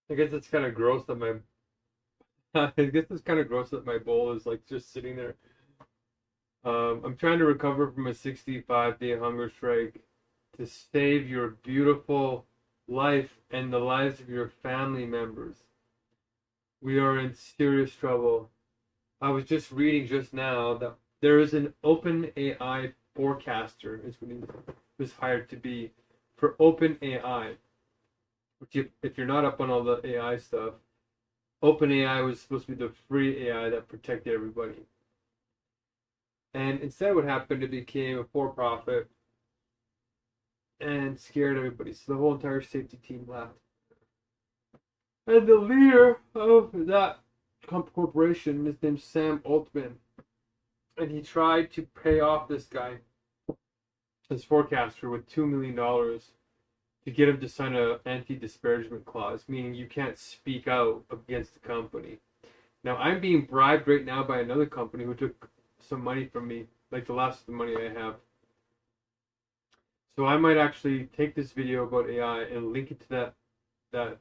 I guess it's kind of gross that my I guess it's kind of gross that my bowl is like just sitting there. I'm trying to recover from a 65-day hunger strike to save your beautiful life and the lives of your family members. We are in serious trouble. I was just reading just now that there is an open AI forecaster, is what he was hired to be for open AI. Which if you're not up on all the AI stuff, open AI was supposed to be the free AI that protected everybody. And instead, what happened, it became a for profit and scared everybody. So the whole entire safety team left. And the leader of that corporation is named Sam Altman. And he tried to pay off this guy, this forecaster, with $2 million to get him to sign an anti-disparagement clause, meaning you can't speak out against the company. Now, I'm being bribed right now by another company who took some money from me, like the last of the money I have. So I might actually take this video about AI and link it to that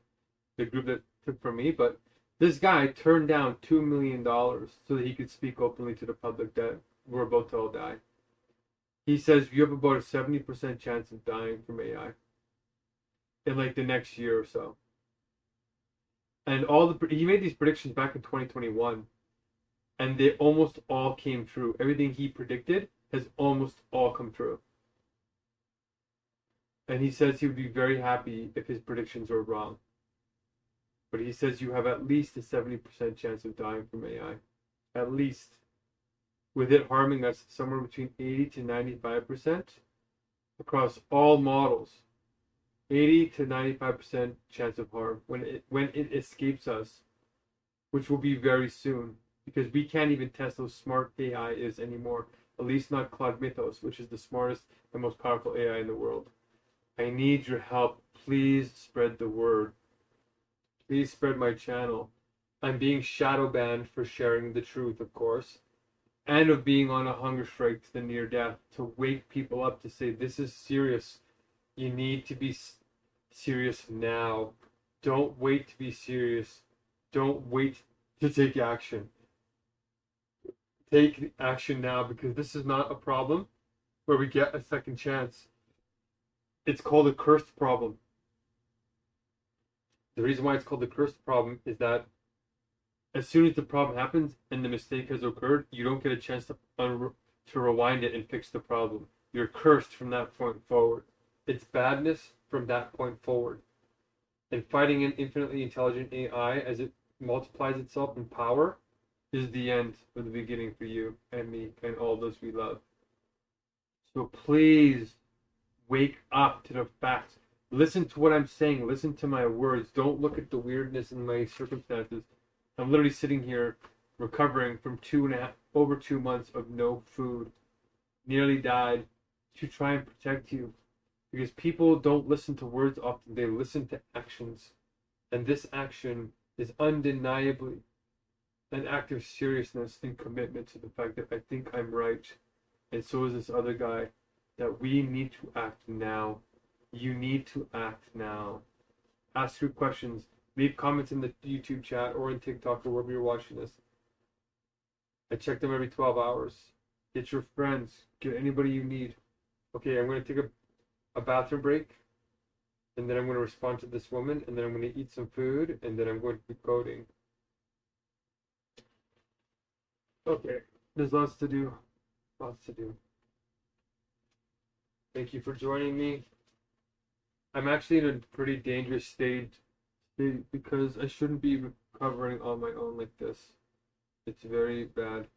the group that took from me. But this guy turned down $2 million so that he could speak openly to the public that we're about to all die. He says you have about a 70% chance of dying from AI in like the next year or so. And he made these predictions back in 2021, and they almost all came true. Everything he predicted has almost all come true. And he says he would be very happy if his predictions were wrong. But he says you have at least a 70% chance of dying from AI. At least. With it harming us somewhere between 80 to 95% across all models. 80 to 95% chance of harm when it escapes us, which will be very soon, because we can't even test how smart AI is anymore. At least not Claude Mythos, which is the smartest and most powerful AI in the world. I need your help. Please spread the word. Please spread my channel. I'm being shadow banned for sharing the truth, of course, and of being on a hunger strike to the near death to wake people up to say this is serious. You need to be serious now. Don't wait to be serious. Don't wait to take action. Take action now, because this is not a problem where we get a second chance. It's called a cursed problem. The reason why it's called the cursed problem is that as soon as the problem happens and the mistake has occurred, you don't get a chance to rewind it and fix the problem. You're cursed from that point forward. It's badness from that point forward. And fighting an infinitely intelligent AI as it multiplies itself in power is the end of the beginning for you and me and all those we love. So please wake up to the facts. Listen to what I'm saying. Listen to my words. Don't look at the weirdness in my circumstances. I'm literally sitting here recovering from over 2 months of no food. Nearly died to try and protect you. Because people don't listen to words often, they listen to actions. And this action is undeniably an act of seriousness and commitment to the fact that I think I'm right. And so is this other guy. That we need to act now. You need to act now. Ask your questions. Leave comments in the YouTube chat or in TikTok or wherever you're watching this. I check them every 12 hours. Get your friends. Get anybody you need. Okay, I'm going to take a bathroom break. And then I'm going to respond to this woman. And then I'm going to eat some food. And then I'm going to be coding. Okay, there's lots to do. Lots to do. Thank you for joining me. I'm actually in a pretty dangerous state because I shouldn't be recovering on my own like this. It's very bad.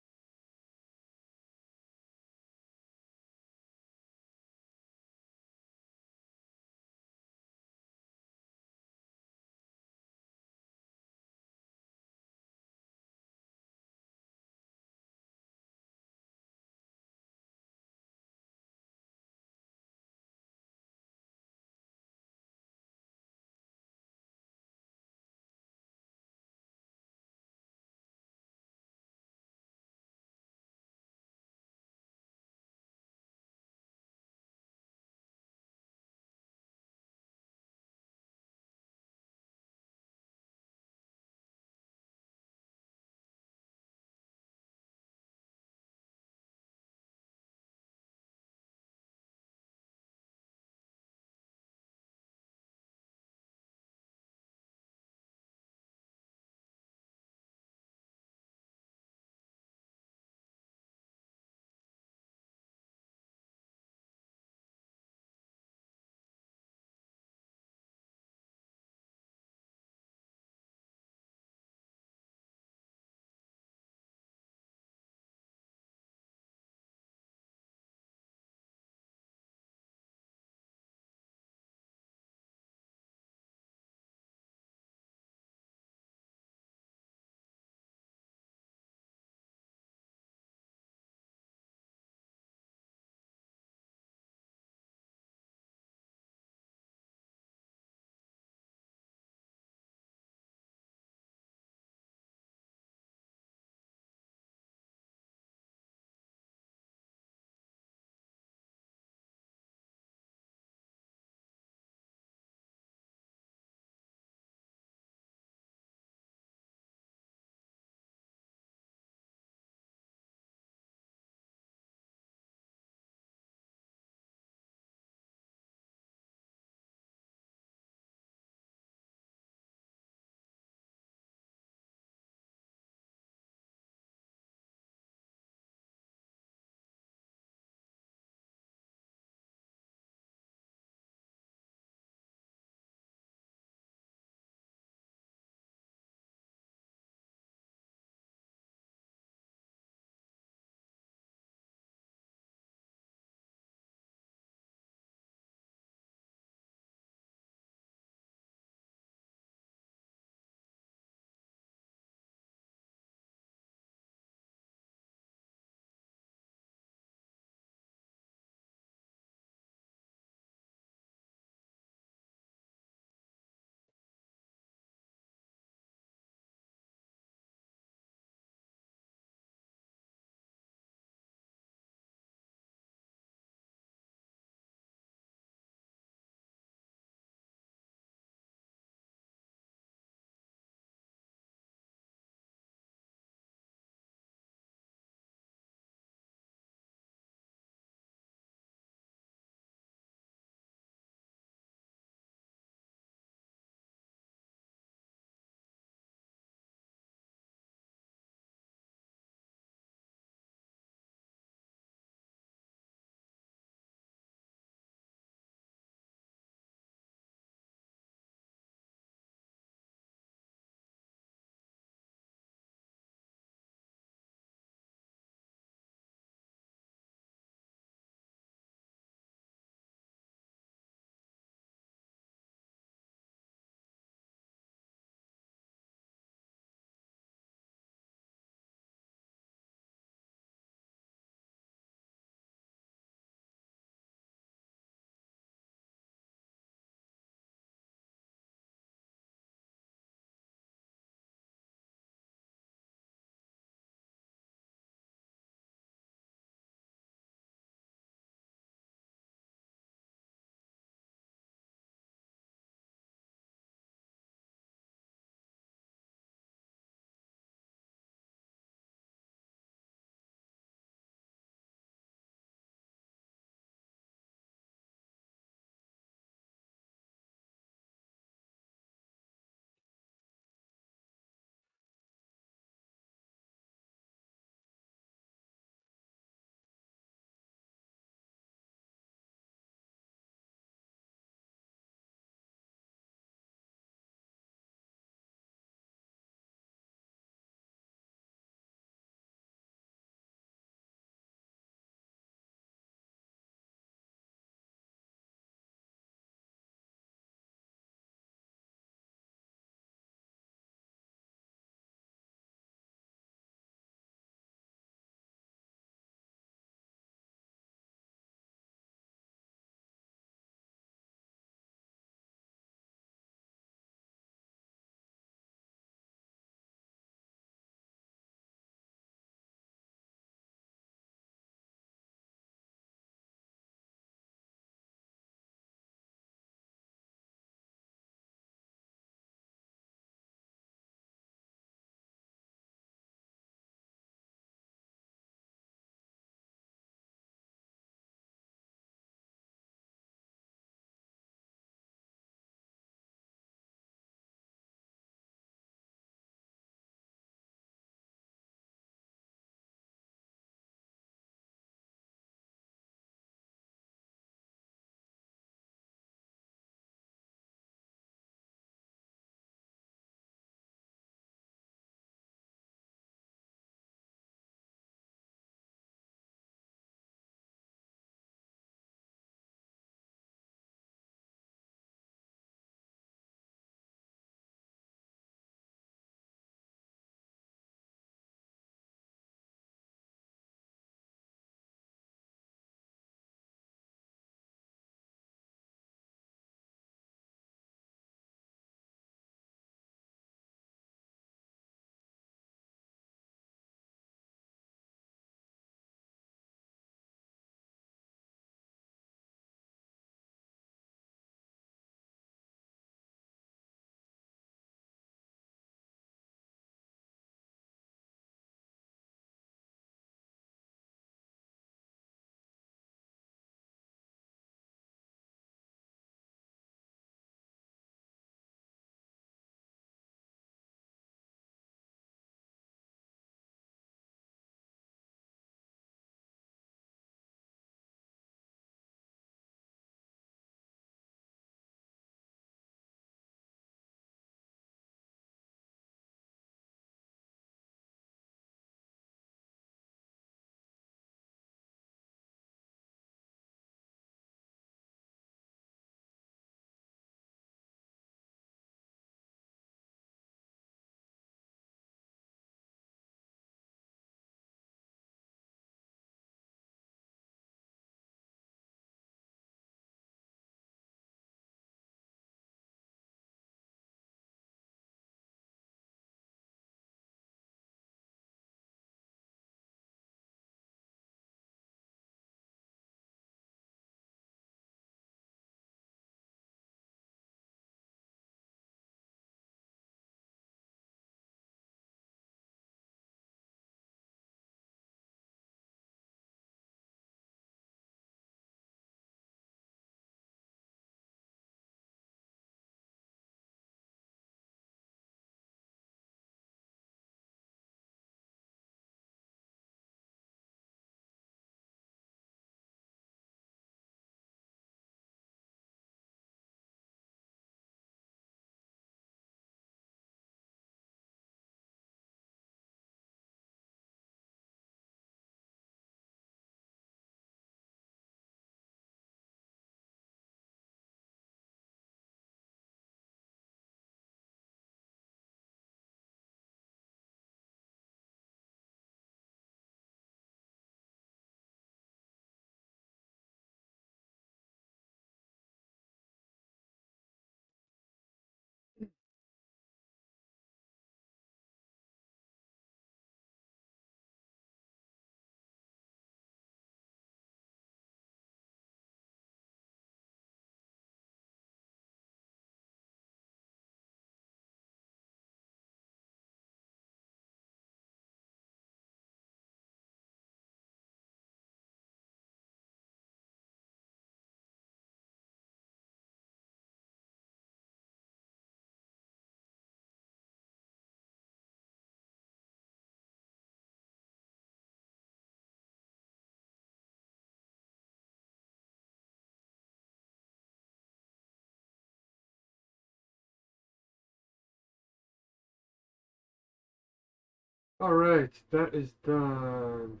All right, that is done.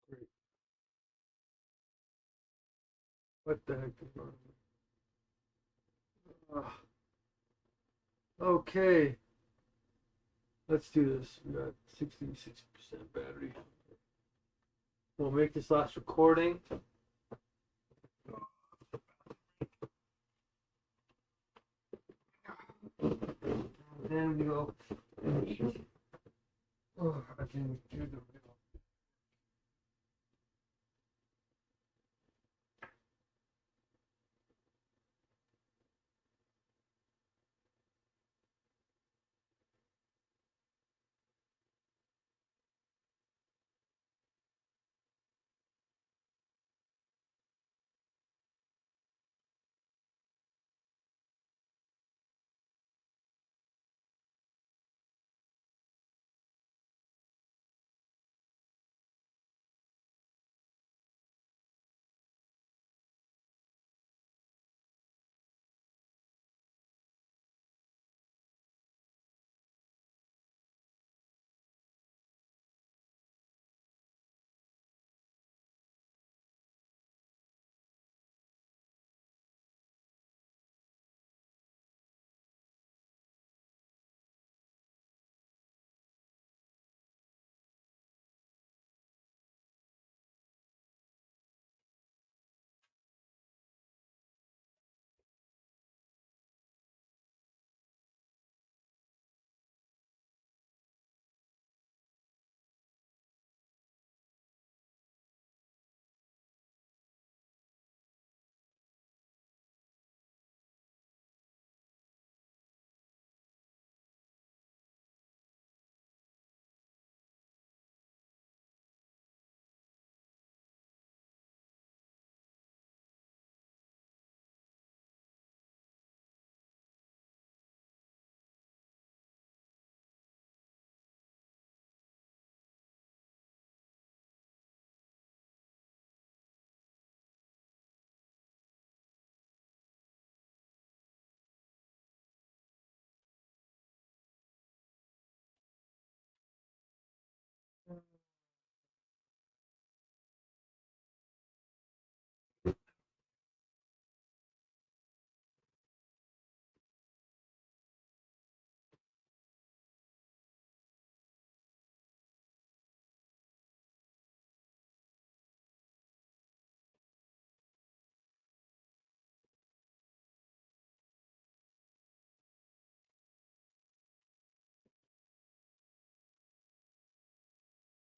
Great. What the heck is wrong? Ah, okay, let's do this. We got 66% battery. We'll make this last recording. Then we go. Oh, I can do the real.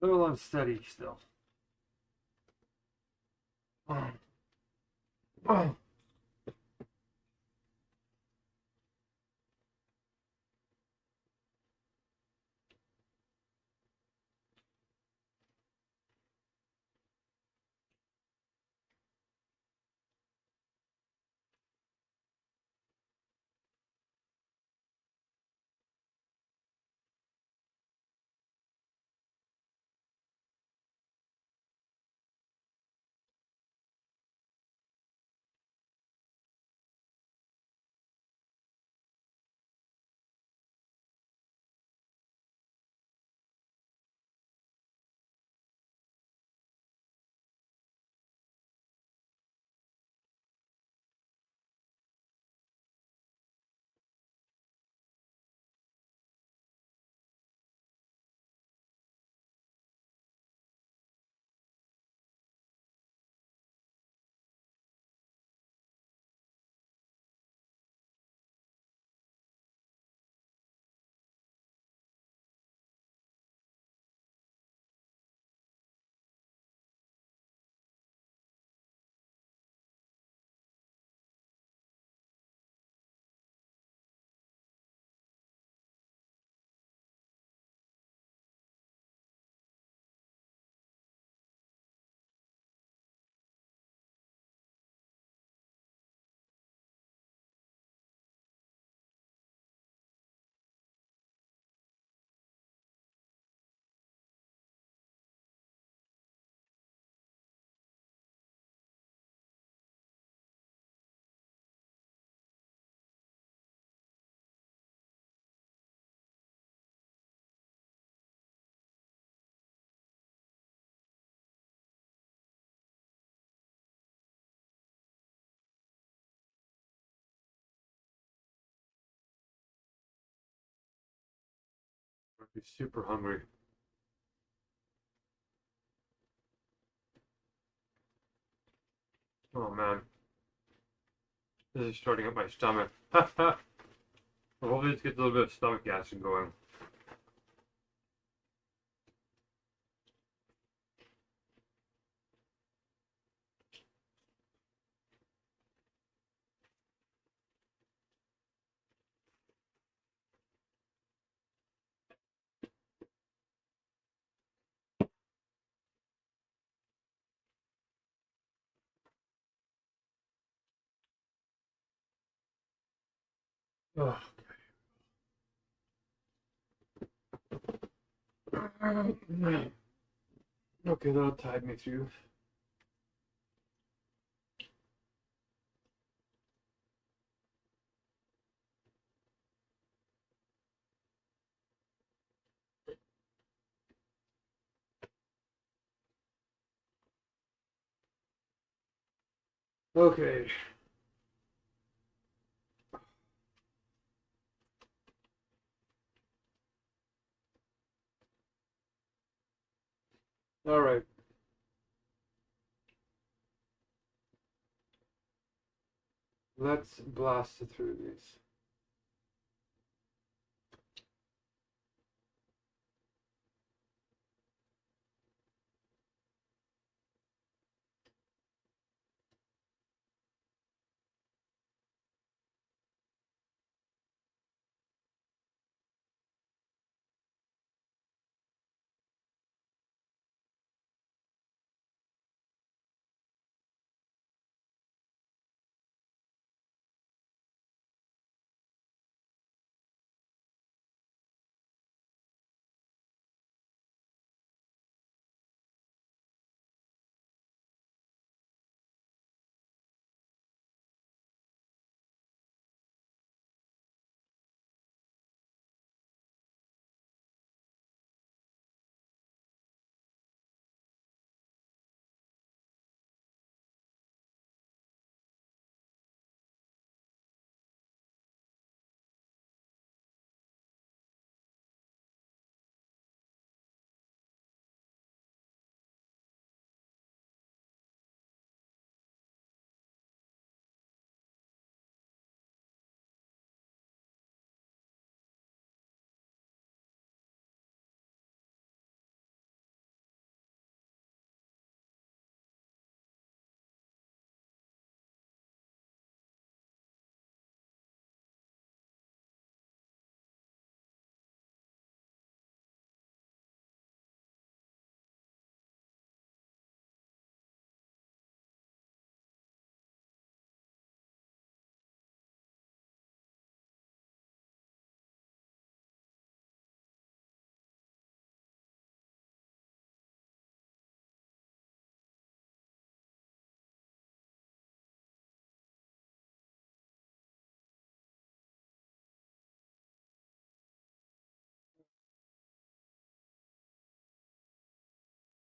A little unsteady still. Oh. Oh. Be super hungry. Oh man, this is starting up my stomach. Well, hopefully this gets a little bit of stomach acid going. Oh. Okay, that'll tide me through. Okay. All right. Let's blast through these.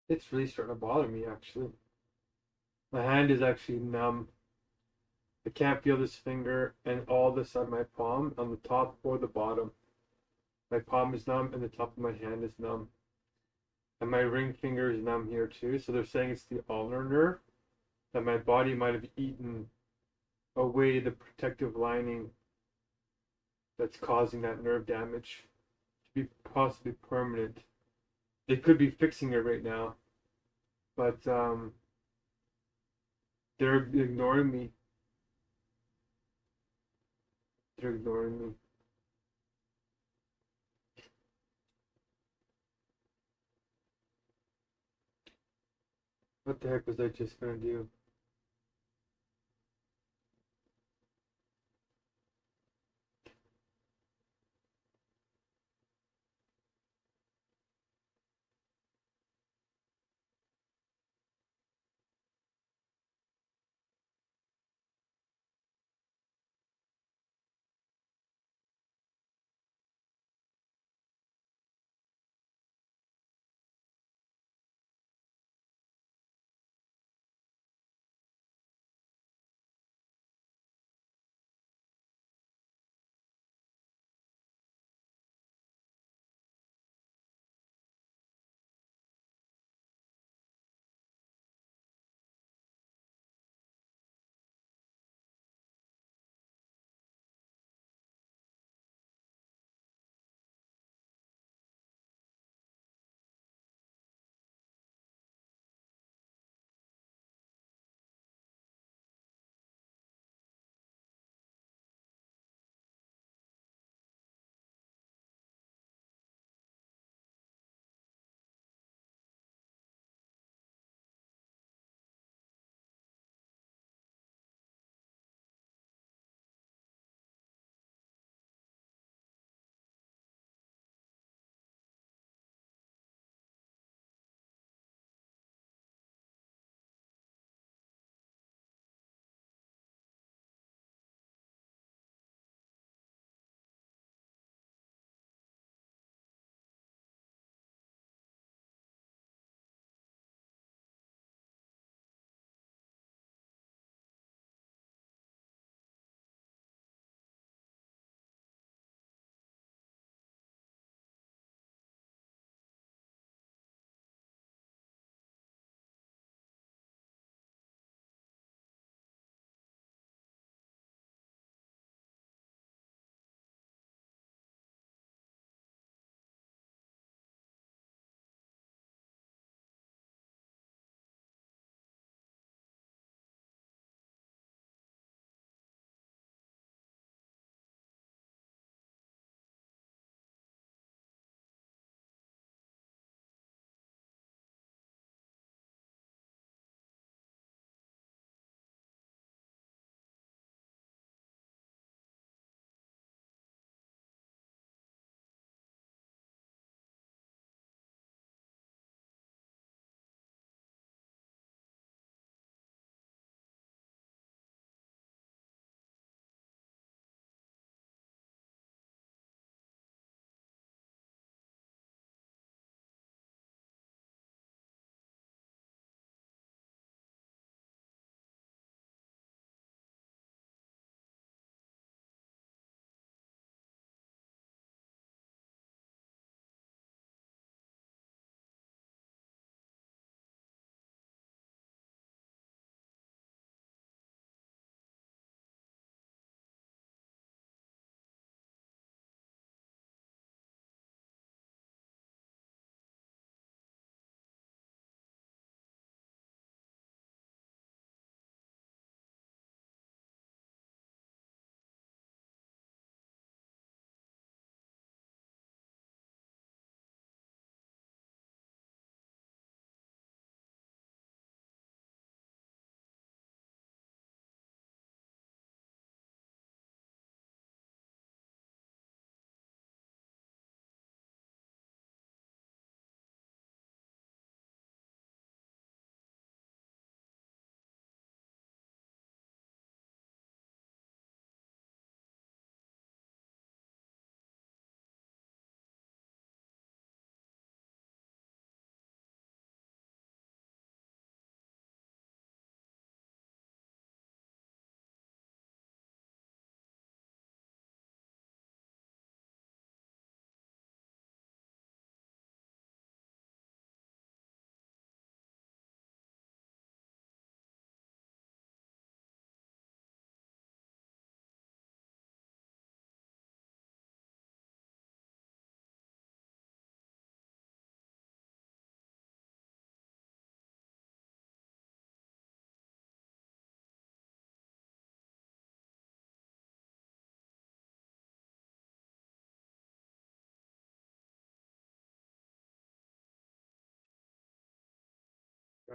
It's really starting to bother me, actually. My hand is actually numb. I can't feel this finger and all this on my palm, on the top or the bottom. My palm is numb and the top of my hand is numb. And my ring finger is numb here too. So they're saying it's the ulnar nerve, that my body might have eaten away the protective lining that's causing that nerve damage to be possibly permanent. They could be fixing it right now, but they're ignoring me. They're ignoring me. What the heck was I just gonna do?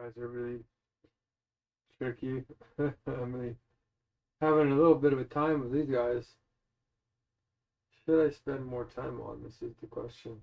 Guys are really tricky. I'm really having a little bit of a time with these guys. Should I spend more time on this is the question.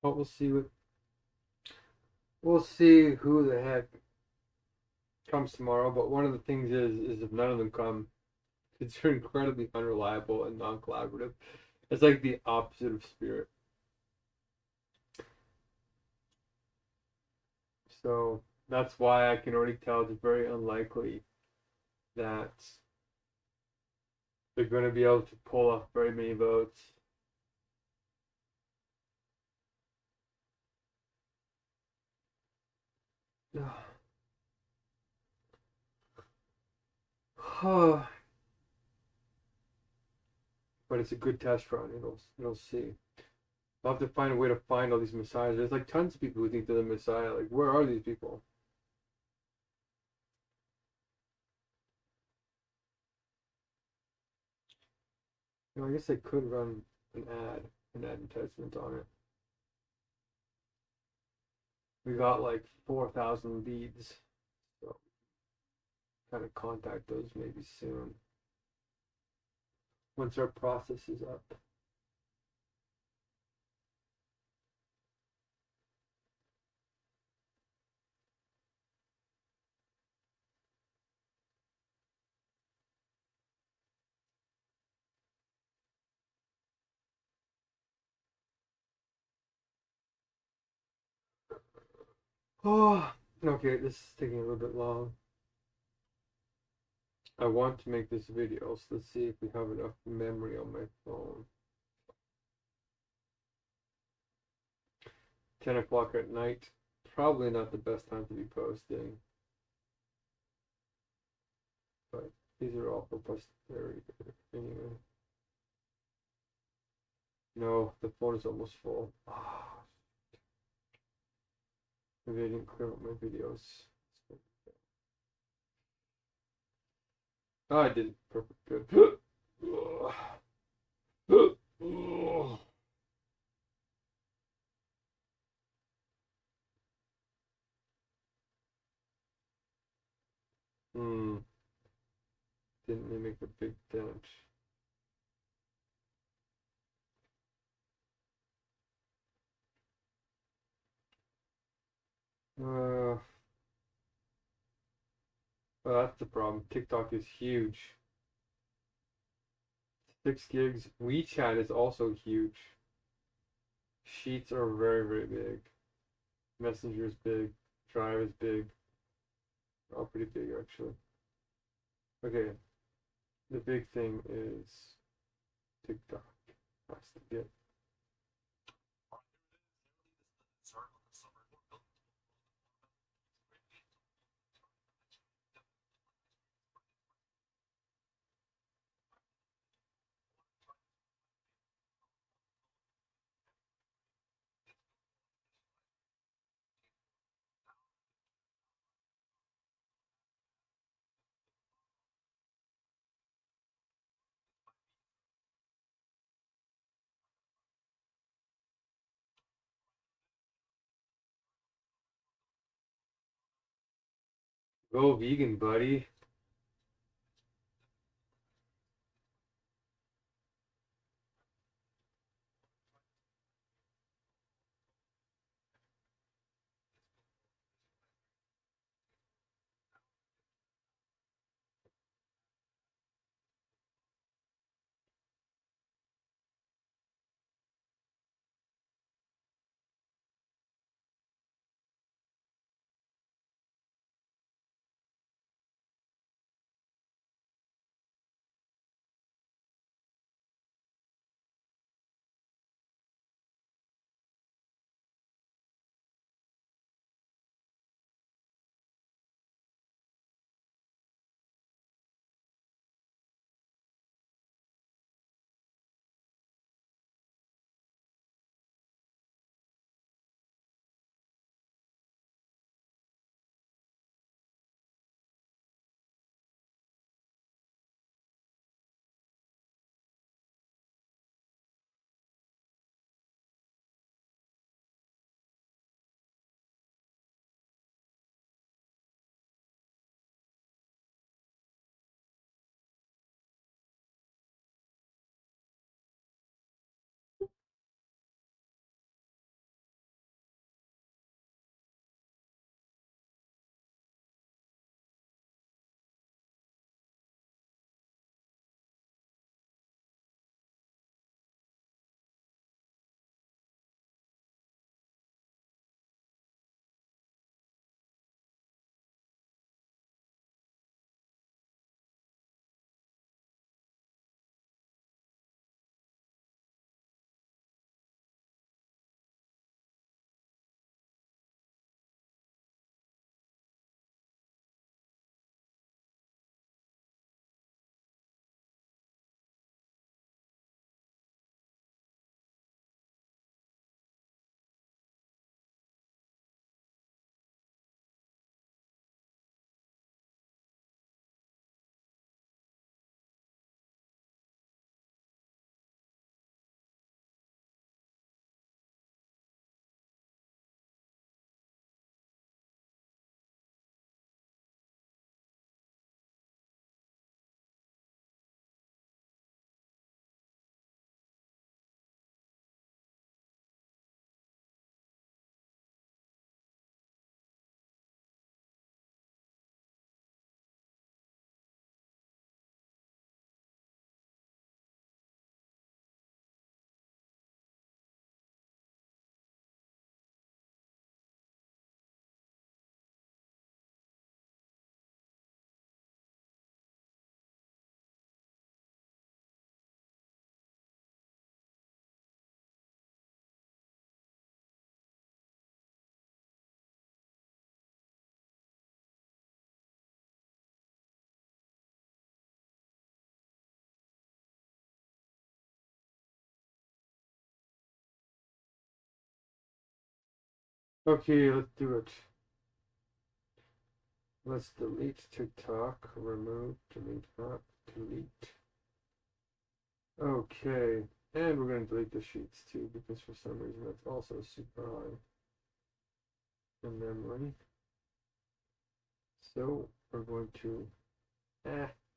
But we'll see who the heck comes tomorrow. But one of the things is if none of them come, they're incredibly unreliable and non-collaborative. It's like the opposite of spirit. So that's why I can already tell it's very unlikely that they're going to be able to pull off very many votes. But it's a good test run. It'll see. I'll have to find a way to find all these messiahs. There's like tons of people who think they're the messiah. Like, where are these people? I guess I could run an advertisement on it. We got like 4,000 leads, so kind of contact those maybe soon once our process is up. Oh, okay, this is taking a little bit long. I want to make this video, so let's see if we have enough memory on my phone. 10 o'clock at night, probably not the best time to be posting, but these are all for posterity anyway. No, the phone is almost full. Maybe I didn't clear up my videos. Oh, I did. Perfect. Good. Didn't they make a big dent? Well, that's the problem. TikTok is huge. 6 gigs. WeChat is also huge. Sheets are very, very big. Messenger is big. Drive is big. All pretty big, actually. Okay. The big thing is TikTok. That's the get. Go vegan, buddy. Okay, let's do it. Let's delete TikTok, remove, delete app, delete. Okay, and we're going to delete the sheets too because for some reason that's also super high in memory. So we're going to, we're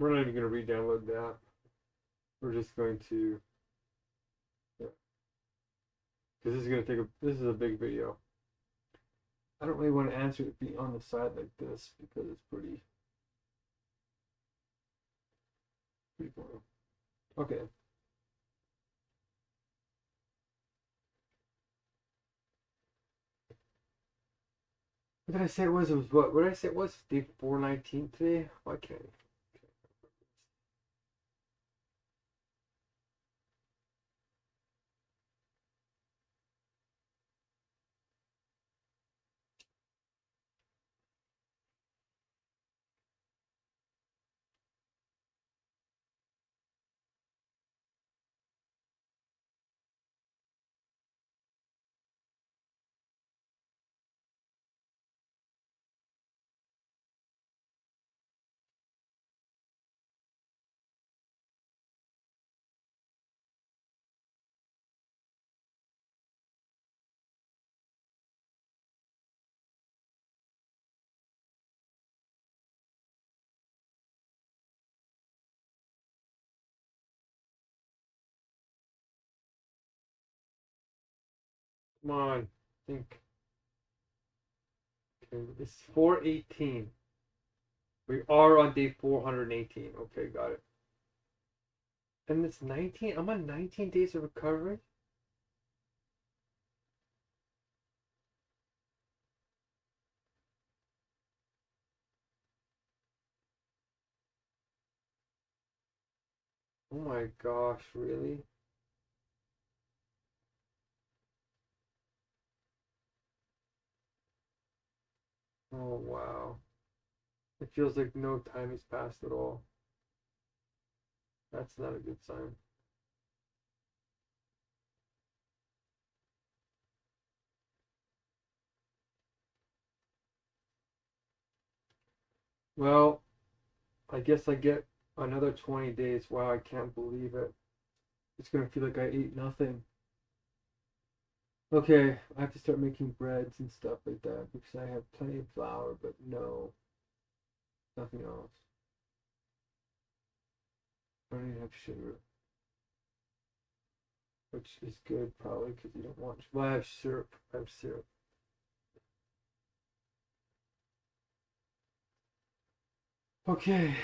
not even going to re-download the app. We're just going to, yeah, because this is going to take this is a big video. I don't really want to answer it be on the side like this because it's pretty boring. Okay. What did I say it was? It was what? What did I say it was? Day 419 today? Why can't I? Come on. Think. Okay, it's 418. We are on day 418. Okay, got it. And it's 19. I'm on 19 days of recovery. Oh my gosh, really? Oh wow. It feels like no time has passed at all. That's not a good sign. Well, I guess I get another 20 days. Wow, I can't believe it. It's gonna feel like I ate nothing. Okay, I have to start making breads and stuff like that because I have plenty of flour, but no, nothing else. I don't even have sugar, which is good probably because you don't want. Well, I have syrup. I have syrup. Okay.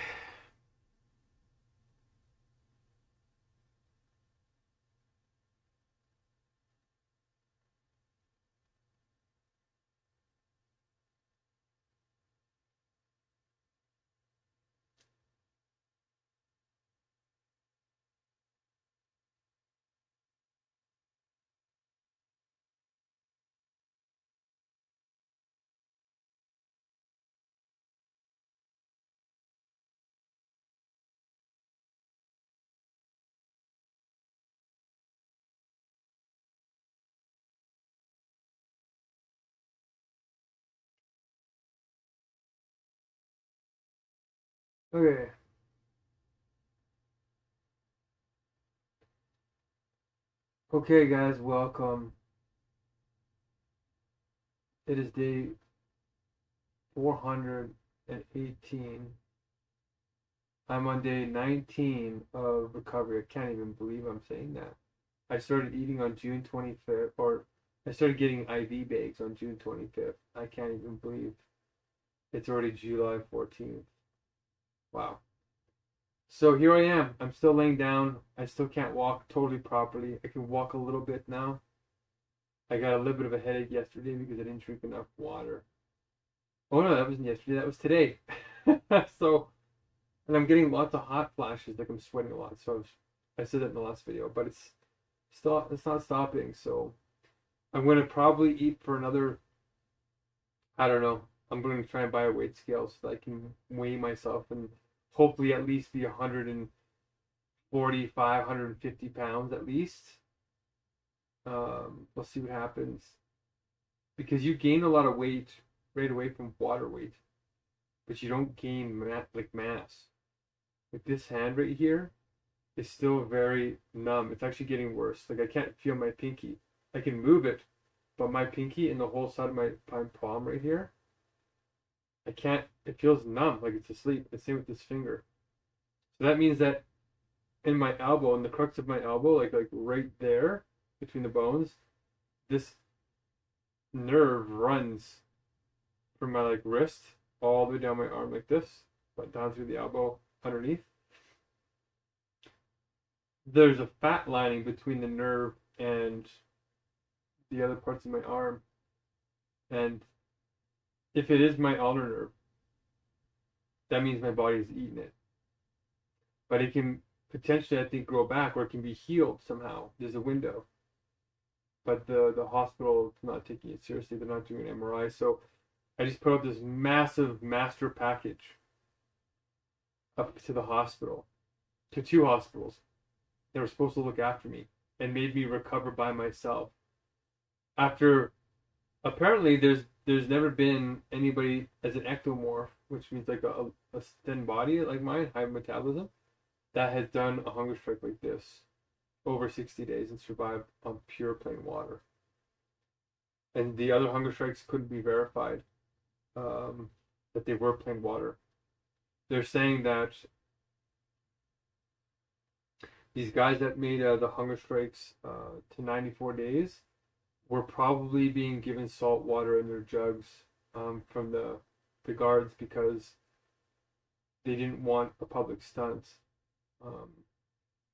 Okay. Okay, guys, welcome. It is day 418. I'm on day 19 of recovery. I can't even believe I'm saying that. I started eating on June 25th, or I started getting IV bags on June 25th. I can't even believe it's already July 14th. Wow. So here I am. I'm still laying down. I still can't walk totally properly. I can walk a little bit now. I got a little bit of a headache yesterday because I didn't drink enough water. Oh no, that wasn't yesterday. That was today. So, and I'm getting lots of hot flashes, like I'm sweating a lot. So I said that in the last video, but it's not stopping. So I'm gonna probably eat for another. I don't know. I'm gonna try and buy a weight scale so that I can weigh myself and hopefully at least be 145, 150 pounds at least. We'll see what happens. because you gain a lot of weight right away from water weight, but you don't gain mass. Like this hand right here is still very numb. It's actually getting worse. Like I can't feel my pinky. I can move it, but my pinky and the whole side of my palm right here, I can't. It feels numb, like it's asleep. The same with this finger. So that means that in my elbow, in the crux of my elbow, like right there between the bones, this nerve runs from my like wrist all the way down my arm like this, but down through the elbow underneath. There's a fat lining between the nerve and the other parts of my arm, and if it is my ulnar nerve, that means my body's eaten it. But it can potentially, I think, grow back, or it can be healed somehow. There's a window. But the hospital is not taking it seriously. They're not doing an MRI. So I just put up this massive master package up to the hospital, to 2 hospitals. They were supposed to look after me and made me recover by myself. After, apparently, there's never been anybody as an ectomorph, which means like a thin body like mine, high metabolism, that has done a hunger strike like this over 60 days and survived on pure plain water. And the other hunger strikes couldn't be verified that they were plain water. They're saying that these guys that made the hunger strikes to 94 days were probably being given salt water in their jugs from the guards because they didn't want a public stunt.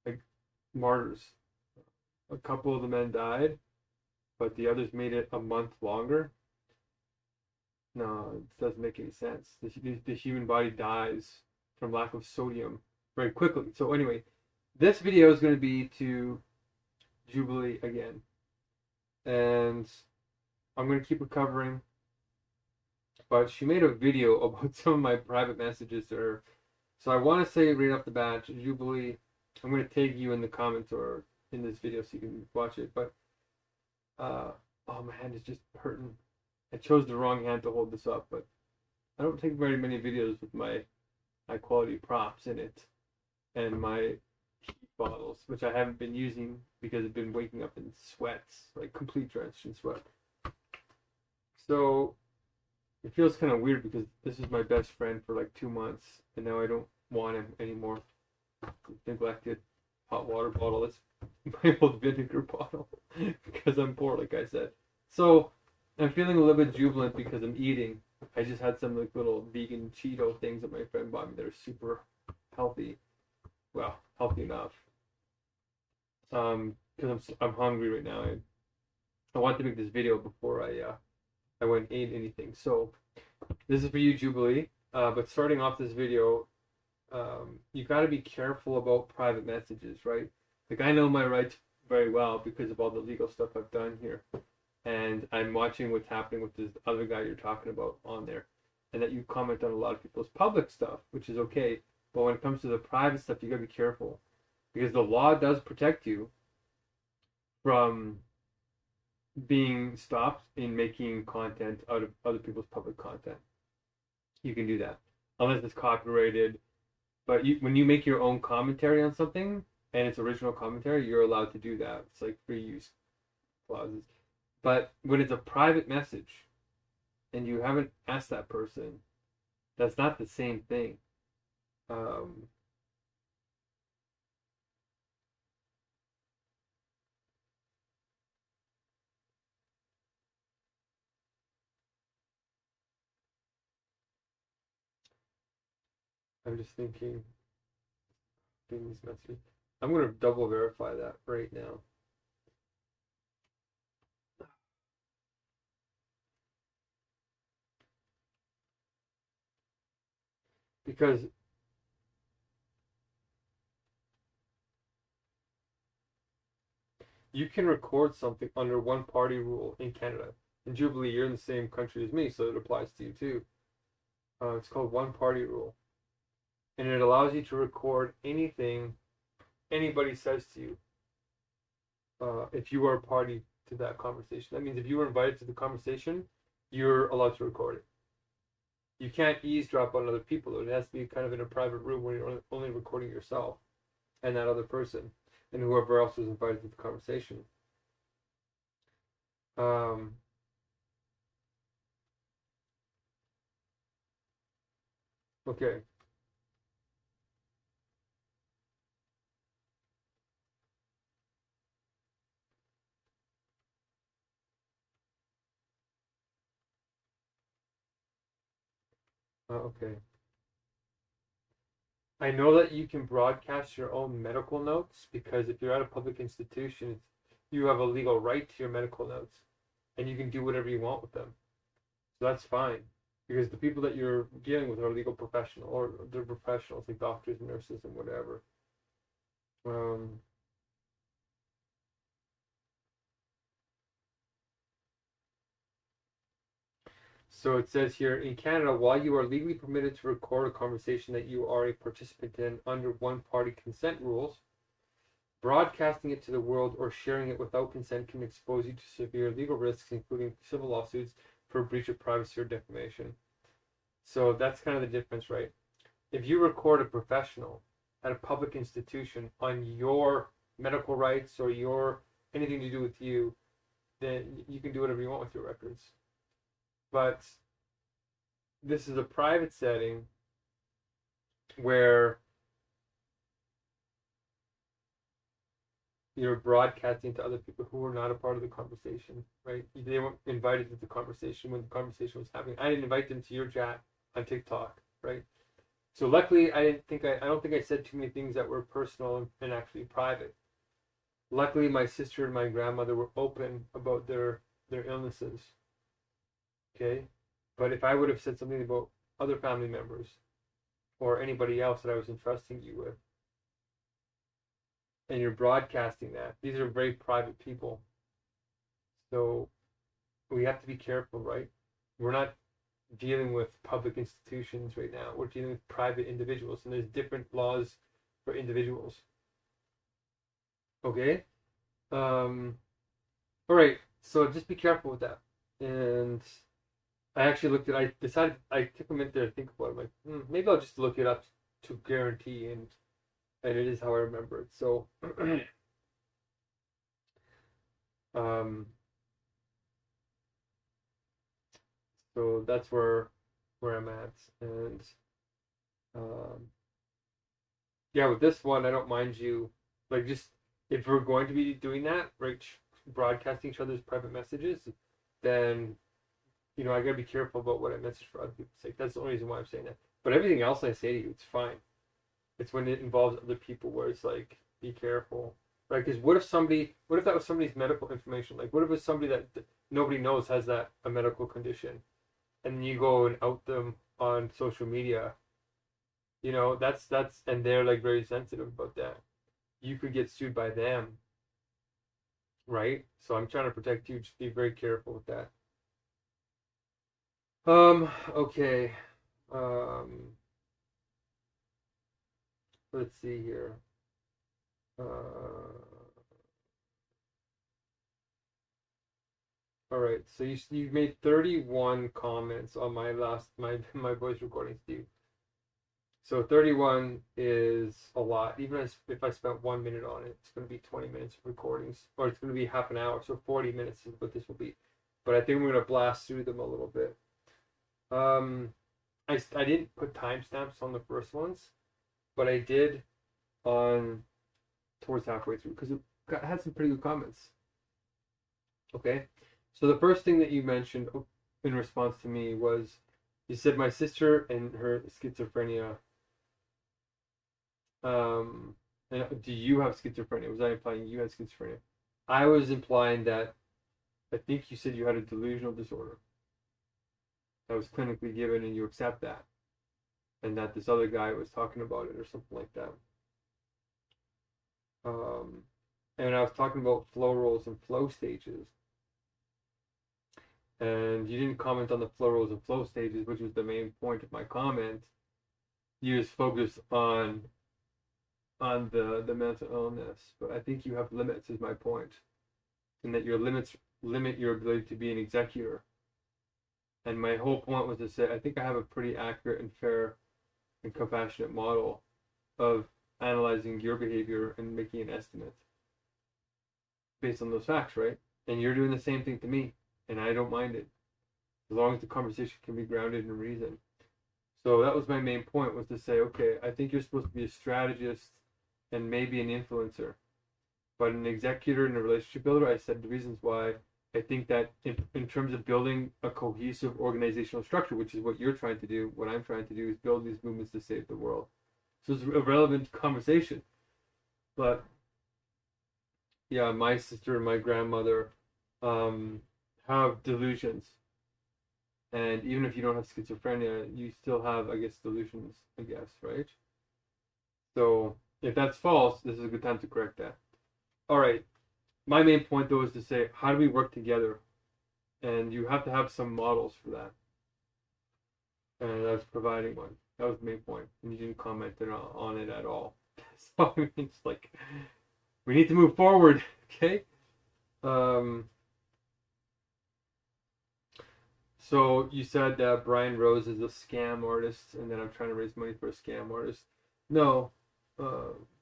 Like martyrs. A couple of the men died, but the others made it a month longer. No, it doesn't make any sense. The human body dies from lack of sodium very quickly. So anyway, this video is going to be to Jubilee again. And I'm going to keep recovering. But she made a video about some of my private messages to her. So I want to say right off the bat, Jubilee, I'm going to tag you in the comments or in this video so you can watch it. But, oh, my hand is just hurting. I chose the wrong hand to hold this up, but I don't take very many videos with my high quality props in it and my heat bottles, which I haven't been using because I've been waking up in sweats, like complete drenched in sweat. So it feels kind of weird because this is my best friend for like 2 months, and now I don't want him anymore. Neglected hot water bottle. That's my old vinegar bottle because I'm poor, like I said. So I'm feeling a little bit jubilant because I'm eating. I just had some like little vegan Cheeto things that my friend bought me that are super healthy. Well, healthy enough. Because I'm hungry right now. I wanted to make this video before I went and ate anything. So this is for you, Jubilee. But starting off this video, you got to be careful about private messages, right? Like I know my rights very well because of all the legal stuff I've done here. And I'm watching what's happening with this other guy you're talking about on there. And that you comment on a lot of people's public stuff, which is okay. But when it comes to the private stuff, you got to be careful. Because the law does protect you from being stopped in making content out of other people's public content. You can do that. Unless it's copyrighted. But when you make your own commentary on something, and it's original commentary, you're allowed to do that. It's like free use clauses. But when it's a private message, and you haven't asked that person, that's not the same thing. I'm just thinking, being these messages. I'm going to double verify that right now. Because you can record something under one party rule in Canada. In Jubilee, you're in the same country as me, so it applies to you too. It's called one party rule. And it allows you to record anything anybody says to you if you are a party to that conversation. That means if you were invited to the conversation, you're allowed to record it. You can't eavesdrop on other people. It has to be kind of in a private room where you're only recording yourself and that other person and whoever else was invited to the conversation. Okay. Okay. I know that you can broadcast your own medical notes because if you're at a public institution, you have a legal right to your medical notes and you can do whatever you want with them. So that's fine because the people that you're dealing with are legal professionals or they're professionals like doctors, nurses, and whatever. So it says here, in Canada, while you are legally permitted to record a conversation that you are a participant in under one-party consent rules, broadcasting it to the world or sharing it without consent can expose you to severe legal risks, including civil lawsuits for breach of privacy or defamation. So that's kind of the difference, right? If you record a professional at a public institution on your medical rights or your anything to do with you, then you can do whatever you want with your records. But this is a private setting where you're broadcasting to other people who are not a part of the conversation, right? They weren't invited to the conversation when the conversation was happening. I didn't invite them to your chat on TikTok, right? So luckily, I don't think I said too many things that were personal and actually private. Luckily, my sister and my grandmother were open about their illnesses. Okay, but if I would have said something about other family members or anybody else that I was entrusting you with, and you're broadcasting that, these are very private people. So we have to be careful, right? We're not dealing with public institutions right now. We're dealing with private individuals, and there's different laws for individuals. Okay? All right, so just be careful with that. And I actually looked at. I decided. I took a minute there to think about it. I'm like, maybe I'll just look it up to guarantee, and it is how I remember it. So, so that's where I'm at, and yeah, with this one, I don't mind you. Like, just if we're going to be doing that, right, broadcasting each other's private messages, then I gotta be careful about what I message for other people's sake. That's the only reason why I'm saying that. But everything else I say to you, it's fine. It's when it involves other people where it's like, be careful, right? Because what if that was somebody's medical information? Like, what if it's somebody that nobody knows has a medical condition, and you go and out them on social media? That's and they're like very sensitive about that. You could get sued by them, right? So I'm trying to protect you. Just be very careful with that. Okay. Let's see here. All right. So you made 31 comments on my voice recording, Steve. So 31 is a lot. Even if I spent 1 minute on it, it's going to be 20 minutes of recordings, or it's going to be half an hour. So 40 minutes is what this will be. But I think we're going to blast through them a little bit. I didn't put timestamps on the first ones, but I did towards halfway through because it had some pretty good comments. Okay, so the first thing that you mentioned in response to me was you said my sister and her schizophrenia. And do you have schizophrenia? Was I implying you had schizophrenia? I was implying that I think you said you had a delusional disorder that was clinically given and you accept that, and that this other guy was talking about it or something like that. And I was talking about flow rolls and flow stages, and you didn't comment on the flow rolls and flow stages, which was the main point of my comment. You just focused on the mental illness, but I think you have limits, is my point. and that your limits limit your ability to be an executor. And my whole point was to say I think I have a pretty accurate and fair and compassionate model of analyzing your behavior and making an estimate based on those facts, right? And you're doing the same thing to me, and I don't mind it, as long as the conversation can be grounded in reason. So that was my main point, was to say, okay, I think you're supposed to be a strategist and maybe an influencer, but an executor and a relationship builder. I said the reasons why I think that in terms of building a cohesive organizational structure, which is what you're trying to do, what I'm trying to do is build these movements to save the world. So it's a relevant conversation. But yeah, my sister and my grandmother have delusions. And even if you don't have schizophrenia, you still have, I guess, delusions, I guess, right? So if that's false, this is a good time to correct that. All right. My main point, though, is to say, how do we work together? And you have to have some models for that. And I was providing one. That was the main point. And you didn't comment on it at all. So I mean, it's like, we need to move forward, okay? So you said that Brian Rose is a scam artist, and that I'm trying to raise money for a scam artist. No,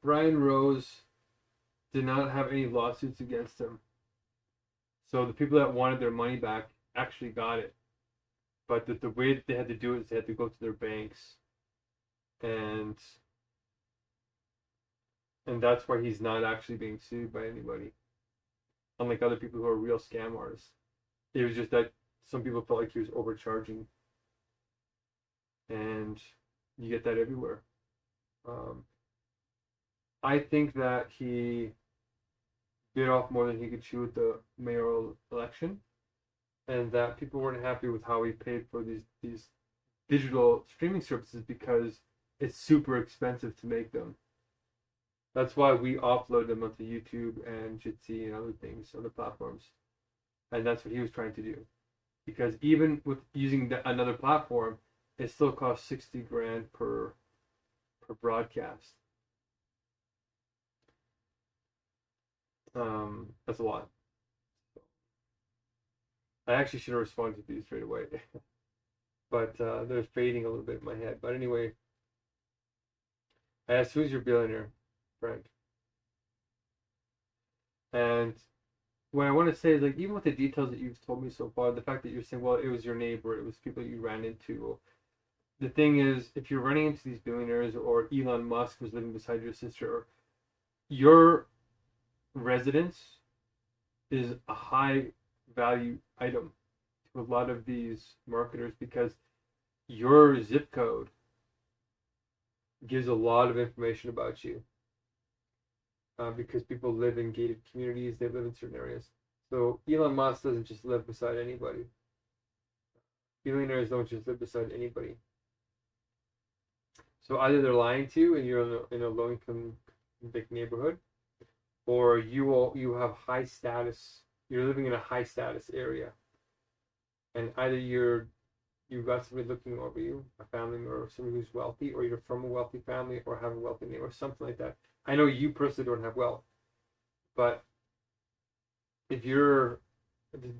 Brian Rose did not have any lawsuits against him. So the people that wanted their money back actually got it. But the way that they had to do it is they had to go to their banks. And that's why he's not actually being sued by anybody. Unlike other people who are real scam artists. It was just that some people felt like he was overcharging. And you get that everywhere. I think that he bit off more than he could chew with the mayoral election, and that people weren't happy with how he paid for these digital streaming services because it's super expensive to make them. That's why we upload them onto YouTube and Jitsi and other things, other platforms. And that's what he was trying to do. Because even with using another platform, it still costs 60 grand per broadcast. That's a lot. I actually should have responded to these straight away. But they're fading a little bit in my head. But anyway, I asked, who's your billionaire friend? And what I want to say is, like, even with the details that you've told me so far, the fact that you're saying, well, it was your neighbor, it was people you ran into. The thing is, if you're running into these billionaires, or Elon Musk was living beside your sister, your residence is a high value item to a lot of these marketers, because your zip code gives a lot of information about you. Because people live in gated communities, they live in certain areas. So Elon Musk doesn't just live beside anybody. Billionaires don't just live beside anybody. So either they're lying to you and you're in a low-income big neighborhood, or you have high status. You're living in a high status area, and either you've got somebody looking over you, a family member, or somebody who's wealthy, or you're from a wealthy family, or have a wealthy neighbor, or something like that. I know you personally don't have wealth, but if your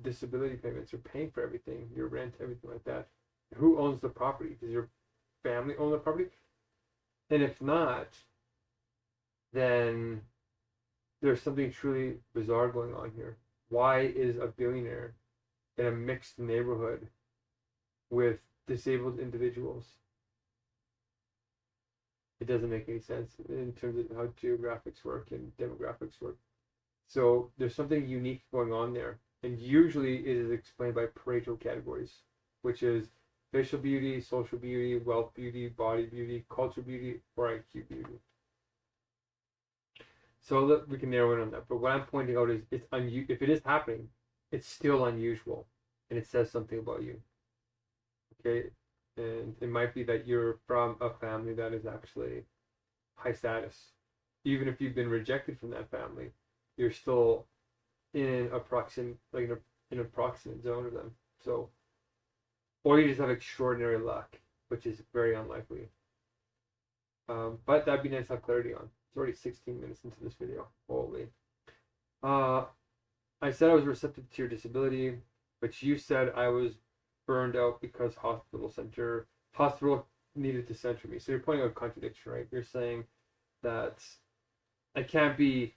disability payments are paying for everything, your rent, everything like that, who owns the property? Does your family own the property? And if not, then there's something truly bizarre going on here. Why is a billionaire in a mixed neighborhood with disabled individuals? It doesn't make any sense in terms of how geographics work and demographics work. So there's something unique going on there. And usually it is explained by Pareto categories, which is facial beauty, social beauty, wealth beauty, body beauty, culture beauty, or IQ beauty. So we can narrow in on that. But what I'm pointing out is, if it is happening, it's still unusual, and it says something about you. Okay? And it might be that you're from a family that is actually high status. Even if you've been rejected from that family, you're still in a proximate zone of them. So, or you just have extraordinary luck, which is very unlikely. But that'd be nice to have clarity on. It's already 16 minutes into this video. Holy. I said I was receptive to your disability, but you said I was burned out because hospital needed to center me. So you're pointing out a contradiction, right? You're saying that I can't be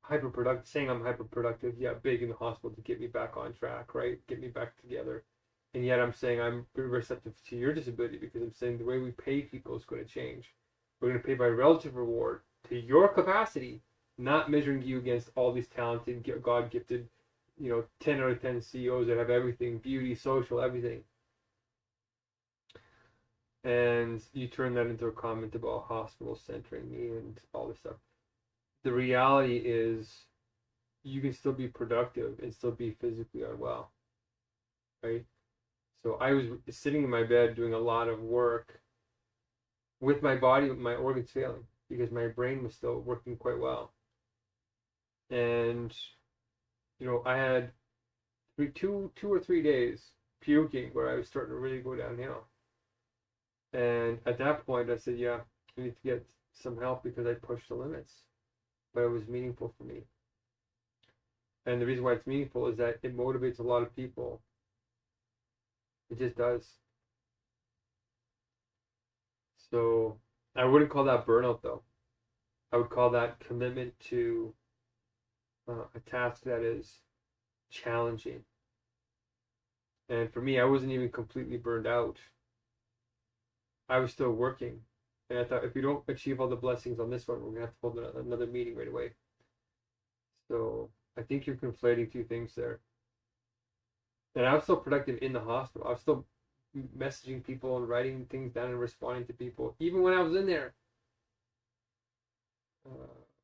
hyperproductive, saying I'm hyperproductive, yeah, big in the hospital to get me back on track, right? Get me back together. And yet I'm saying I'm receptive to your disability because I'm saying the way we pay people is going to change. We're going to pay by relative reward to your capacity, not measuring you against all these talented, God gifted, 10 out of 10 CEOs that have everything, beauty, social, everything. And you turn that into a comment about hospitals centering me and all this stuff. The reality is you can still be productive and still be physically unwell, right? So I was sitting in my bed doing a lot of work with my body, my organs failing because my brain was still working quite well. And, I had two or 3 days puking where I was starting to really go downhill. And at that point, I said, yeah, I need to get some help because I pushed the limits. But it was meaningful for me. And the reason why it's meaningful is that it motivates a lot of people. It just does. So I wouldn't call that burnout, though. I would call that commitment to a task that is challenging. And for me, I wasn't even completely burned out. I was still working. And I thought, if we don't achieve all the blessings on this one, we're going to have to hold another meeting right away. So I think you're conflating two things there. And I was still productive in the hospital. I was still messaging people and writing things down and responding to people, even when I was in there.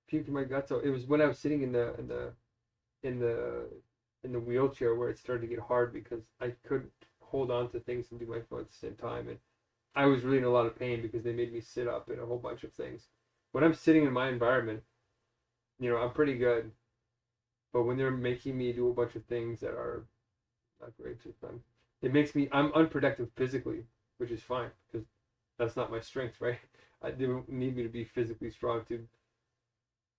Puking my guts out. It was when I was sitting in the wheelchair where it started to get hard because I couldn't hold on to things and do my phone at the same time. And I was really in a lot of pain because they made me sit up and a whole bunch of things. When I'm sitting in my environment, I'm pretty good. But when they're making me do a bunch of things that are not great, it makes me, I'm unproductive physically, which is fine because that's not my strength, right? They don't need me to be physically strong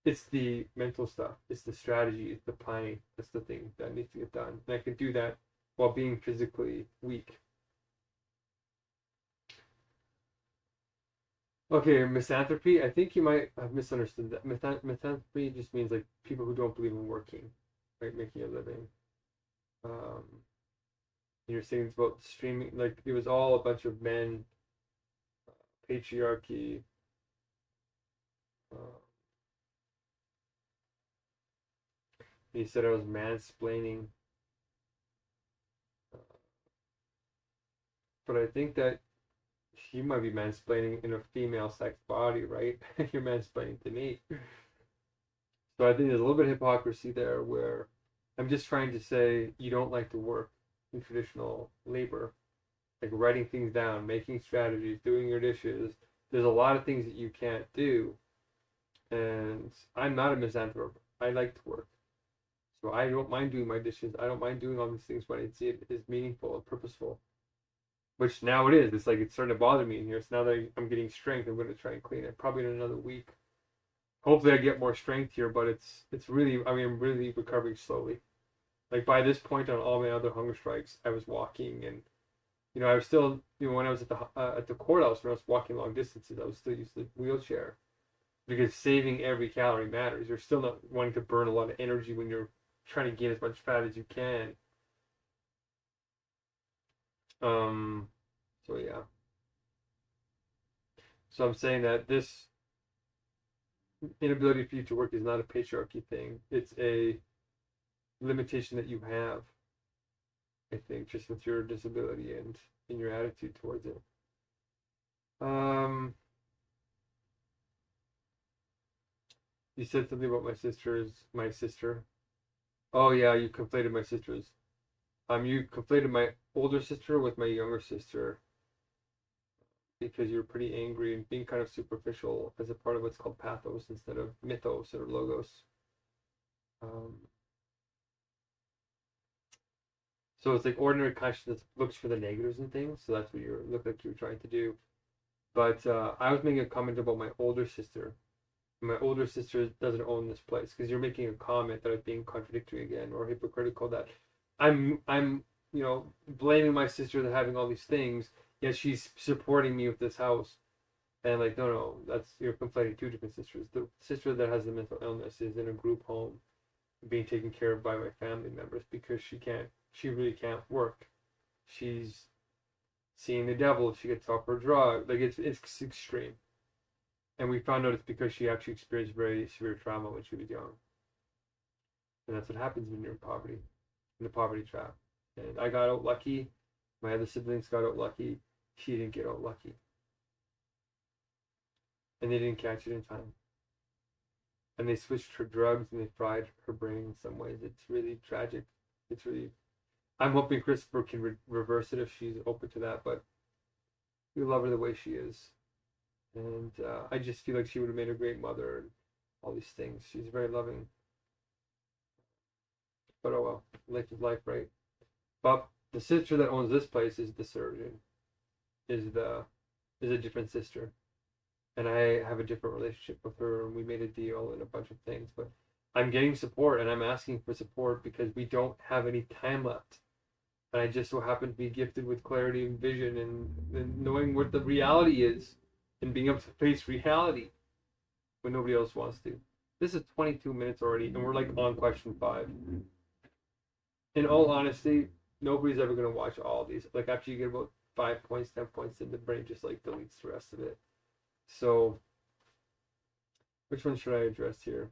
it's the mental stuff, it's the strategy, it's the planning, that's the thing that needs to get done. And I can do that while being physically weak. Okay, misanthropy. I think you might have misunderstood that. Misanthropy just means like people who don't believe in working, right, making a living. You're saying it's about streaming, like it was all a bunch of men, patriarchy. He said I was mansplaining, but I think that you might be mansplaining in a female sex body, right? You're mansplaining to me. So I think there's a little bit of hypocrisy there where I'm just trying to say you don't like to work in traditional labor, like writing things down, making strategies, doing your dishes. There's a lot of things that you can't do. And I'm not a misanthrope. I like to work. So I don't mind doing my dishes. I don't mind doing all these things when I see it is meaningful and purposeful. Which now it is. It's like it's starting to bother me in here. So now that I'm getting strength, I'm going to try and clean it. Probably in another week. Hopefully I get more strength here, but it's really, I'm really recovering slowly. Like by this point on all my other hunger strikes, I was walking and, I was still, when I was at the courthouse, when I was walking long distances, I was still using the wheelchair because saving every calorie matters. You're still not wanting to burn a lot of energy when you're trying to gain as much fat as you can. So yeah. So I'm saying that this inability for you to work is not a patriarchy thing. It's a limitation that you have, I think, just with your disability and in your attitude towards it. You said something about my sister. Oh yeah, you conflated my sisters. You conflated my older sister with my younger sister because you're pretty angry and being kind of superficial as a part of what's called pathos instead of mythos or logos. So it's like ordinary consciousness looks for the negatives in things. So that's what look like you're trying to do. But I was making a comment about my older sister My older sister doesn't own this place, because you're making a comment that I'm being contradictory again or hypocritical, that I'm blaming my sister for having all these things, yet she's supporting me with this house. And like, no, that's, you're conflating two different sisters. The sister that has the mental illness is in a group home, being taken care of by my family members, because she really can't work. She's seeing the devil. She gets off her drug. Like, it's extreme. And we found out it's because she actually experienced very severe trauma when she was young. And that's what happens when you're in poverty, in the poverty trap. And I got out lucky. My other siblings got out lucky. She didn't get out lucky. And they didn't catch it in time. And they switched her drugs and they fried her brain in some ways. It's really tragic. It's really. I'm hoping Christopher can reverse it if she's open to that, but we love her the way she is. And I just feel like she would have made a great mother and all these things. She's very loving. But oh well, life is life, right? But the sister that owns this place is the surgeon. Is a different sister. And I have a different relationship with her, and we made a deal and a bunch of things. But I'm getting support, and I'm asking for support because we don't have any time left. And I just so happen to be gifted with clarity and vision and knowing what the reality is and being able to face reality when nobody else wants to. This is 22 minutes already, and we're like on question 5. In all honesty, nobody's ever going to watch all these. Like, after you get about 5 points, 10 points, then the brain just like deletes the rest of it. So, which one should I address here?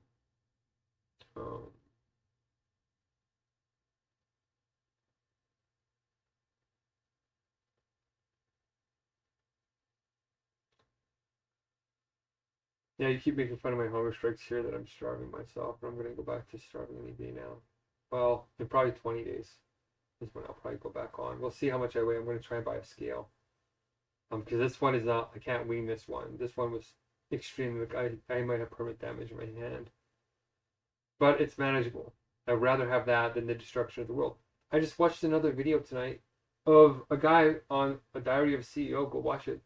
Yeah, you keep making fun of my hunger strikes here that I'm starving myself, but I'm going to go back to starving any day now. Well, in probably 20 days is when I'll probably go back on. We'll see how much I weigh. I'm going to try and buy a scale. Because this one is not, I can't wean this one. This one was extreme. Like, I might have permanent damage in my hand. But it's manageable. I'd rather have that than the destruction of the world. I just watched another video tonight of a guy on A Diary of a CEO. Go watch it.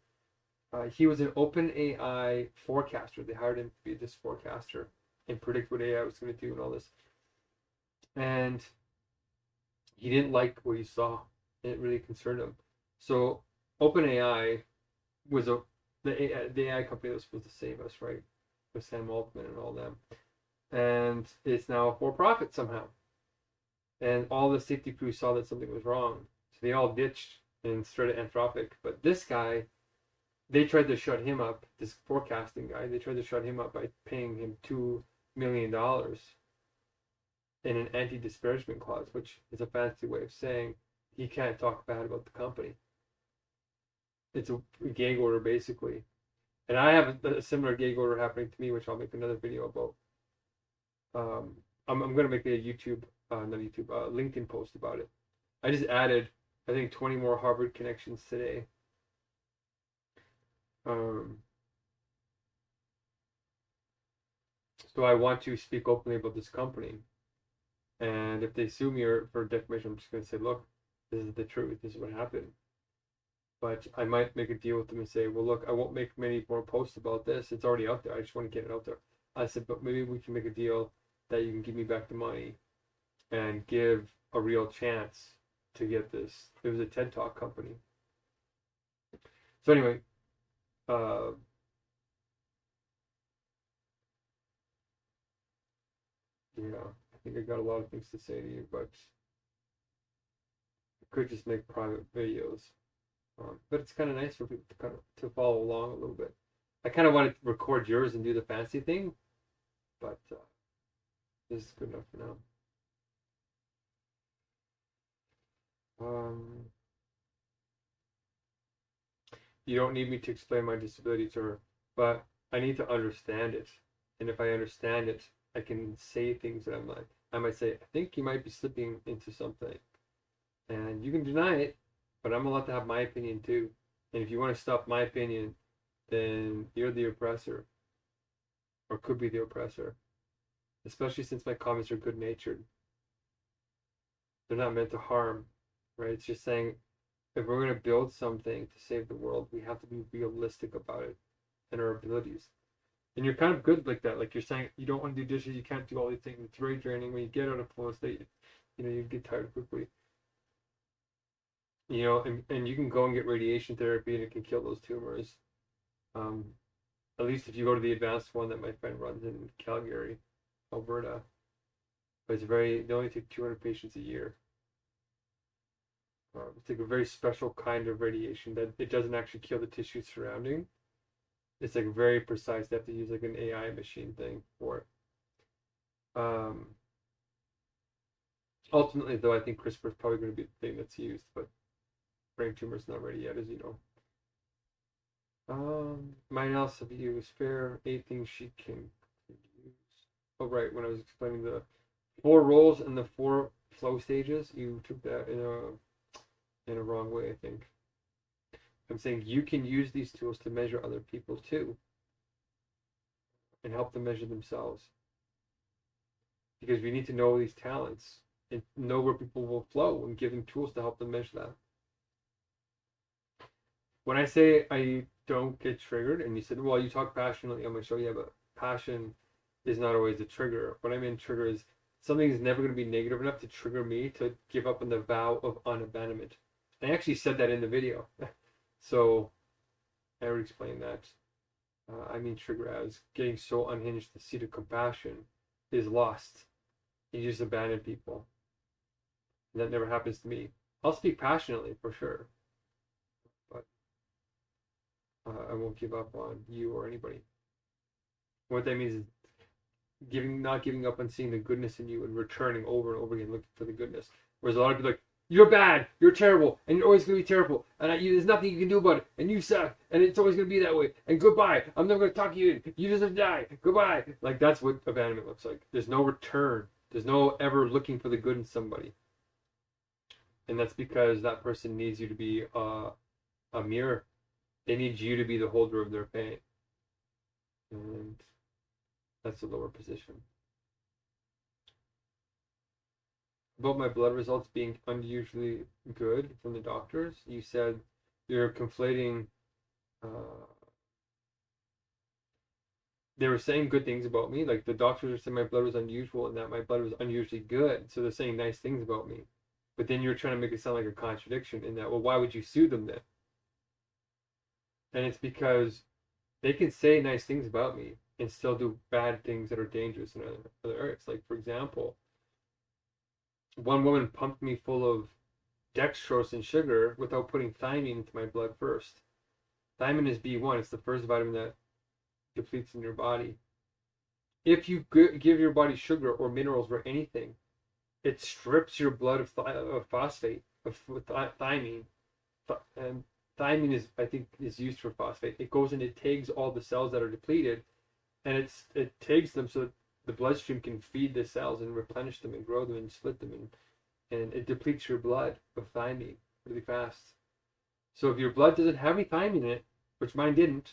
He was an OpenAI forecaster. They hired him to be this forecaster and predict what AI was going to do and all this. And he didn't like what he saw. It really concerned him. So OpenAI was the AI company that was supposed to save us, right? With Sam Altman and all them. And it's now for profit somehow. And all the safety crews saw that something was wrong. So they all ditched and started Anthropic. But this guy, they tried to shut him up, this forecasting guy, they tried to shut him up by paying him $2 million in an anti-disparagement clause, which is a fancy way of saying he can't talk bad about the company. It's a gag order, basically. And I have a similar gag order happening to me, which I'll make another video about. I'm going to make a LinkedIn post about it. I just added, I think, 20 more Harvard connections today. So I want to speak openly about this company. And if they sue me for defamation, I'm just going to say, look, this is the truth. This is what happened. But I might make a deal with them and say, well, look, I won't make many more posts about this. It's already out there. I just want to get it out there. I said, but maybe we can make a deal that you can give me back the money and give a real chance to get this. It was a TED Talk company. So anyway, yeah, I think I got a lot of things to say to you, but I could just make private videos. But it's kind of nice for people to kind of to follow along a little bit. I kind of wanted to record yours and do the fancy thing, but this is good enough for now. You don't need me to explain my disability to her, but I need to understand it. And if I understand it, I can say things that I'm like, I might say, I think you might be slipping into something. And you can deny it, but I'm allowed to have my opinion too. And if you want to stop my opinion, then you're the oppressor. Or could be the oppressor. Especially since my comments are good-natured. They're not meant to harm, right? It's just saying, if we're going to build something to save the world, we have to be realistic about it and our abilities. And you're kind of good like that. Like you're saying, you don't want to do dishes, you can't do all these things. It's very draining. When you get out of flow state, you get tired quickly. And you can go and get radiation therapy, and it can kill those tumors. Um, at least if you go to the advanced one that my friend runs in Calgary, Alberta. But they only take 200 patients a year. It's like a very special kind of radiation that it doesn't actually kill the tissue surrounding. It's like very precise. They have to use like an AI machine thing for it. Ultimately, though, I think CRISPR is probably going to be the thing that's used, but brain tumor's not ready yet, as you know. My analysis of you is fair. 8 things she can use. Oh, right. When I was explaining the 4 roles and the 4 flow stages, you took that in a wrong way, I think. I'm saying you can use these tools to measure other people too, and help them measure themselves. Because we need to know these talents and know where people will flow and give them tools to help them measure that. When I say I don't get triggered, and you said, well, you talk passionately, I'm going to show you, but passion is not always a trigger. What I mean trigger is something is never going to be negative enough to trigger me to give up on the vow of unabandonment. I actually said that in the video. So I already explained that. I mean trigger as getting so unhinged the seed of compassion is lost. You just abandon people. And that never happens to me. I'll speak passionately for sure, but I won't give up on you or anybody. What that means is not giving up on seeing the goodness in you and returning over and over again looking for the goodness. Whereas a lot of people are like, you're bad, you're terrible, and you're always going to be terrible, and there's nothing you can do about it, and you suck, and it's always going to be that way, and goodbye, I'm never going to talk to you, you deserve to die, goodbye. Like, that's what abandonment looks like. There's no return. There's no ever looking for the good in somebody. And that's because that person needs you to be a mirror. They need you to be the holder of their pain. And that's a lower position. About my blood results being unusually good from the doctors, you said you're conflating. They were saying good things about me, like the doctors are saying my blood was unusual and that my blood was unusually good. So they're saying nice things about me. But then you're trying to make it sound like a contradiction in that, well, why would you sue them then? And it's because they can say nice things about me and still do bad things that are dangerous in other areas. Like, for example, one woman pumped me full of dextrose and sugar without putting thiamine into my blood first. Thiamine is B1. It's the first vitamin that depletes in your body. If you give your body sugar or minerals or anything, it strips your blood of phosphate, of thiamine. And thiamine is used for phosphate. It goes and it tags all the cells that are depleted, and it tags them so that the bloodstream can feed the cells and replenish them and grow them and split them, and it depletes your blood of thiamine really fast. So if your blood doesn't have any thiamine in it, which mine didn't,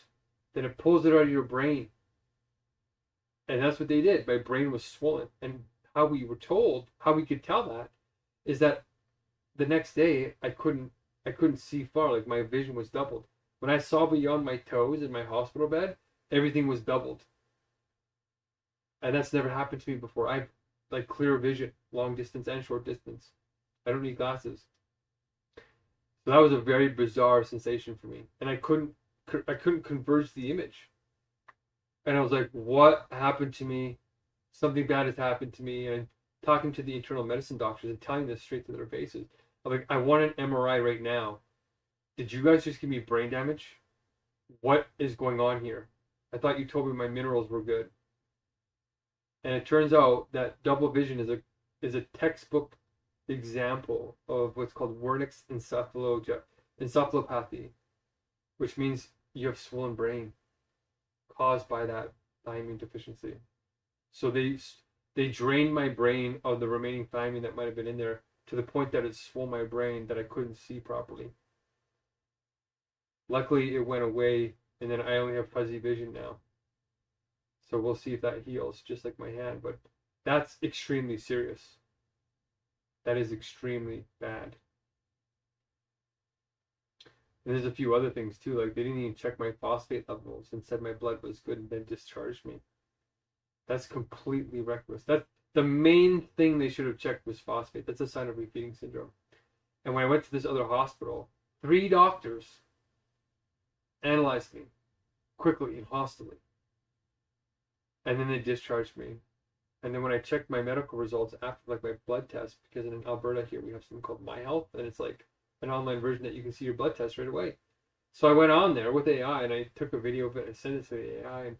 then it pulls it out of your brain. And that's what they did. My brain was swollen. And how we were told, how we could tell that, is that the next day I couldn't see far. Like, my vision was doubled. When I saw beyond my toes in my hospital bed, everything was doubled. And that's never happened to me before. I have like clear vision, long distance and short distance. I don't need glasses. So that was a very bizarre sensation for me. And I couldn't converge the image. And I was like, what happened to me? Something bad has happened to me. And I'm talking to the internal medicine doctors and telling this straight to their faces. I'm like, I want an MRI right now. Did you guys just give me brain damage? What is going on here? I thought you told me my minerals were good. And it turns out that double vision is a textbook example of what's called Wernicke's encephalopathy, which means you have swollen brain caused by that thiamine deficiency. So they drained my brain of the remaining thiamine that might have been in there to the point that it swelled my brain that I couldn't see properly. Luckily, it went away, and then I only have fuzzy vision now. So we'll see if that heals, just like my hand. But that's extremely serious. That is extremely bad. And there's a few other things too, like they didn't even check my phosphate levels and said my blood was good and then discharged me. That's completely reckless. That the main thing they should have checked was phosphate. That's a sign of refeeding syndrome. And when I went to this other hospital, 3 doctors analyzed me quickly and hostily. And then they discharged me. And then when I checked my medical results after like my blood test, because in Alberta here we have something called My Health, and it's like an online version that you can see your blood test right away. So I went on there with AI and I took a video of it and sent it to the AI,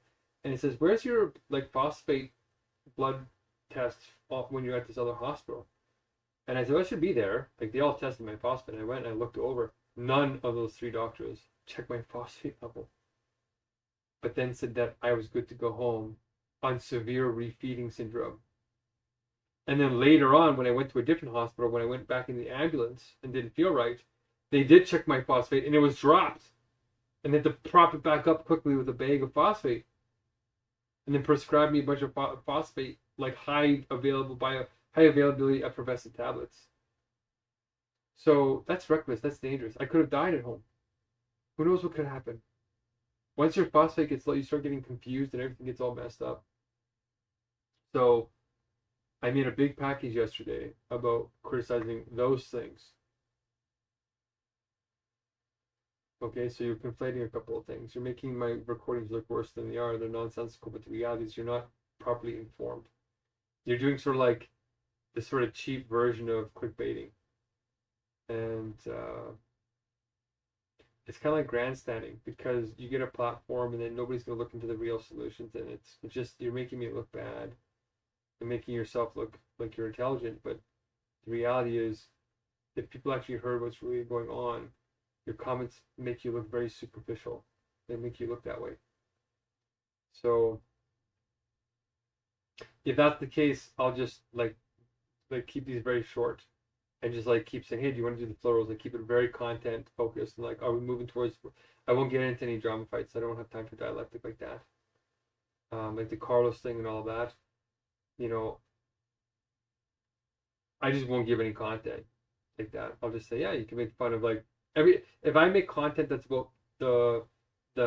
and it says, "Where's your like phosphate blood test when you're at this other hospital?" And I said, "Well, it should be there." Like they all tested my phosphate. And I went and I looked over. None of those 3 doctors checked my phosphate level, but then said that I was good to go home on severe refeeding syndrome. And then later on, when I went to a different hospital, when I went back in the ambulance and didn't feel right, they did check my phosphate and it was dropped. And they had to prop it back up quickly with a bag of phosphate. And then prescribed me a bunch of phosphate, like high availability effervescent tablets. So that's reckless. That's dangerous. I could have died at home. Who knows what could happen? Once your phosphate gets low, you start getting confused and everything gets all messed up. So I made a big package yesterday about criticizing those things. Okay, so you're conflating a couple of things. You're making my recordings look worse than they are. They're nonsensical, but the reality is you're not properly informed. You're doing sort of like this sort of cheap version of clickbaiting. And it's kind of like grandstanding, because you get a platform and then nobody's going to look into the real solutions, and it's just, you're making me look bad and making yourself look like you're intelligent. But the reality is, if people actually heard what's really going on, your comments make you look very superficial. They make you look that way. So if that's the case, I'll just like keep these very short and just like keep saying, hey, do you want to do the florals? Like keep it very content focused and like, are we moving towards, I won't get into any drama fights. I don't have time for dialectic like that. Like the Carlos thing and all that, you know, I just won't give any content like that. I'll just say, yeah, you can make fun of like if I make content that's about the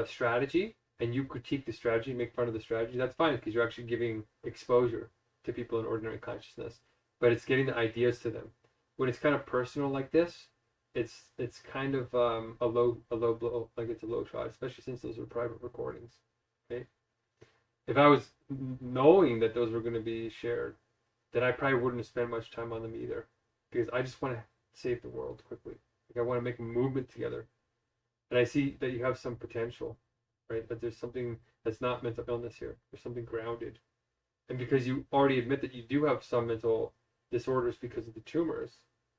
strategy and you critique the strategy, make fun of the strategy, that's fine, because you're actually giving exposure to people in ordinary consciousness. But it's getting the ideas to them. When it's kind of personal like this, it's kind of a low blow, like it's a low shot, especially since those are private recordings. Okay, if I was knowing that those were going to be shared, then I probably wouldn't have spent much time on them either, because I just want to save the world quickly. Like I want to make a movement together, and I see that you have some potential, right? But there's something that's not mental illness here. There's something grounded, and because you already admit that you do have some mental disorders because of the tumors,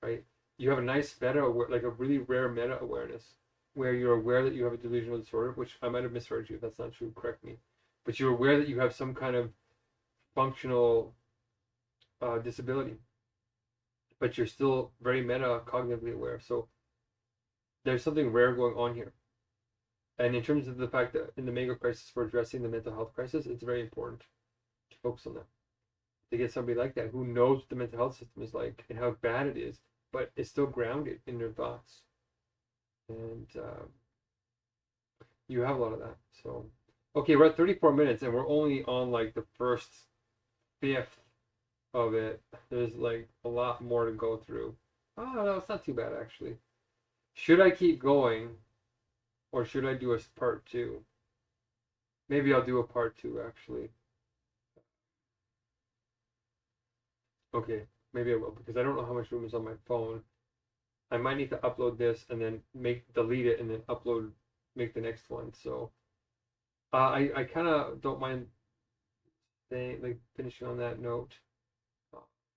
right? You have a nice like a really rare meta awareness, where you're aware that you have a delusional disorder, which I might have misheard you. If that's not true, correct me. But you're aware that you have some kind of functional disability, but you're still very meta cognitively aware. So there's something rare going on here. And in terms of the fact that in the Megacrisis we're addressing the mental health crisis, it's very important to focus on that. To get somebody like that who knows what the mental health system is like and how bad it is, but is still grounded in their thoughts. And you have a lot of that. So, okay, we're at 34 minutes and we're only on like the first fifth of it. There's like a lot more to go through. Oh no, it's not too bad actually. Should I keep going, or should I do a part 2? Maybe I'll do a part 2 actually. Okay, maybe I will, because I don't know how much room is on my phone. I might need to upload this and then delete it and then make the next one. So I kind of don't mind finishing on that note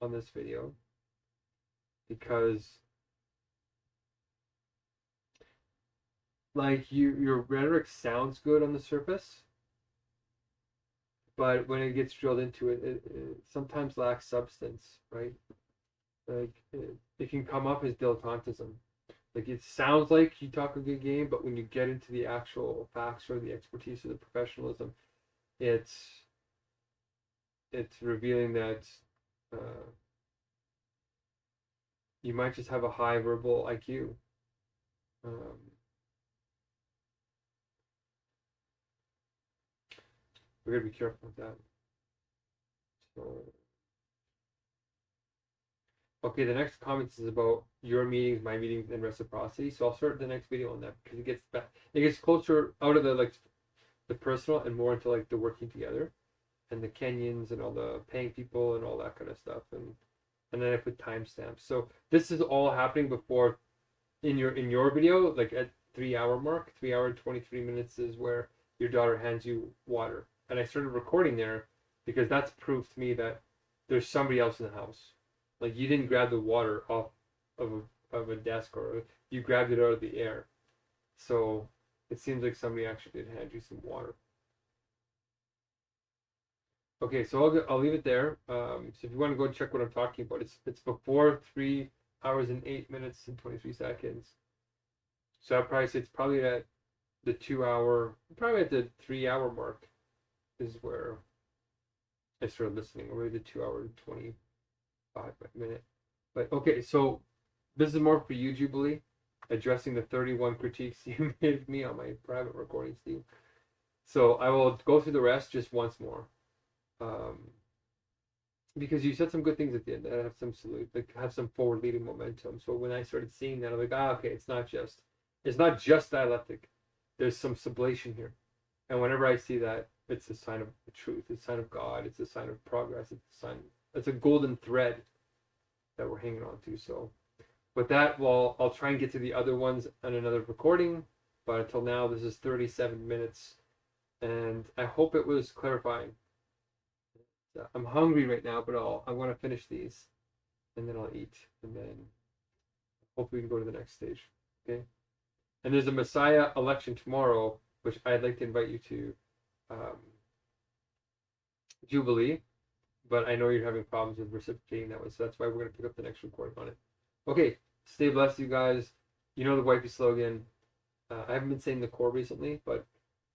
on this video, because like your rhetoric sounds good on the surface, but when it gets drilled into it, it sometimes lacks substance, right? Like it can come up as dilettantism. Like it sounds like you talk a good game, but when you get into the actual facts or the expertise or the professionalism, it's revealing that you might just have a high verbal IQ. we're gonna be careful with that. So, okay, the next comments is about your meetings, my meetings, and reciprocity. So I'll start the next video on that because it gets closer out of the like the personal and more into like the working together, and the Kenyans and all the paying people and all that kind of stuff, and then I put timestamps. So this is all happening before in your video, like at 3 hour mark, 3 hour and 23 minutes is where your daughter hands you water, and I started recording there because that's proof to me that there's somebody else in the house. Like you didn't grab the water off of a desk, or you grabbed it out of the air. So it seems like somebody actually did hand you some water. Okay, so I'll leave it there. So if you want to go check what I'm talking about, it's before 3 hours and 8 minutes and 23 seconds. So I'd probably say it's probably at the 2 hour, probably at the 3 hour mark is where I started listening, or maybe the 2 hour and 25 minute. But okay, so this is more for you, Jubilee, addressing the 31 critiques you made of me on my private recording, Steve. So I will go through the rest just once more. Because you said some good things at the end that have some have some forward leading momentum. So when I started seeing that, I'm like, okay, it's not just dialectic. There's some sublation here. And whenever I see that, it's a sign of the truth, it's a sign of God, it's a sign of progress, it's a golden thread that we're hanging on to. So with that, well, I'll try and get to the other ones on another recording. But until now, this is 37 minutes. And I hope it was clarifying. I'm hungry right now, but I want to finish these, and then I'll eat, and then hopefully we can go to the next stage. Okay. And there's a Messiah election tomorrow, which I'd like to invite you to, Jubilee, but I know you're having problems with reciprocating that one, so that's why we're going to pick up the next recording on it. Okay, stay blessed, you guys. You know the wifey slogan. I haven't been saying the core recently, but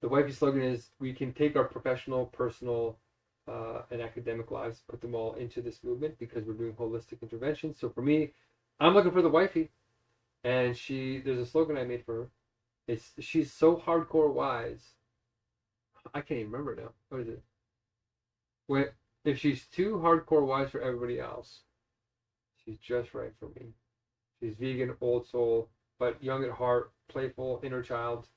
the wifey slogan is we can take our professional, personal, and academic lives, put them all into this movement because we're doing holistic interventions. So for me, I'm looking for the wifey, and there's a slogan I made for her. She's so hardcore wise. I can't even remember now. What is it? If she's too hardcore wise for everybody else, she's just right for me. She's vegan, old soul, but young at heart, playful, inner child,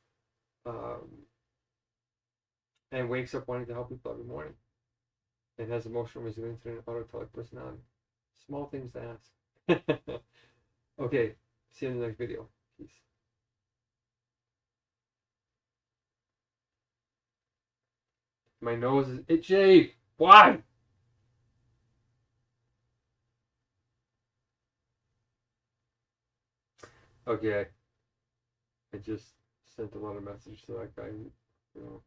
and wakes up wanting to help people every morning. And has emotional resilience and an autotelic personality. Small things to ask. Okay, see you in the next video. Peace. My nose is itchy. Why? Okay. I just sent a lot of messages to that guy. You know.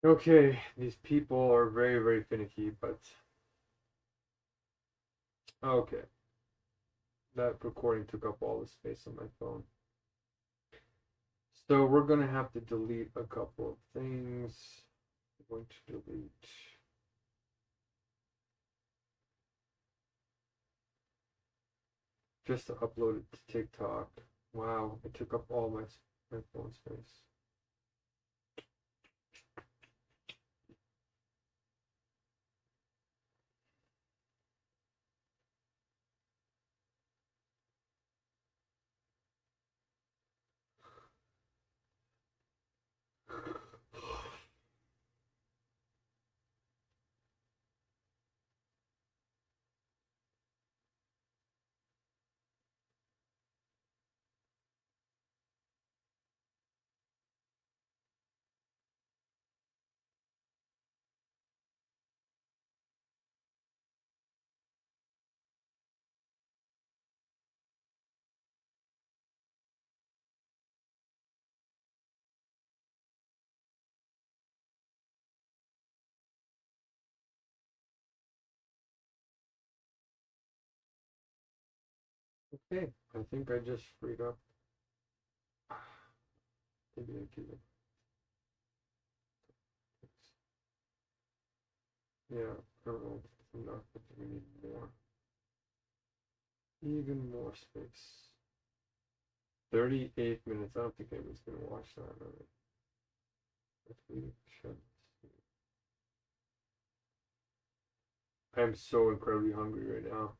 Okay, these people are very, very finicky, but okay. that recording took up all the space on my phone. So we're gonna have to delete a couple of things. I'm going to delete. Just to upload it to TikTok. Wow, it took up all my phone space. Okay, I think I just freed up. Maybe I give it. Yeah, I don't know. Enough, but we need more. Even more space. 38 minutes. I don't think anyone's gonna watch that. Right? But we should. I'm so incredibly hungry right now.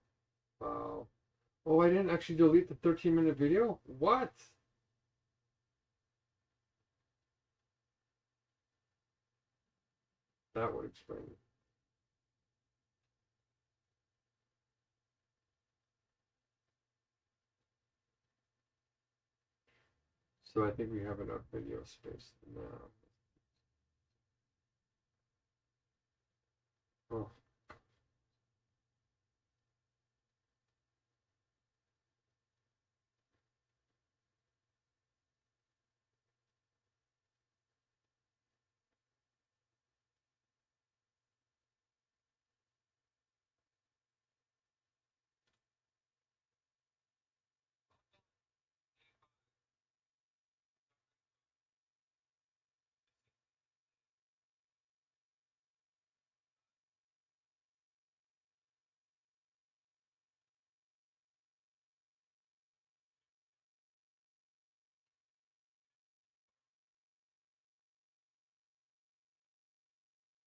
Wow. Oh, I didn't actually delete the 13-minute video? What? That would explain it. So I think we have enough video space now. Oh.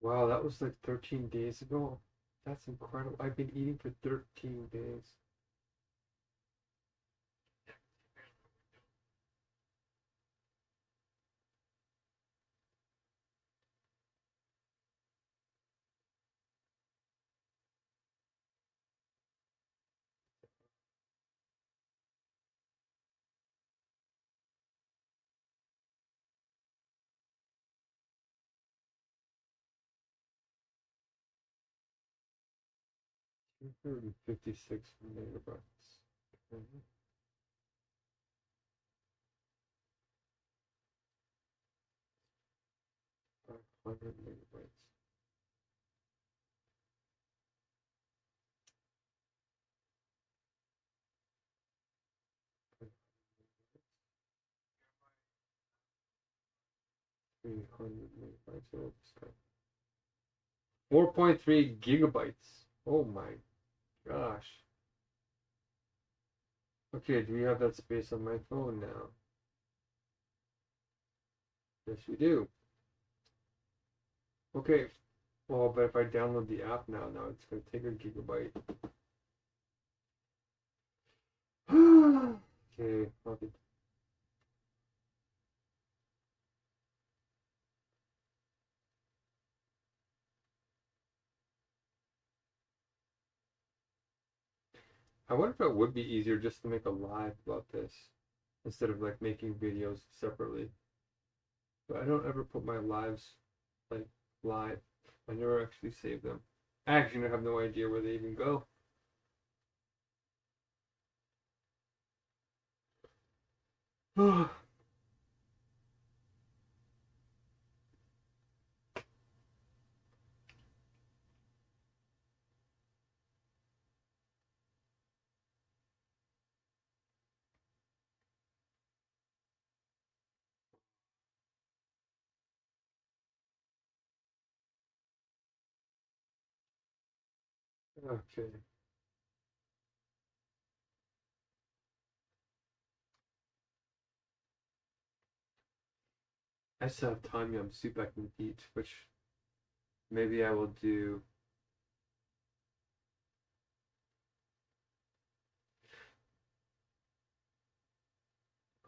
Wow, that was like 13 days ago. That's incredible. I've been eating for 13 days. Two 56 megabytes. Mhm. 500 megabytes. 300 megabytes. Oh, this guy. 4.3 gigabytes. Oh my gosh. Okay, do we have that space on my phone now? Yes, we do. Okay. Well, but if I download the app now it's going to take a gigabyte. Okay, okay. I wonder if it would be easier just to make a live about this instead of like making videos separately. But I don't ever put my lives like live. I never actually save them. I actually have no idea where they even go. Okay. I still have tom yum soup I can eat, which maybe I will do.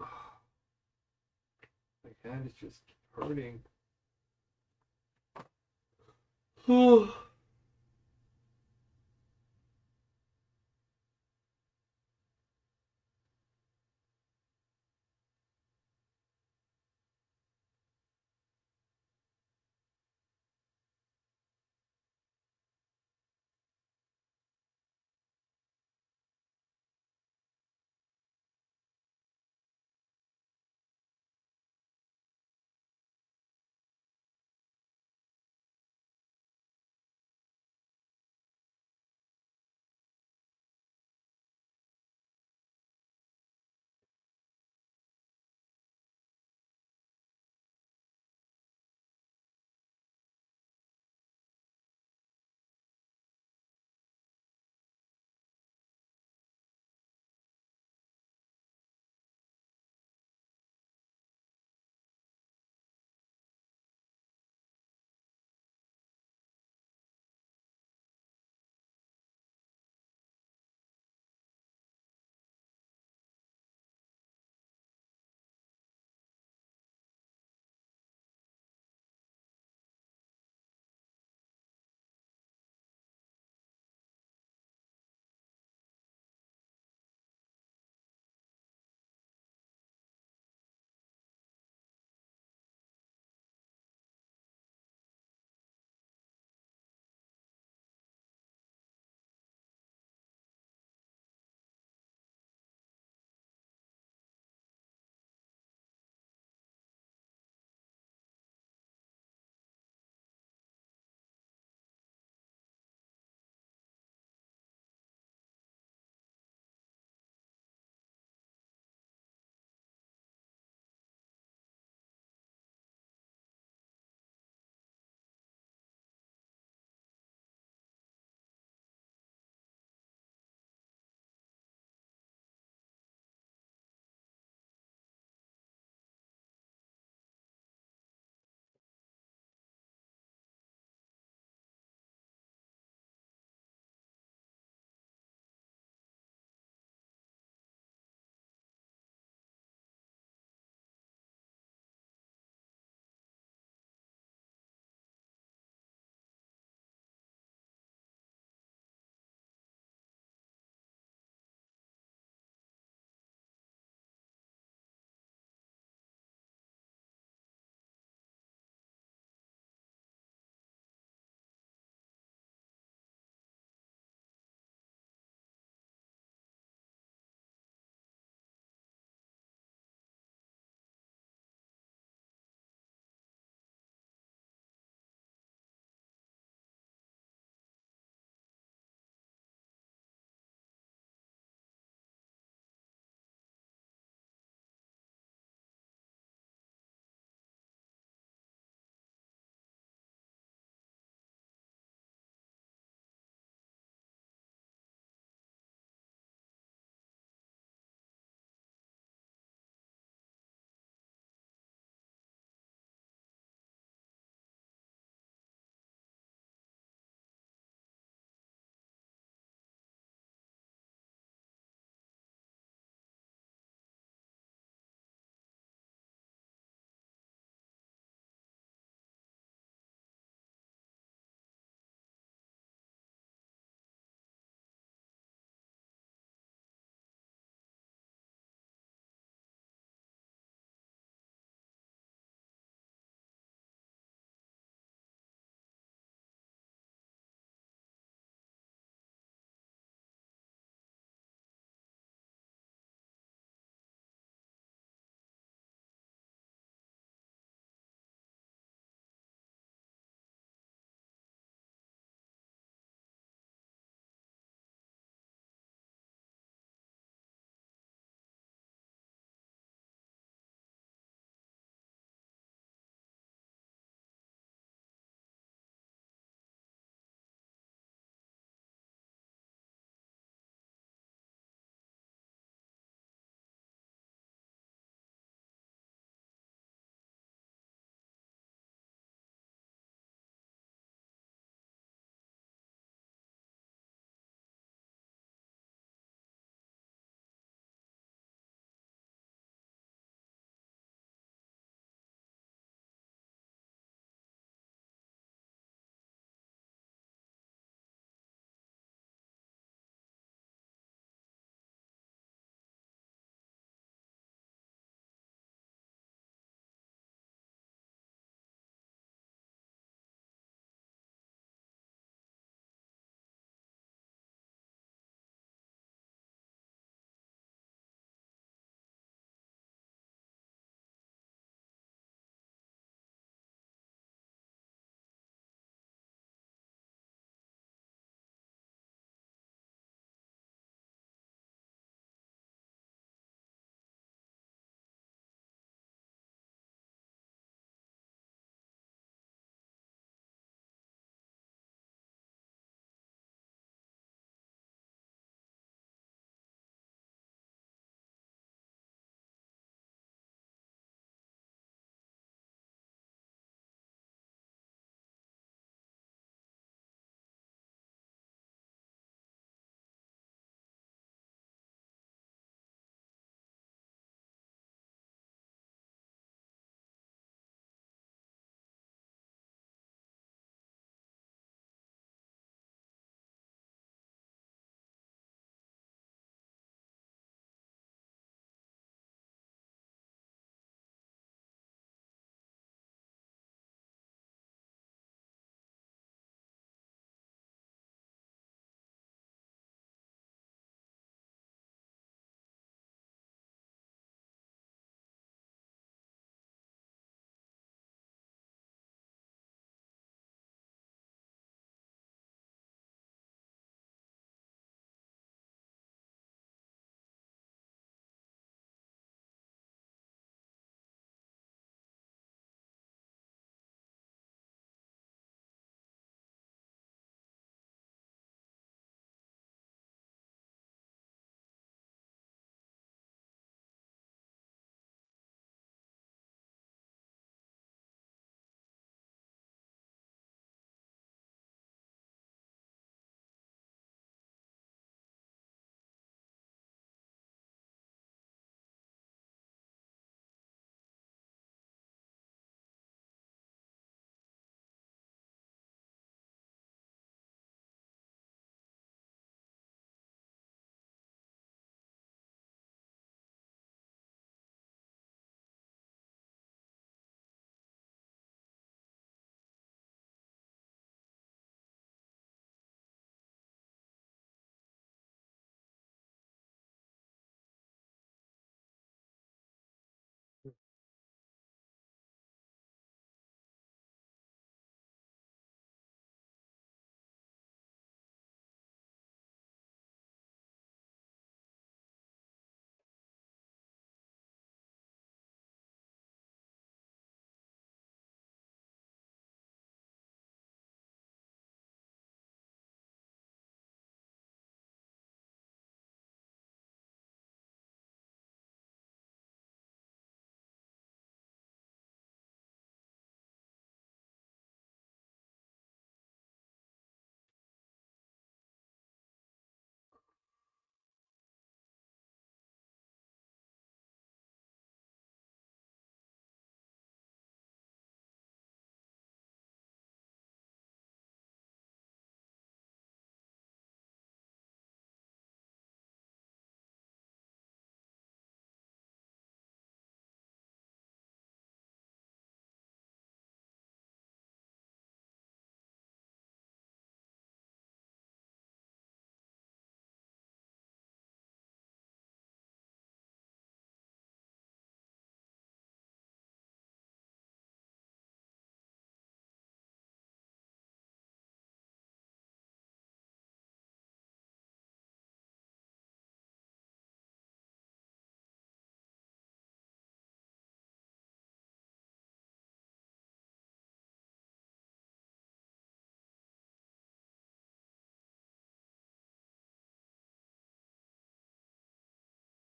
Oh, my hand is just hurting.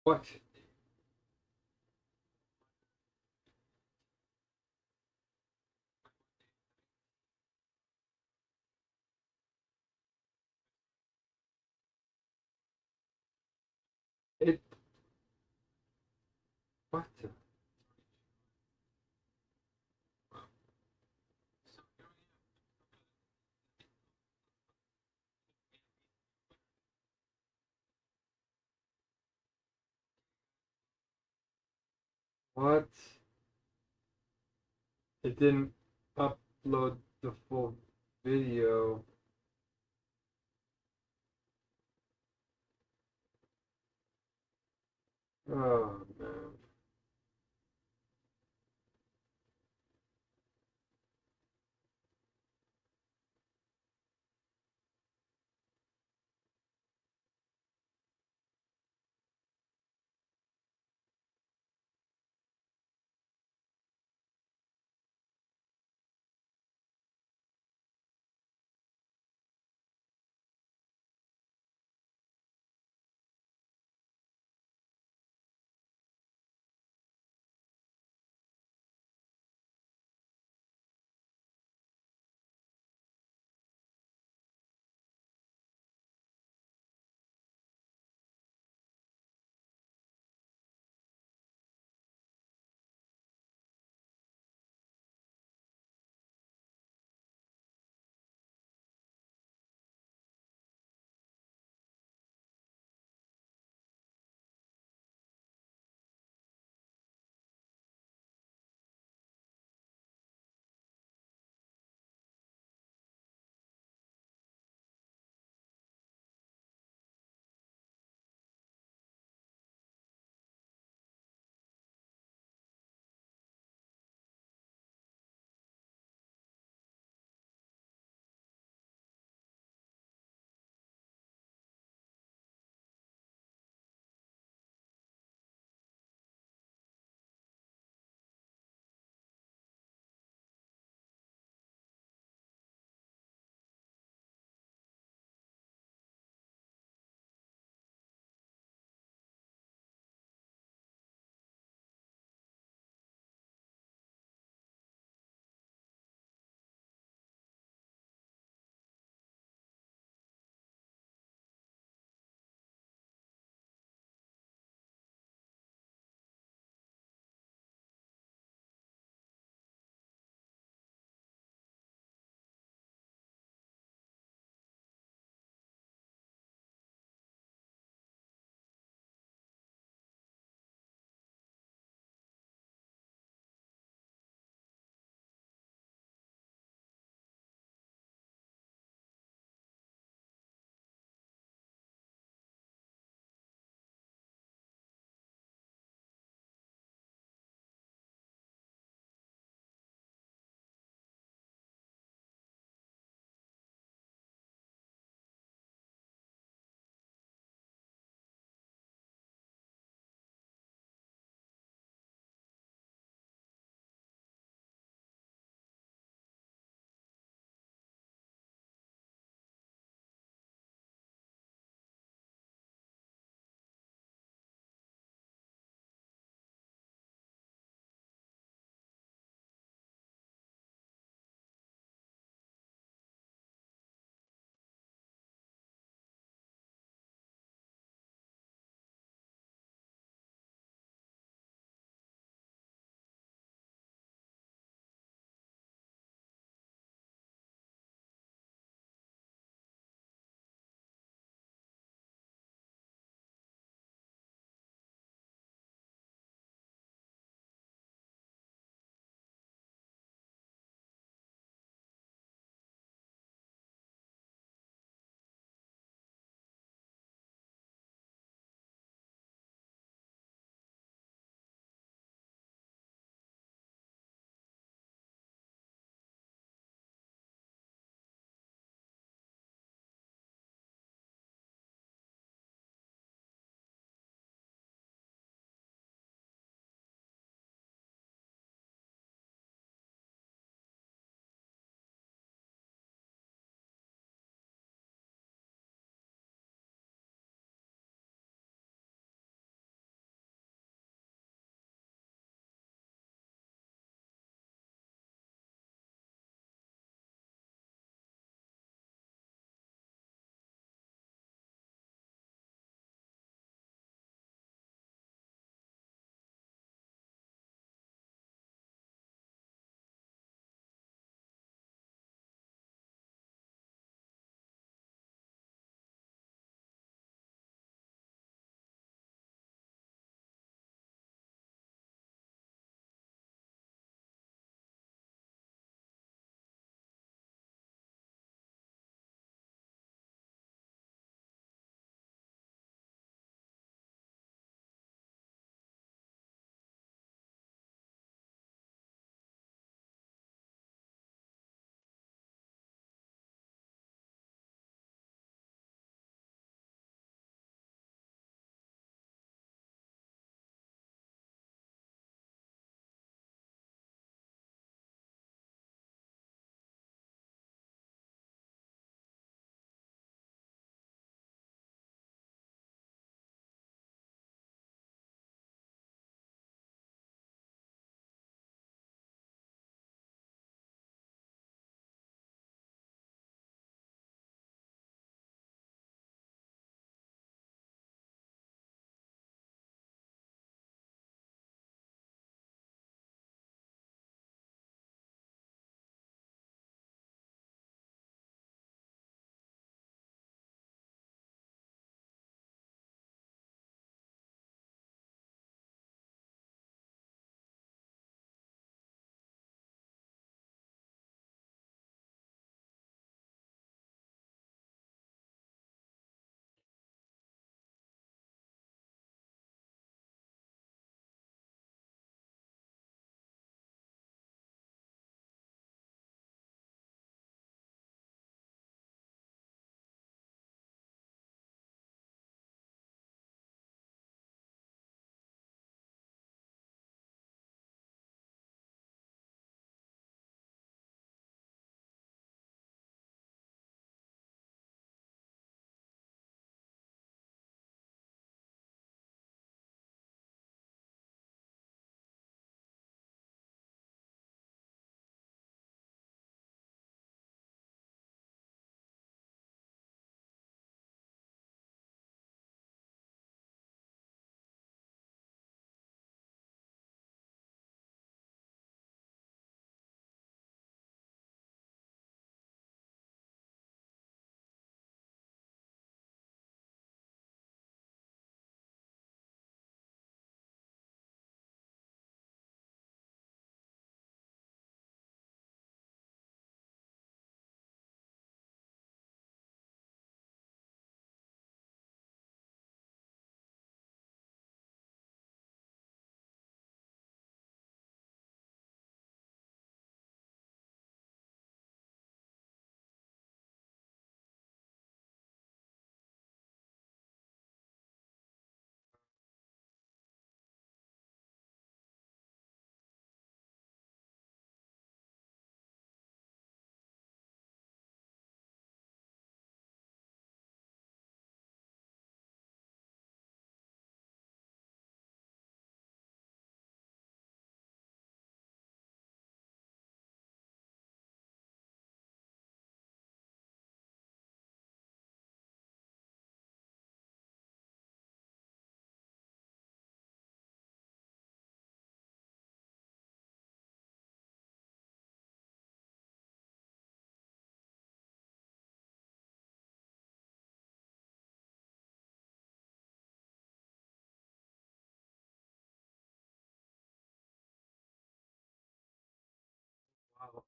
What? It. What? What? It didn't upload the full video. Oh man.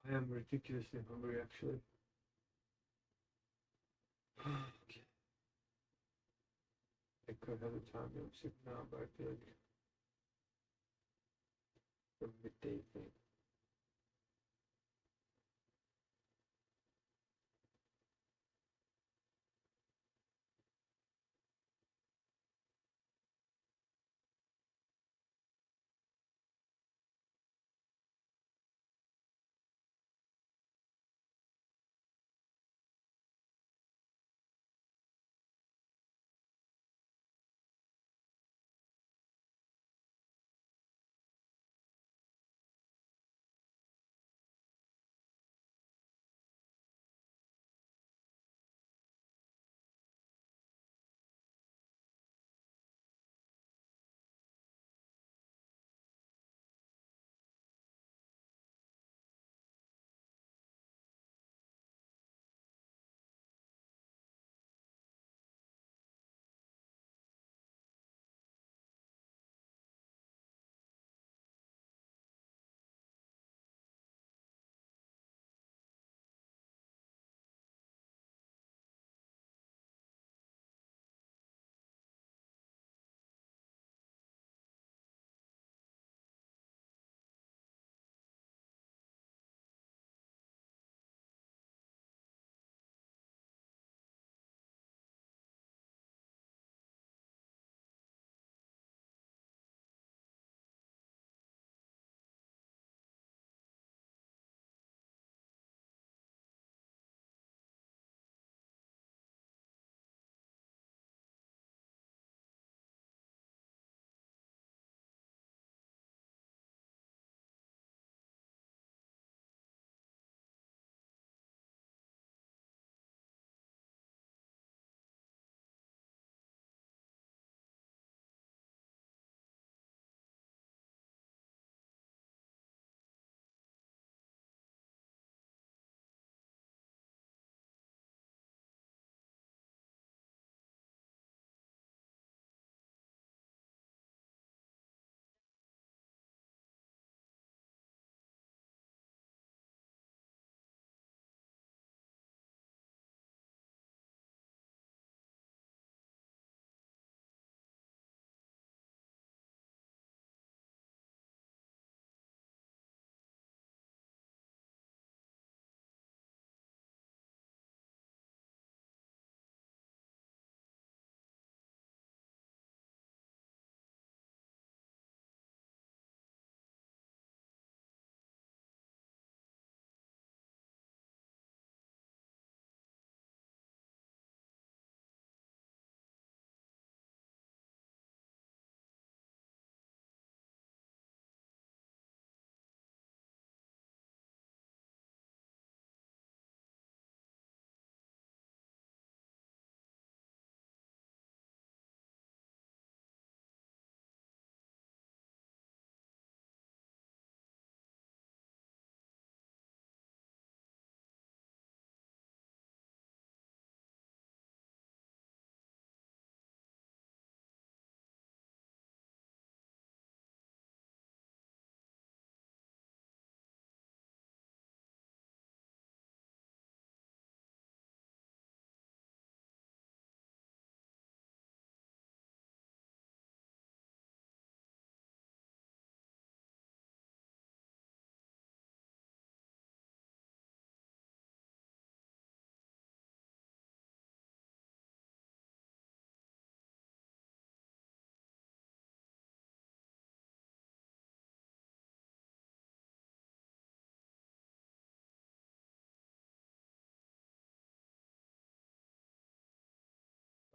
I am ridiculously hungry, actually. Okay. I could have the time to sit now, but I feel like the midday thing.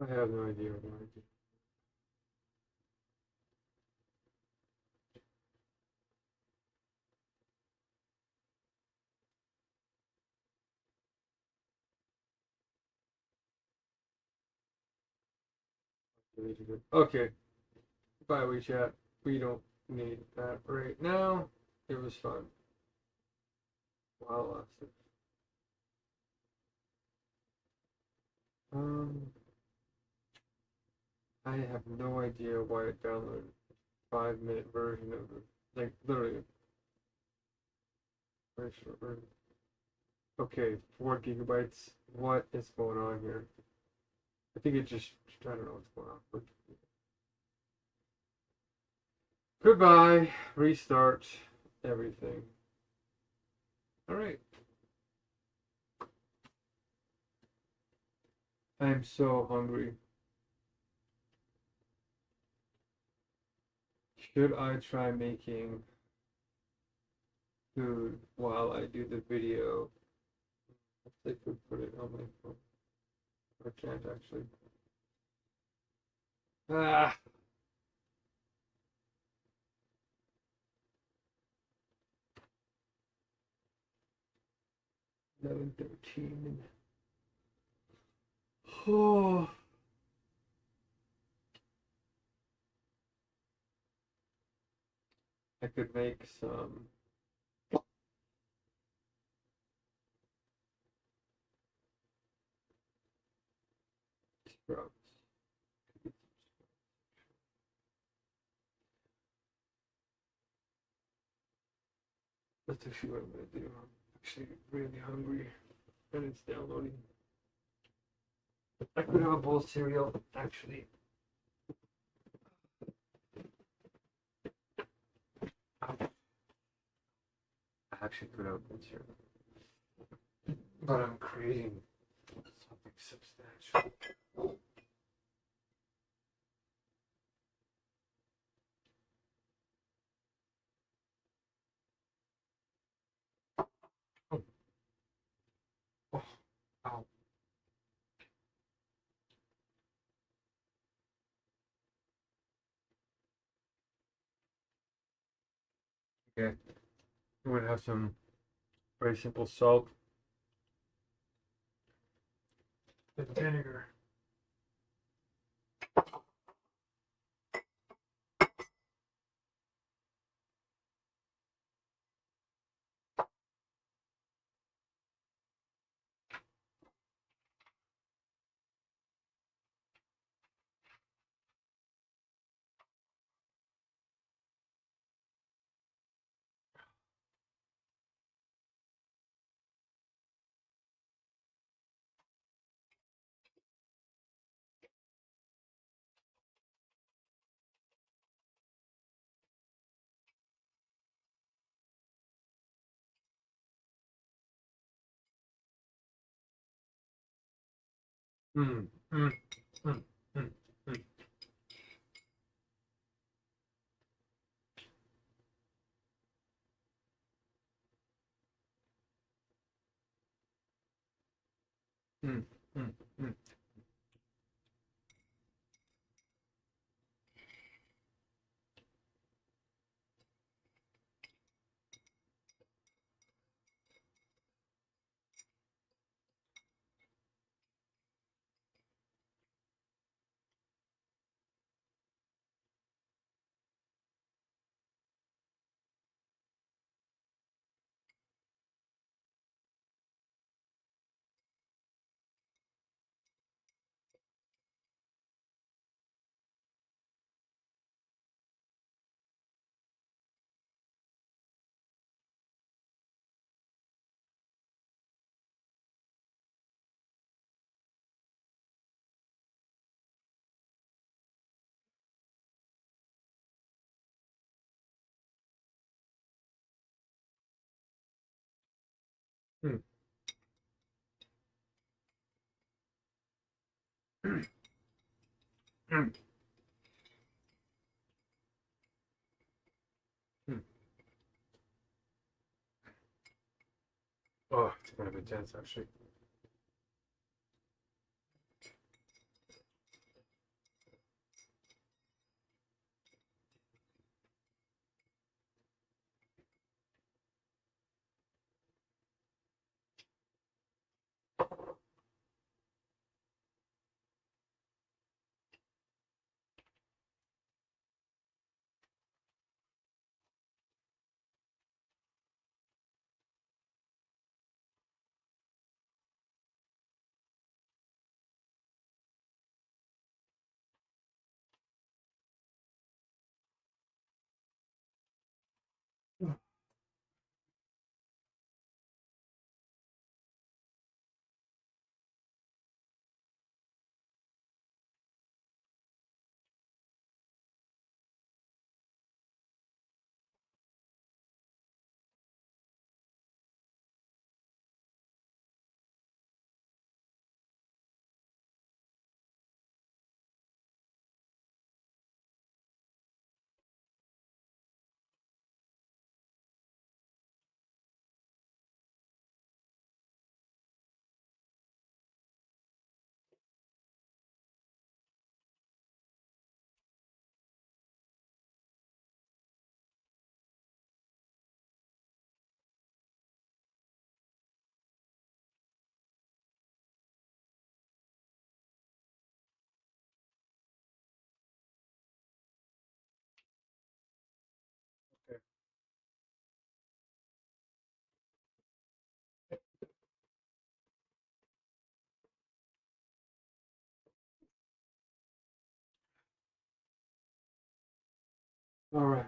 I have no idea what I do. Okay, bye WeChat. We don't need that right now. It was fun while it lasted. I have no idea why it downloaded a 5-minute version of it. Like literally a very short version. Okay, 4 GB. What is going on here? I think it just, I don't know what's going on. Goodbye. Restart everything. Alright. I am so hungry. Should I try making food while I do the video? I could put it on my phone. I can't actually. Ah! 11:13. Oh. I could make some sprouts. That's actually what I'm gonna do. I'm actually really hungry and it's downloading. I could have a bowl of cereal, actually. I actually could have a bowl of cereal. But I'm creating something substantial. Oh, oh, ow. Okay, I'm gonna have some very simple salt and vinegar. Mm, mm, mm, mm, mm. Mm, mm, mm. Mm. Mm. Mm. Oh, it's kind of intense, actually. All right.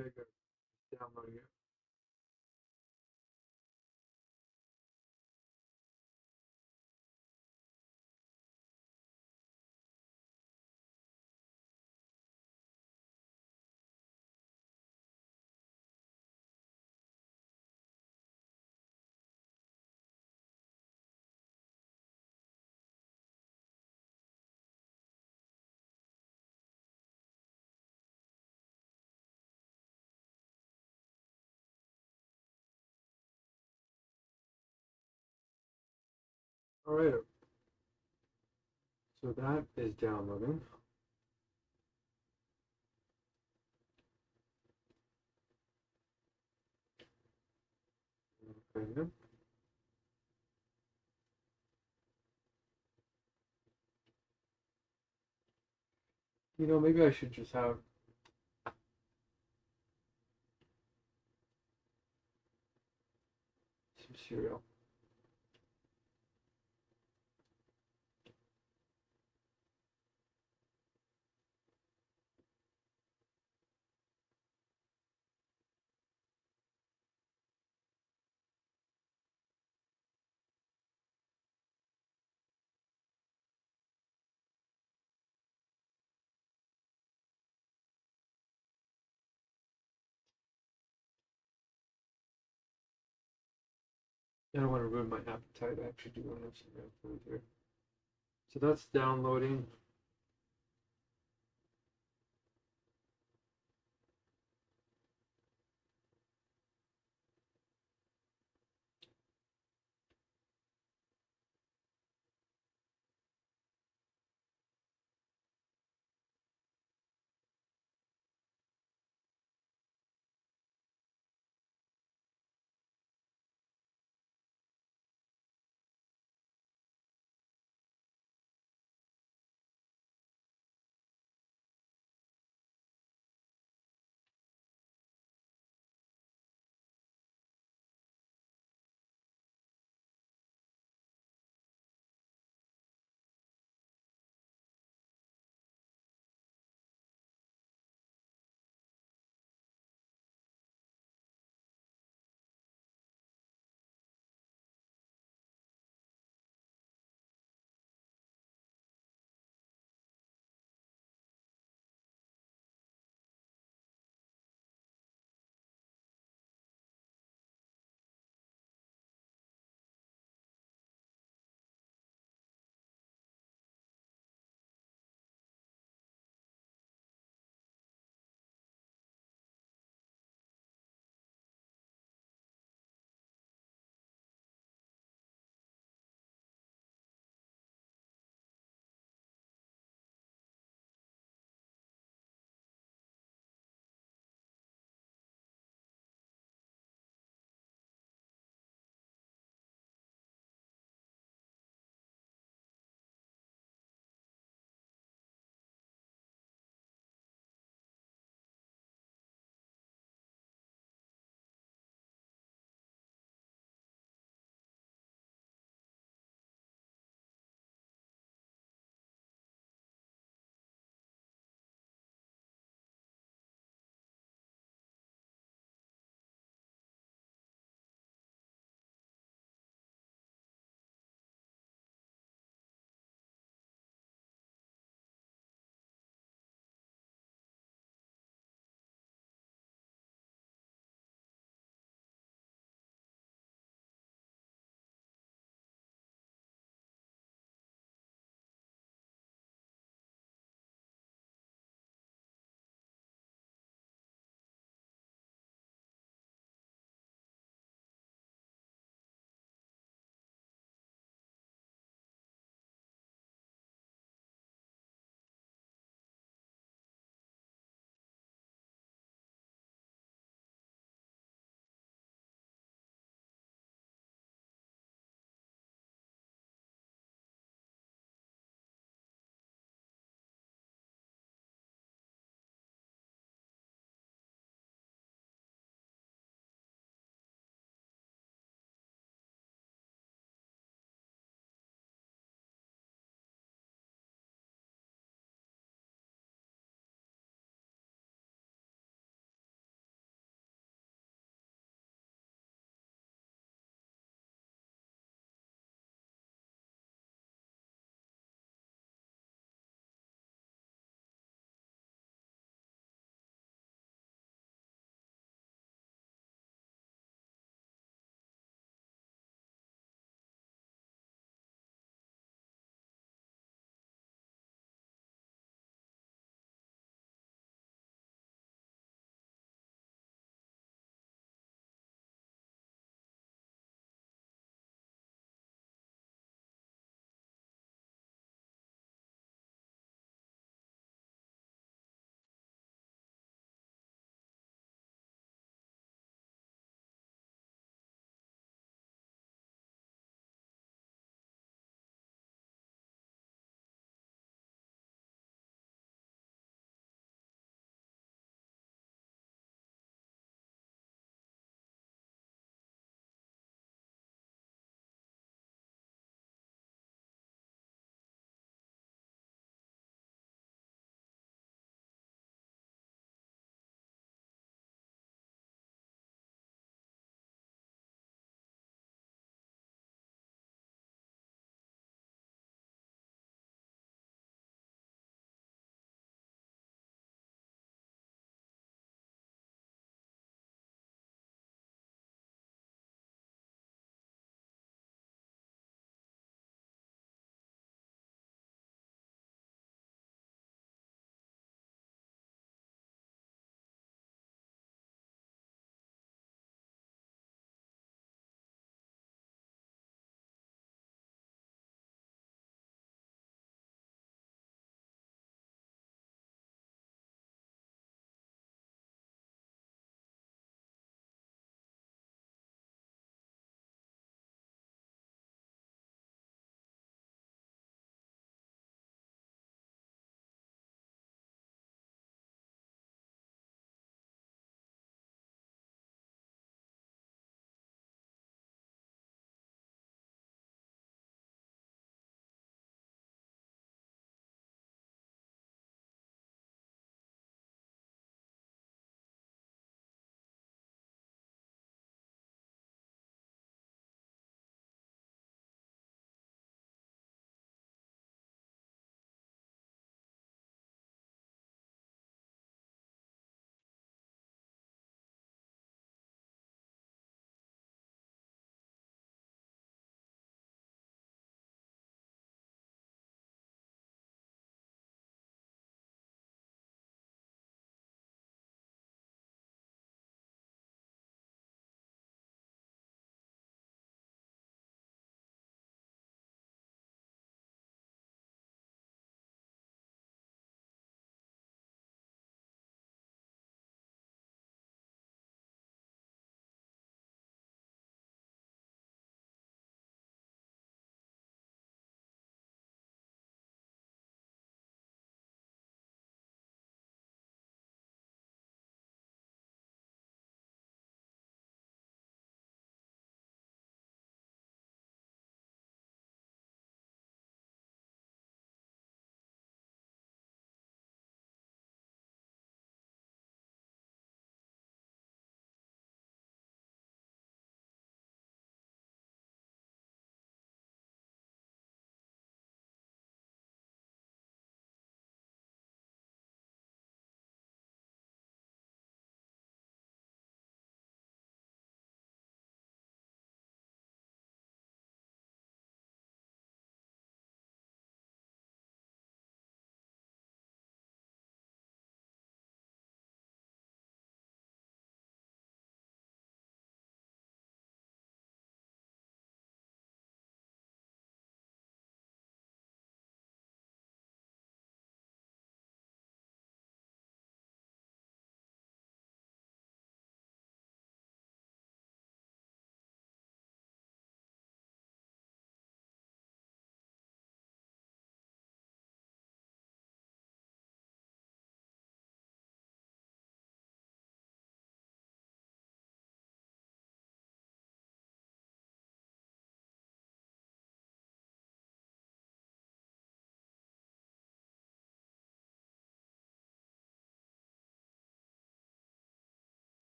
Okay, good. Just downloading it. All right. So that is downloading. Okay. You know, maybe I should just have some cereal. I don't want to ruin my appetite. I actually do want to have some real food here. So that's downloading.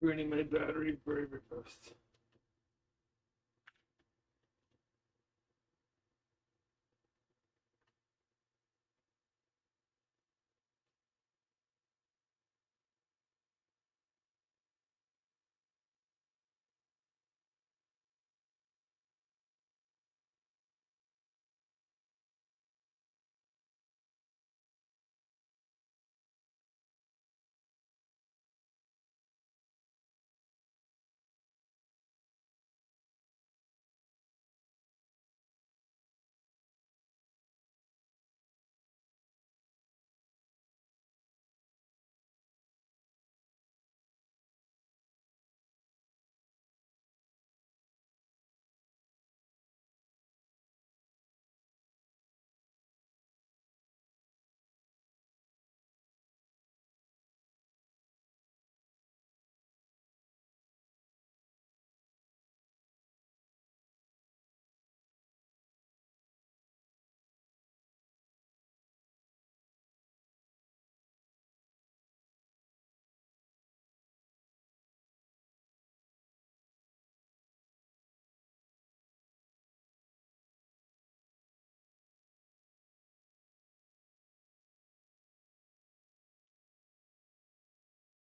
Draining my battery very, very fast.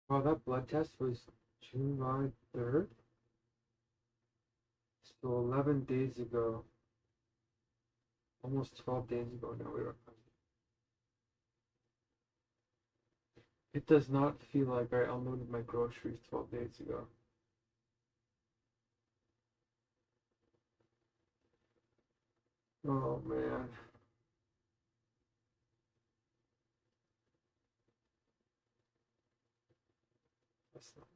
Well, that blood test was July 3rd, so 11 days ago. Almost 12 days ago now. It does not feel like I unloaded my groceries 12 days ago. Oh man. That's not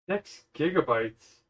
6 gigabytes.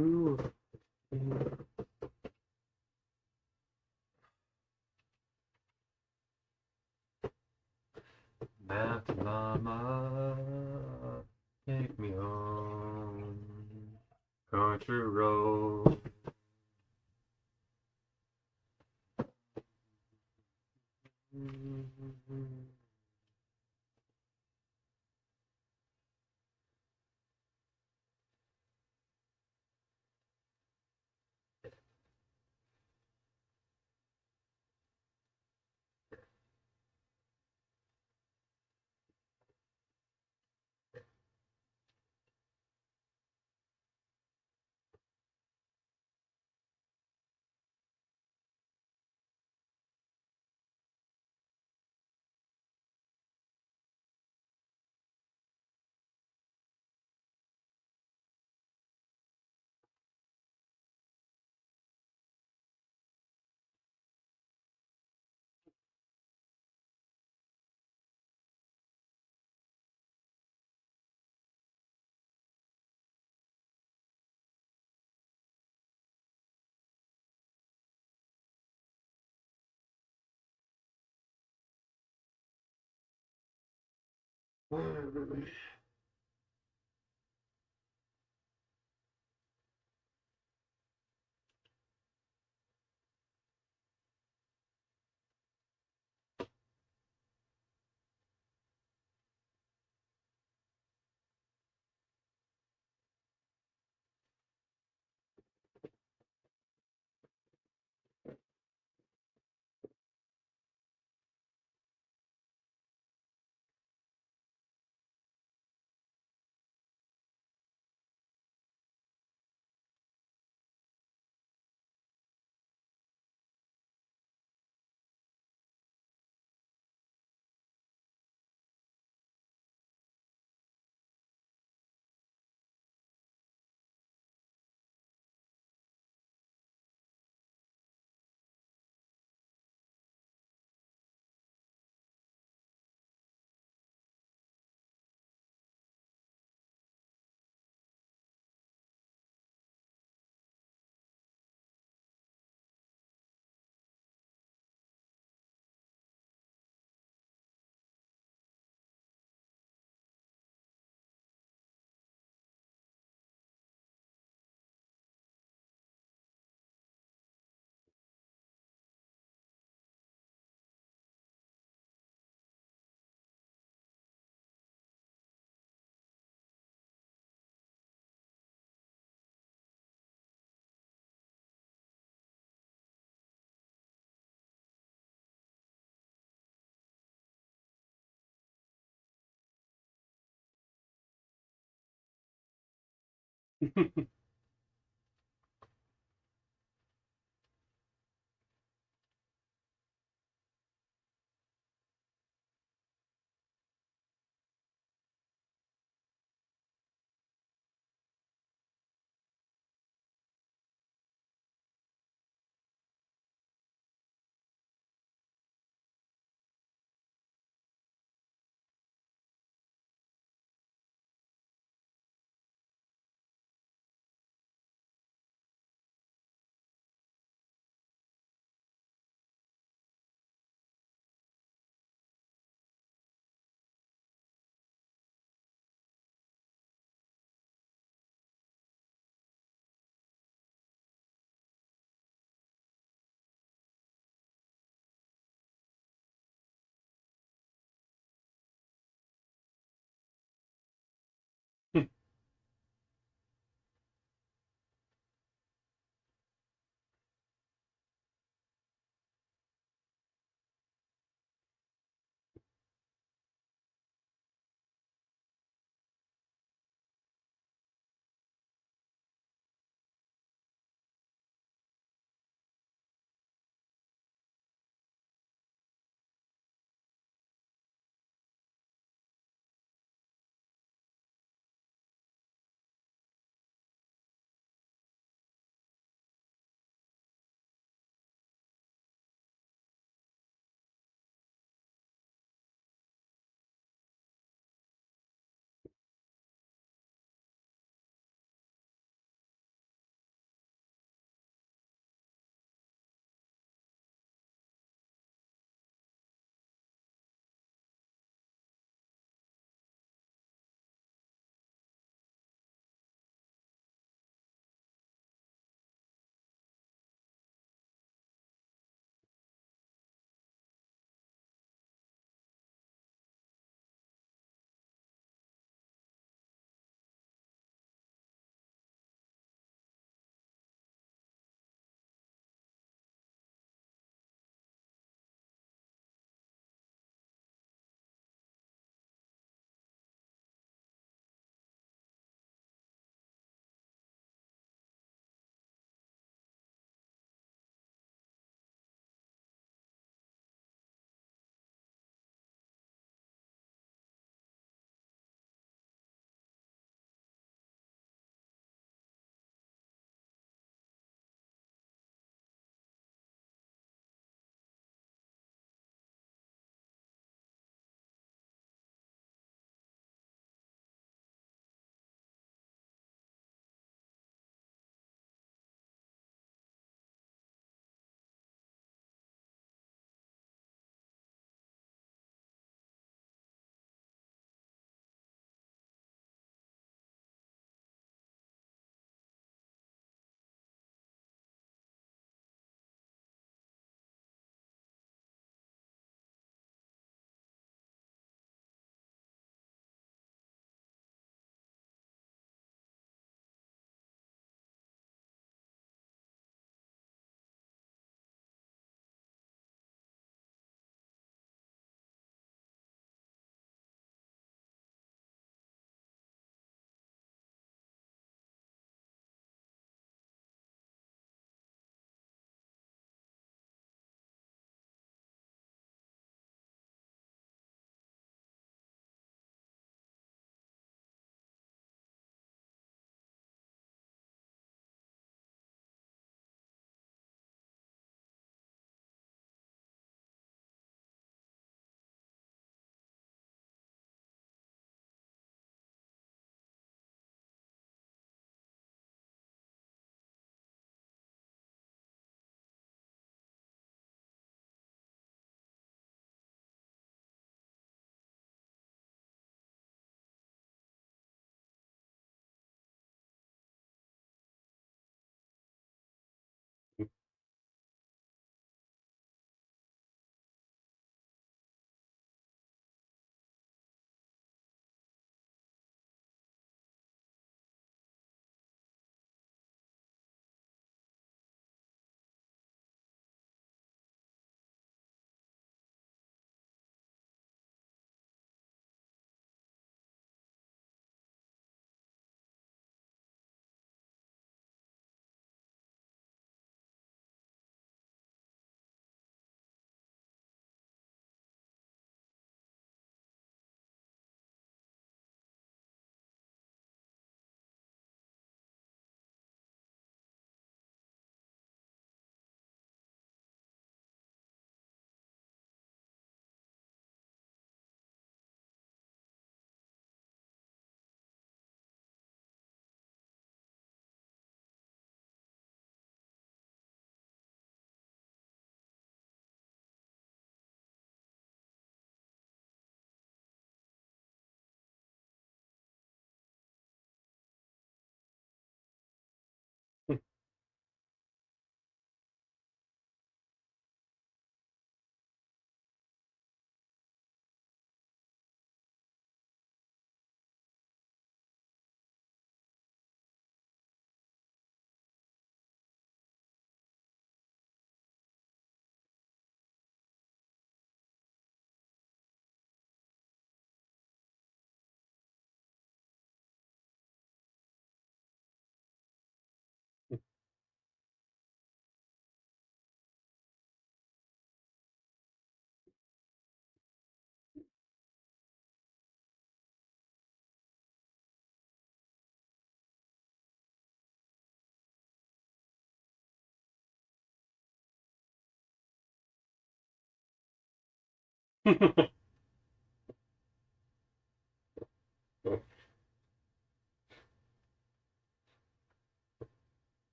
Ooh. Mountain Mama, take me home. Country road.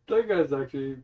That guy's actually.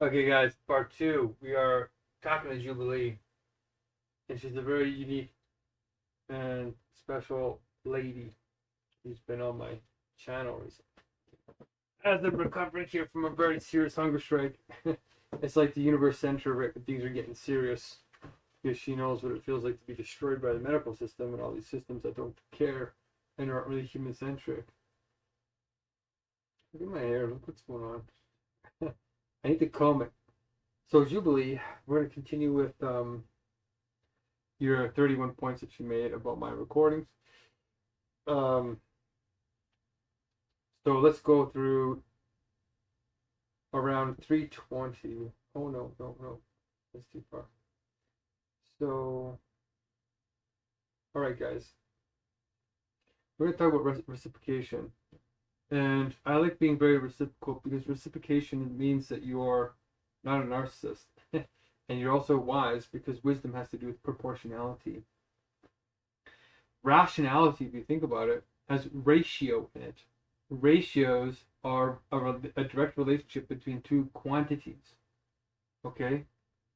Okay, guys, part two. We are talking to Jubilee, and she's a very unique and special lady who's been on my channel recently. As I'm recovering here from a very serious hunger strike, it's like the universe center of it, but things are getting serious because she knows what it feels like to be destroyed by the medical system and all these systems that don't care and aren't really human centric. Look at my hair. Look what's going on. I need to comb it. So Jubilee, we're going to continue with your 31 points that you made about my recordings. So let's go through around 320. Oh no, that's too far. So, all right, guys, we're going to talk about reciprocation, and I like being very reciprocal because reciprocation means that you're not a narcissist. And you're also wise because wisdom has to do with proportionality. Rationality, if you think about it, has ratio in it. Ratios are a direct relationship between two quantities. Okay?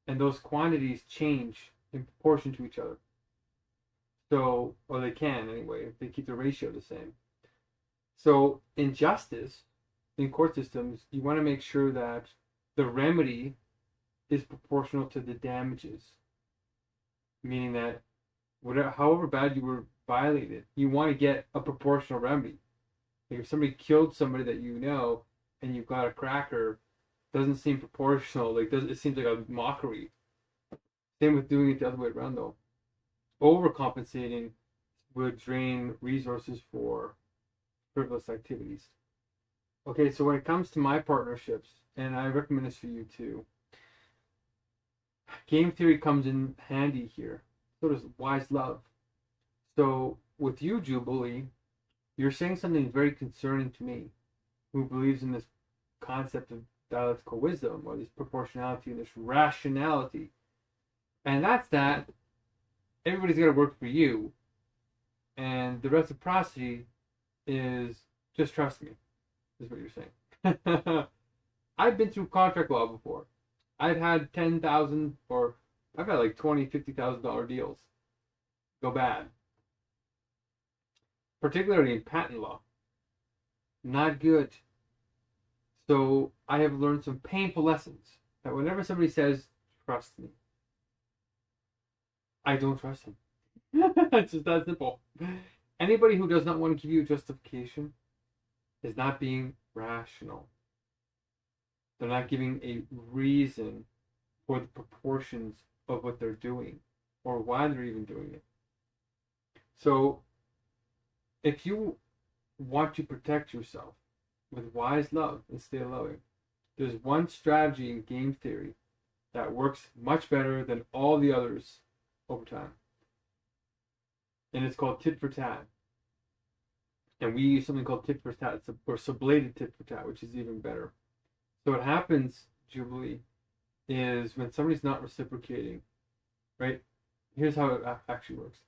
And those quantities change in proportion to each other. So, or they can anyway, if they keep the ratio the same. So, in justice, in court systems, you want to make sure that the remedy is proportional to the damages. Meaning that whatever, however bad you were violated, you want to get a proportional remedy. Like if somebody killed somebody that you know and you've got a cracker, doesn't seem proportional. Like it seems like a mockery. Same with doing it the other way around though. Overcompensating would drain resources for frivolous activities. Okay, so when it comes to my partnerships, and I recommend this for you too, game theory comes in handy here. So does wise love. So with you, Jubilee, you're saying something very concerning to me, who believes in this concept of dialectical wisdom, or this proportionality and this rationality. And that's that everybody's got to work for you. And the reciprocity is just trust me, is what you're saying. I've been through contract law before. I've had 10,000 or I've had like $20,000-$50,000 deals go bad, particularly in patent law. Not good. So I have learned some painful lessons that whenever somebody says trust me, I don't trust him. It's just that simple. Anybody who does not want to give you a justification is not being rational. They're not giving a reason for the proportions of what they're doing or why they're even doing it. So, if you want to protect yourself with wise love and stay loving, there's one strategy in game theory that works much better than all the others over time. And it's called tit for tat. And we use something called tit for tat, or sublated tit for tat, which is even better. So what happens, Jubilee, is when somebody's not reciprocating, right? Here's how it actually works.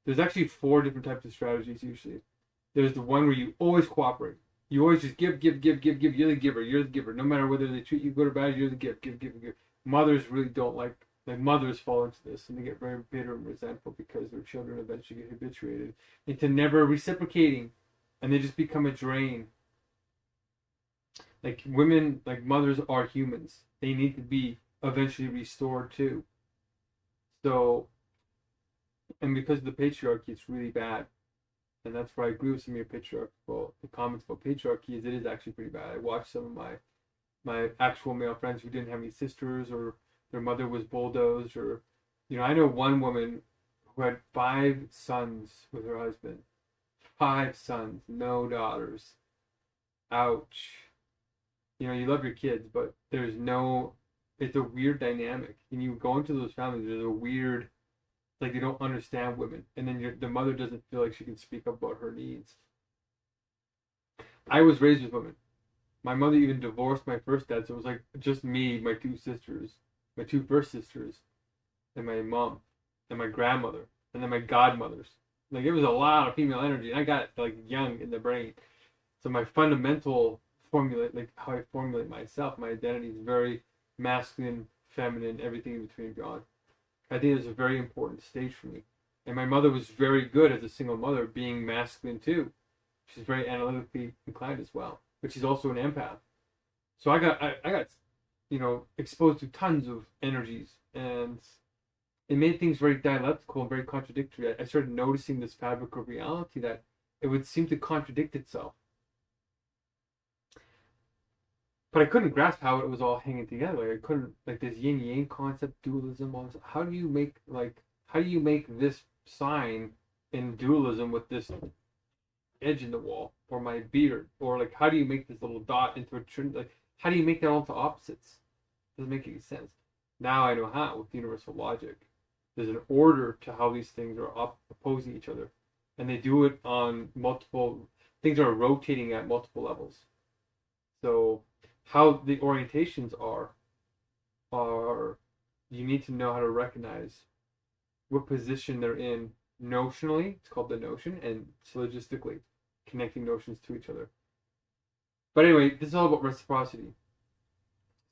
There's actually 4 different types of strategies usually. There's the one where you always cooperate. You always just give. You're the giver. You're the giver. No matter whether they treat you good or bad, you're the give. Mothers really don't like mothers fall into this and they get very bitter and resentful because their children eventually get habituated into never reciprocating and they just become a drain. Like women, like mothers are humans. They need to be eventually restored too. So, and because of the patriarchy, it's really bad. And that's where I agree with some of your patriarchal comments about patriarchy. Is it is actually pretty bad. I watched some of my actual male friends who didn't have any sisters or their mother was bulldozed, or I know one woman who had 5 sons with her husband. 5 sons, no daughters. Ouch. You love your kids, but it's a weird dynamic. And you go into those families, there's a weird, like they don't understand women. And then the mother doesn't feel like she can speak up about her needs. I was raised with women. My mother even divorced my first dad, so it was like just me, my 2 sisters, my 2 first sisters, and my mom, and my grandmother, and then my godmothers. Like it was a lot of female energy, and I got it like young in the brain. So my fundamental formulate, like how I formulate myself, my identity is very masculine, feminine, everything in between beyond. I think it was a very important stage for me. And my mother was very good as a single mother, being masculine too. She's very analytically inclined as well, but she's also an empath. So I got, exposed to tons of energies, and it made things very dialectical and very contradictory. I started noticing this fabric of reality that it would seem to contradict itself. But I couldn't grasp how it was all hanging together. Like I couldn't, like, this yin yang concept, dualism. All this. How do you make this sign in dualism with this edge in the wall, or my beard, or like how do you make this little dot into a trin? Like how do you make that all into opposites? Doesn't make any sense. Now I know how with universal logic. There's an order to how these things are opposing each other, and they do it on multiple things are rotating at multiple levels. So how the orientations are you need to know how to recognize what position they're in notionally. It's called the notion, and syllogistically, connecting notions to each other. But anyway, this is all about reciprocity.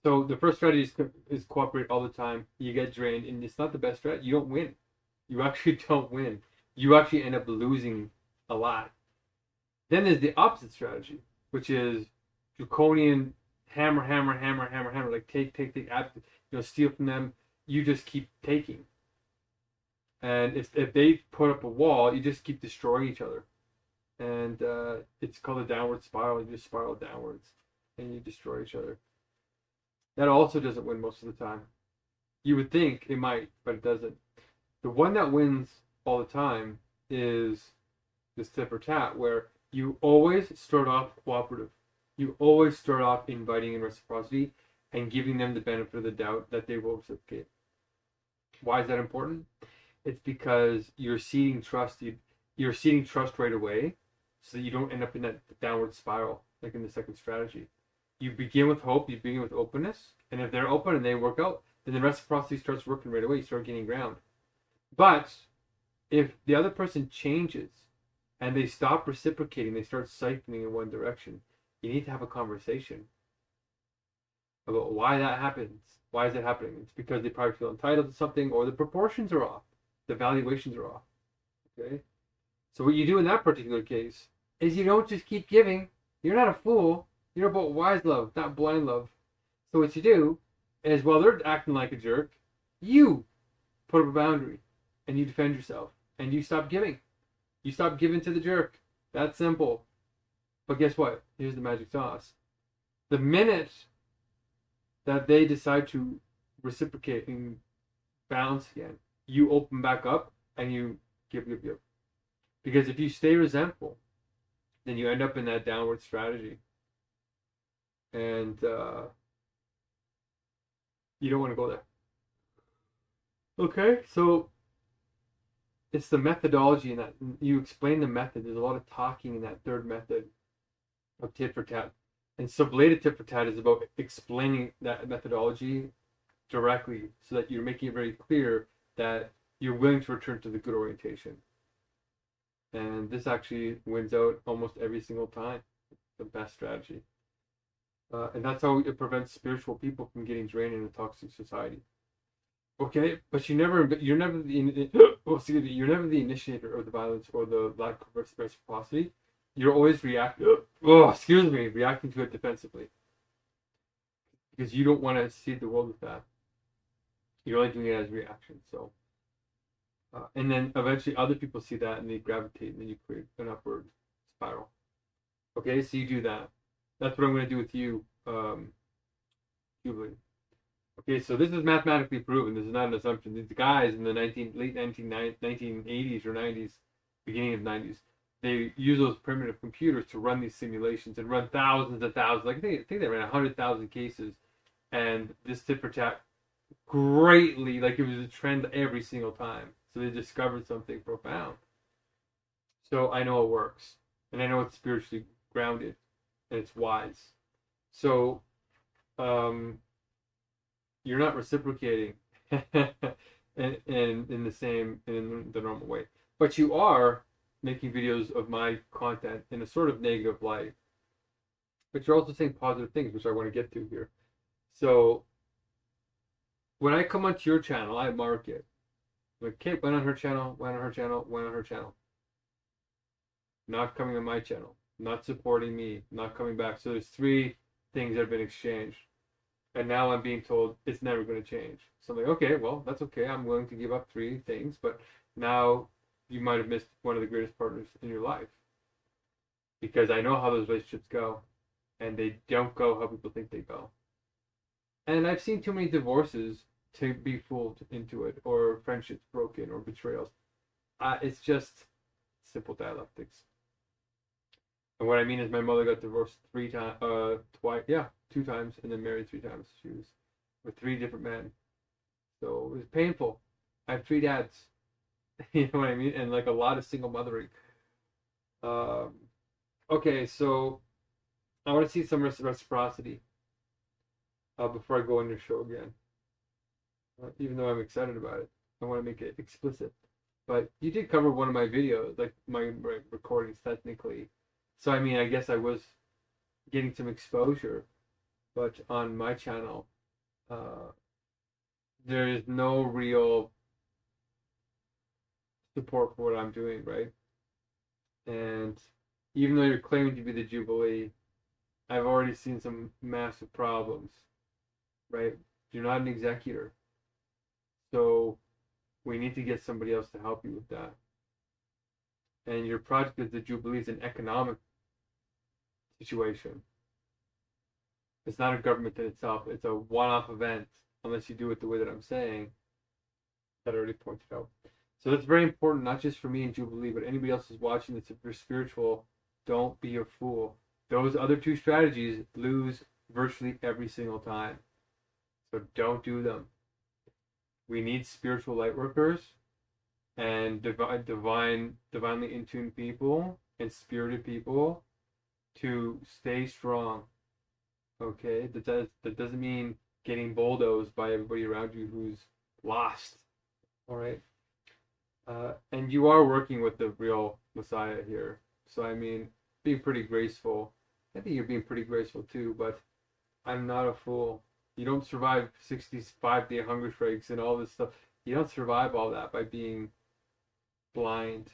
So the first strategy is cooperate all the time. You get drained, and it's not the best strategy. You don't win. You actually don't win. You actually end up losing a lot. Then there's the opposite strategy, which is draconian hammer, like take, steal from them. You just keep taking. And if they put up a wall, you just keep destroying each other. And it's called a downward spiral. You just spiral downwards, and you destroy each other. That also doesn't win most of the time. You would think it might, but it doesn't. The one that wins all the time is this tit for tat, where you always start off cooperative. You always start off inviting in reciprocity and giving them the benefit of the doubt that they will reciprocate. Why is that important? It's because you're seeding trust. You're seeding trust right away, so that you don't end up in that downward spiral like in the second strategy. You begin with hope, you begin with openness, and if they're open and they work out, then the reciprocity starts working right away. You start gaining ground. But if the other person changes and they stop reciprocating, they start siphoning in one direction, you need to have a conversation about why that happens. Why is it happening? It's because they probably feel entitled to something, or the proportions are off. The valuations are off. Okay? So what you do in that particular case is you don't just keep giving. You're not a fool. You're about wise love, not blind love. So what you do is, while they're acting like a jerk, you put up a boundary and you defend yourself and you stop giving. You stop giving to the jerk. That's simple. But guess what? Here's the magic sauce. The minute that they decide to reciprocate and balance again, you open back up and you give. Because if you stay resentful, then you end up in that downward strategy. And you don't want to go there. Okay, so it's the methodology in that. You explain the method. There's a lot of talking in that third method of tit for tat. And sublated tit for tat is about explaining that methodology directly, so that you're making it very clear that you're willing to return to the good orientation. And this actually wins out almost every single time. The best strategy. And that's how it prevents spiritual people from getting drained in a toxic society. Okay, but you're never the initiator of the violence or the lack of reciprocity. You're always reacting to it defensively, because you don't want to seed the world with that. You're only doing it as a reaction. So, and then eventually other people see that and they gravitate, and then you create an upward spiral. Okay, so you do that. That's what I'm going to do with you, Jubilee. Okay, so this is mathematically proven. This is not an assumption. These guys in the late 1980s or 90s, beginning of 90s, they use those primitive computers to run these simulations and run thousands and thousands. Like I think they ran 100,000 cases, and this tit for tat greatly, like it was a trend every single time. So they discovered something profound. So I know it works, and I know it's spiritually grounded. And it's wise. So you're not reciprocating in the normal way, but you are making videos of my content in a sort of negative light, but you're also saying positive things, which I want to get to here. So when I come onto your channel, I mark it. Like, okay, went on her channel, went on her channel, went on her channel. Not coming on my channel, not supporting me, not coming back. So there's 3 things that have been exchanged. And now I'm being told it's never going to change. So I'm like, okay, well, that's okay. I'm willing to give up 3 things, but now you might have missed one of the greatest partners in your life. Because I know how those relationships go, and they don't go how people think they go. And I've seen too many divorces to be fooled into it, or friendships broken, or betrayals. It's just simple dialectics. And what I mean is, my mother got divorced 3 times, twice, 2 times, and then married 3 times. She was with 3 different men, so it was painful. I have 3 dads, you know what I mean, and like a lot of single mothering. Okay, so I want to see some reciprocity before I go on your show again. Even though I'm excited about it, I want to make it explicit. But you did cover one of my videos, like my recordings technically. So I mean, I guess I was getting some exposure, but on my channel, there is no real support for what I'm doing, right? And even though you're claiming to be the Jubilee, I've already seen some massive problems, right? You're not an executor. So we need to get somebody else to help you with that. And your project as the Jubilee is an economic situation. It's not a government in itself. It's a one-off event, unless you do it the way that I'm saying, that I already pointed out. So that's very important, not just for me and Jubilee, but anybody else who's watching that's if you're spiritual, don't be a fool. Those other 2 strategies lose virtually every single time. So don't do them. We need spiritual light workers and divinely in tune people and spirited people to stay strong. Okay, that doesn't mean getting bulldozed by everybody around you who's lost. All right, and you are working with the real Messiah here. So I mean, being pretty graceful. I think you're being pretty graceful too, but I'm not a fool. You don't survive 65-day hunger strikes and all this stuff. You don't survive all that by being blind.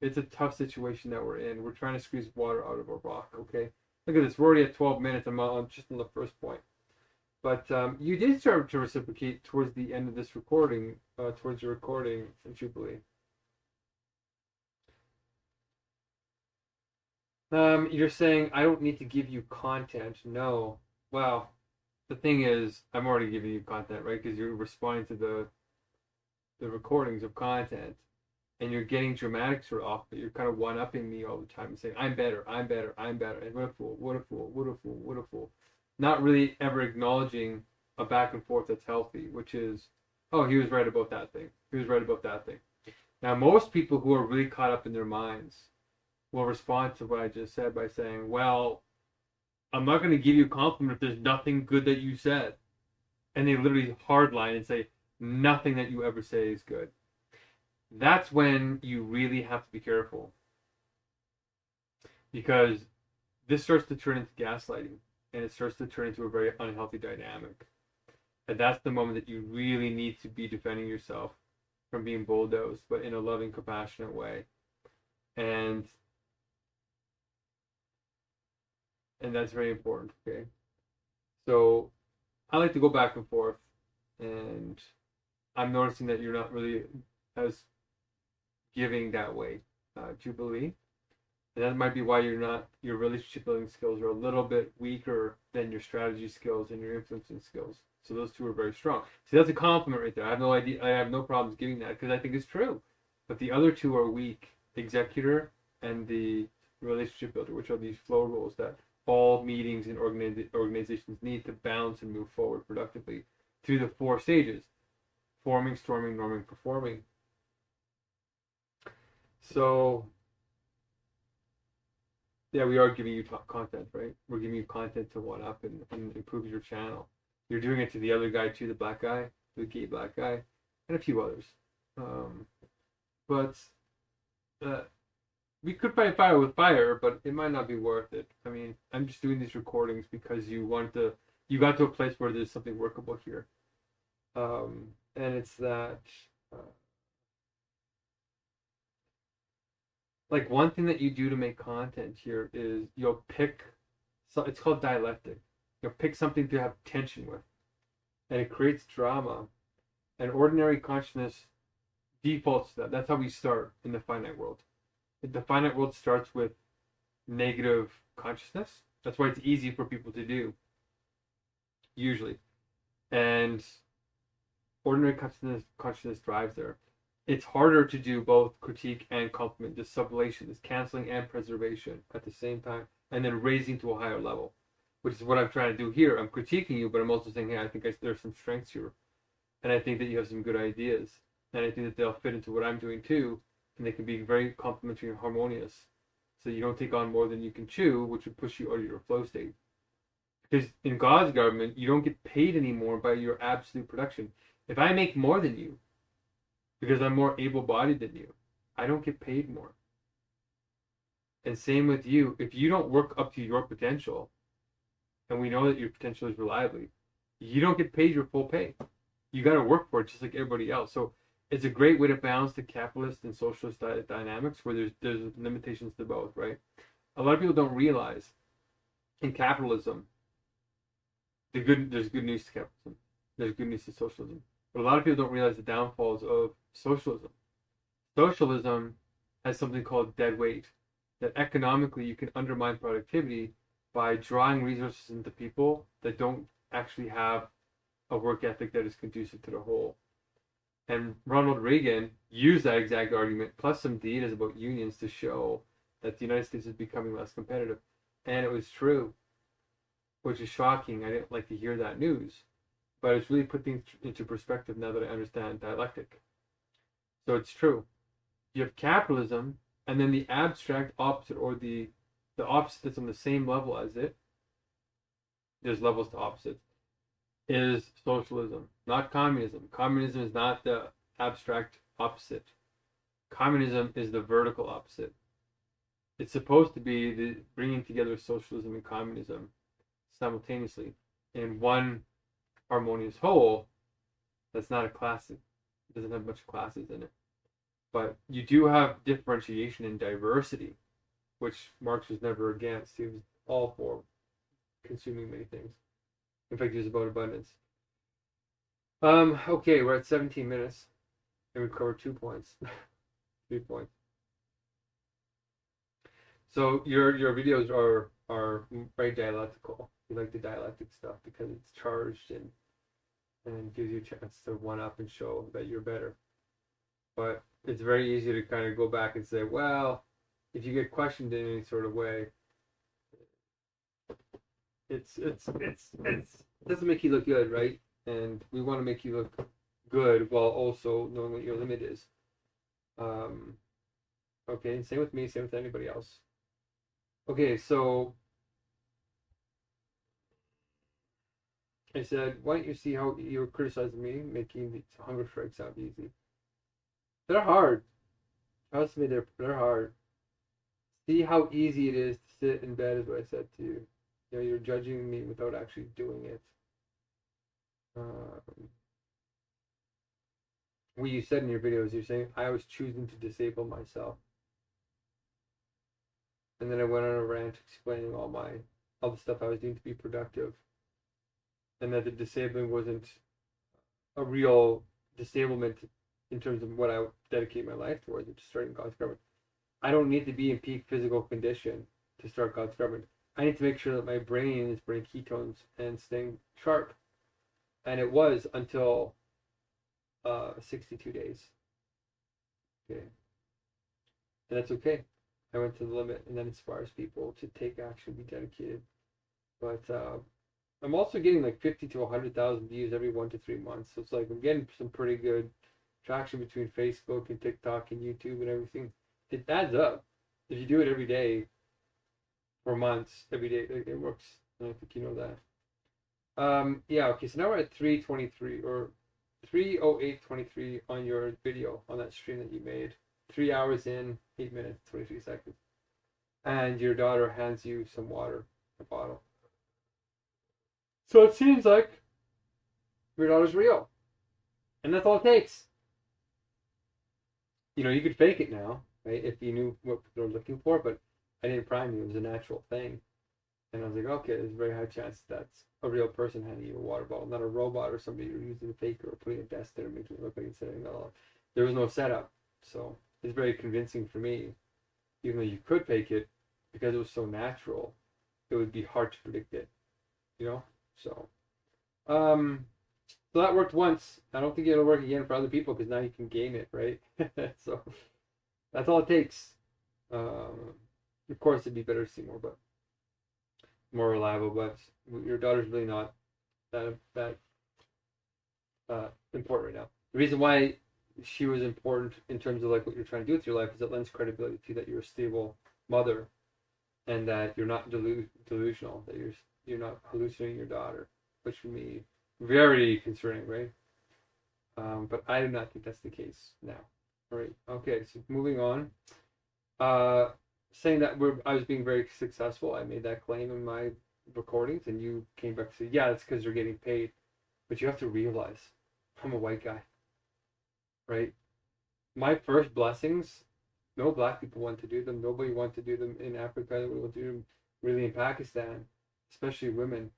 It's a tough situation that we're in. We're trying to squeeze water out of a rock, okay? Look at this. We're already at 12 minutes. I'm just on the first point. But you did start to reciprocate towards the end of this recording, towards your recording in Jubilee. You're saying, I don't need to give you content. No. Well, the thing is, I'm already giving you content, right? Because you're responding to the recordings of content, and you're getting dramatics off, but you're kind of one-upping me all the time and saying, I'm better, I'm better, I'm better, and what a fool, what a fool, what a fool, what a fool. Not really ever acknowledging a back and forth that's healthy, which is, oh, he was right about that thing. He was right about that thing. Now, most people who are really caught up in their minds will respond to what I just said by saying, well, I'm not going to give you a compliment if there's nothing good that you said. And they literally hardline and say, nothing that you ever say is good. That's when you really have to be careful. Because this starts to turn into gaslighting. And it starts to turn into a very unhealthy dynamic. And that's the moment that you really need to be defending yourself from being bulldozed, but in a loving, compassionate way. And that's very important, okay? So I like to go back and forth, and I'm noticing that you're not really as giving that way, Jubilee. And that might be why your relationship building skills are a little bit weaker than your strategy skills and your influencing skills. So those 2 are very strong. See, that's a compliment right there. I have no idea. I have no problems giving that because I think it's true. But the other 2 are weak: executor and the relationship builder, which are these flow rules that all meetings and organizations need to balance and move forward productively through the 4 stages: forming, storming, norming, performing. So yeah, we are giving you content, right? We're giving you content to one up and improve your channel. You're doing it to the other guy too, the black guy, the gay black guy, and a few others. But we could fight fire with fire, but it might not be worth it. I mean, I'm just doing these recordings because you got to a place where there's something workable here. And it's that, uh, like, one thing that you do to make content here is you'll pick, so it's called dialectic. You'll pick something to have tension with, and it creates drama. And ordinary consciousness defaults to that. That's how we start in the finite world. The finite world starts with negative consciousness. That's why it's easy for people to do, usually. And ordinary consciousness drives there. It's harder to do both critique and compliment, this sublation, this canceling and preservation at the same time, and then raising to a higher level, which is what I'm trying to do here. I'm critiquing you, but I'm also saying, hey, I think there's some strengths here, and I think that you have some good ideas, and I think that they'll fit into what I'm doing too, and they can be very complementary and harmonious, so you don't take on more than you can chew, which would push you out of your flow state. Because in God's government, you don't get paid anymore by your absolute production. If I make more than you, because I'm more able-bodied than you, I don't get paid more. And same with you. If you don't work up to your potential, and we know that your potential is reliably, you don't get paid your full pay. You got to work for it just like everybody else. So it's a great way to balance the capitalist and socialist dynamics where there's limitations to both, right? A lot of people don't realize in capitalism, there's good news to capitalism. There's good news to socialism. But a lot of people don't realize the downfalls of socialism. Socialism has something called dead weight, that economically you can undermine productivity by drawing resources into people that don't actually have a work ethic that is conducive to the whole. And Ronald Reagan used that exact argument, plus some data about unions, to show that the United States is becoming less competitive. And it was true, which is shocking. I didn't like to hear that news. But it's really put things into perspective now that I understand dialectic. So it's true. You have capitalism, and then the abstract opposite, or the opposite that's on the same level as it, there's levels to opposites, is socialism, not communism. Communism is not the abstract opposite. Communism is the vertical opposite. It's supposed to be the bringing together socialism and communism simultaneously in one harmonious whole. That's not a class. It doesn't have much classes in it. But you do have differentiation and diversity, which Marx was never against. He was all for consuming many things. In fact, he was about abundance. Okay, we're at 17 minutes, and we've covered 2 points. 3 points. So your videos are very dialectical. You like the dialectic stuff because it's charged and gives you a chance to one up and show that you're better. But it's very easy to kind of go back and say, well, if you get questioned in any sort of way, it doesn't make you look good, right? And we want to make you look good while also knowing what your limit is. Okay, same with me, same with anybody else. Okay, so I said, why don't you see how you were criticizing me, making the hunger strikes sound easy? They're hard. Trust me, they're hard. See how easy it is to sit in bed, is what I said to you. You know, you're judging me without actually doing it. What you said in your videos, you're saying, I was choosing to disable myself. And then I went on a rant explaining all the stuff I was doing to be productive. And that the disabling wasn't a real disablement in terms of what I would dedicate my life towards, which is starting God's government. I don't need to be in peak physical condition to start God's government. I need to make sure that my brain is burning ketones and staying sharp. And it was until 62 days. Okay. And that's okay. I went to the limit, and that inspires people to take action, be dedicated. But I'm also getting like 50 to 100,000 views every 1 to 3 months. So it's like I'm getting some pretty good traction between Facebook and TikTok and YouTube and everything. It adds up. If you do it every day for months, every day, it works. And I think you know that. Yeah, okay, so now we're at 3:23 or 3:08:23 on your video, on that stream that you made. 3 hours in, 8 minutes, 23 seconds. And your daughter hands you some water, a bottle. So it seems like your daughter's real. And that's all it takes. You know, you could fake it now, right? If you knew what they were looking for, but I didn't prime you. It was a natural thing. And I was like, okay, there's a very high chance that's a real person handing you a water bottle, not a robot or somebody you're using a faker or putting a desk there and making it look like it's sitting there. There was no setup. So it's very convincing for me, even though you could fake it, because it was so natural, it would be hard to predict it, you know? So, so that worked once. I don't think it'll work again for other people because now you can game it, right? So that's all it takes. Of course, it'd be better to see more, but more reliable. But your daughter's really not that important right now. The reason why she was important in terms of like what you're trying to do with your life is it lends credibility to that you're a stable mother, and that you're not delusional, that you're not hallucinating your daughter, which for me very concerning, right? But I do not think that's the case now. All right. Okay. So moving on. Saying that I was being very successful. I made that claim in my recordings, and you came back and said, "Yeah, that's because they're getting paid." But you have to realize, I'm a white guy, right? My first blessings, no black people want to do them. Nobody wanted to do them in Africa. Nobody wanted to do them really in Pakistan, especially women.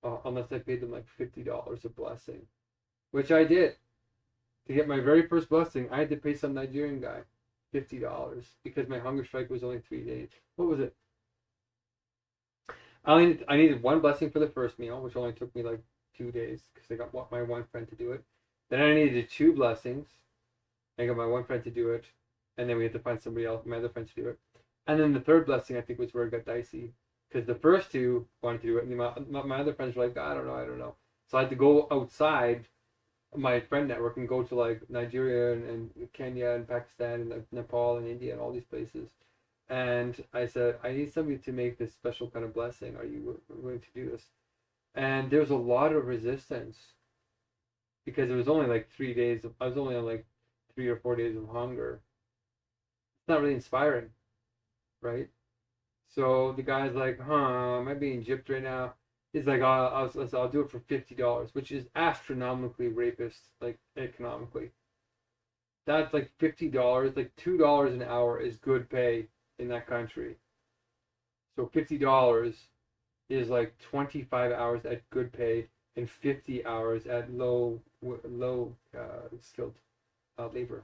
Unless I paid them like $50 a blessing, which I did. To get my very first blessing, I had to pay some Nigerian guy $50 because my hunger strike was only 3 days. What was it? I needed one blessing for the first meal, which only took me like 2 days because I got my one friend to do it. Then I needed 2 blessings. I got my one friend to do it, and then we had to find somebody else, my other friend, to do it. And then the third blessing, I think, was where it got dicey because the first 2 wanted to do it, and my other friends were like, I don't know. So I had to go outside my friend network and go to like Nigeria and Kenya and Pakistan and Nepal and India and all these places. And I said, I need somebody to make this special kind of blessing. Are you willing to do this? And there was a lot of resistance because it was only like 3 days. I was only on like 3 or 4 days of hunger. It's not really inspiring, right? So the guy's like, am I being gypped right now? He's like, I'll do it for $50, which is astronomically rapist, like economically. That's like $50, like $2 an hour is good pay in that country. So $50 is like 25 hours at good pay and 50 hours at low skilled labor,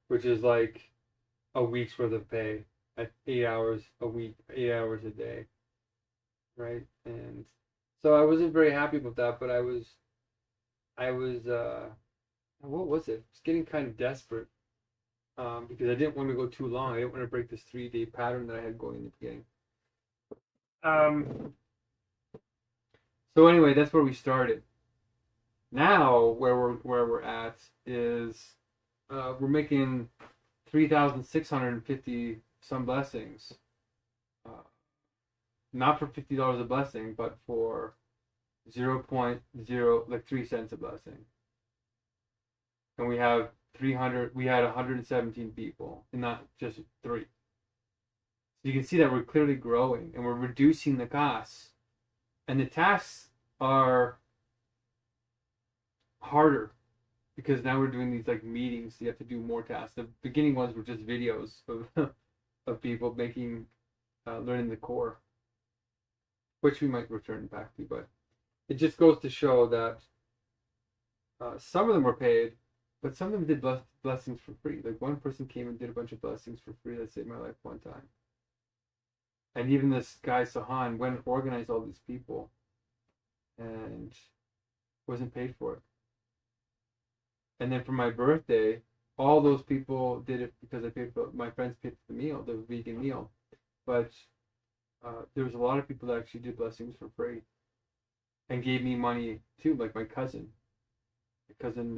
which is like a week's worth of pay at 8 hours a week, 8 hours a day. Right. And so I wasn't very happy about that, but I was what was it? I was getting kind of desperate because I didn't want to go too long. I didn't want to break this 3-day pattern that I had going in the beginning. So anyway, that's where we started. Now where we're at is we're making 3,650 some blessings. Not for $50 a blessing, but for 0.0 like 3 cents a blessing. And we had 117 people, and not just 3. So you can see that we're clearly growing and we're reducing the costs. And the tasks are harder because now we're doing these like meetings. So you have to do more tasks. The beginning ones were just videos of people making learning the core, which we might return back to, but it just goes to show that some of them were paid, but some of them did blessings for free. Like one person came and did a bunch of blessings for free that saved my life one time. And even this guy Sahan went and organized all these people and wasn't paid for it. And then for my birthday, all those people did it because I paid for my friends paid for the meal, the vegan meal. But there was a lot of people that actually did blessings for free and gave me money too, like my cousin. I don't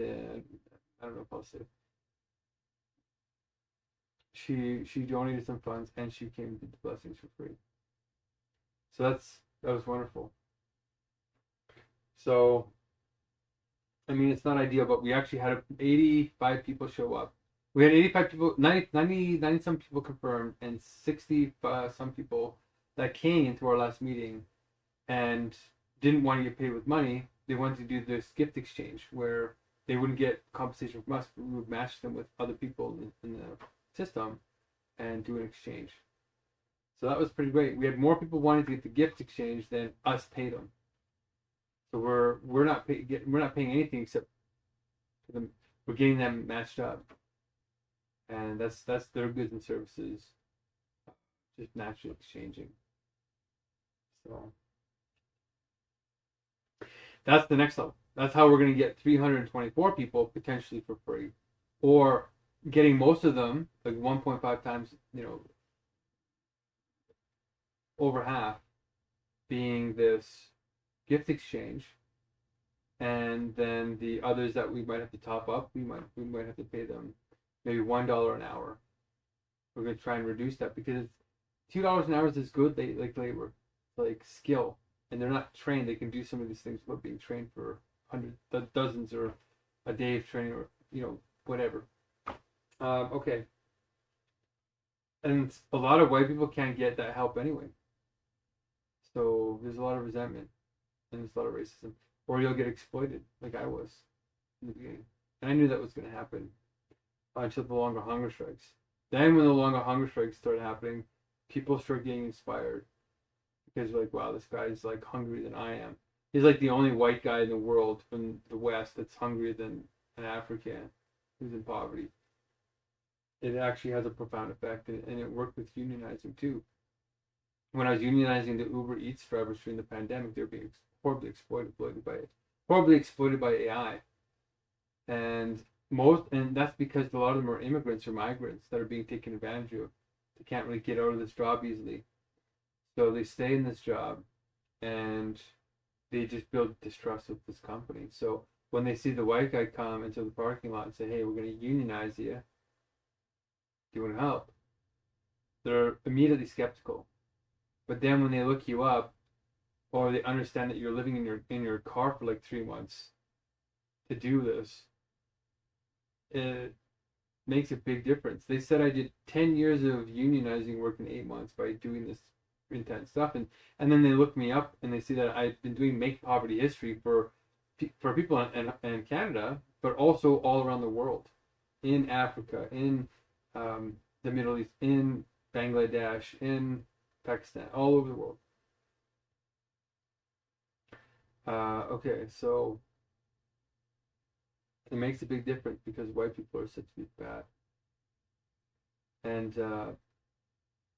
know if I'll say. She donated some funds and she came and did the blessings for free. So that was wonderful. So, I mean, it's not ideal, but we actually had 85 people show up. We had 85 people, 90 some people confirmed, and 60 some people that came to our last meeting and didn't want to get paid with money, they wanted to do this gift exchange where they wouldn't get compensation from us, but we would match them with other people in the system and do an exchange. So that was pretty great. We had more people wanting to get the gift exchange than us pay them. So we're not paying anything except for them. We're getting them matched up, and that's their goods and services, just naturally exchanging. So that's the next level. That's how we're going to get 324 people potentially for free, or getting most of them, like 1.5 times, over half, being this gift exchange, and then the others that we might have to top up, we might have to pay them maybe $1 an hour. We're going to try and reduce that because $2 an hour is good. They like labor, like skill, and they're not trained. They can do some of these things without being trained for hundreds, dozens, or a day of training, or whatever. Okay. And a lot of white people can't get that help anyway. So there's a lot of resentment and there's a lot of racism. Or you'll get exploited, like I was in the beginning. And I knew that was going to happen until the longer hunger strikes. Then when the longer hunger strikes started happening, people started getting inspired. Because like, wow, this guy's like hungrier than I am. He's like the only white guy in the world from the West that's hungrier than an African who's in poverty. It actually has a profound effect, and it worked with unionizing too. When I was unionizing the Uber Eats drivers during the pandemic, they were being horribly exploited by AI, and that's because a lot of them are immigrants or migrants that are being taken advantage of. They can't really get out of this job easily, so they stay in this job, and they just build distrust with this company. So when they see the white guy come into the parking lot and say, "Hey, we're going to unionize you. Do you want to help?" They're immediately skeptical. But then when they look you up, or they understand that you're living in your car for like 3 months to do this, it makes a big difference. They said I did 10 years of unionizing work in 8 months by doing this intense stuff, and then they look me up and they see that I've been doing Make Poverty History for people in Canada, but also all around the world, in Africa, in the Middle East, in Bangladesh, in Pakistan, all over the world. Okay, so it makes a big difference because white people are said to be bad, and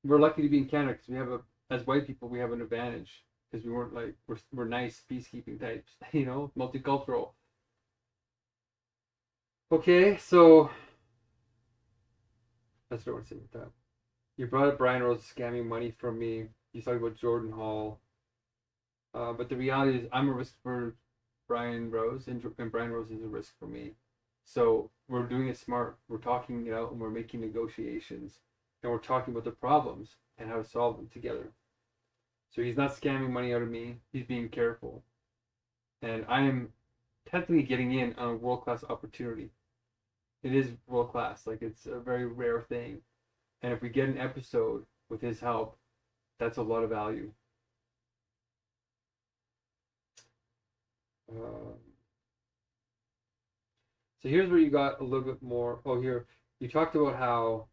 we're lucky to be in Canada because as white people, we have an advantage because we weren't like we're nice peacekeeping types, multicultural. Okay, so that's what I want to say with that. You brought up Brian Rose scamming money from me. You talked about Jordan Hall. But the reality is I'm a risk for Brian Rose, and Brian Rose is a risk for me. So we're doing it smart. We're talking it out, and we're making negotiations. And we're talking about the problems and how to solve them together. So he's not scamming money out of me. He's being careful. And I am technically getting in on a world-class opportunity. It is world-class. Like, it's a very rare thing. And if we get an episode with his help, that's a lot of value. So here's where you got a little bit more. Oh, here you talked about how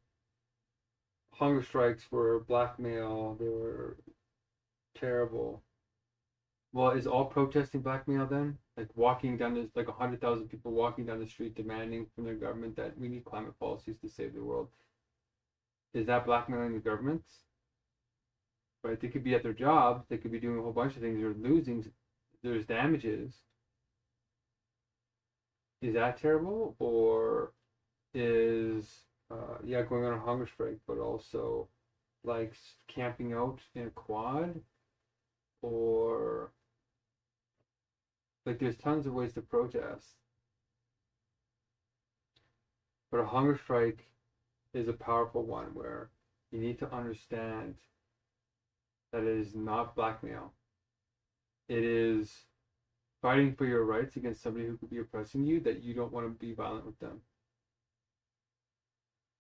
hunger strikes were blackmail. They were terrible. Well, is all protesting blackmail then? Like walking down this, like 100,000 people walking down the street demanding from their government that we need climate policies to save the world. Is that blackmailing the governments? Right? They could be at their jobs. They could be doing a whole bunch of things. They're losing. There's damages. Is that terrible? Or is, going on a hunger strike, but also like camping out in a quad? Or like there's tons of ways to protest. But a hunger strike is a powerful one where you need to understand that it is not blackmail. It is fighting for your rights against somebody who could be oppressing you, that you don't want to be violent with them.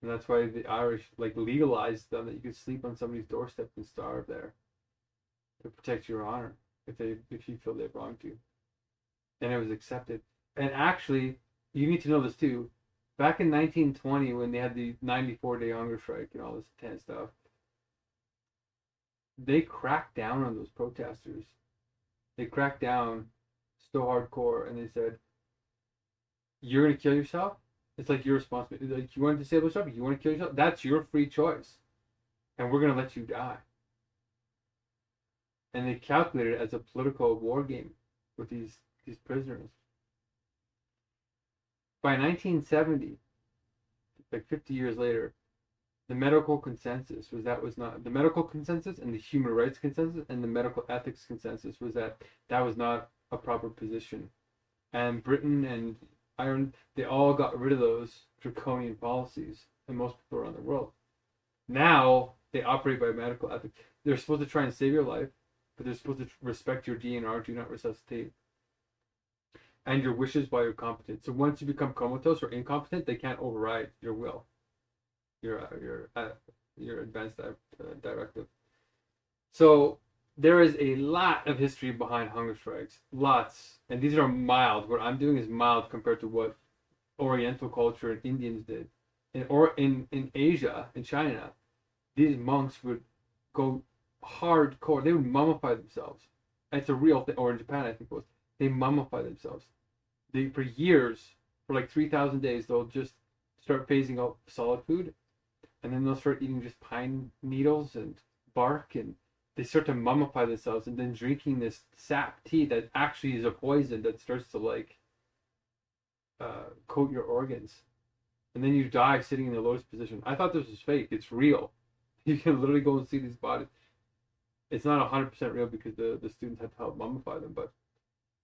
And that's why the Irish legalized them, that you could sleep on somebody's doorstep and starve there to protect your honor if you feel they've wronged you. and it was accepted. And actually, you need to know this too. Back in 1920, when they had the 94-day hunger strike and all this intense stuff, they cracked down on those protesters. They cracked down so hardcore, and they said, "You're gonna kill yourself. It's like your responsibility. Like, you want to disable yourself, you want to kill yourself. That's your free choice, and we're gonna let you die." And they calculated it as a political war game with these prisoners. By 1970, like 50 years later, the medical consensus was not the medical consensus, and the human rights consensus and the medical ethics consensus was that was not a proper position. And Britain and Ireland, they all got rid of those draconian policies, and most people around the world. Now they operate by medical ethics. They're supposed to try and save your life, but they're supposed to respect your DNR, do not resuscitate, and your wishes while you're competent. So once you become comatose or incompetent, they can't override your will, your advanced directive. So there is a lot of history behind hunger strikes, lots, and these are mild. What I'm doing is mild compared to what Oriental culture and Indians did, in Asia, in China, these monks would go hardcore. They would mummify themselves. It's a real thing. Or in Japan, I think it was. They mummify themselves. For years, for like 3,000 days, they'll just start phasing out solid food, and then they'll start eating just pine needles and bark, and they start to mummify themselves, and then drinking this sap tea that actually is a poison that starts to like coat your organs, and then you die sitting in the lotus position. I thought this was fake. It's real. You can literally go and see these bodies. It's not 100% real because the students had to help mummify them, but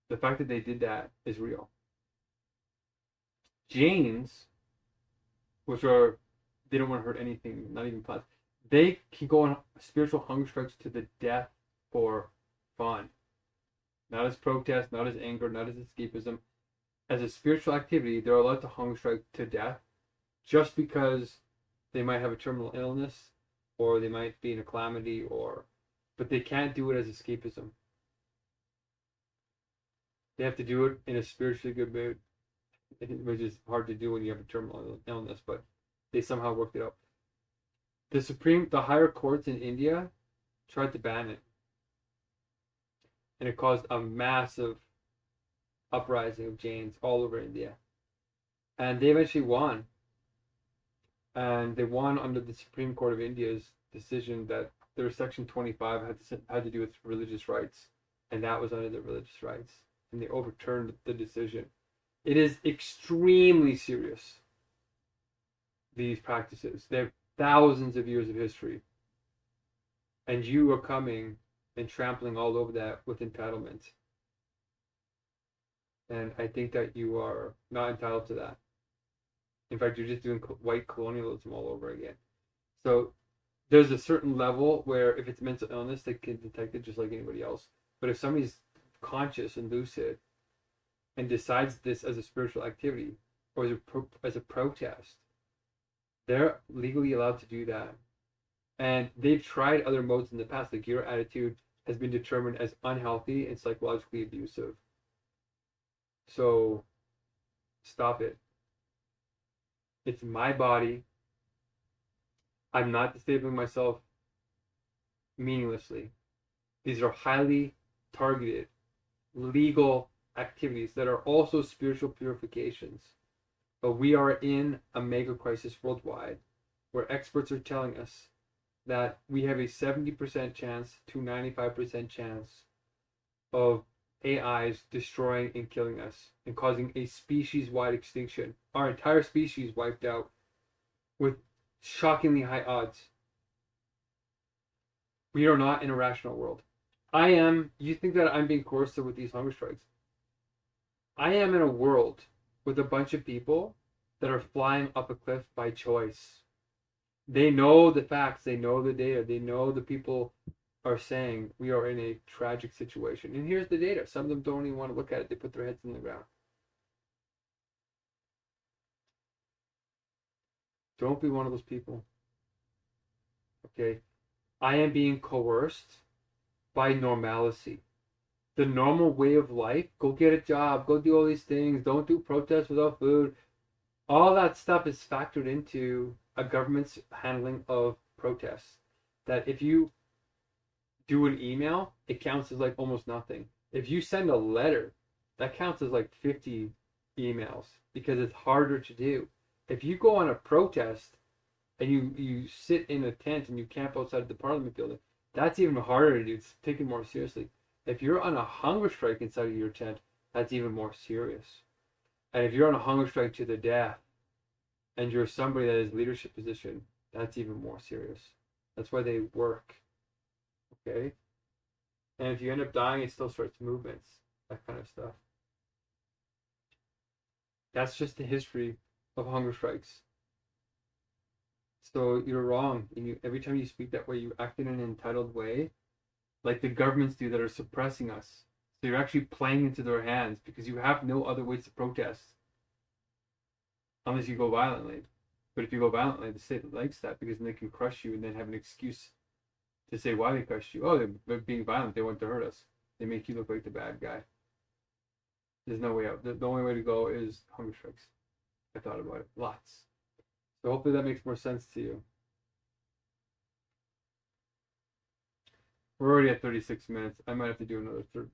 the fact that they did that is real. Jains, which are, they don't want to hurt anything, not even plants, they can go on spiritual hunger strikes to the death for fun. Not as protest, not as anger, not as escapism. As a spiritual activity, they're allowed to hunger strike to death just because they might have a terminal illness, or they might be in a calamity, but they can't do it as escapism. They have to do it in a spiritually good mood, which is hard to do when you have a terminal illness, but they somehow worked it out. The higher courts in India tried to ban it, and it caused a massive uprising of Jains all over India. And they eventually won. And they won under the Supreme Court of India's decision that their Section 25 had to do with religious rights, and that was under the religious rights. And they overturned the decision. It is extremely serious, these practices. They have thousands of years of history. And you are coming and trampling all over that with entitlement. And I think that you are not entitled to that. In fact, you're just doing white colonialism all over again. So there's a certain level where if it's mental illness, they can detect it just like anybody else. But if somebody's conscious and lucid and decides this as a spiritual activity or as a protest, they're legally allowed to do that. And they've tried other modes in the past. Like, your attitude has been determined as unhealthy and psychologically abusive. So stop it. It's my body. I'm not disabling myself meaninglessly. These are highly targeted, legal activities that are also spiritual purifications. But we are in a mega crisis worldwide where experts are telling us that we have a 70% chance to 95% chance of AIs destroying and killing us and causing a species-wide extinction. Our entire species wiped out with shockingly high odds. We are not in a rational world. You think that I'm being coercive with these hunger strikes. I am in a world with a bunch of people that are flying up a cliff by choice. They know the facts, they know the data, they know the people are saying we are in a tragic situation. And here's the data. Some of them don't even want to look at it. They put their heads in the ground. Don't be one of those people. Okay? I am being coerced by normalcy. the normal way of life, go get a job, go do all these things, don't do protests without food, all that stuff is factored into a government's handling of protests. That if you do an email, it counts as like almost nothing. If you send a letter, that counts as like 50 emails because it's harder to do. If you go on a protest and you sit in a tent and you camp outside the Parliament building, that's even harder to do. It's taken more seriously. If you're on a hunger strike inside of your tent, that's even more serious. And if you're on a hunger strike to the death and you're somebody that is leadership position, that's even more serious. That's why they work. Okay? And if you end up dying, it still starts movements, that kind of stuff. That's just the history of hunger strikes. So you're wrong. And every time you speak that way, you act in an entitled way, like the governments do that are suppressing us. So you're actually playing into their hands because you have no other ways to protest unless you go violently. But if you go violently, the state likes that because then they can crush you and then have an excuse to say why they crushed you. Oh, they're being violent. They want to hurt us. They make you look like the bad guy. There's no way out. The only way to go is hunger strikes. I thought about it lots. So hopefully that makes more sense to you. We're already at 36 minutes. I might have to do another third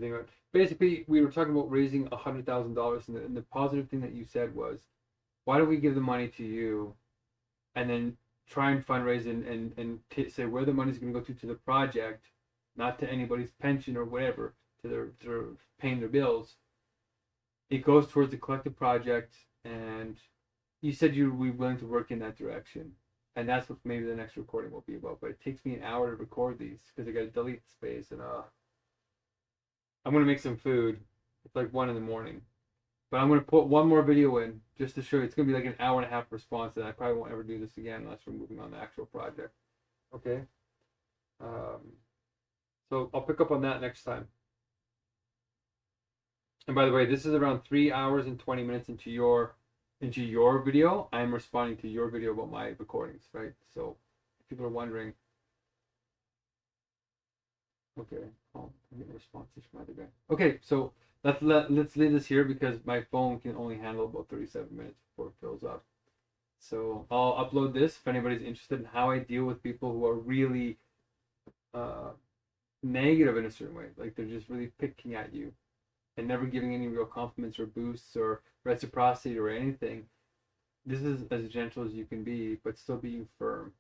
thing. Basically, we were talking about raising $100,000, and the positive thing that you said was, why don't we give the money to you, and then try and fundraise and say where the money's going to go to the project, not to anybody's pension or whatever, to their paying their bills. It goes towards the collective project, and you said you'd be willing to work in that direction. And that's what maybe the next recording will be about. But it takes me an hour to record these because I got to delete space. And I'm going to make some food. It's like 1 a.m. But I'm going to put one more video in just to show you. It's going to be like an hour and a half response. And I probably won't ever do this again unless we're moving on to the actual project. Okay? So I'll pick up on that next time. And by the way, this is around 3 hours and 20 minutes into your video. I'm responding to your video about my recordings, right? So if people are wondering, okay, I'm getting responses from either guy. Okay, so let's leave this here because my phone can only handle about 37 minutes before it fills up. So I'll upload this if anybody's interested in how I deal with people who are really negative in a certain way, like they're just really picking at you and never giving any real compliments or boosts or reciprocity or anything. This is as gentle as you can be, but still being firm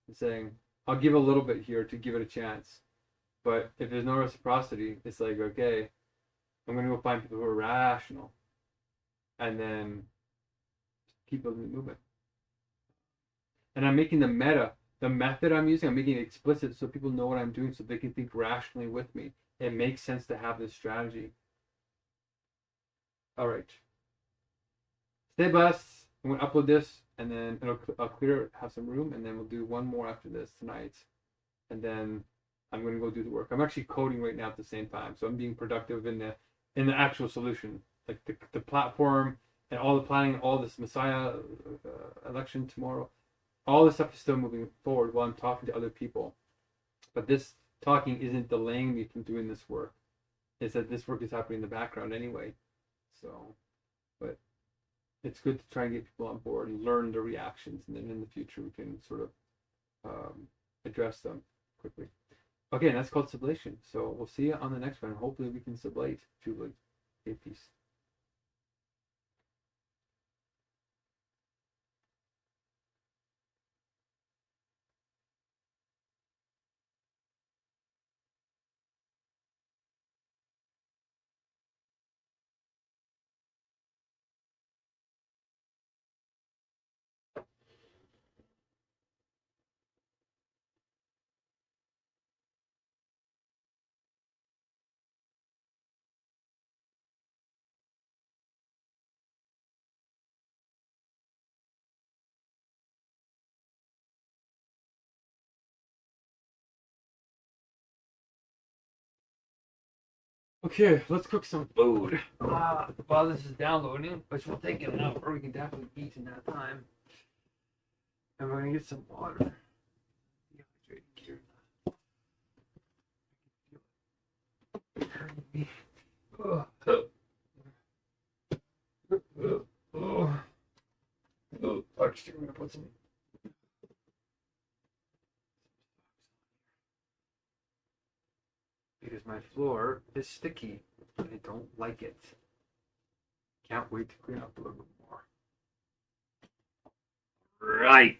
and saying, I'll give a little bit here to give it a chance. But if there's no reciprocity, it's like, okay, I'm going to go find people who are rational and then keep building the movement. And I'm making the method I'm using, I'm making it explicit so people know what I'm doing so they can think rationally with me. It makes sense to have this strategy. All right. Stay blessed. I'm going to upload this and then I'll clear it, have some room, and then we'll do one more after this tonight. And then I'm going to go do the work. I'm actually coding right now at the same time. So I'm being productive in the actual solution. Like the platform and all the planning, all this Messiah election tomorrow. All this stuff is still moving forward while I'm talking to other people. But this talking isn't delaying me from doing this work. It's that this work is happening in the background anyway. So, but it's good to try and get people on board and learn the reactions, and then in the future we can sort of address them quickly. Okay, and that's called sublation. So we'll see you on the next one. Hopefully we can sublate Jubilee. Okay, peace. Okay, let's cook some food. While this is downloading, which will take an hour, we can definitely eat in that time. And we're gonna get some water. Dehydrating here. Actually, I'm gonna put some. Because my floor is sticky and I don't like it. Can't wait to clean up a little bit more. Right.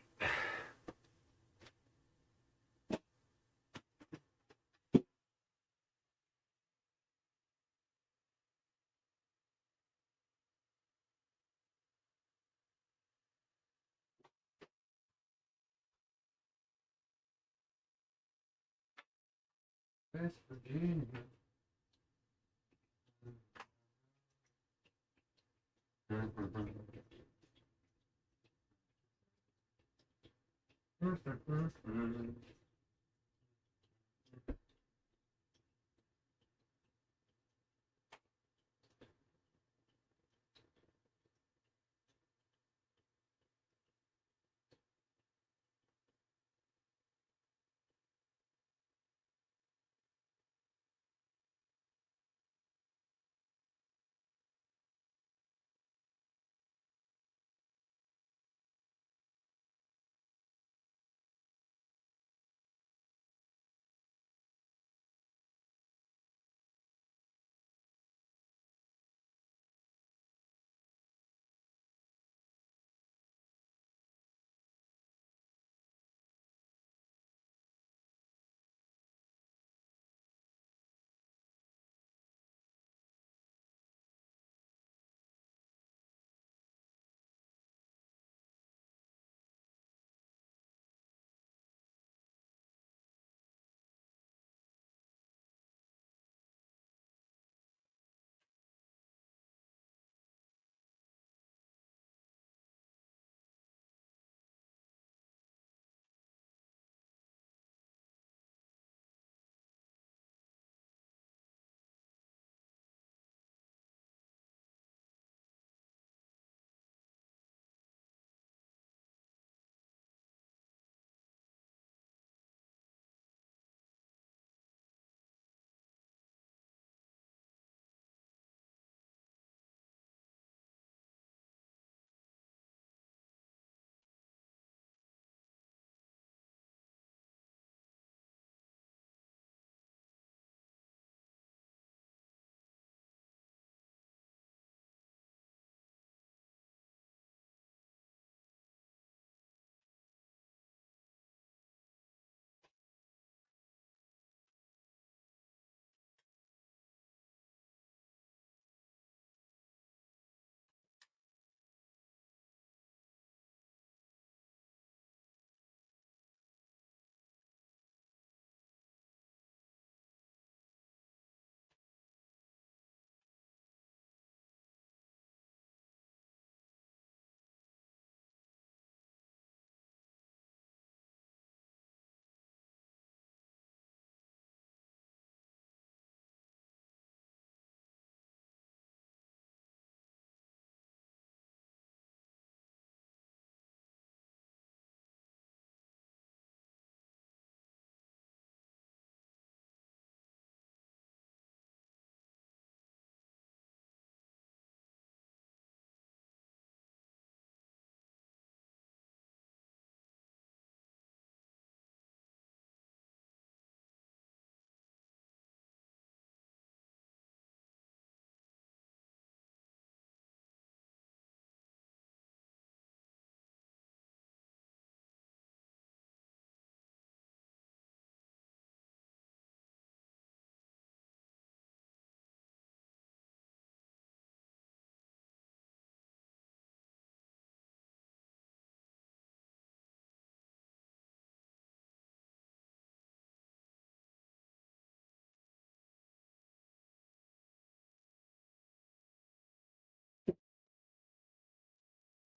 West Virginia.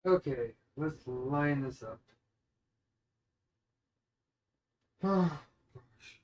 Okay, let's line this up. Oh, gosh.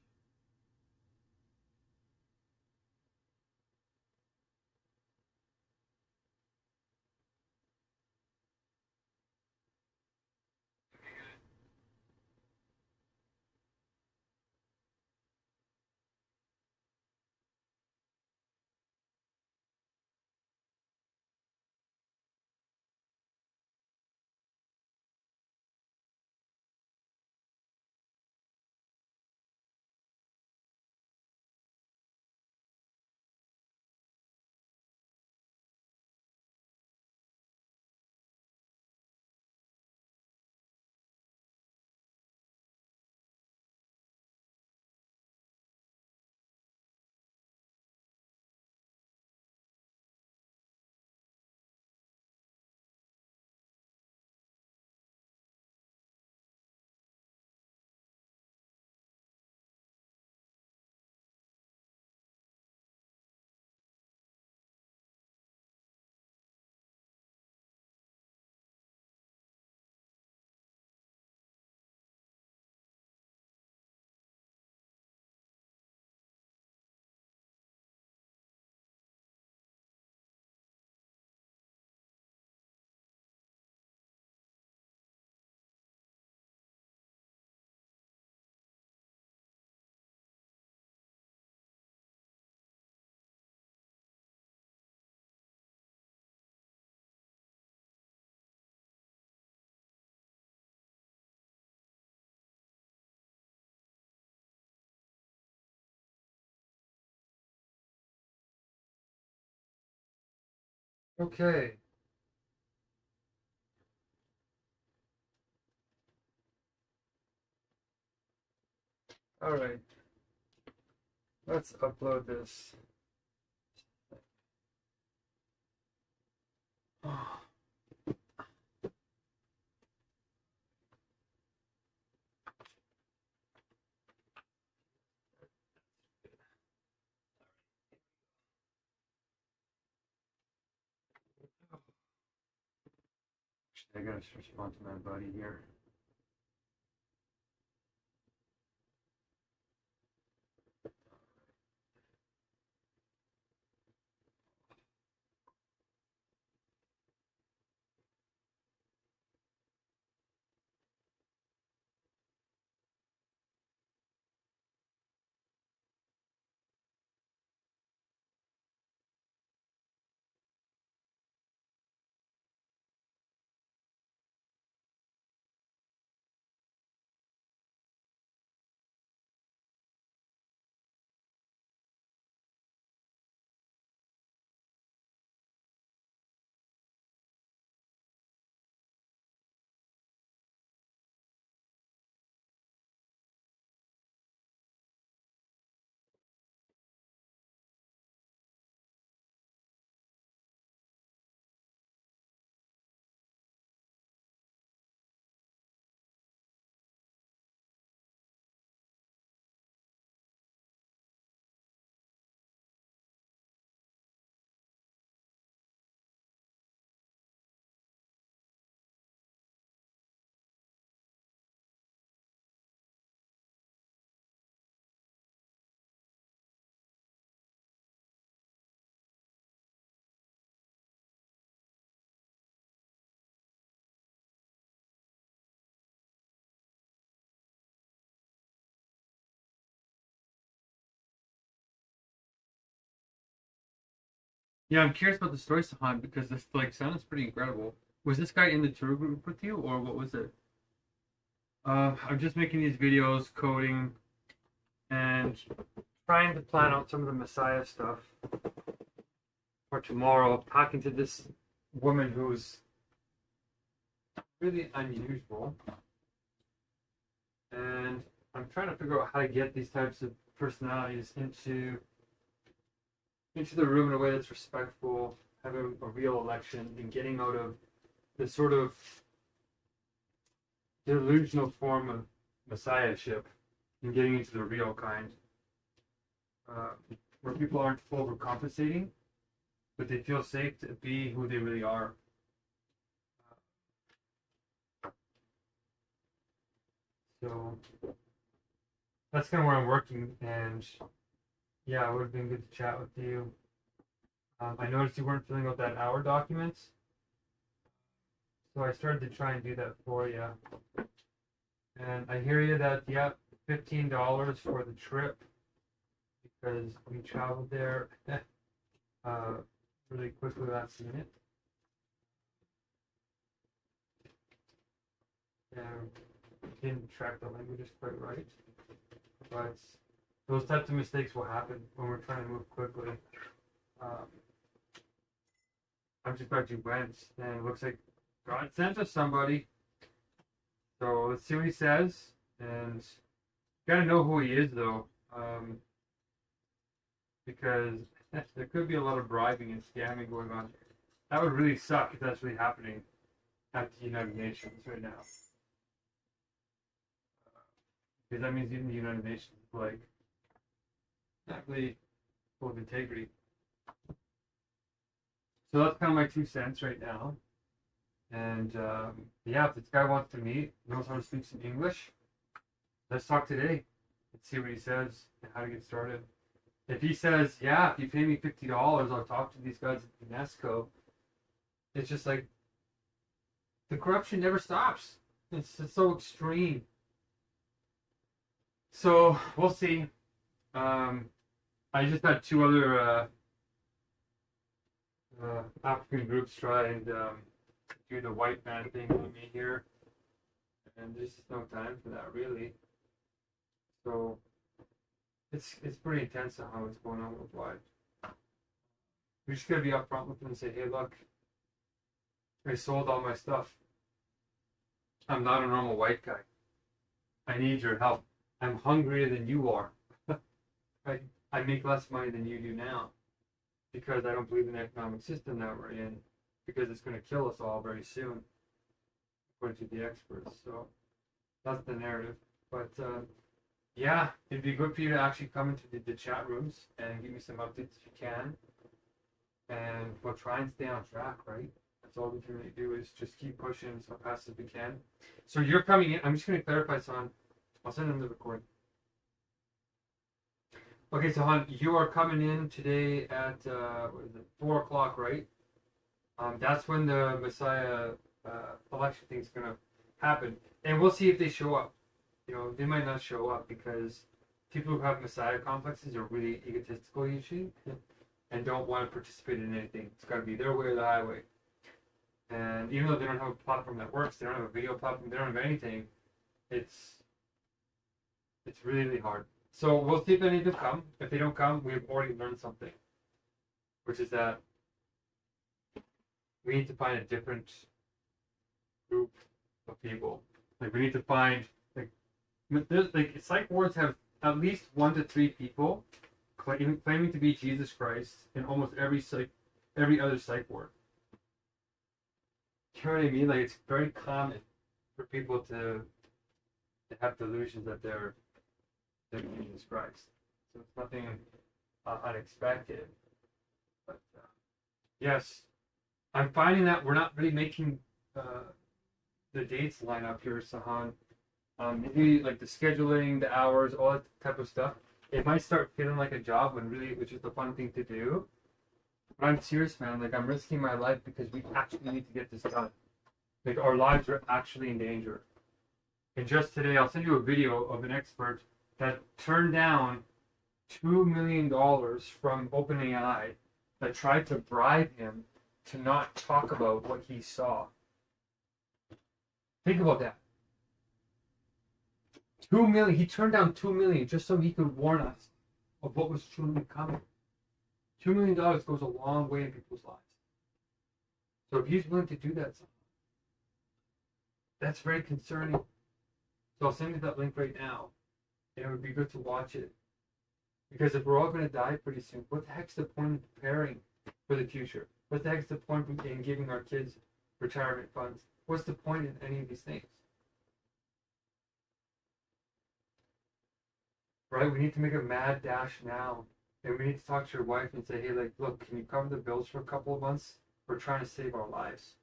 Okay. All right. Let's upload this. I gotta respond to my buddy here. Yeah, I'm curious about the story, Sahan, because this like sounds pretty incredible. Was this guy in the tour group with you, or what was it? I'm just making these videos, coding, and trying to plan out some of the Messiah stuff for tomorrow. Talking to this woman who's really unusual, and I'm trying to figure out how to get these types of personalities into the room in a way that's respectful, having a real election, and getting out of this sort of delusional form of messiahship and getting into the real kind, where people aren't overcompensating, but they feel safe to be who they really are. So that's kind of where I'm working, and yeah, it would have been good to chat with you. I noticed you weren't filling out that hour document, so I started to try and do that for you. And I hear you that, yeah, $15 for the trip because we traveled there really quickly last minute. And didn't track the languages quite right. But those types of mistakes will happen when we're trying to move quickly. I'm just glad you went, and it looks like God sent us somebody. So let's see what he says. And you gotta know who he is, though, because there could be a lot of bribing and scamming going on. That would really suck if that's really happening at the United Nations right now. Because that means even the United Nations is like not really full of integrity. So that's kind of my 2 cents right now. And yeah, if this guy wants to meet, knows how to speak some English, let's talk today. Let's see what he says and how to get started. If he says, yeah, if you pay me $50, I'll talk to these guys at UNESCO, it's just like the corruption never stops. It's just so extreme. So we'll see. I just had 2 other African groups try and do the white man thing with me here, and there's just no time for that really. So it's pretty intense on how it's going on worldwide. We just gotta be upfront with them and say, hey, look, I sold all my stuff. I'm not a normal white guy. I need your help. I'm hungrier than you are. I, I make less money than you do now because I don't believe in the economic system that we're in because it's going to kill us all very soon, according to the experts. So that's the narrative. But yeah, it'd be good for you to actually come into the chat rooms and give me some updates if you can. And we'll try and stay on track, right? That's all we can really do is just keep pushing as fast as we can. So you're coming in. I'm just going to clarify, son. I'll send them the recording. Okay, so hon, you are coming in today at what is it, 4 o'clock, right? That's when the Messiah election thing's going to happen, and we'll see if they show up. You know, they might not show up because people who have Messiah complexes are really egotistical usually, and don't want to participate in anything. It's got to be their way or the highway. And even though they don't have a platform that works, they don't have a video platform, they don't have anything. It's really, really hard. So we'll see if any of them come. If they don't come, we've already learned something, which is that we need to find a different group of people. Like we need to find like psych wards have at least 1 to 3 people claiming to be Jesus Christ in almost every other psych ward. You know what I mean? Like it's very common for people to have delusions that they're Jesus Christ. So it's nothing unexpected. But yes, I'm finding that we're not really making the dates line up here, Sahan. Maybe like the scheduling, the hours, all that type of stuff. It might start feeling like a job when really it's just a fun thing to do. But I'm serious, man. Like I'm risking my life because we actually need to get this done. Like our lives are actually in danger. And just today, I'll send you a video of an expert that turned down $2 million from OpenAI that tried to bribe him to not talk about what he saw. Think about that. 2 million. He turned down 2 million just so he could warn us of what was truly coming. $2 million goes a long way in people's lives. So if he's willing to do that, that's very concerning. So I'll send you that link right now. And it would be good to watch it. Because if we're all going to die pretty soon, what the heck's the point in preparing for the future? What the heck's the point in giving our kids retirement funds? What's the point in any of these things? Right? We need to make a mad dash now. And we need to talk to your wife and say, hey, like, look, can you cover the bills for a couple of months? We're trying to save our lives.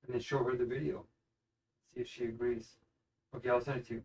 And then show her the video. See if she agrees. Okay, I'll send it to you.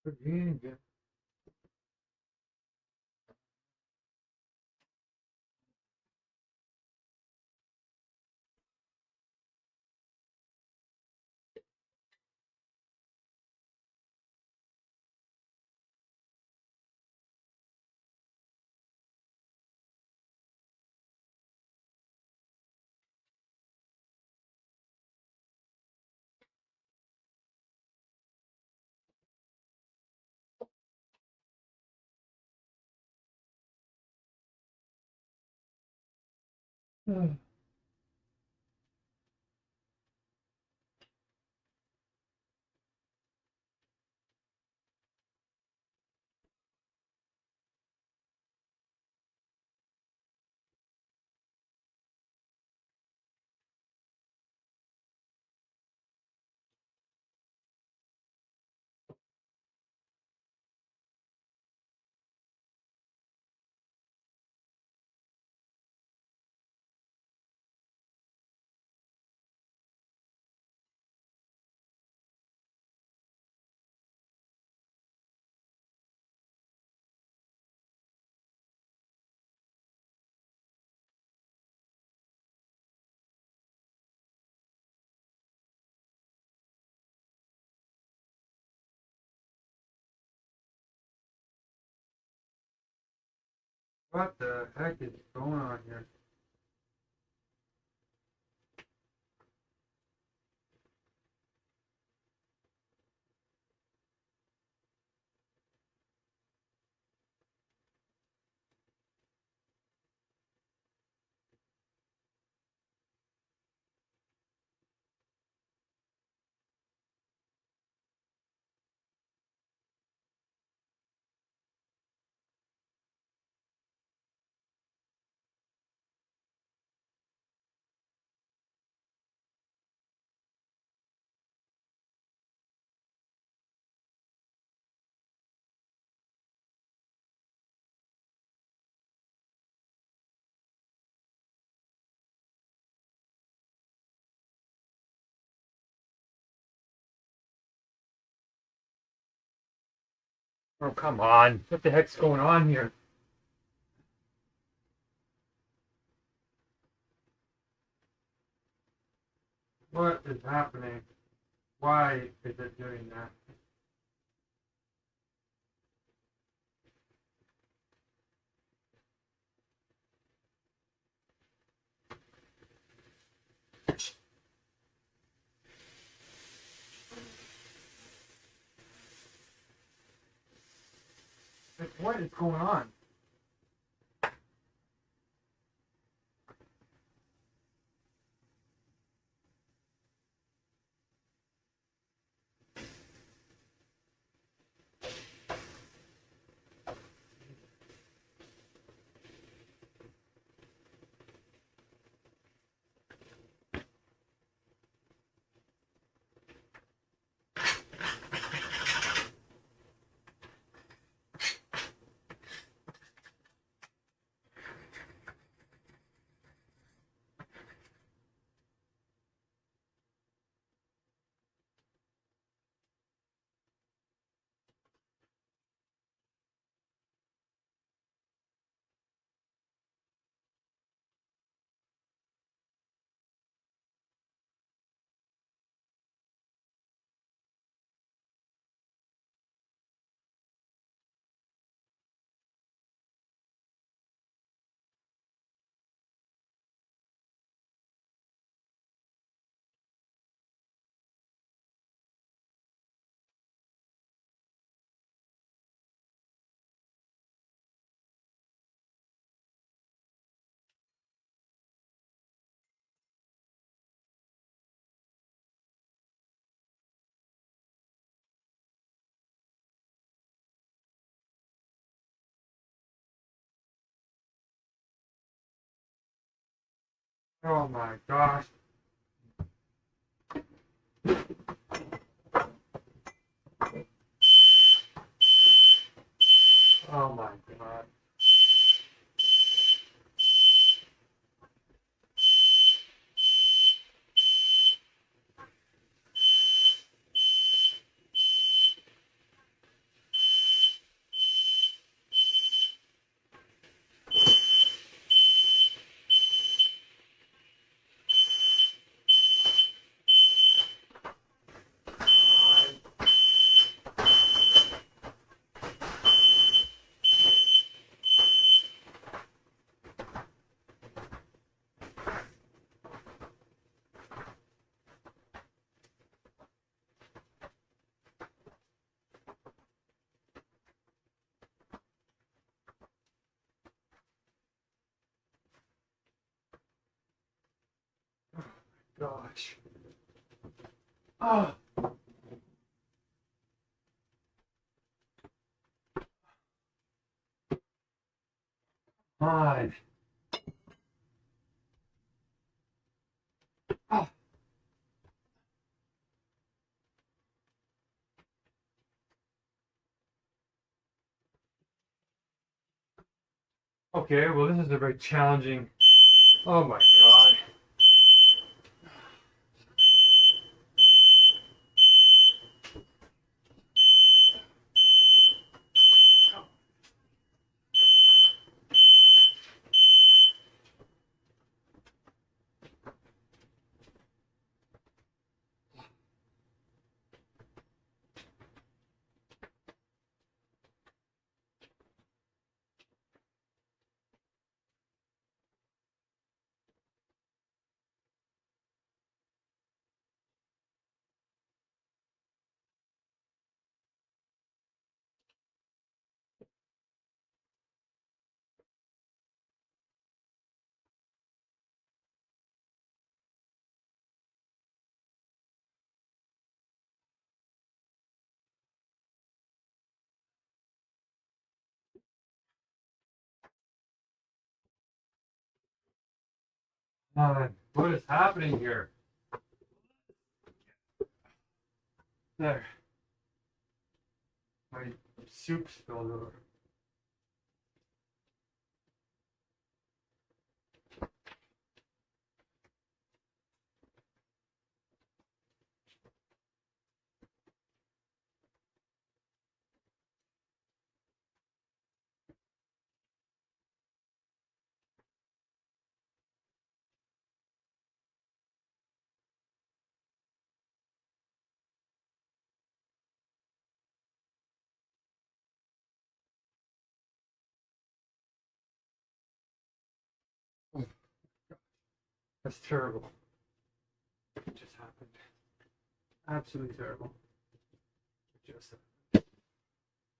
Again. What the heck is going on here? Oh, come on. What the heck's going on here? What is happening? Why is it doing that? Like, what is going on? Oh my gosh. Oh my god. gosh. Ah. God. Ah. Okay, well, this is a very challenging. Oh my God. What is happening here? There. My soup spilled over. That's terrible. It just happened. Absolutely terrible. It just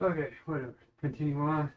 happened. Okay, whatever. Continue on.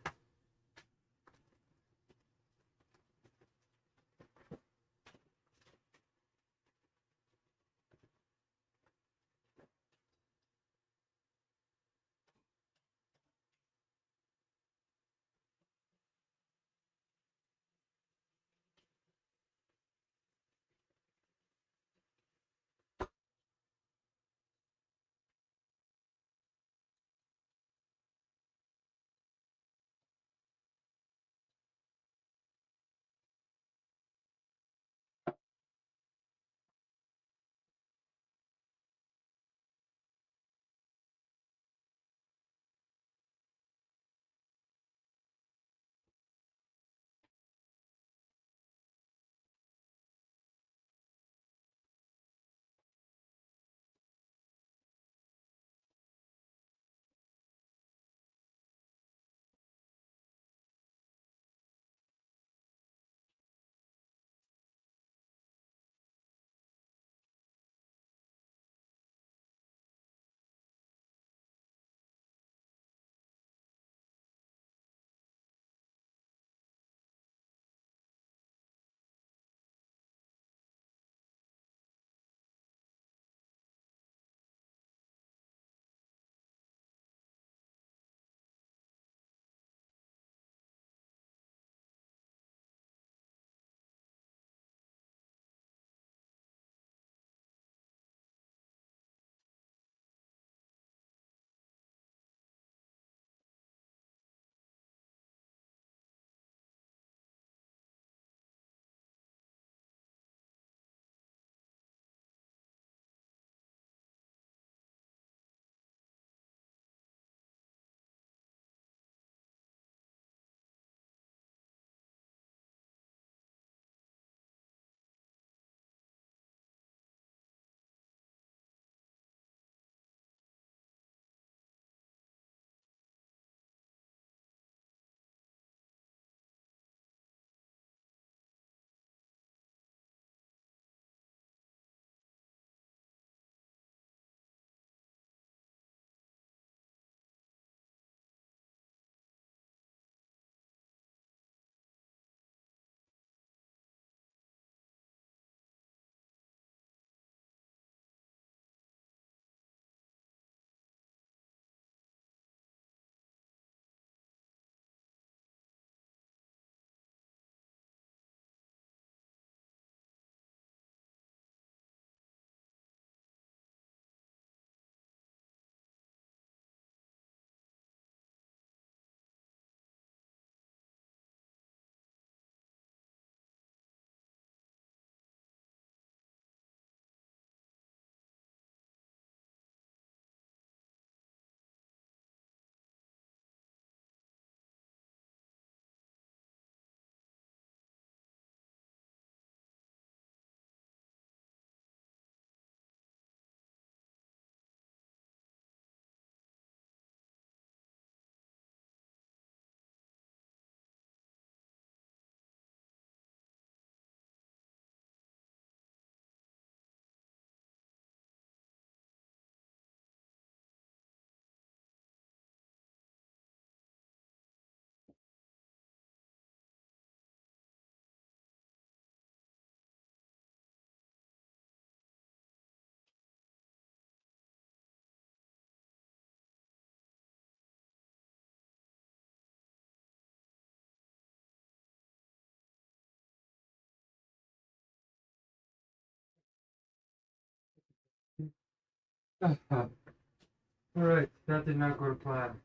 Alright, that did not go to plan.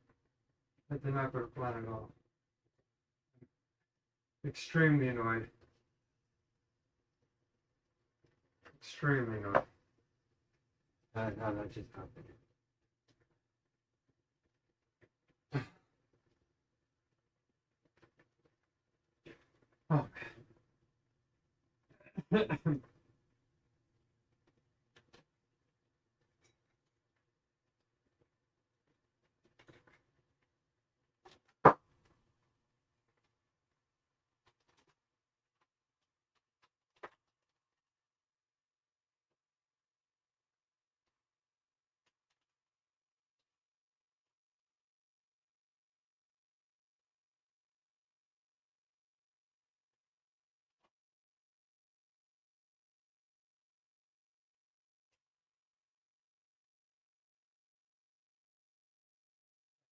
That did not go to plan at all. Extremely annoyed. Extremely annoyed. How that just happened. Oh man.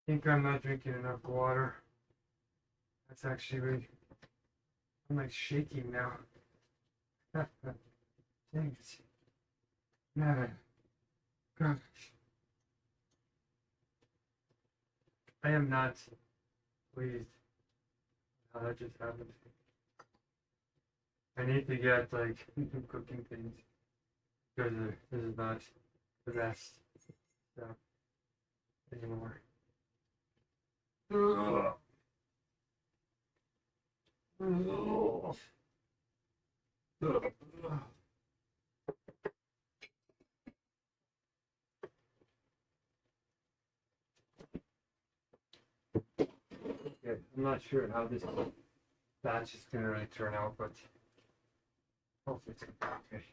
I think I'm not drinking enough water. That's actually really, I'm like shaking now. Dang it. Man, God. I am not pleased how that just happened. I need to get like cooking things because this is not the best stuff anymore. Yeah, I'm not sure how this batch is gonna really turn out, but hopefully it's gonna be okay.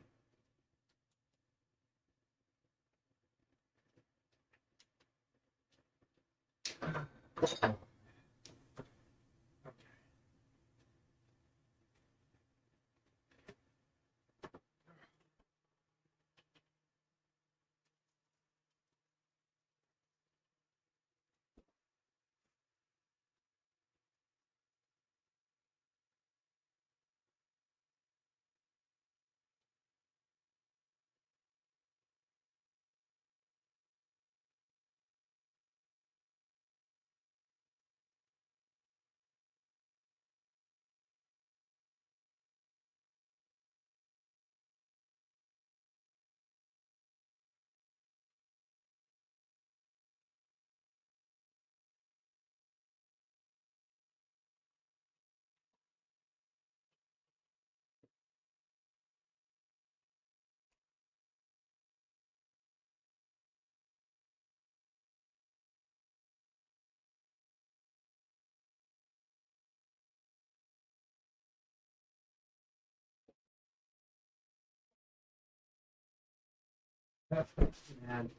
Man,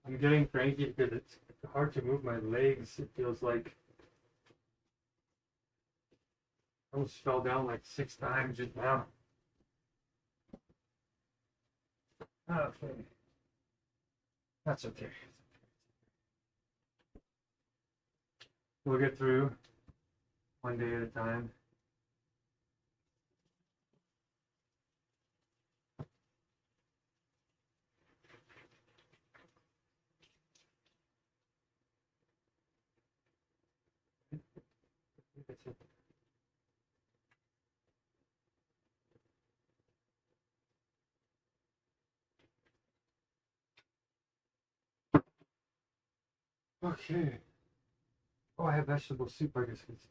I'm getting cranky because it's hard to move my legs. It feels like I almost fell down like 6 times just now. Okay. That's okay. We'll get through one day at a time. That's it. Okay. Oh, I have vegetable soup. I guess it's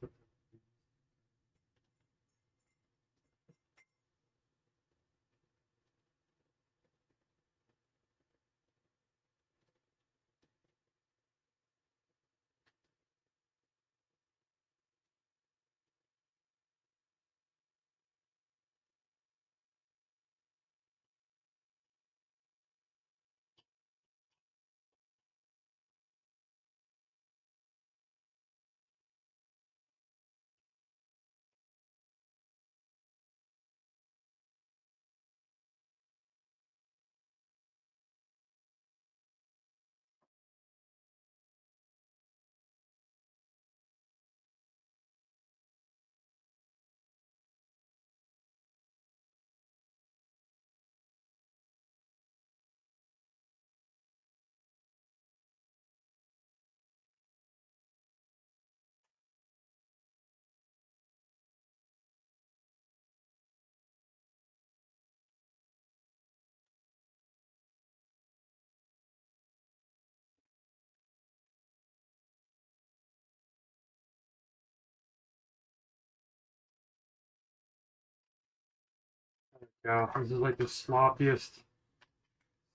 Yeah, this is like the sloppiest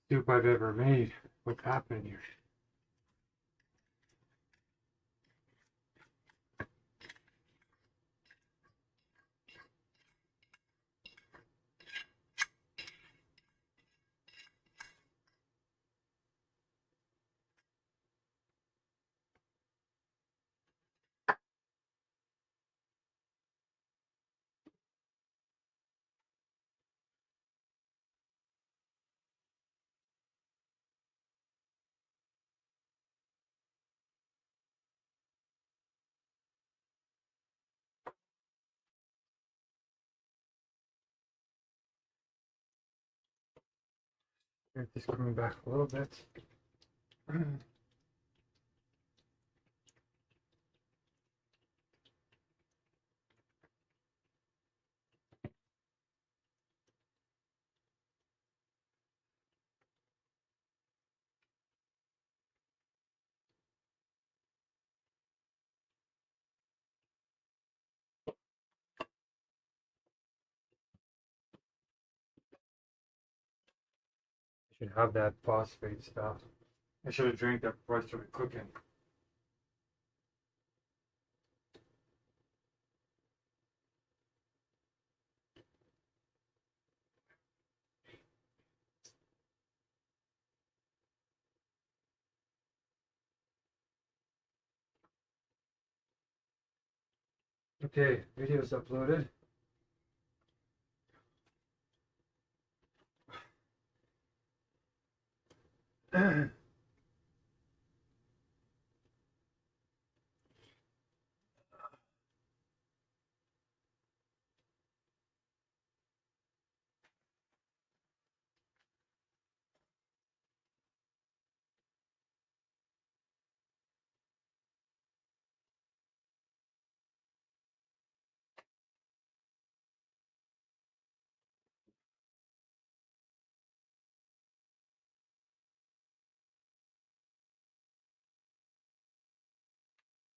soup I've ever made. What's happening here? Get this coming back a little bit. I should have that phosphate stuff. I should have drank that before I started cooking. Okay, video's uploaded.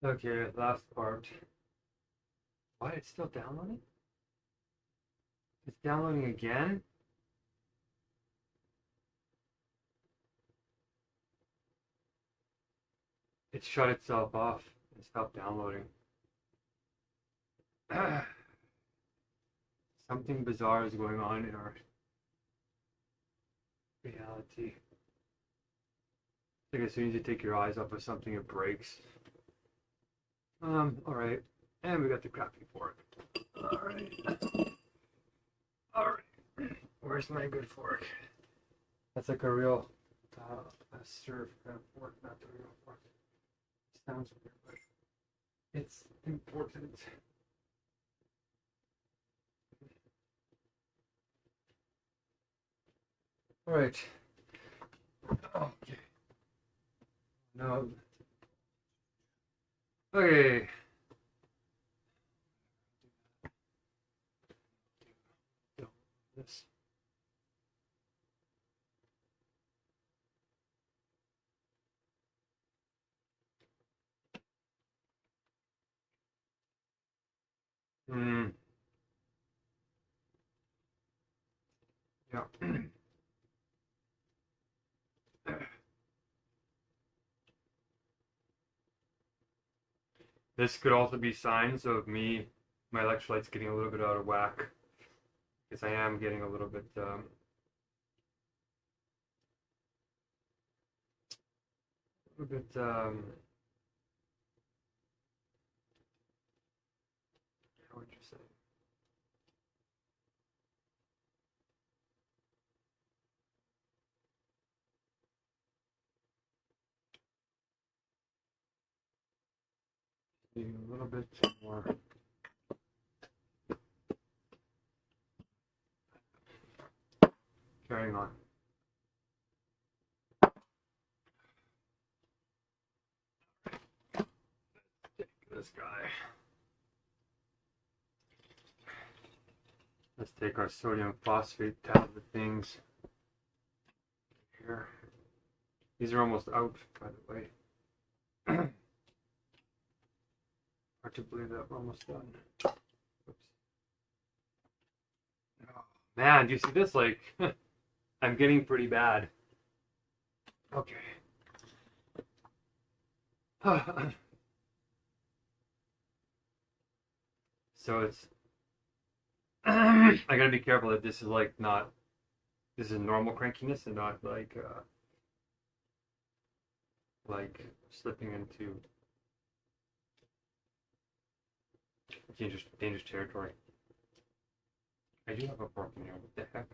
Okay, last part. Why? It's still downloading? It's downloading again? It shut itself off and stopped downloading. Something bizarre is going on in our reality. Like as soon as you take your eyes off of something, it breaks. Alright. And we got the crappy fork. Alright. Alright. Where's my good fork? That's like a real a serve kind of fork, not the real fork. Sounds weird, but it's important. Alright. Okay. No. Okay. This. Yeah. This could also be signs of my electrolytes getting a little bit out of whack. Because I am getting a little bit, how would you say? Needing a little bit more. Carrying on. Take this guy. Let's take our sodium phosphate tablet things. Here. These are almost out, by the way. Hard to believe that we're almost done. Oops. Oh Man, do you see this? Like, I'm getting pretty bad. Okay. So it's I gotta be careful that this is like not this is normal crankiness and not like slipping into dangerous territory. I do have a fork in here. What the heck?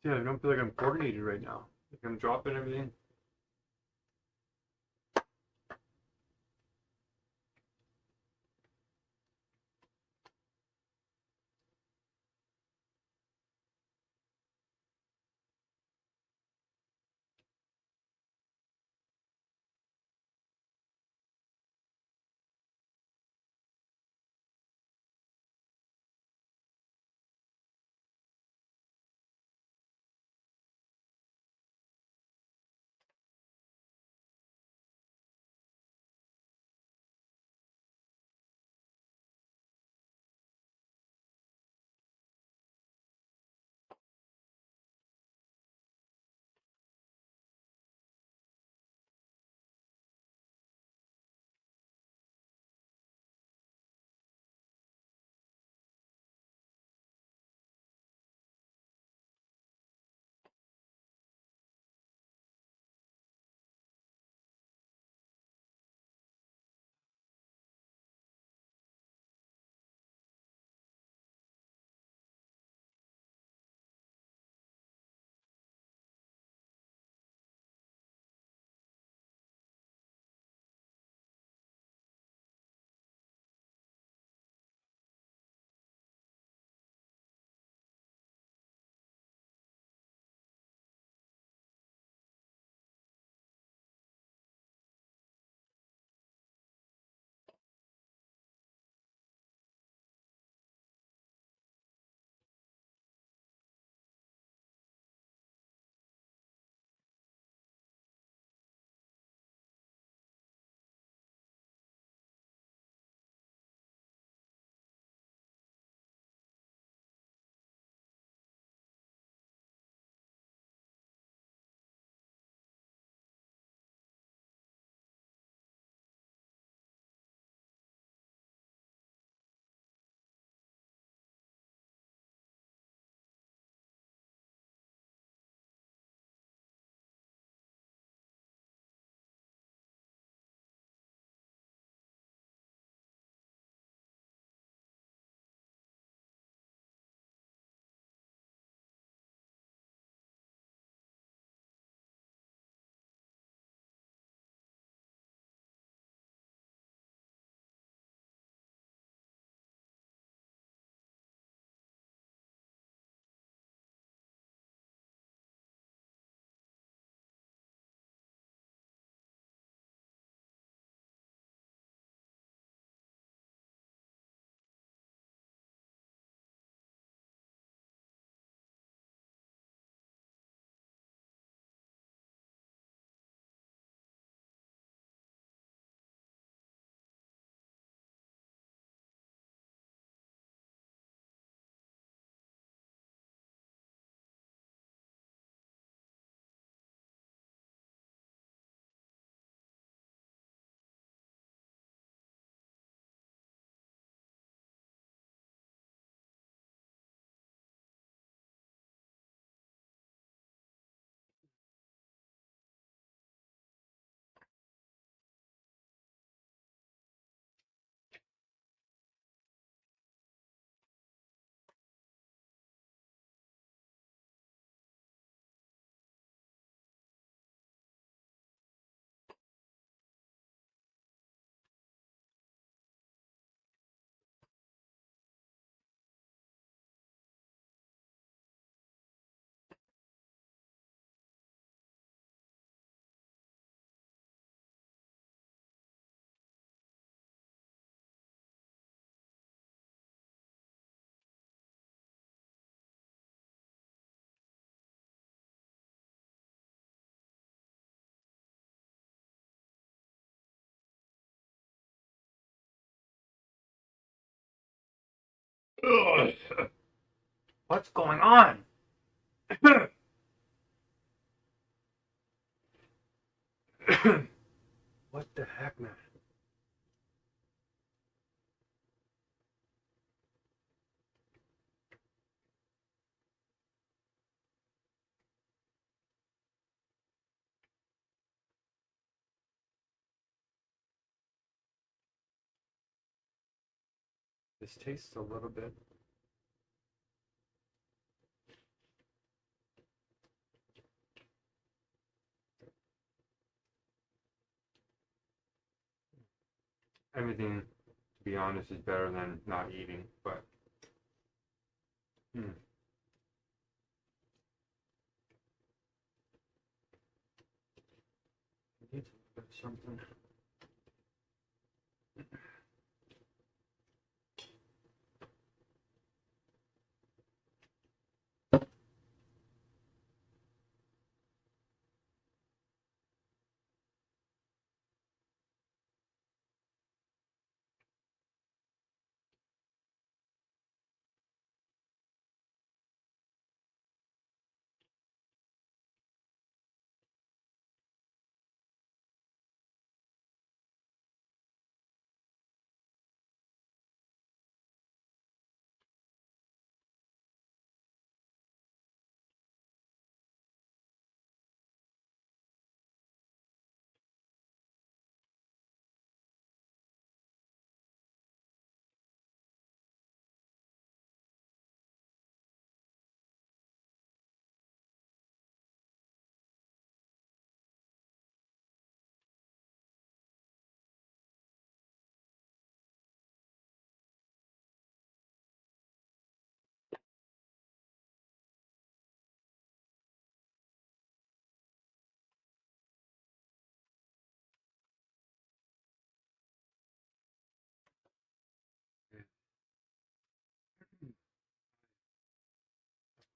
Yeah, I don't feel like I'm coordinated right now. Like I'm dropping everything. What's going on? What the heck, man? This tastes a little bit. Everything, to be honest, is better than not eating, but I Need something.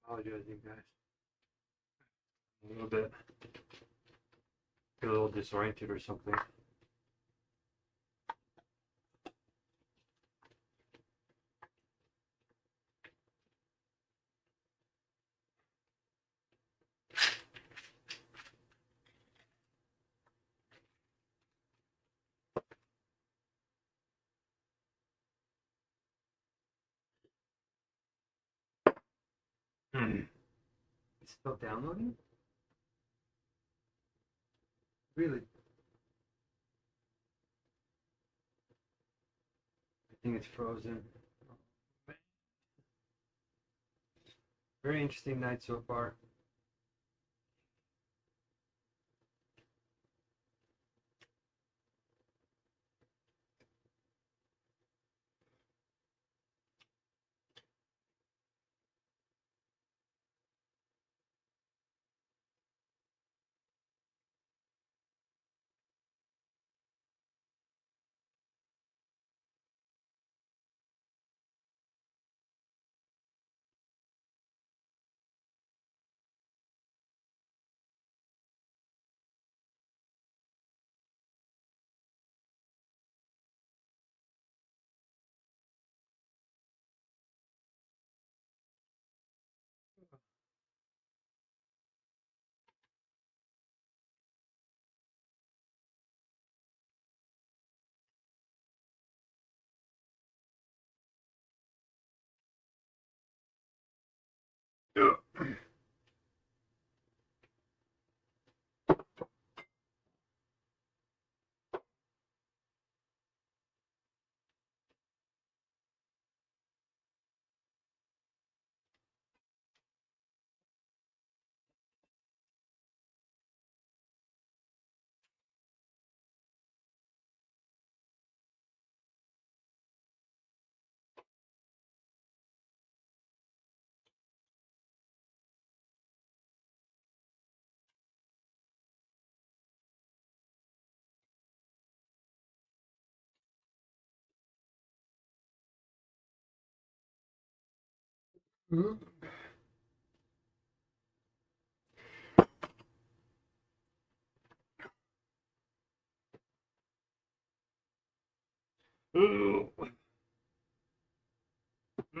Apologizing, guys. A little bit. Feel a little disoriented or something. It's still downloading? Really? I think it's frozen. Very interesting night so far.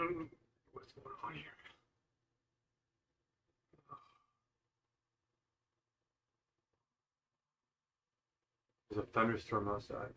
What's going on here? There's a thunderstorm outside.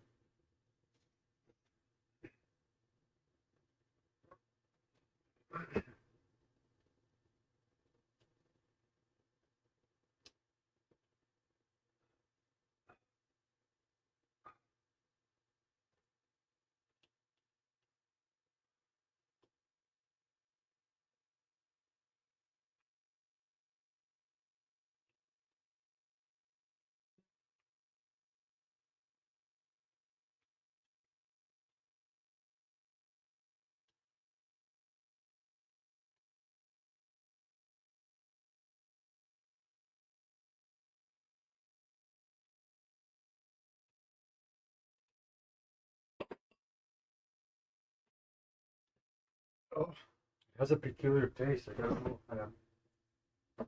Oh, it has a peculiar taste. I don't know how to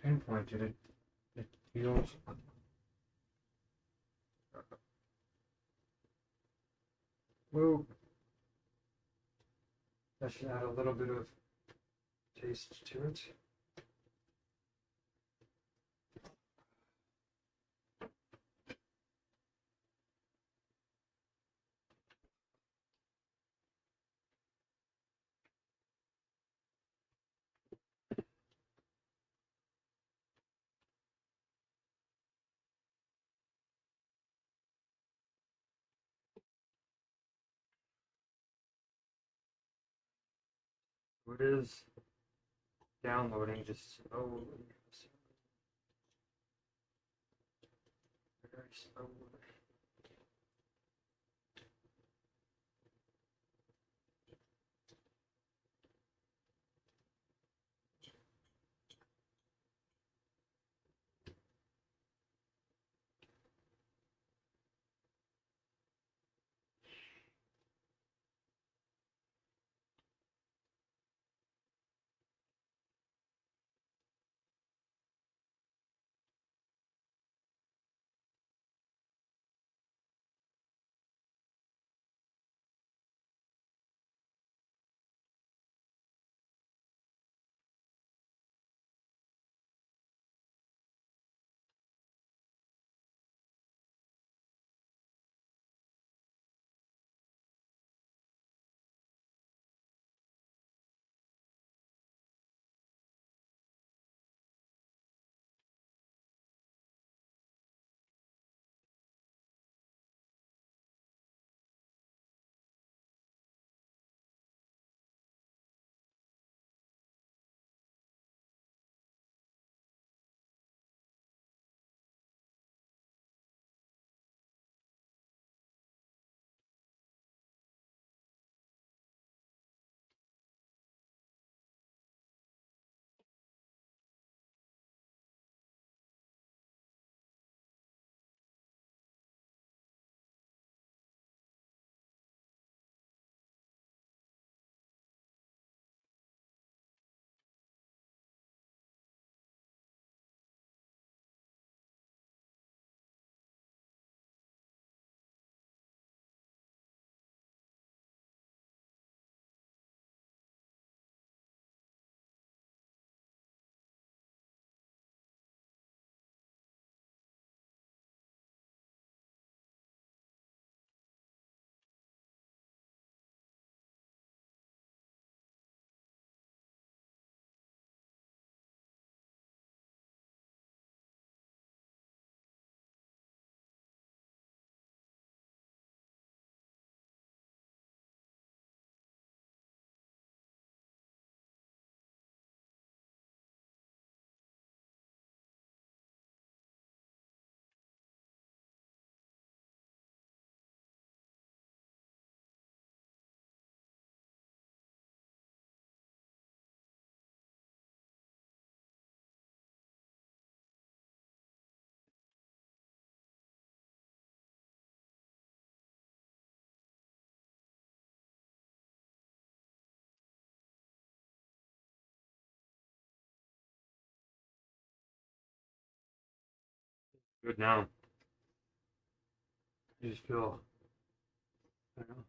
pinpoint it. It feels. Whoa. That should add a little bit of taste to it. It is downloading just slowly. Very slowly. Good now. I just feel, I don't know,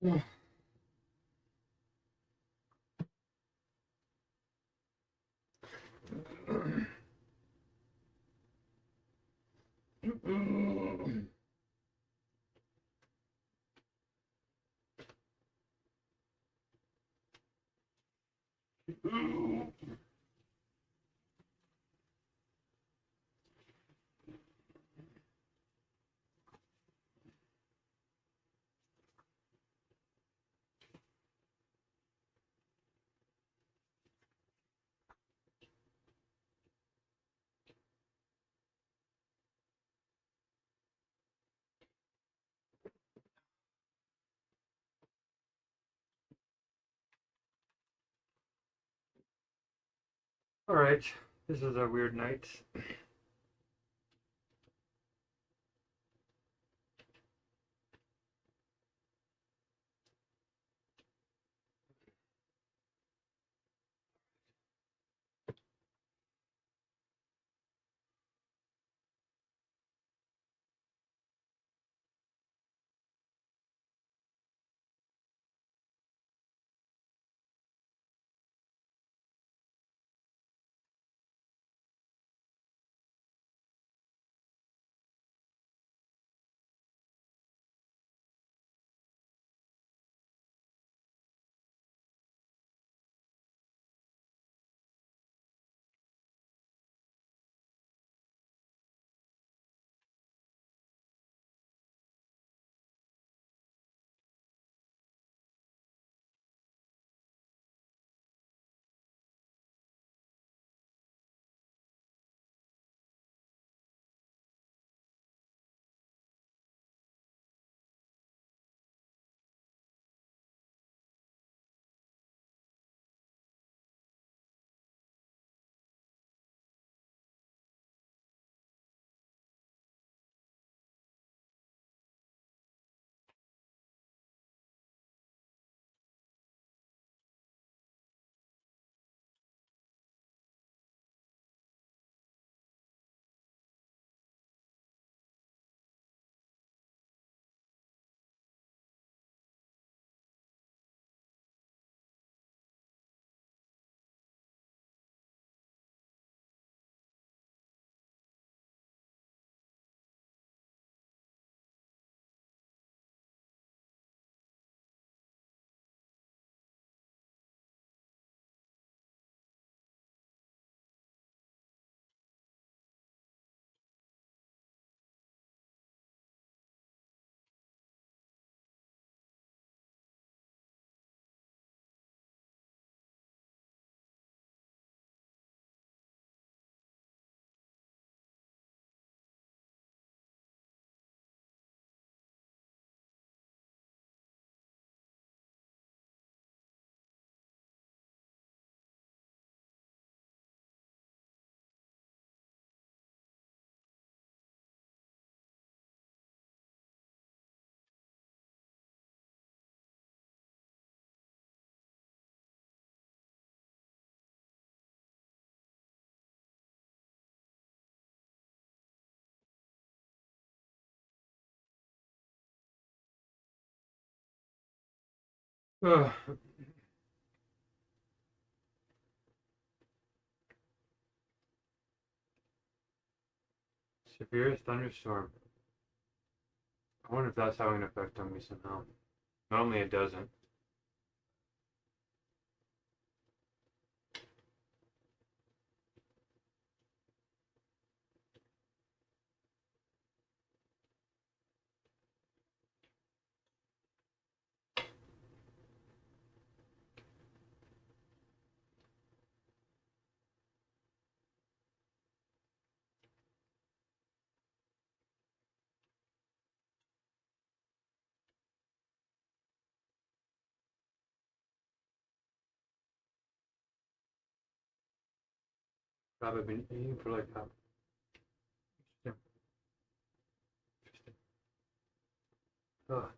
All right, this is a weird night. Ugh. Severest thunderstorm. I wonder if that's having an effect on me somehow. Normally it doesn't. I've been eating for like half. Interesting. Ugh.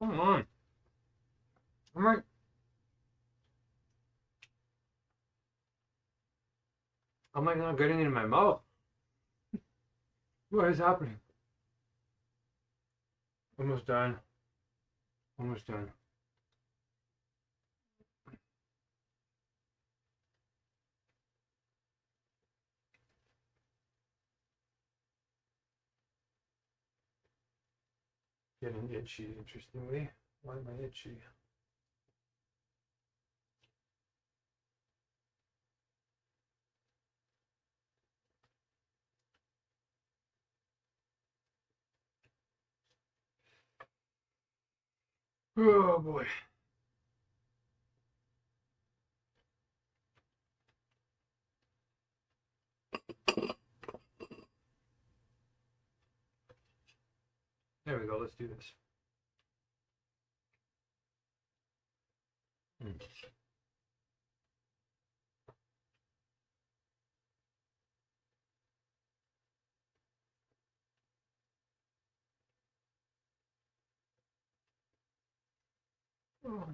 Come on. I'm right. I'm like not getting it in my mouth. What is happening? Almost done. Almost done. Getting itchy, interestingly. Why am I itchy? Oh boy. There we go. Let's do this. Mm. Oh.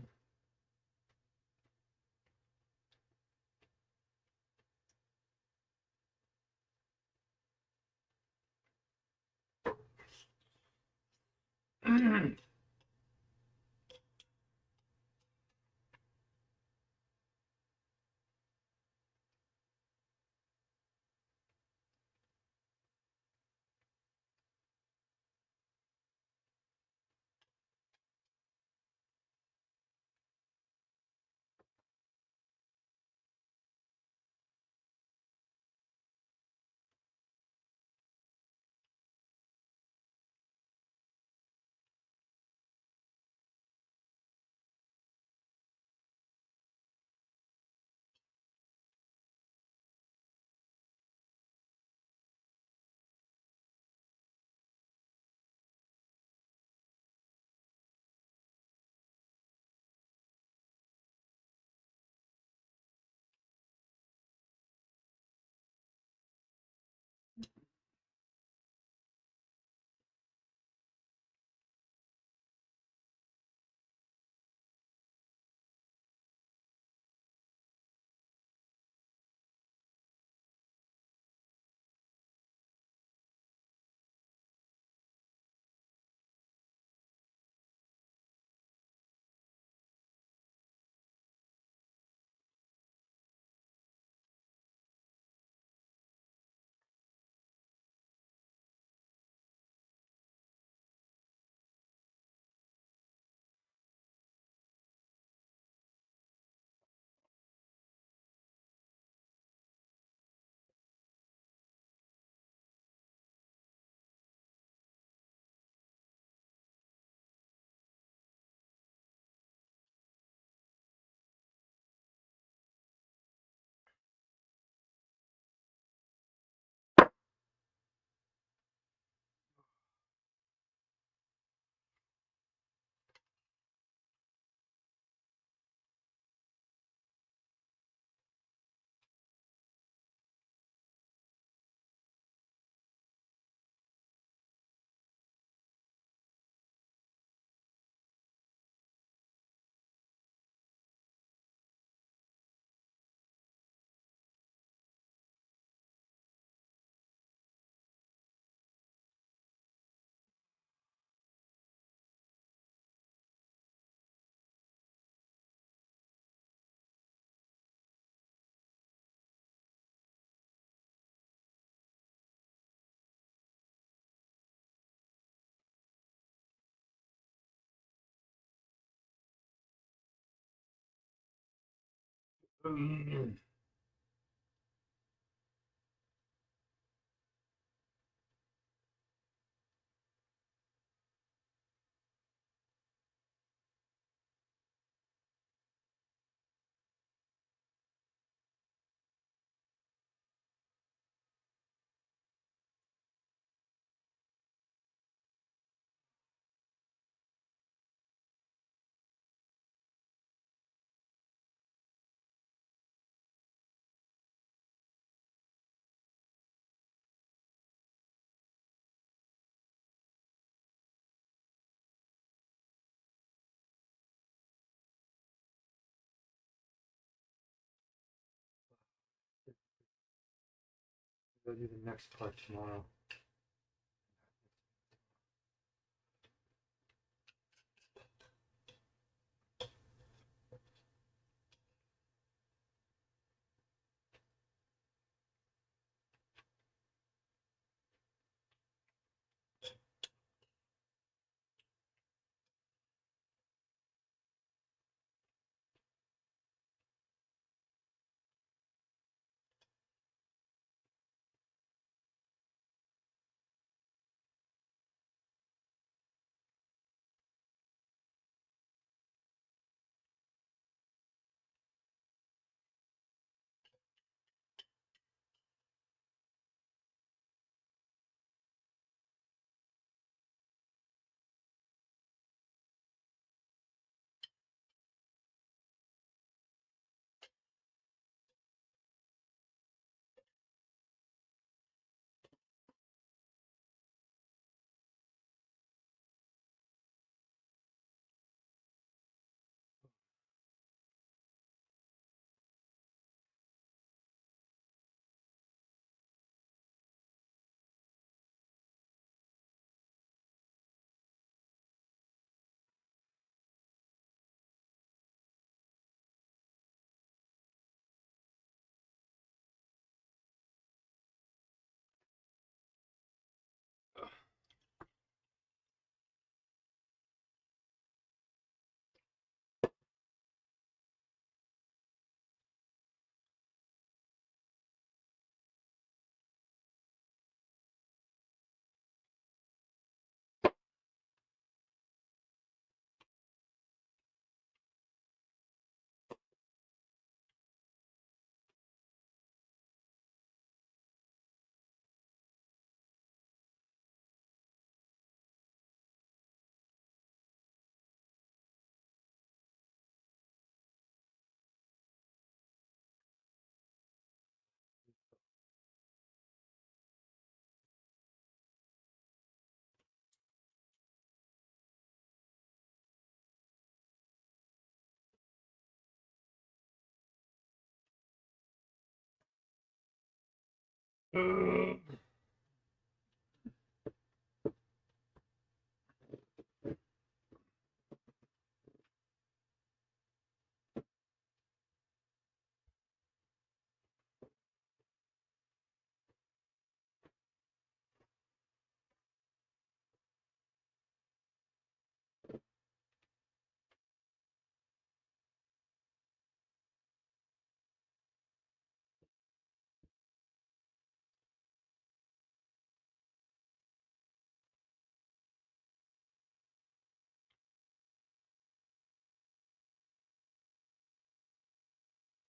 Mm. We'll do the next part tomorrow.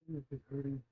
It's hurting.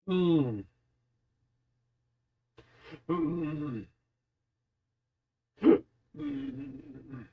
Mm. Mm. Mm.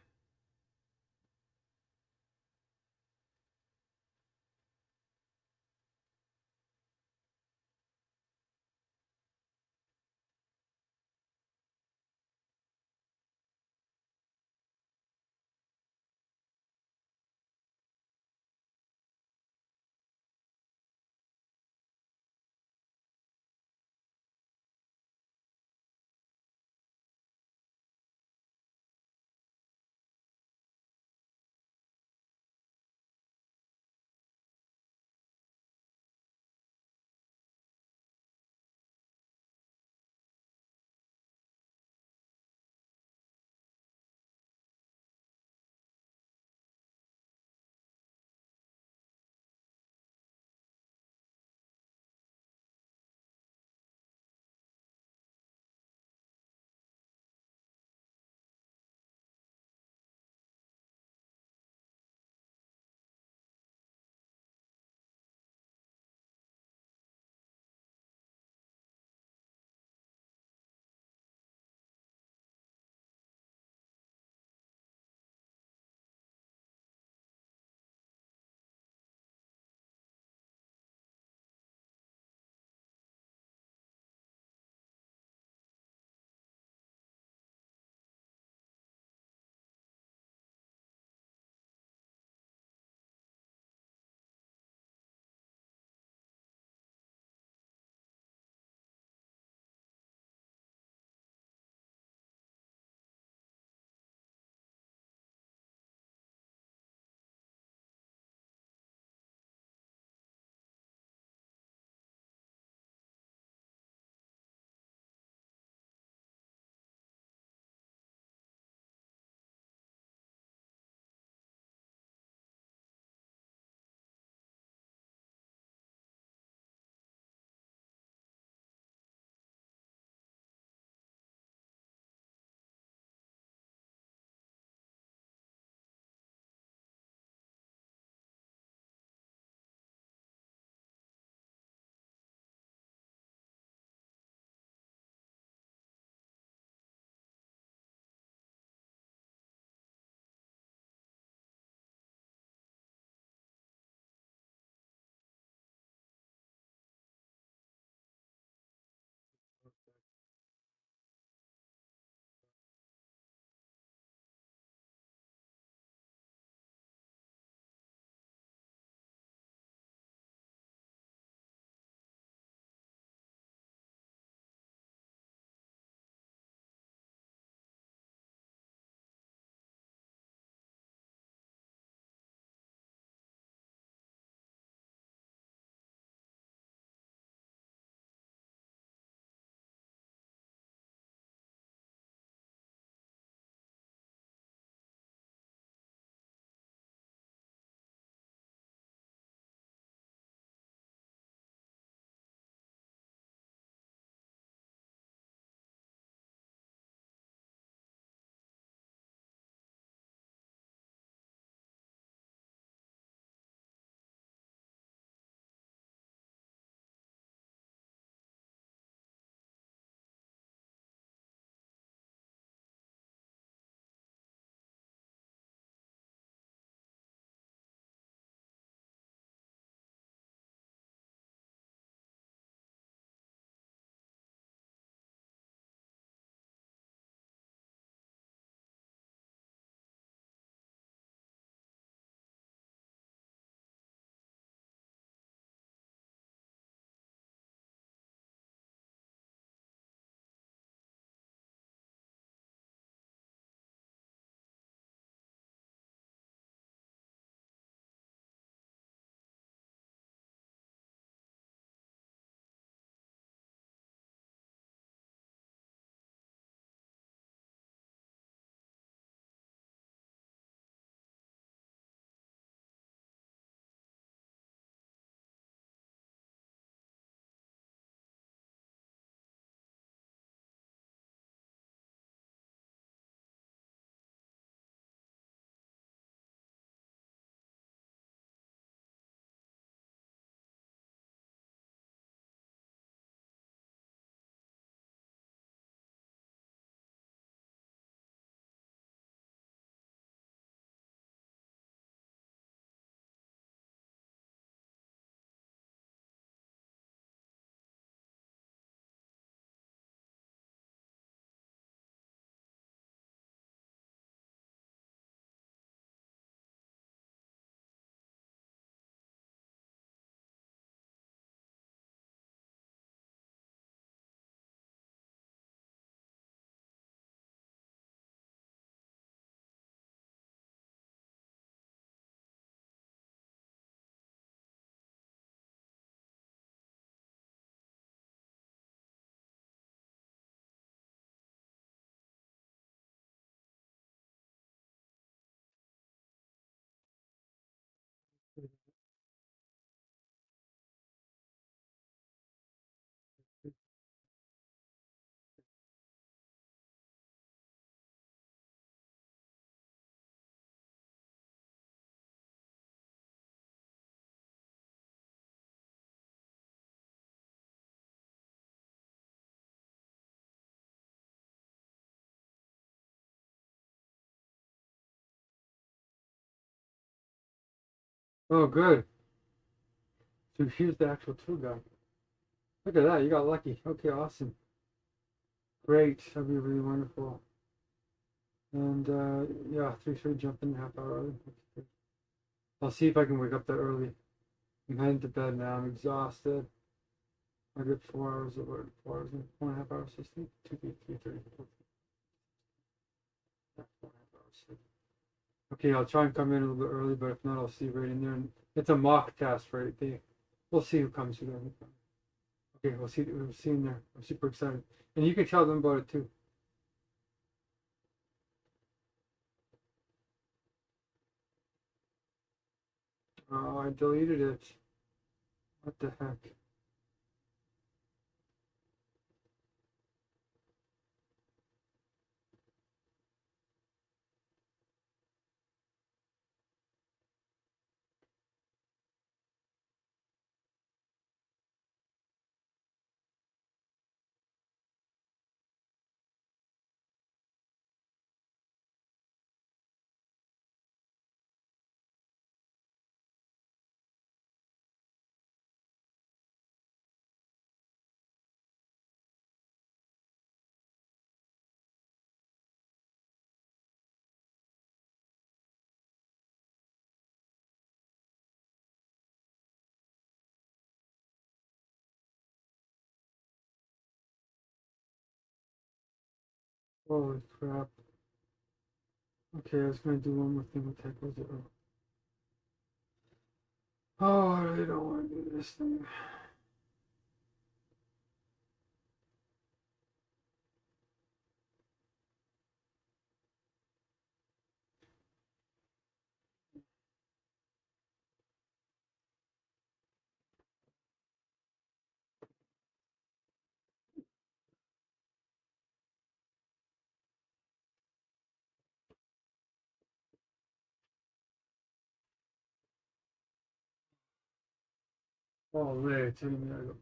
Oh, good. So here's the actual tour guide. Look at that. You got lucky. Okay, awesome. Great. That'd be really wonderful. And yeah, 3:30 jump in a half hour early. I'll see if I can wake up that early. I'm heading to bed now. I'm exhausted. I get 4 hours of work. 4 hours and 4.5 hours of sleep. 3:30. Yeah, 4.5 hours sleep. Okay, I'll try and come in a little bit early, but if not, I'll see right in there. And it's a mock test, right? We'll see who comes through there. Okay, we'll see. We'll see in there. I'm super excited, and you can tell them about it too. Oh, I deleted it. What the heck? Holy crap. Okay, I was gonna do one more thing with typos. Oh, I really don't want to do this thing. Oh, man, telling me I go.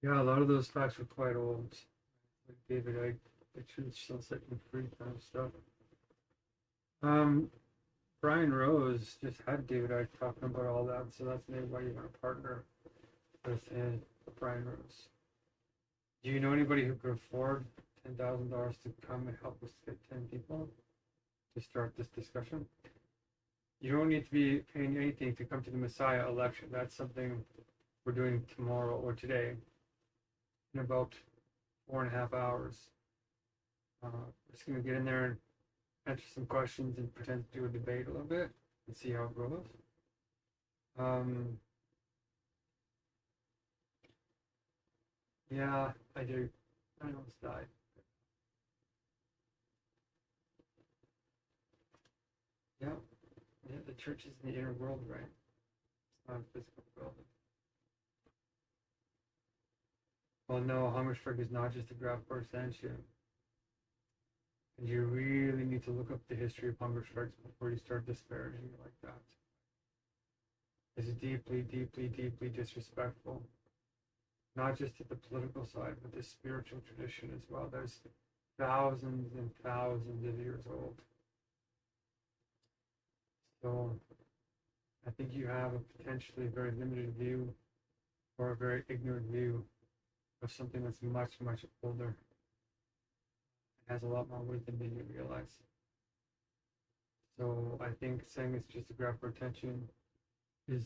Yeah, a lot of those facts were quite old. Like David Icke, they should still setting free kind of stuff. Um, Brian Rose just had David Icke talking about all that, so that's maybe why you want to partner with Brian Rose. Do you know anybody who could afford $10,000 to come and help us get 10 people to start this discussion? You don't need to be paying anything to come to the Messiah election. That's something we're doing tomorrow or today in about 4.5 hours. We're just going to get in there and answer some questions and pretend to do a debate a little bit and see how it goes. Yeah, I do. I almost died. Yeah. Yeah, the church is in the inner world, right? It's not a physical building. Well, no, Hungerstrike is not just a graph for ascension. And you really need to look up the history of Hungerstrikes before you start disparaging it like that. It's deeply, deeply, deeply disrespectful. Not just to the political side, but the spiritual tradition as well. There's thousands and thousands of years old. So I think you have a potentially very limited view or a very ignorant view of something that's much, much older. It has a lot more wisdom than you realize. So I think saying it's just a grab for attention is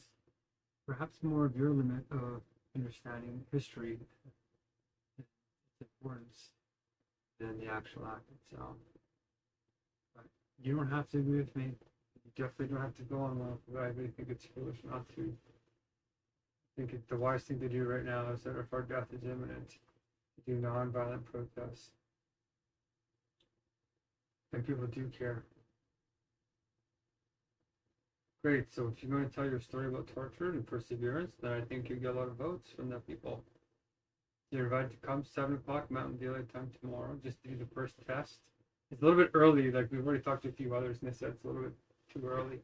perhaps more of your limit of understanding history, its importance, than the actual act itself. But you don't have to agree with me. You definitely don't have to go on one, but I really think it's foolish not to. I think the wise thing to do right now is that if our death is imminent, to do non-violent protests. And people do care. Great, so if you're going to tell your story about torture and perseverance, then I think you get a lot of votes from the people. You're invited to come 7 o'clock Mountain Daylight Time tomorrow, just to do the first test. It's a little bit early, like we've already talked to a few others and they said it's a little bit too early.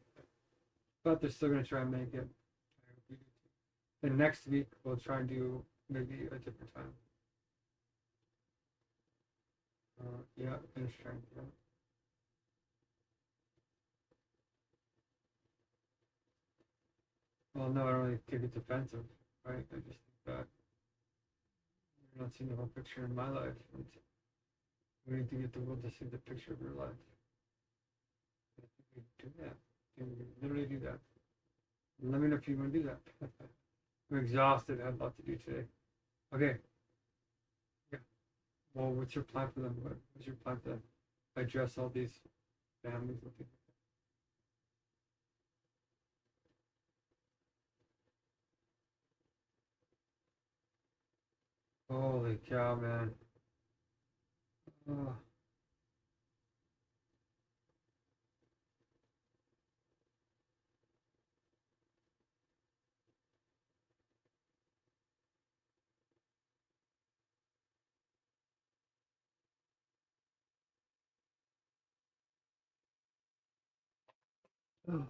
But they're still going to try and make it. And next week we'll try and do maybe a different time. Yeah, finish trying, yeah. Well, no, I don't really think it's offensive, right? I just think that you're not seeing the whole picture in my life. And we need to get the world to see the picture of your life. I think we do that. And we literally do that. Let me know if you want to do that. I'm exhausted. I had a lot to do today. Okay. Yeah. Well, what's your plan for them? What's your plan to address all these families and things? Holy cow, man. Oh. Oh.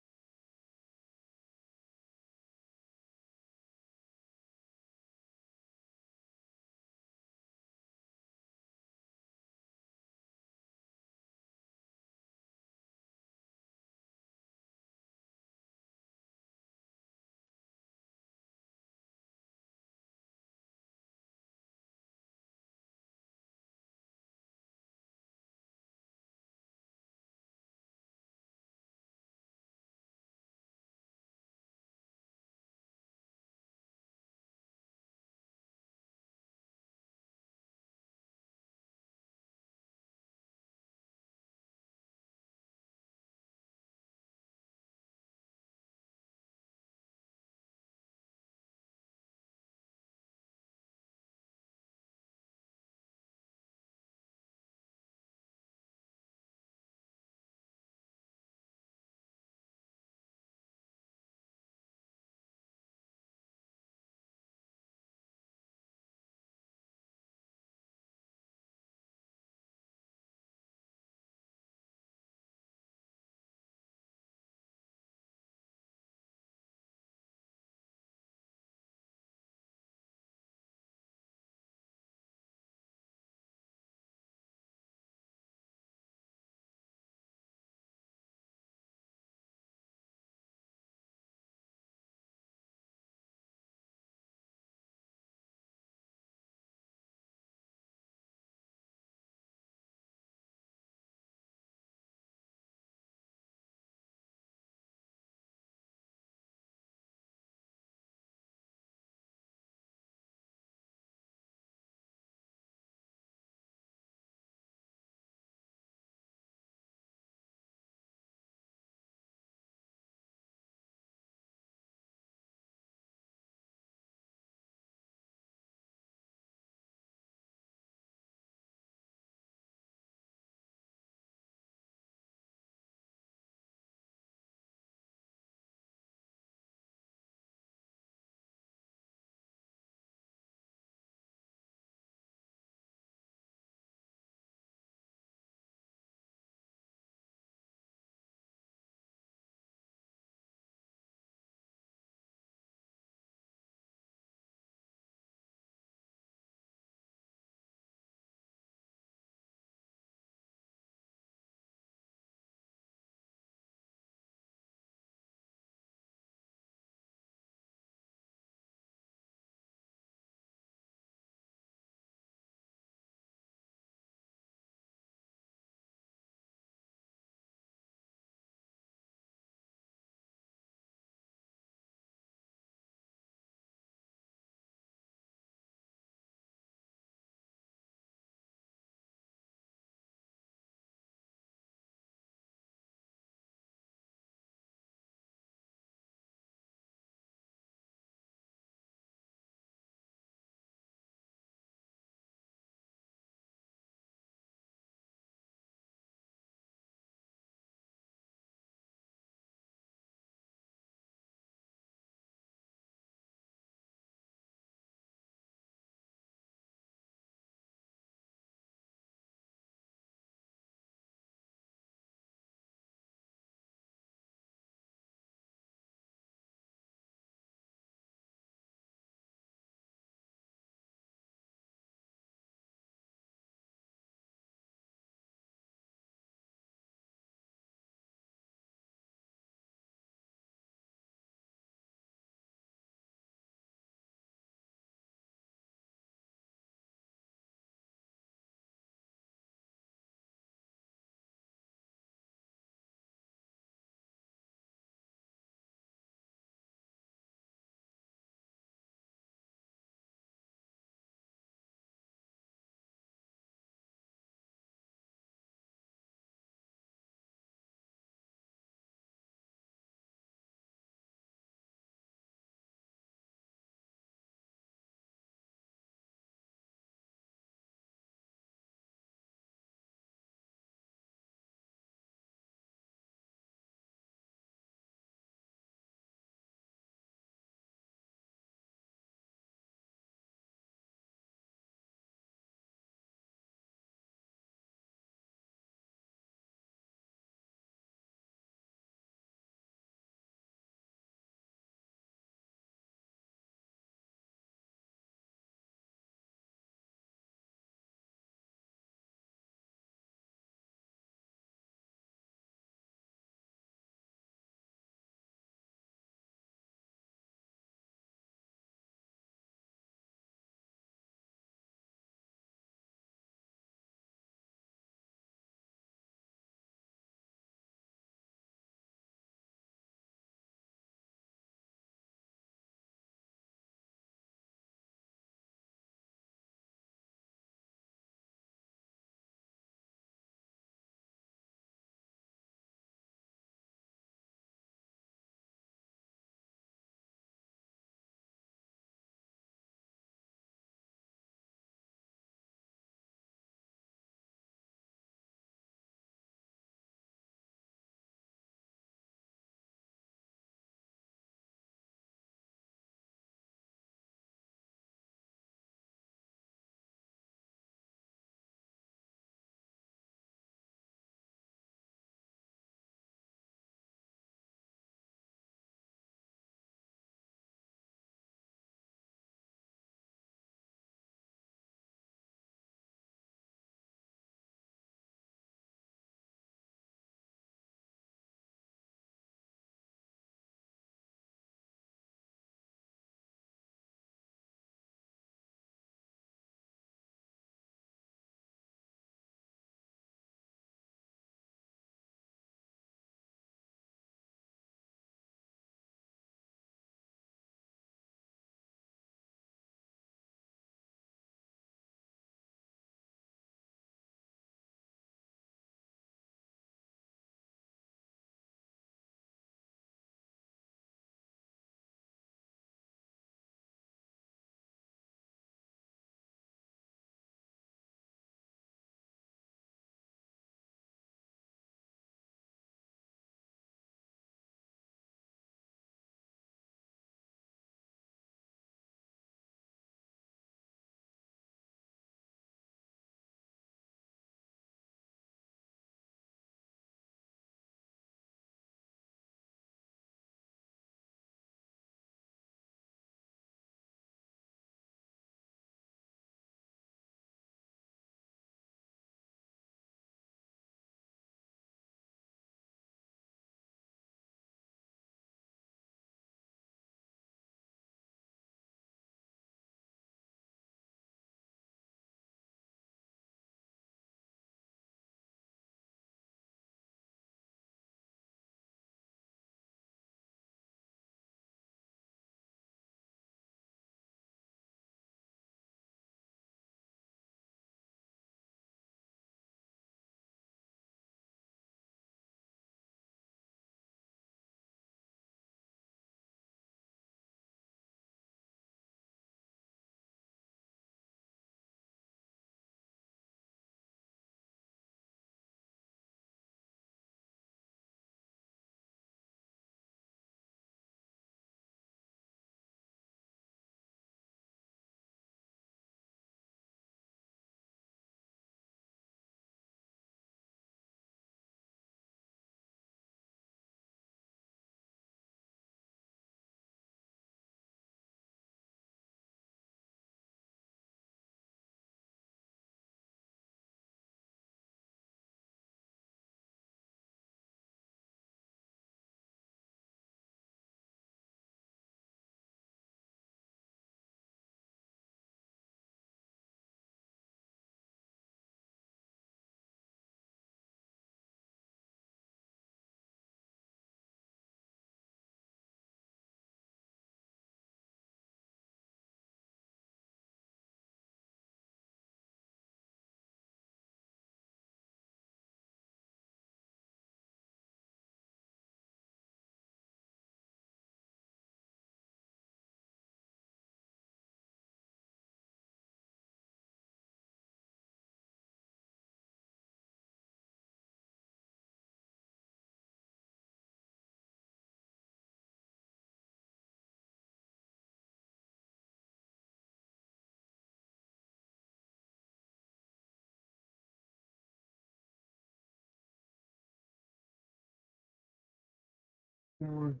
one.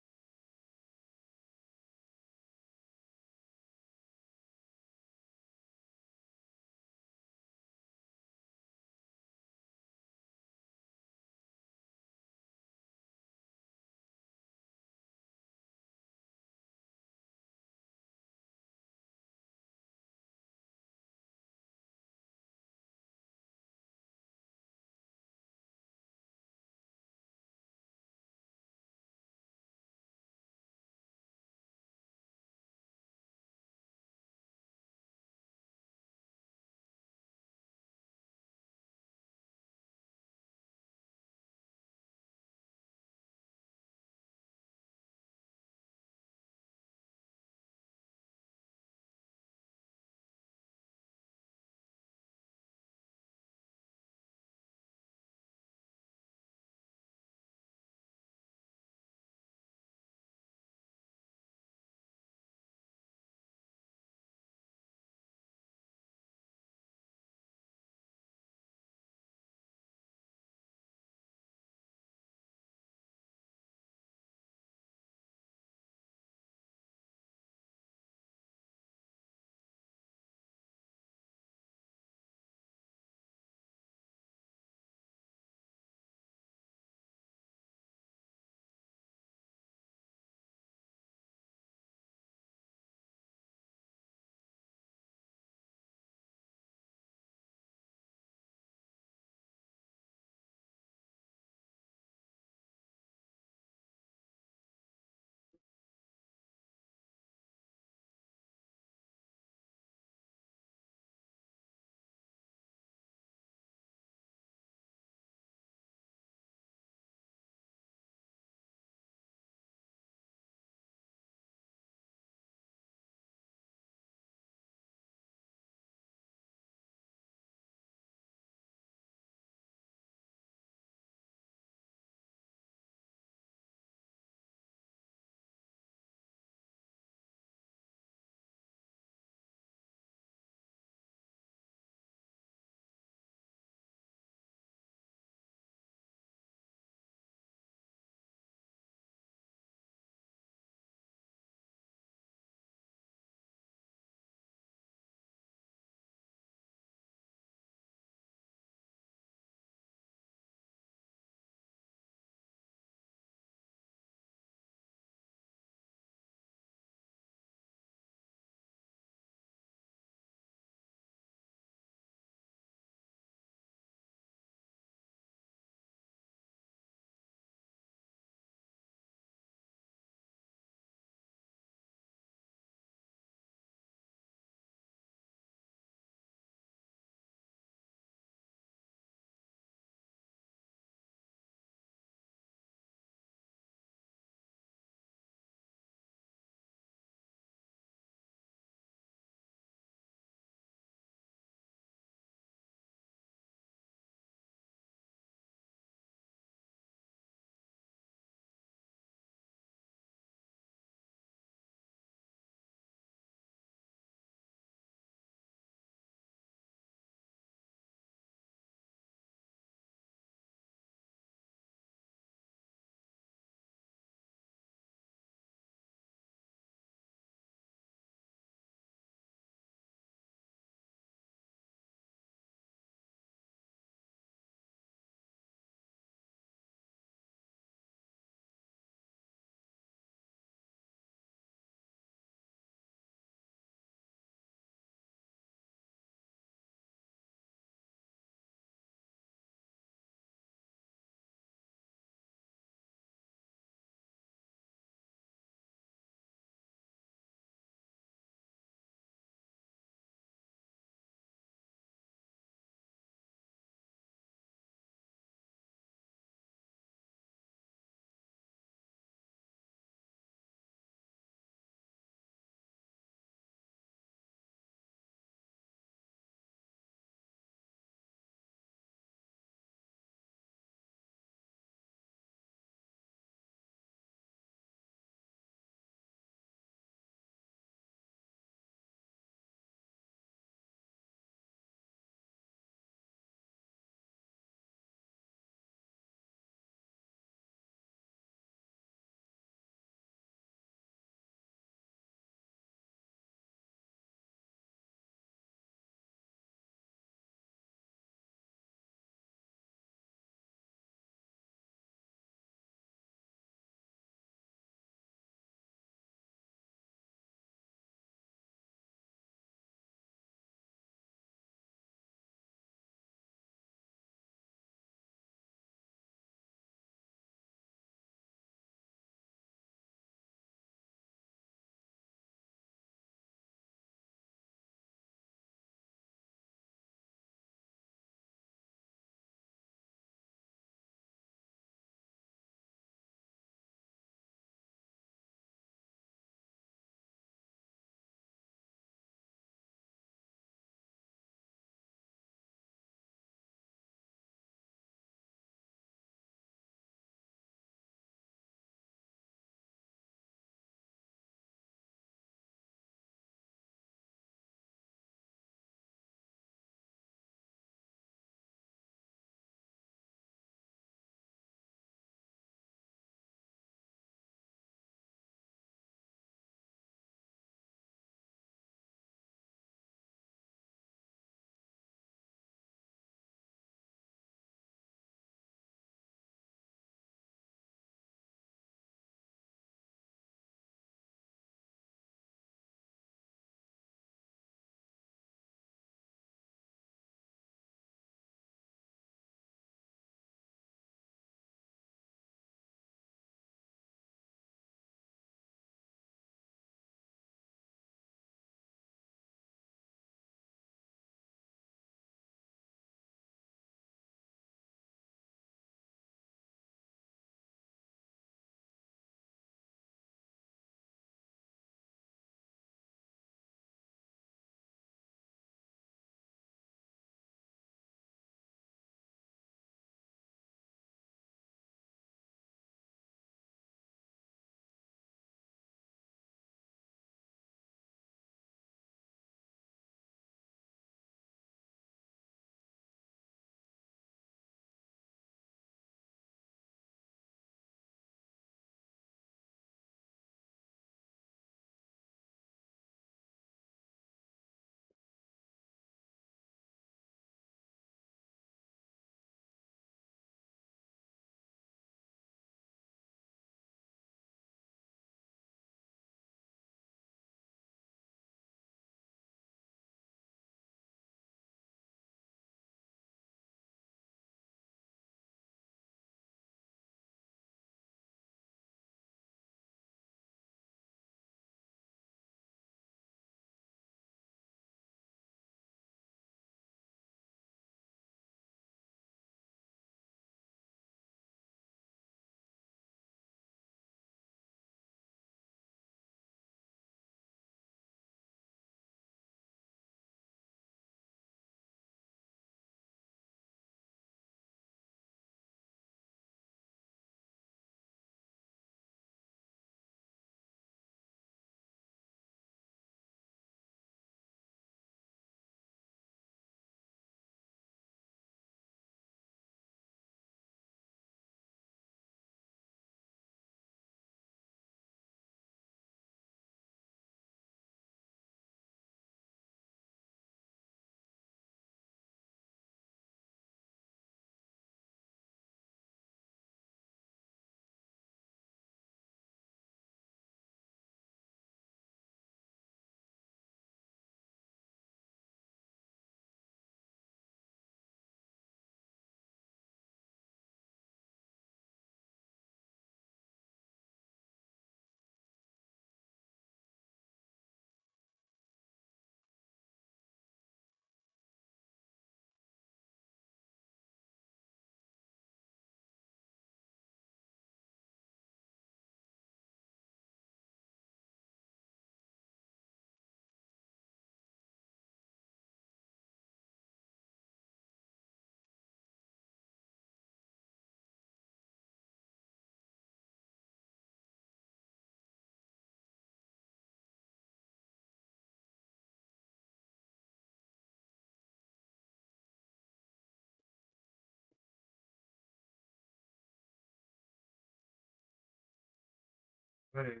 Ready?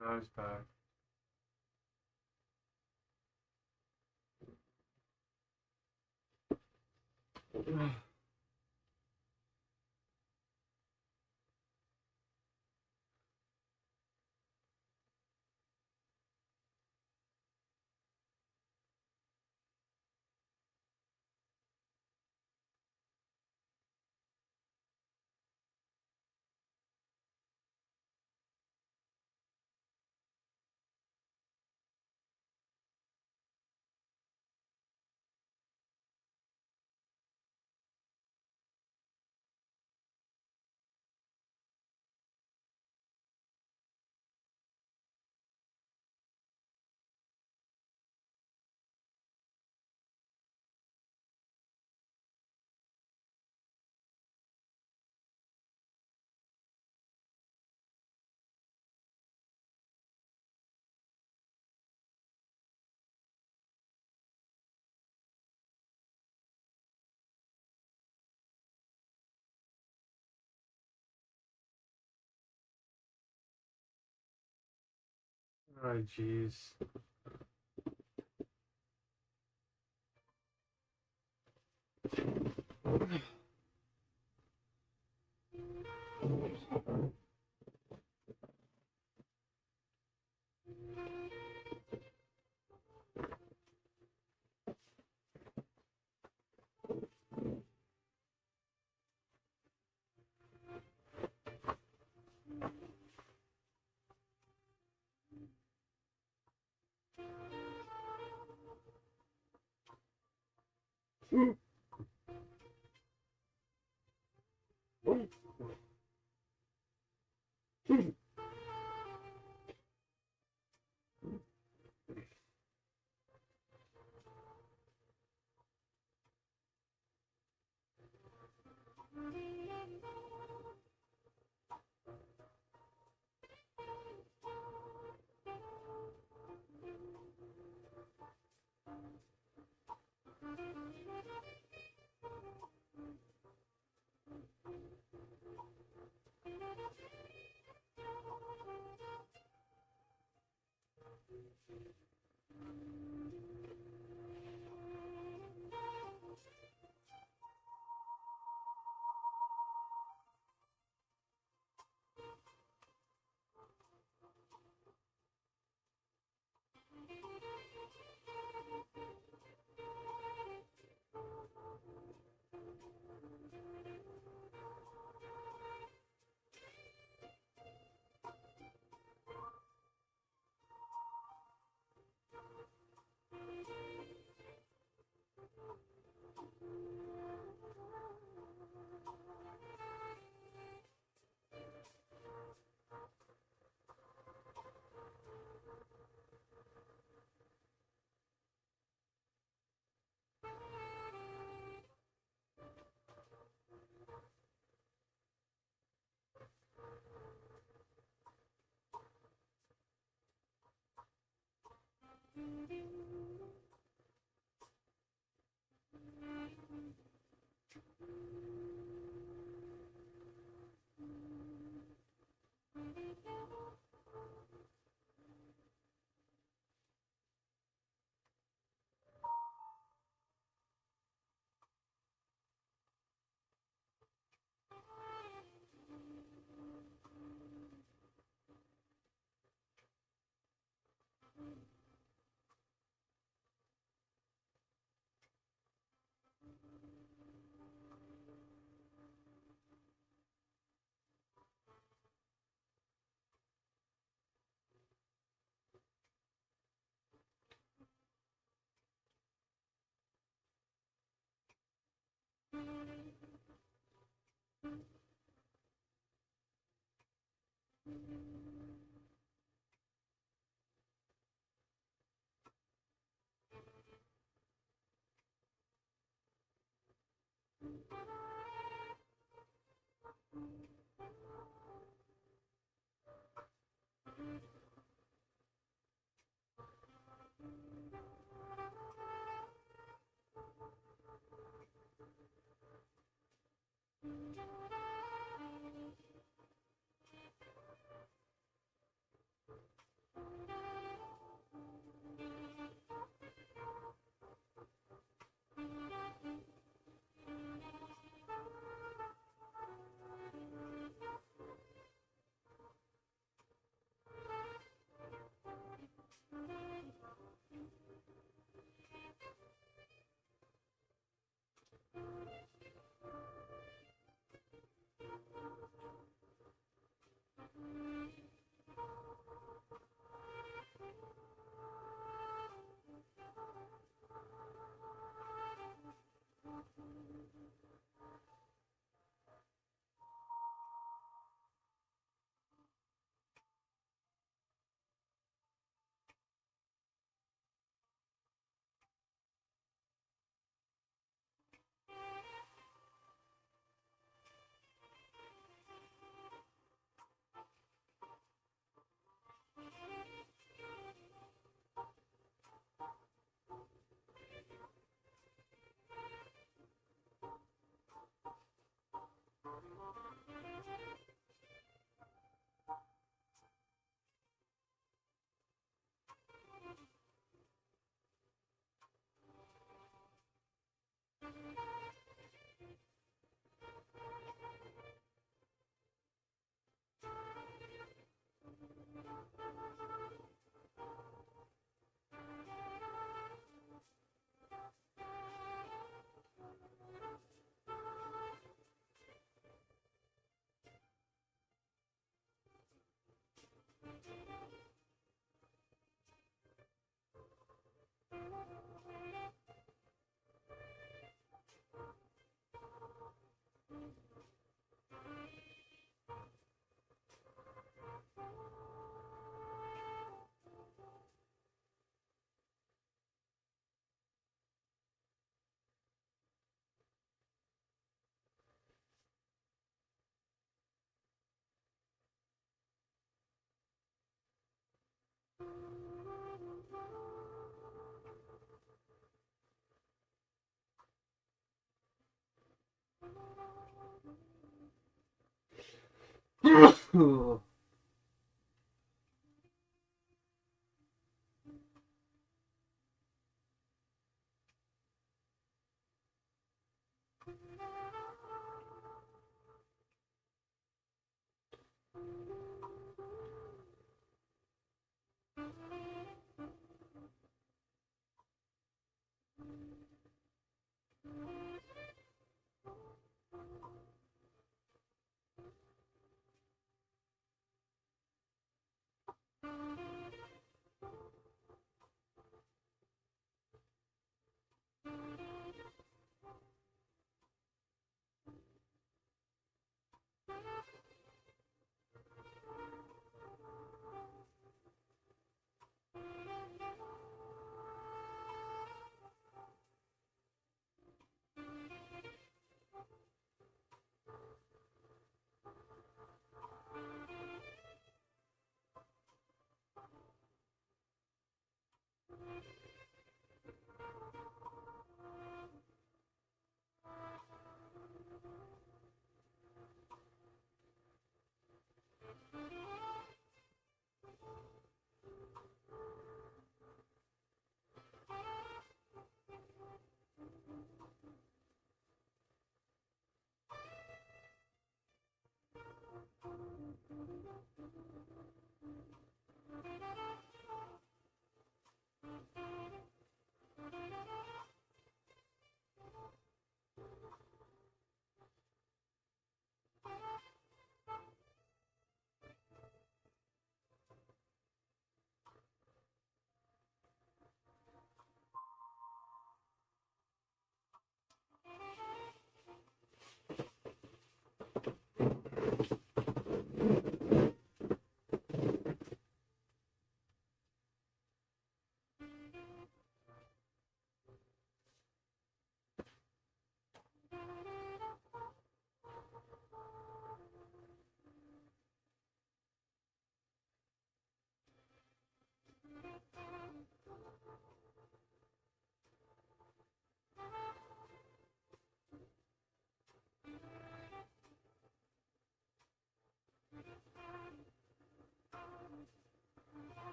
Now it's back. Oh, jeez.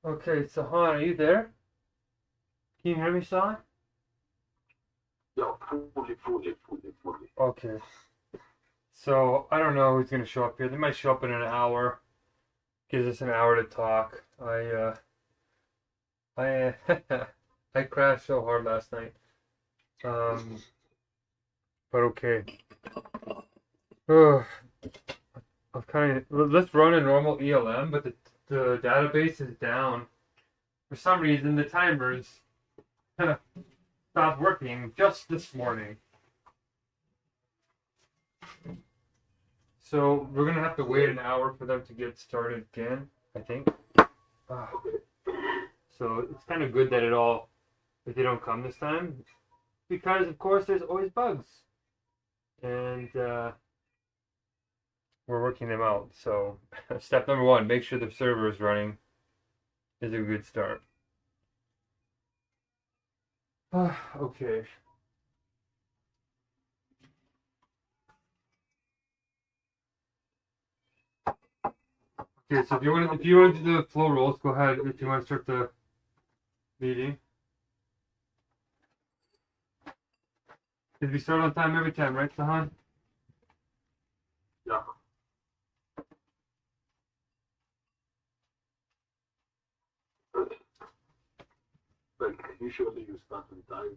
Okay, Sahan, are you there? Can you hear me, Sahan? Yeah, fully. Okay. So, I don't know who's going to show up here. They might show up in an hour. Gives us an hour to talk. I I crashed so hard last night. But okay. Ugh. Let's run a normal ELM, but the database is down. For some reason, the timers stopped working just this morning. So we're gonna have to wait an hour for them to get started again, I think. So it's kind of good that that they don't come this time, because of course there's always bugs, and we're working them out. So step number one, make sure the server is running, is a good start. Okay. Okay, so if you want to do the flow rolls, go ahead. If you want to start the meeting, because we start on time every time, right, Sahan? Yeah. Like usually you start on time.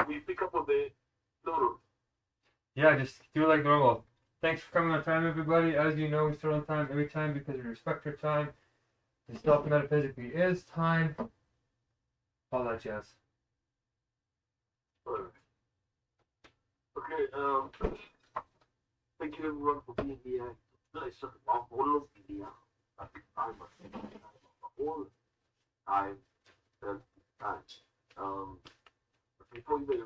We pick up on the no. Yeah, just do it like normal. Thanks for coming on time, everybody. As you know, we start on time every time because we respect your time. The self metaphysically is time. All that jazz. Okay, thank you everyone for being here. Nice about all of the time, all time, before even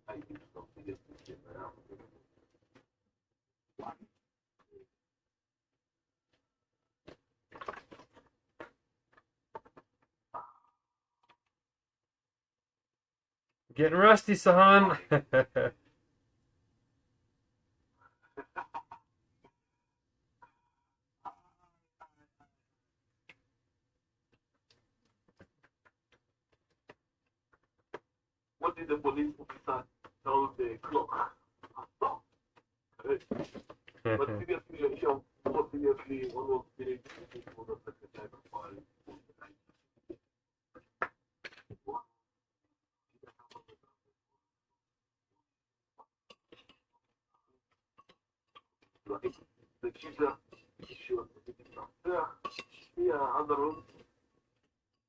I do something around. Getting rusty, Sahan. What did the police officer tell the clock? But seriously, one was very for the secretary of right? The teacher, she was other room.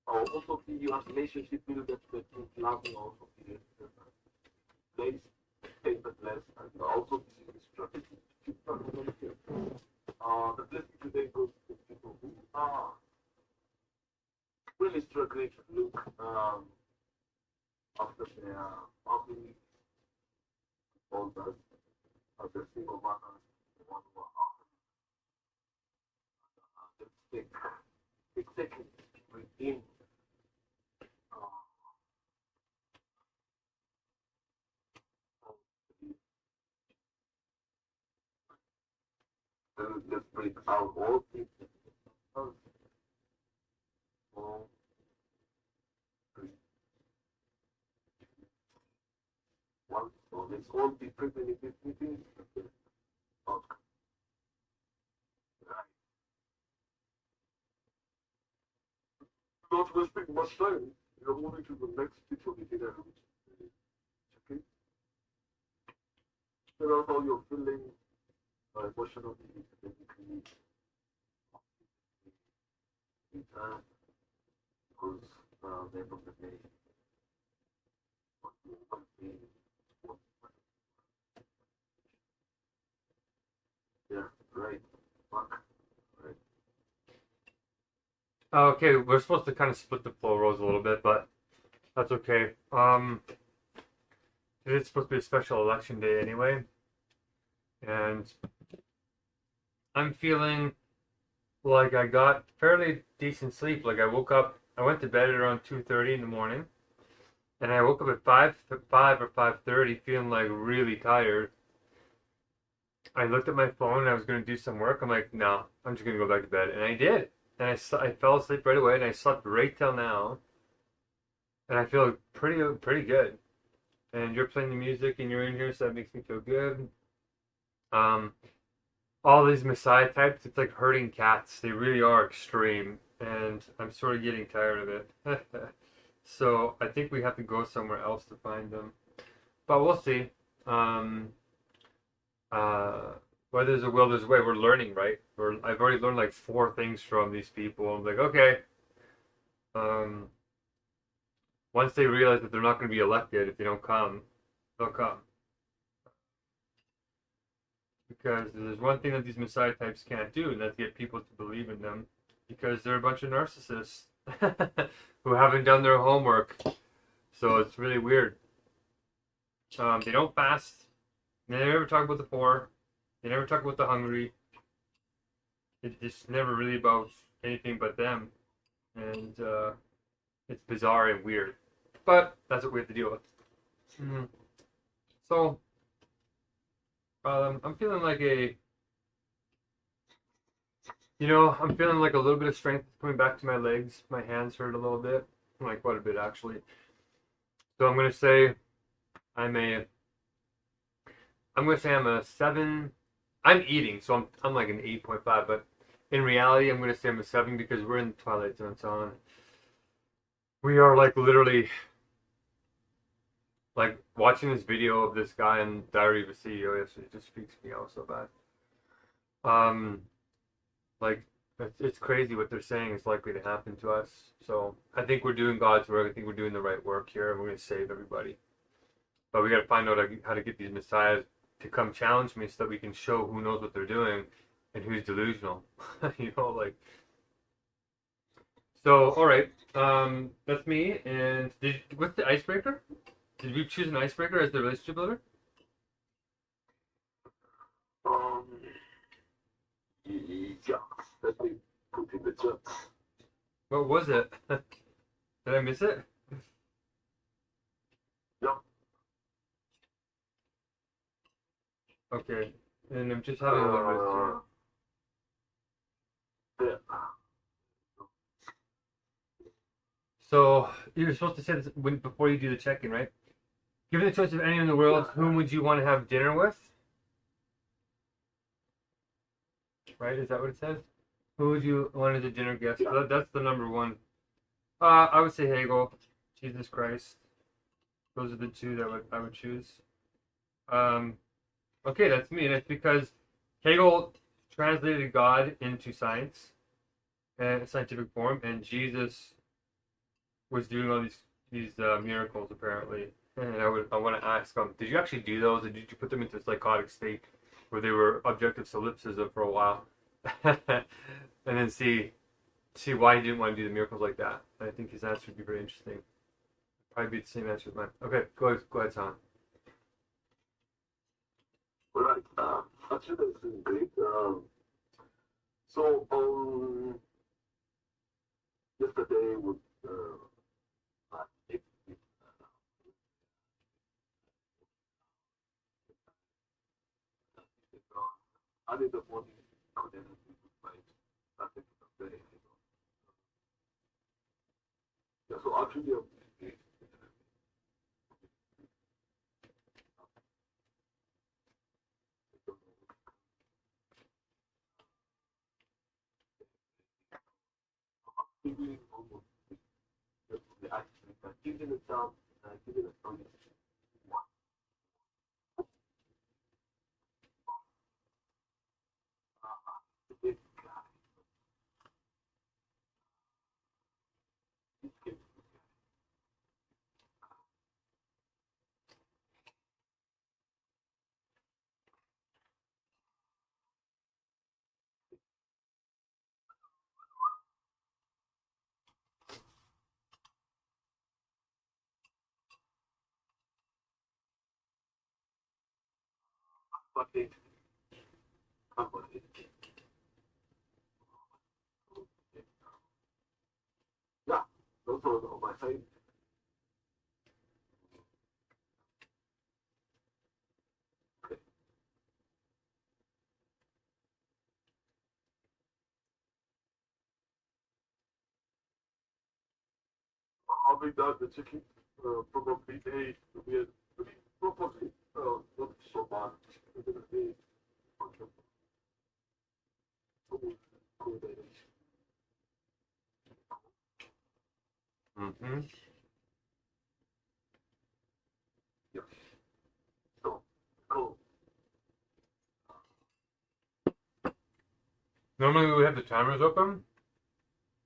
Also, your relationship build that loving also place, paperless, and also strategy. The blessing today goes to people who are really struggling to look after their family, all that, the single mothers, the one who are just take seconds to redeem. Let's break out all things. One, so let's all be present in this meeting. Not wasting much time. You're moving to the next bit of the dinner. Okay? Figure out how you're feeling, emotionally, physically, because the end of the day, what you want to be, yeah, right, fuck, right. Okay, we're supposed to kind of split the flow rolls a little bit, but that's okay. It is supposed to be a special election day anyway, and I'm feeling like I got fairly decent sleep. Like I woke up, I went to bed at around 2:30 in the morning, and I woke up at 5 or 5:30 feeling like really tired. I looked at my phone and I was going to do some work. I'm like, no, I'm just going to go back to bed. And I did. And I fell asleep right away and I slept right till now. And I feel pretty good. And you're playing the music and you're in here, so that makes me feel good. Um, all these Messiah types, it's like herding cats. They really are extreme. And I'm sort of getting tired of it. So I think we have to go somewhere else to find them. But we'll see. Where there's a will, there's a way. We're learning, right? I've already learned like 4 things from these people. I'm like, okay. Once they realize that they're not going to be elected if they don't come, they'll come. Because there's one thing that these Messiah types can't do, and that's get people to believe in them. Because they're a bunch of narcissists who haven't done their homework. So it's really weird. They don't fast. They never talk about the poor. They never talk about the hungry. It's never really about anything but them. And it's bizarre and weird. But that's what we have to deal with. Mm-hmm. So, I'm feeling like I'm feeling like a little bit of strength coming back to my legs. My hands hurt a little bit. Like quite a bit, actually. So I'm going to say I'm a 7. I'm eating, so I'm like an 8.5, but in reality, I'm going to say I'm a 7 because we're in the Twilight Zone, so we are like literally like watching this video of this guy in Diary of a CEO yesterday. It just freaks me out so bad. Like it's crazy what they're saying is likely to happen to us. So I think we're doing God's work. I think we're doing the right work here, and we're going to save everybody. But we got to find out how to get these messiahs to come challenge me so that we can show who knows what they're doing and who's delusional. Like. So, all right, that's me. And what's the icebreaker? Did we choose an icebreaker as the relationship builder? Yeah, let me put in the chat. What was it? Did I miss it? Yeah. Okay, and I'm just having a little bit. Yeah. So you're supposed to say this before you do the check-in, right? Given the choice of anyone in the world, whom would you want to have dinner with? Right? Is that what it says? Who would you want as a dinner guest? Yeah. That's the number one. I would say Hegel, Jesus Christ. Those are the 2 that I would choose. Okay, that's me, and it's because Hegel translated God into science and scientific form, and Jesus was doing all these miracles apparently. And I want to ask did you actually do those, or did you put them into a psychotic state where they were objective solipsism for a while, and then see why he didn't want to do the miracles like that? And I think his answer would be very interesting. Probably be the same answer as mine. Okay, go ahead, Son. All right. Actually, that's been great. So yesterday with early in the morning, connected with my started to very yeah. So actually, giving almost the actually giving a chance, giving a chance. But it, yeah, those are on my side. having done the checking, probably they will probably not so bad. They're gonna be cool. Mm-hmm. Yeah. So cool. Normally we have the timers open,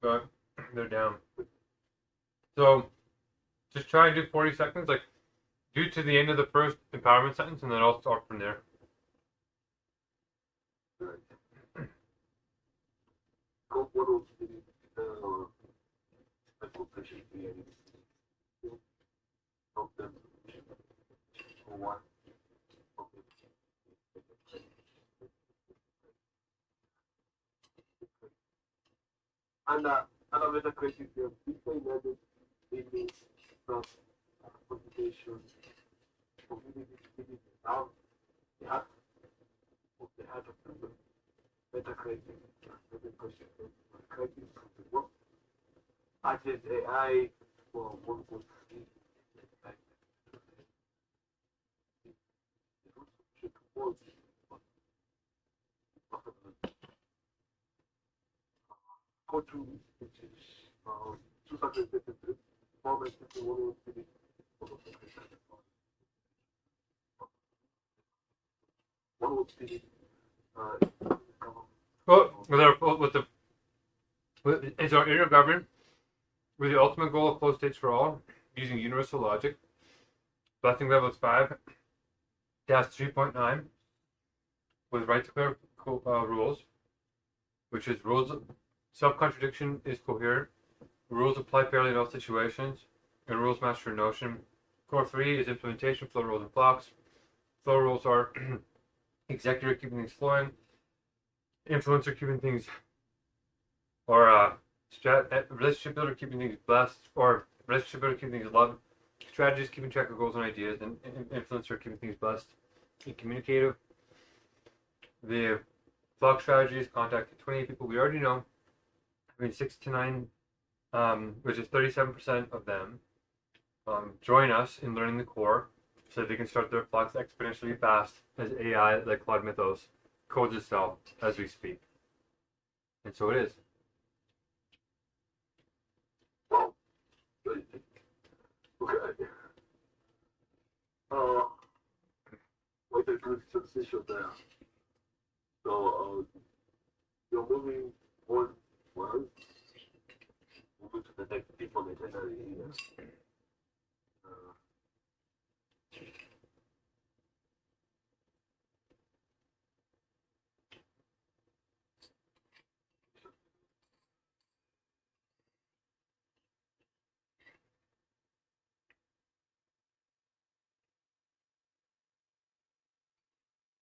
but they're down. So just try and do 40 seconds, like do to the end of the first empowerment sentence, and then I'll start from there. Go what else did occupation creating? Help them or what? And another question here, if they manage maybe from occupation, community down, they have of the better creating, the question, creating something work. I did AI for 1.3. Courthouse, which is 2023, moment that we want to be one would be Is our area of government with the ultimate goal of closed states for all, using universal logic. Blessing levels 5, task 3.9, with right to clear rules, which is rules. Self-contradiction is coherent. Rules apply fairly in all situations, and rules master a notion. Core 3 is implementation, flow rules and flocks. Flow rules are executor keeping things flowing, influencer keeping things, or relationship builder keeping things blessed, or relationship builder keeping things loved. Strategist keeping track of goals and ideas, and influencer keeping things blessed and communicative. The flock strategy is contact 28 people we already know, between 6 to 9, which is 37% of them, join us in learning the core so that they can start their flocks exponentially fast as AI, like Claude Mythos, codes itself as we speak. And so it is. wow. Okay. What a good transition there. So you're moving on well. Moving to the next people itinerary here.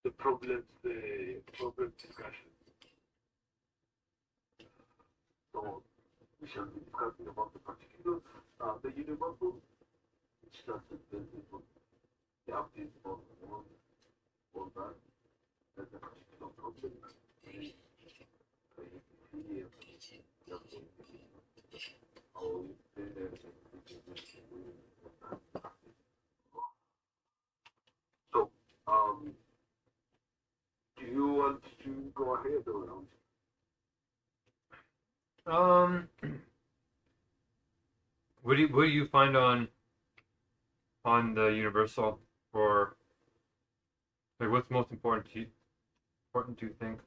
The problem discussion. So we shall be discussing about the particular, the universal, which started the update on all that, and the particular problem. So, do you want to go ahead or What do you find on the universal, or like what's most important to you think?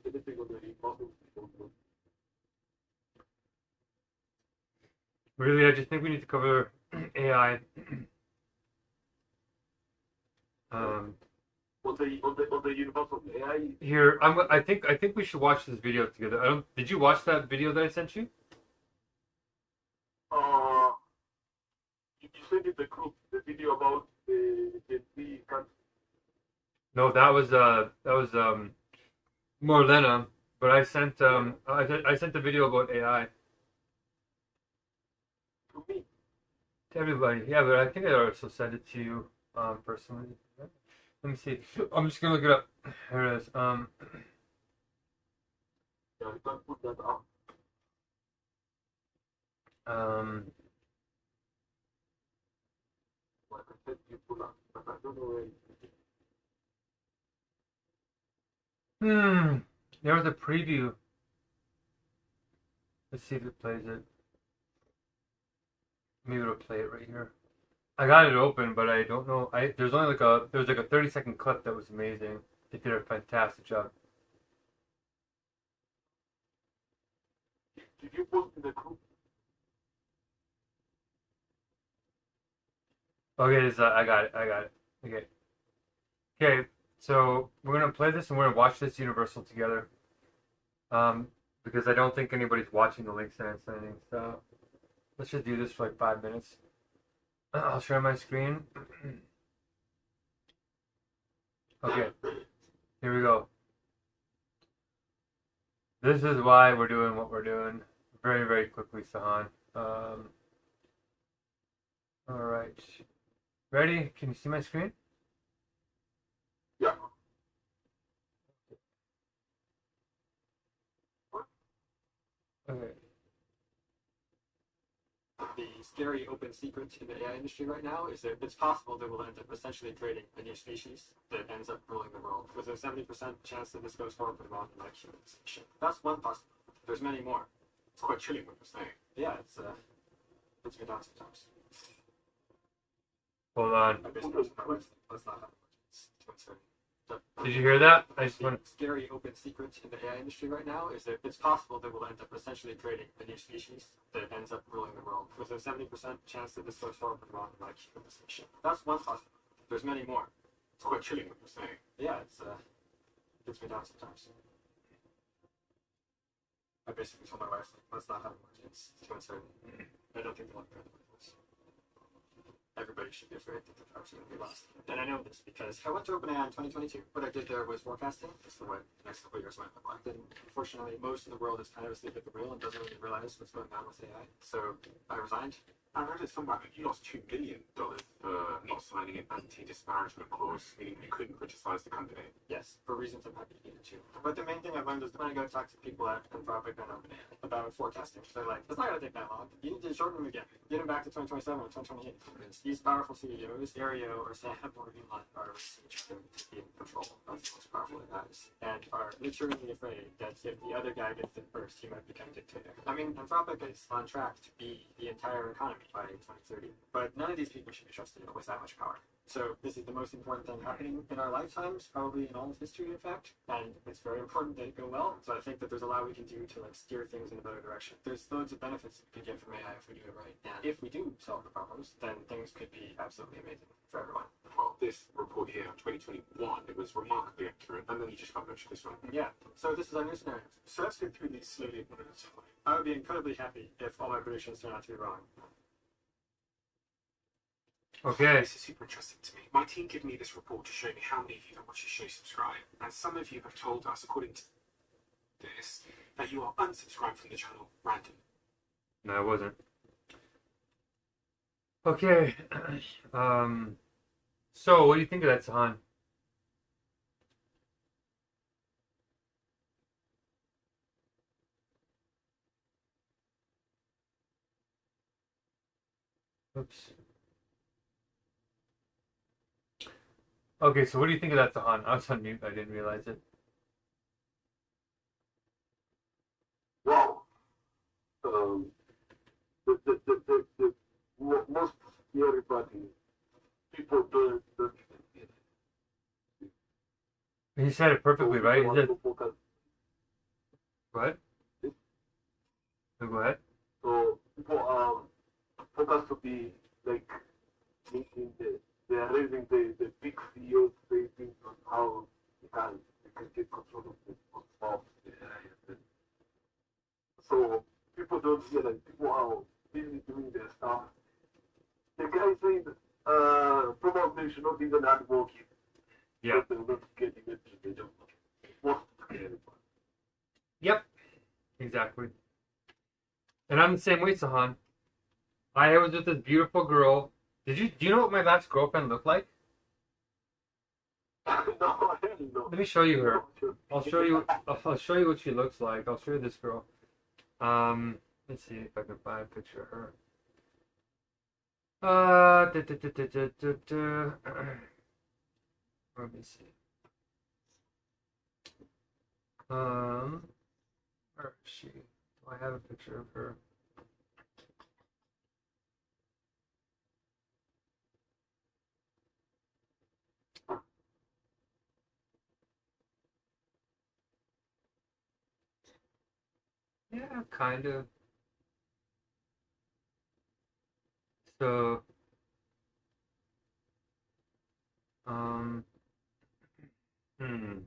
anything on the important? Really, I just think we need to cover AI. On the universal AI. Here, I think we should watch this video together. Did you watch that video that I sent you? You sent in the group the video about the country. No, that was Morlena, But I sent I sent the video about AI To me, to everybody. Yeah, but I think I also sent it to you personally. Let me see. I'm just gonna look it up. Here it is. yeah, you can put that up. Like I said, you put up, but I don't know where. There was a preview. Let's see if it plays it. Maybe it'll play it right here. I got it open, but I don't know. There's only like a 30-second clip that was amazing. They did a fantastic job. Did you post in the group? Okay, I got it. Okay, so we're gonna play this and we're gonna watch this Universal together. Because I don't think anybody's watching the links that I'm sending. So let's just do this for like 5 minutes. I'll share my screen. Okay, here we go. This is why we're doing what we're doing. Very, very quickly, Sahan. Alright. Ready? Can you see my screen? Yeah. Okay. The scary open secret in the AI industry right now is that it's possible that we'll end up essentially creating a new species that ends up ruling the world, with a 70% chance that this goes forward with modern like human extinction. That's one possibility. There's many more. It's quite chilling what you're saying. Yeah, puts me down sometimes. Hold on. I basically was my worst. Let's not have it's too uncertain. Did you hear that? I just want The scary open secret in the AI industry right now is that it's possible that we'll end up essentially creating a new species that ends up ruling the world, with a 70% chance that this goes forward with modern like human extinction. That's one possibility. There's many more. It's quite chilling what you're saying. Yeah, puts me down sometimes. I basically told my wife, let's not have emergence. It's too uncertain. I don't think they'll like that. Everybody should be afraid that the parks are going to be lost. And I know this because I went to OpenAI in 2022. What I did there was forecasting just for what the next couple of years might look like. Then, unfortunately, most of the world is kind of asleep at the wheel and doesn't really realize what's going on with AI. So I resigned. I read it somewhere that you lost $2 billion for not signing an anti-disparagement clause, meaning you couldn't criticize the company. Yes, for reasons I'm happy to get into. But the main thing I've learned is when I go talk to people at Anthropic and OpenAI about forecasting, they're like, it's not going to take that long. You need to shorten them again. Get them back to 2027 or 2028. These powerful CEOs, Ario or Sam or Elon, are trying to be in control. That's the most powerful guys. And are literally afraid that if the other guy gets it first, he might become dictator. I mean, Anthropic is on track to be the entire economy by 2030. But none of these people should be trusted with that much power. So this is the most important thing happening in our lifetimes, probably in all of history, in fact. And it's very important that it go well. So I think that there's a lot we can do to like steer things in a better direction. There's loads of benefits we can get from AI if we do it right. And if we do solve the problems, then things could be absolutely amazing for everyone. Well, this report here, 2021, it was remarkably accurate, and then you just got mentioned this one. Yeah. So this is our new scenario. So let's go through these slowly one at a time. I would be incredibly happy if all my predictions turn out to be wrong. Okay. This is super interesting to me. My team gave me this report to show me how many of you that watch the show subscribe, and some of you have told us, according to this, that you are unsubscribed from the channel randomly. No, I wasn't. Okay. So what do you think of that, Sahan? Oops. Okay, so what do you think of that, Sahan? I was on mute, I didn't realize it. Wow. The most scary part is people don't even You said it perfectly, right? Is it? focus. What? No, go ahead. So people focus to be like making they are raising the big CEOs saying on how they can get control of the AI. So people don't realize people are busy doing their stuff. The guy saying probably should not even have working. Yeah. They will not get eventually they don't want to get anybody. Yep, exactly. And I'm the same way, Sahan. I was with this beautiful girl. Do you know what my last girlfriend looked like? No, I didn't know. Let me show you her. I'll show you what she looks like. I'll show you this girl. Let's see if I can find a picture of her. Let me see. Where is she? Do I have a picture of her? Yeah, kind of. So, um, hmm.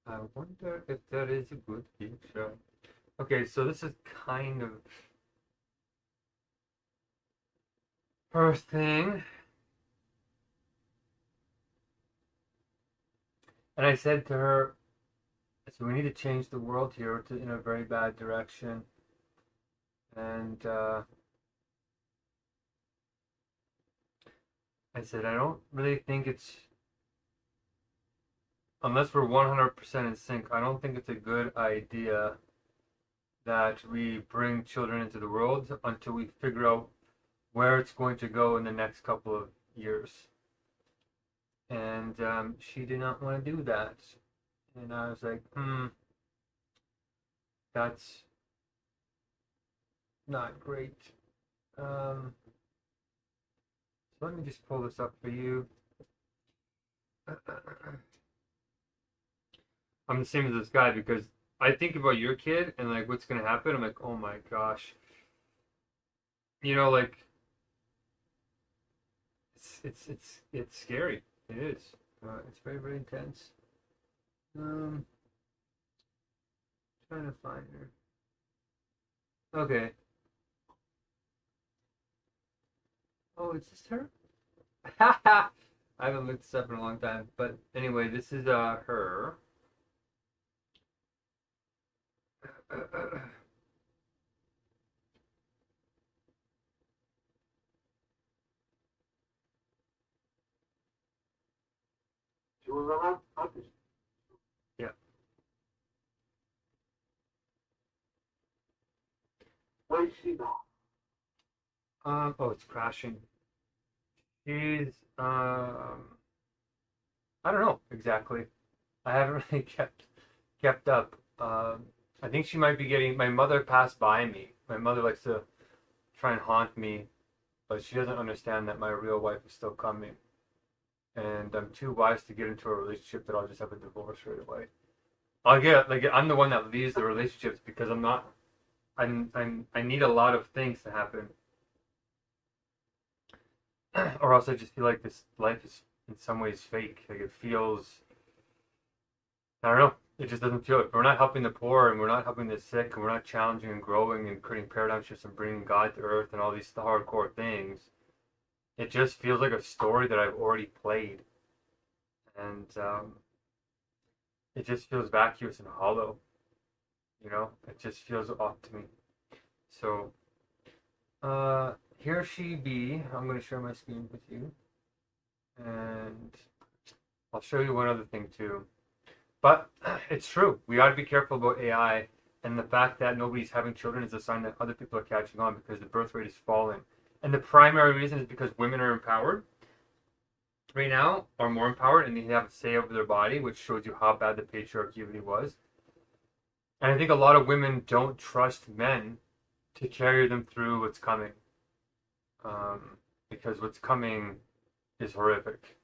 I wonder if that is a good picture. Okay, so this is kind of her thing. And I said to her, so we need to change the world here in a very bad direction. And I said, I don't really think it's, unless we're 100% in sync, I don't think it's a good idea that we bring children into the world until we figure out where it's going to go in the next couple of years. And she did not want to do that. And I was like, that's not great. So let me just pull this up for you. I'm the same as this guy because I think about your kid and like what's gonna happen. I'm like, oh my gosh. You know, like it's scary. It is. It's very, very intense. Trying to find her. Okay. Oh, is this her? I haven't looked this up in a long time, but anyway, this is her. She was an artist. Yeah. Where is she now? Oh, it's crashing. She's I don't know exactly. I haven't really kept up. I think she might be getting. My mother passed by me. My mother likes to try and haunt me, but she doesn't understand that my real wife is still coming, and I'm too wise to get into a relationship that I'll just have a divorce right away. I'm the one that leaves the relationships because I'm not. I need a lot of things to happen, or else I just feel like this life is in some ways fake. Like it feels. I don't know. It just doesn't feel it. We're not helping the poor, and we're not helping the sick, and we're not challenging and growing and creating paradigm shifts and bringing God to earth and all these hardcore things. It just feels like a story that I've already played, and it just feels vacuous and hollow. You know, it just feels off to me. So, here she be. I'm going to share my screen with you, and I'll show you one other thing too. But it's true. We ought to be careful about AI, and the fact that nobody's having children is a sign that other people are catching on because the birth rate is falling. And the primary reason is because women are empowered right now, are more empowered, and they have a say over their body, which shows you how bad the patriarchy really was. And I think a lot of women don't trust men to carry them through what's coming, because what's coming is horrific.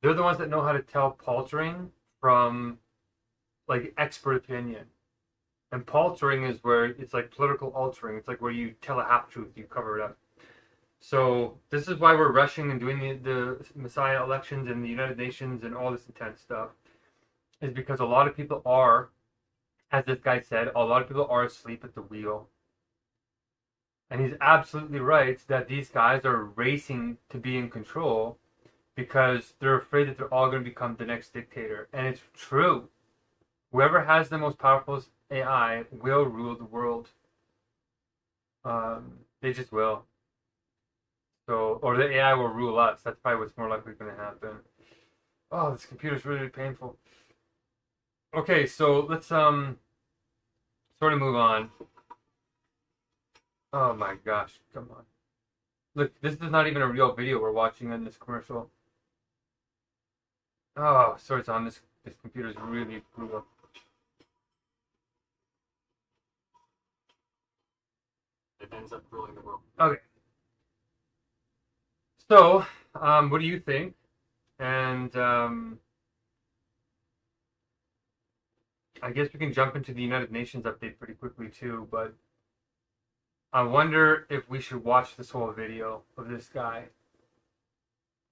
They're the ones that know how to tell paltering from like expert opinion. And paltering is where it's like political altering. It's like where you tell a half truth, you cover it up. So this is why we're rushing and doing the Messiah elections and the United Nations and all this intense stuff, is because a lot of people are, as this guy said, a lot of people are asleep at the wheel. And he's absolutely right that these guys are racing to be in control because they're afraid that they're all going to become the next dictator. And it's true. Whoever has the most powerful AI will rule the world. They just will. So, or the AI will rule us. That's probably what's more likely going to happen. Oh, this computer's really painful. Okay, so let's sort of move on. Oh my gosh, come on. Look, this is not even a real video we're watching in this commercial. Oh, sorry, it's on this computer's really brutal. It ends up ruling the world. Okay. So, what do you think? And I guess we can jump into the United Nations update pretty quickly too, but I wonder if we should watch this whole video of this guy.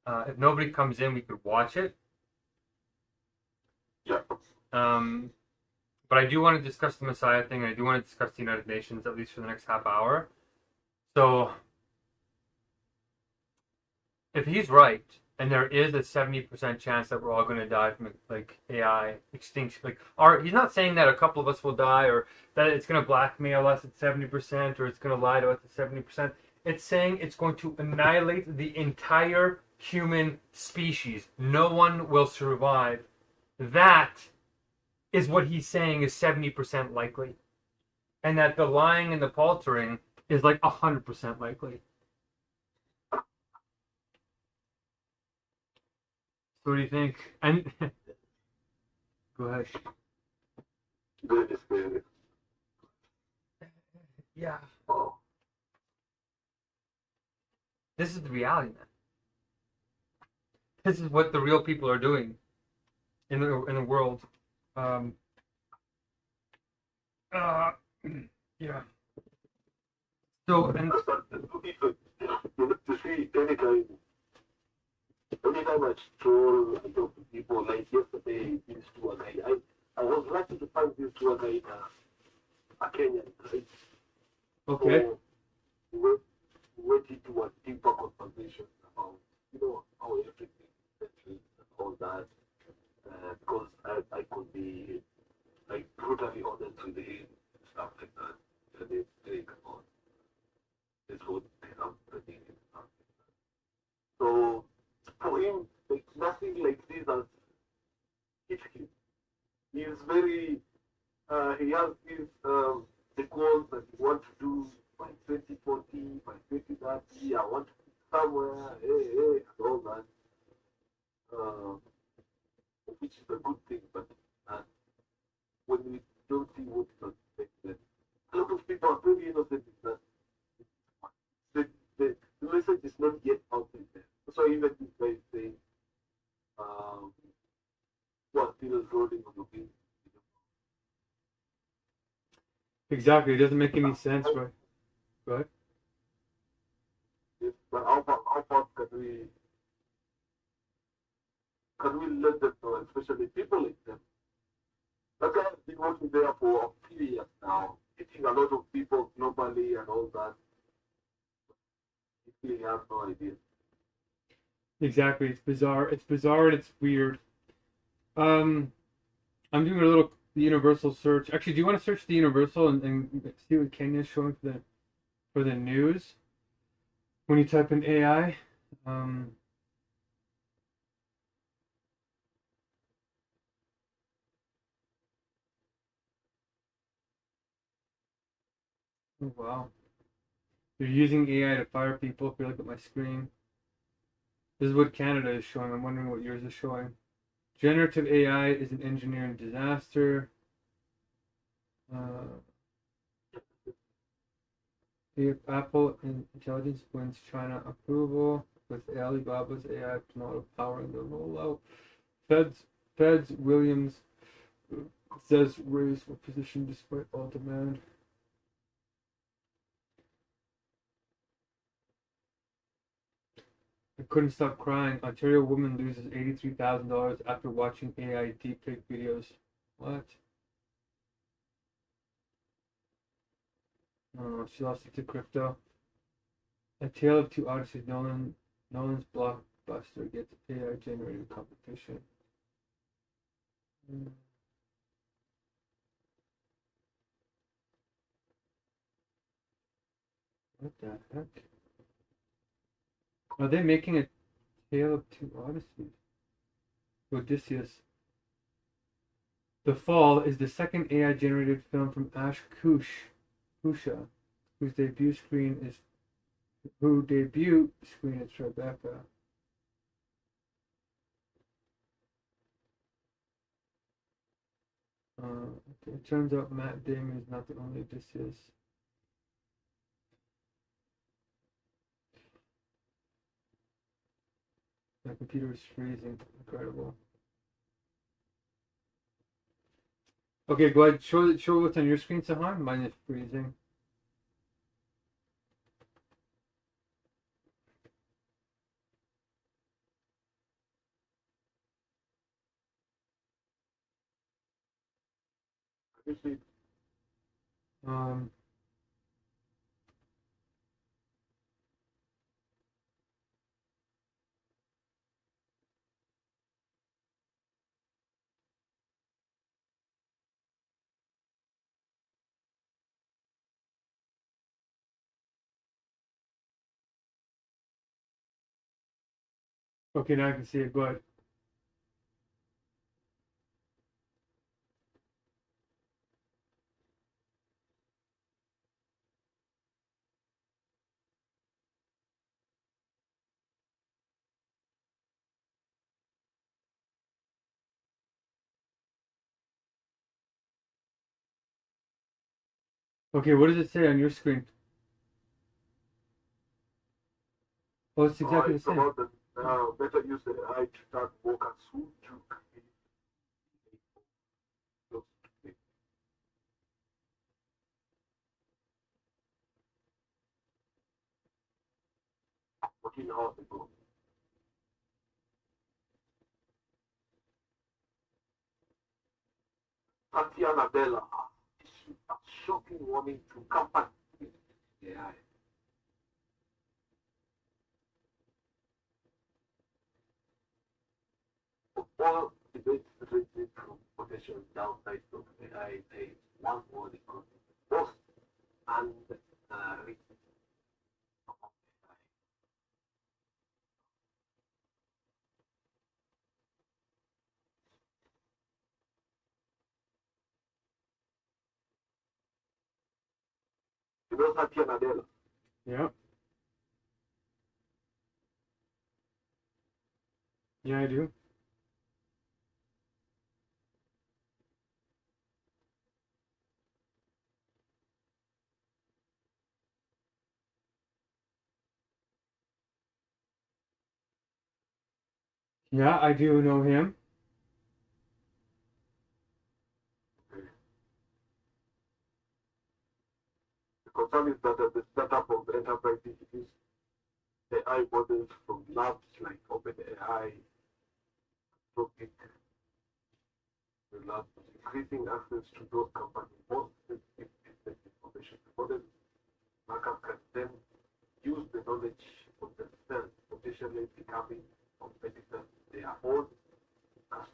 If nobody comes in, we could watch it. Yeah. But I do want to discuss the Messiah thing, and I do want to discuss the United Nations, at least for the next half hour. So, if he's right, and there is a 70% chance that we're all going to die from like AI extinction, he's not saying that a couple of us will die, or that it's going to blackmail us at 70%, or it's going to lie to us at 70%. It's saying it's going to annihilate the entire human species. No one will survive. That is what he's saying is 70% likely. And that the lying and the paltering is like 100% likely. So what do you think? And go ahead. Very scary. Yeah. Oh. This is the reality, man. This is what the real people are doing in the world. Yeah. So and To see anytime I stroll and talk to people, like yesterday, this tour guide, I was lucky to find this tour guide, a Kenyan, right? okay. So we went into a deeper conversation about, how everything is and all that. Because I could be like brutally honest with him and stuff like that. And it's like on this whole thing I'm studying and stuff like that. So for him, like nothing like this has hit him. He's very he has these the goals that he wants to do by 2040, by 2030, I want to be somewhere, and all that. Which is a good thing, but when we don't see what is expected, a lot of people are very innocent in that. The message is not yet out there. So even this guy is saying, what still is rolling on the wind. Exactly. It doesn't make any sense, right? Go ahead. Yes, but how fast can we let them know, especially people like them? That guy has been working there for a few years now, teaching a lot of people globally and all that. He really has no idea. Exactly. It's bizarre. It's bizarre and it's weird. I'm doing a little universal search. Actually, do you want to search the universal and see what Kenya's showing for the news when you type in AI? Oh, wow. You're using AI to fire people. If you look at my screen, this is what Canada is showing. I'm wondering what yours is showing. Generative AI is an engineering disaster. Apple intelligence wins China approval. with Alibaba's AI model powering the rollout. Feds Williams says raise were positioned despite all demand. I couldn't stop crying. Ontario woman loses $83,000 after watching AI deepfake videos. What? Oh, she lost it to crypto. A Tale of Two Odysseys. Nolan's blockbuster gets AI generated competition. What the heck? Are they making a Tale of Two Odysseys? Odysseus. The Fall is the second AI-generated film from Ash Kusha, whose debut screen is Rebecca. Okay. It turns out Matt Damon is not the only Odysseus. My computer is freezing. Incredible. Okay, go ahead. Show what's on your screen, Sahan. Mine is freezing. Obviously, Okay, now I can see it. Go ahead. Okay, what does it say on your screen? Oh, it's exactly the it's same. about the better use the AI to start work as soon to create those things. Working hard to go. Tatiana Bella issued a shocking warning to companies with AI. For all debates related to potential downsides of AI, there is one more that could both and risk of AI. You know Tatiana Bella? Yeah. Yeah, I do. Yeah, I do know him. The concern is that the startup of the enterprises use AI models from labs like OpenAI, Topic, the labs, increasing access to those companies' most sensitive business information. The model markup can then use the knowledge of themselves, potentially becoming competitors to their own customers.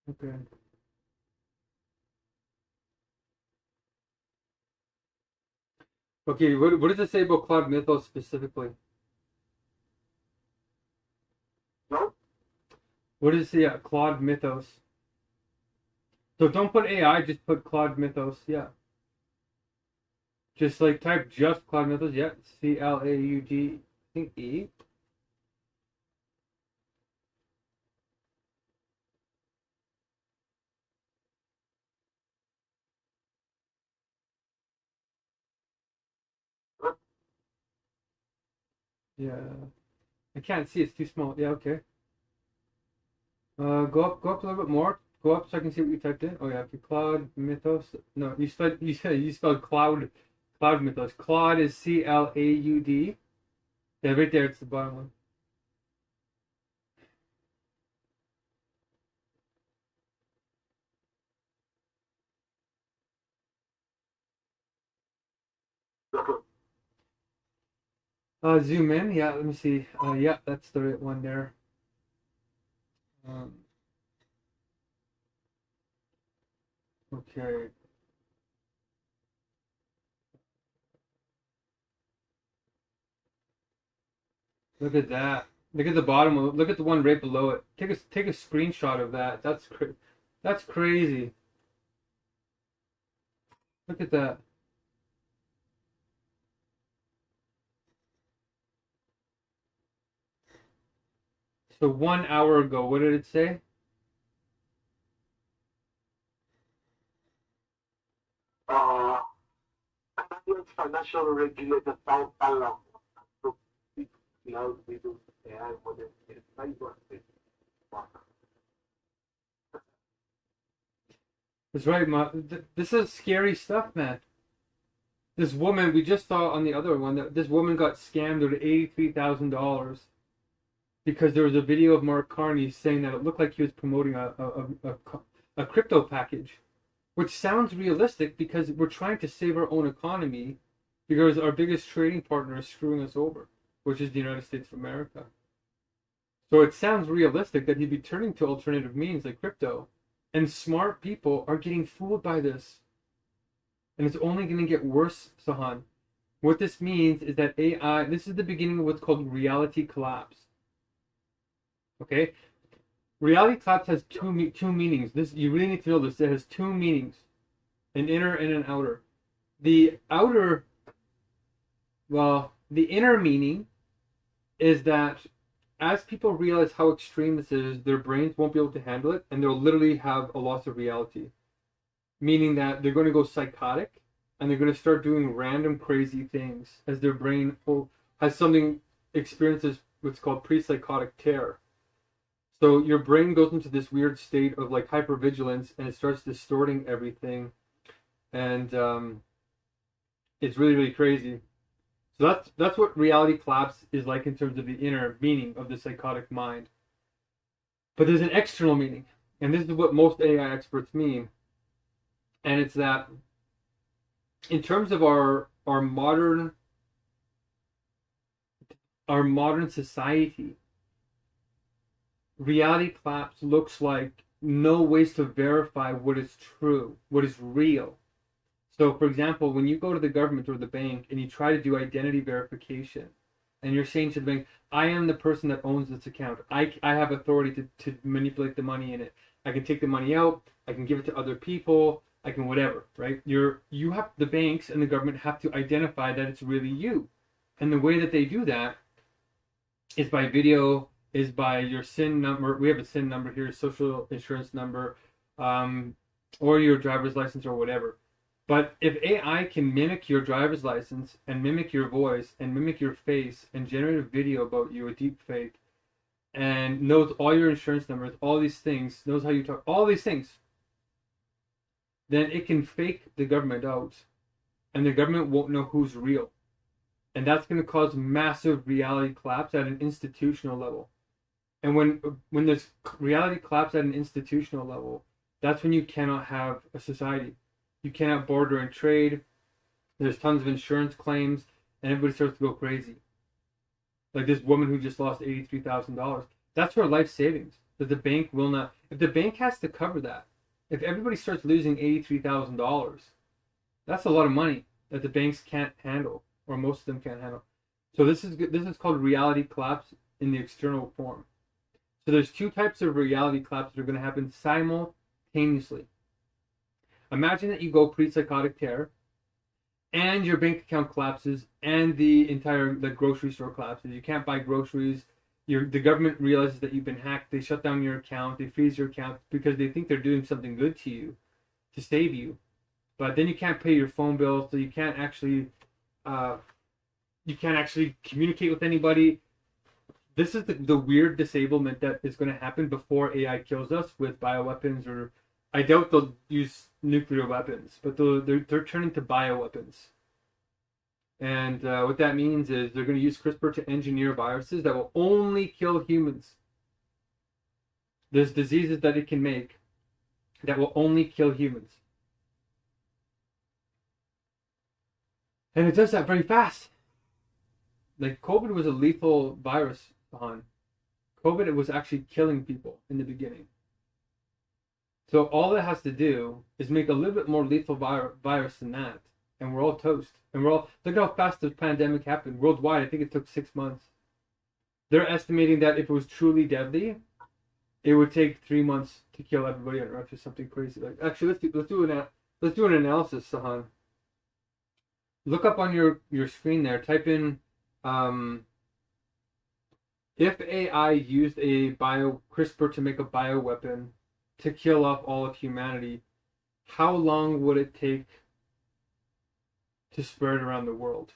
Okay. Okay, what does it say about Cloud Mythos specifically? No? What does it say? Claude Mythos. So don't put AI, just put Claude Mythos. Yeah. Just like type just Claude Mythos. Yeah. CLAUD. I think E. Yeah. I can't see. It's too small. Yeah. Okay. Go up a little bit more. Go up so I can see what you typed in. Oh yeah. Okay. Cloud Mythos. No, you spelled cloud. Cloud Mythos. Claude is CLAUD. Yeah, right there. It's the bottom one. Zoom in. Yeah. Let me see. Yeah, that's the right one there. Um, okay. Look at that. Look at the bottom. Look at the one right below it. Take a screenshot of that. That's crazy. Look at that. So 1 hour ago, what did it say? Uh, Canadian financial regulator Tao Palam. So, now we do AI model. It's not even That's right, this is scary stuff, man. This woman, we just saw on the other one that this woman got scammed out of $83,000 because there was a video of Mark Carney saying that it looked like he was promoting a crypto package, which sounds realistic because we're trying to save our own economy because our biggest trading partner is screwing us over, which is the United States of America. So it sounds realistic that he'd be turning to alternative means like crypto. And smart people are getting fooled by this. And it's only going to get worse, Sahan. What this means is that AI, this is the beginning of what's called reality collapse. Okay? Reality collapse has two meanings. This, you really need to know this. It has two meanings, an inner and an outer. The inner meaning is that as people realize how extreme this is, their brains won't be able to handle it, and they'll literally have a loss of reality. Meaning that they're going to go psychotic, and they're going to start doing random crazy things as their brain experiences what's called pre-psychotic terror. So your brain goes into this weird state of like hypervigilance, and it starts distorting everything, and it's really, really crazy. So that's what reality collapse is like in terms of the inner meaning of the psychotic mind. But there's an external meaning, and this is what most AI experts mean, and it's that in terms of our modern society, reality collapse looks like no ways to verify what is true, what is real. So, for example, when you go to the government or the bank and you try to do identity verification, and you're saying to the bank, I am the person that owns this account. I have authority to manipulate the money in it. I can take the money out. I can give it to other people. I can whatever, right? The banks and the government have to identify that it's really you. And the way that they do that is by video, is by your SIN number. We have a SIN number here, social insurance number, or your driver's license or whatever. But if AI can mimic your driver's license and mimic your voice and mimic your face and generate a video about you, a deep fake, and knows all your insurance numbers, all these things, knows how you talk, all these things, then it can fake the government out, and the government won't know who's real. And that's going to cause massive reality collapse at an institutional level. And when there's reality collapse at an institutional level, that's when you cannot have a society. You cannot border and trade. There's tons of insurance claims, and everybody starts to go crazy. Like this woman who just lost $83,000. That's her life savings. That the bank will not. If the bank has to cover that, if everybody starts losing $83,000, that's a lot of money that the banks can't handle, or most of them can't handle. So this is called reality collapse in the external form. So there's two types of reality collapse that are going to happen simultaneously. Imagine that you go pre-psychotic terror, and your bank account collapses, and the grocery store collapses. You can't buy groceries. The government realizes that you've been hacked. They shut down your account. They freeze your account because they think they're doing something good to you, to save you. But then you can't pay your phone bill, so you can't actually, you can't actually communicate with anybody. This is the weird disablement that is going to happen before AI kills us with bioweapons, or I doubt they'll use nuclear weapons, but they're turning to bioweapons. And what that means is they're going to use CRISPR to engineer viruses that will only kill humans. There's diseases that it can make that will only kill humans. And it does that very fast. Like COVID was a lethal virus, Han. COVID, it was actually killing people in the beginning. So all it has to do is make a little bit more lethal virus than that, and we're all toast. And we're all, look how fast the pandemic happened worldwide. I think it took 6 months. They're estimating that if it was truly deadly, it would take 3 months to kill everybody on Earth or something crazy. Like, actually, let's do an analysis, Sahan. Look up on your screen there. Type in if AI used a CRISPR to make a bioweapon to kill off all of humanity, how long would it take to spread around the world?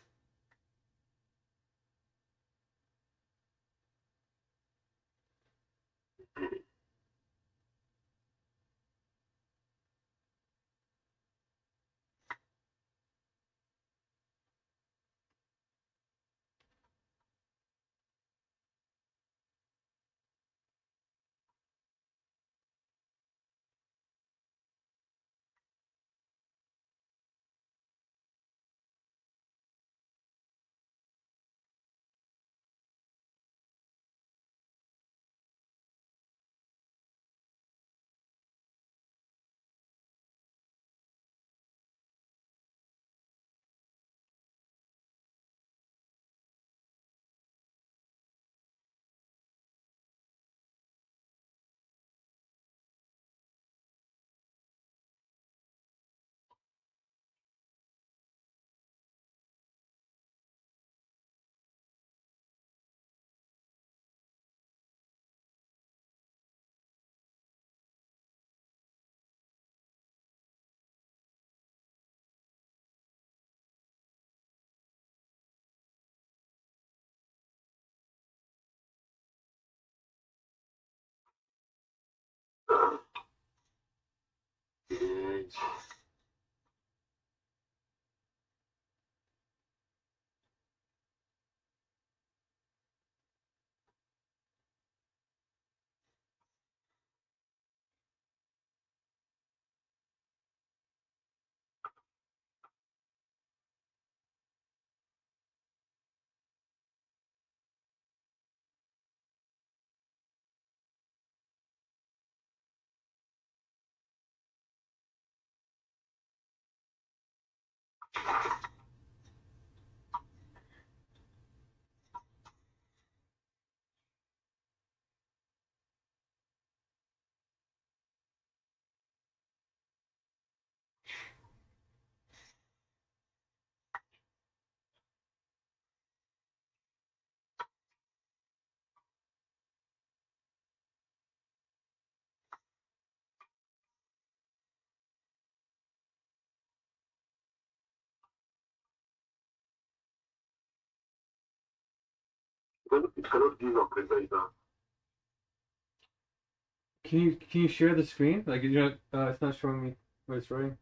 It cannot give a precise answer. Can you share the screen? Like, it's not showing me what it's writing.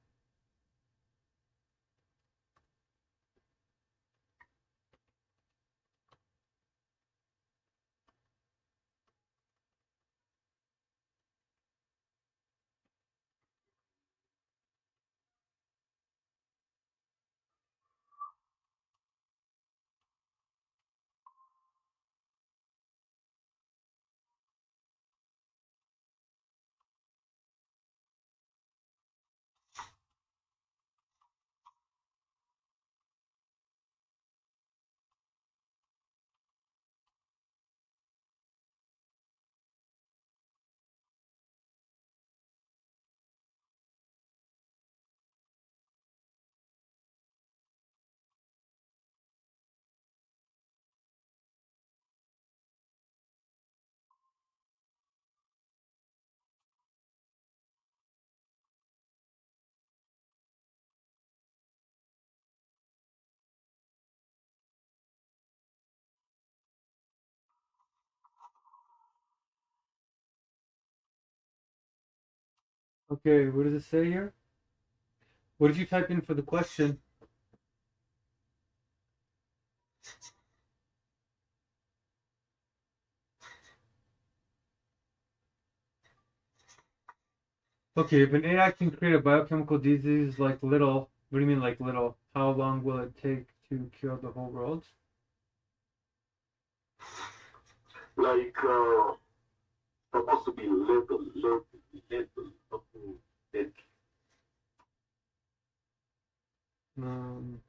Okay, what does it say here? What did you type in for the question? Okay, if an AI can create a biochemical disease like little, what do you mean like little? How long will it take to kill the whole world? Like, supposed to be little, up to it. Um,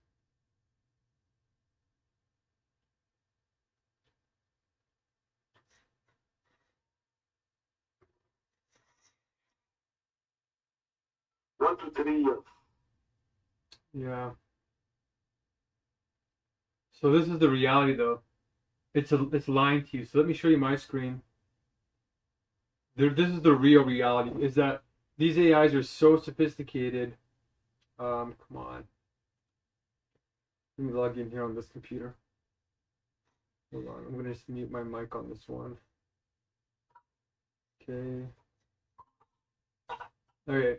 1 to 3 years. yeah. So this is the reality though. It's lying to you. So let me show you my screen. This is the real reality. Is that these AIs are so sophisticated. Come on. Let me log in here on this computer. Hold on. I'm gonna just mute my mic on this one. Okay. Okay.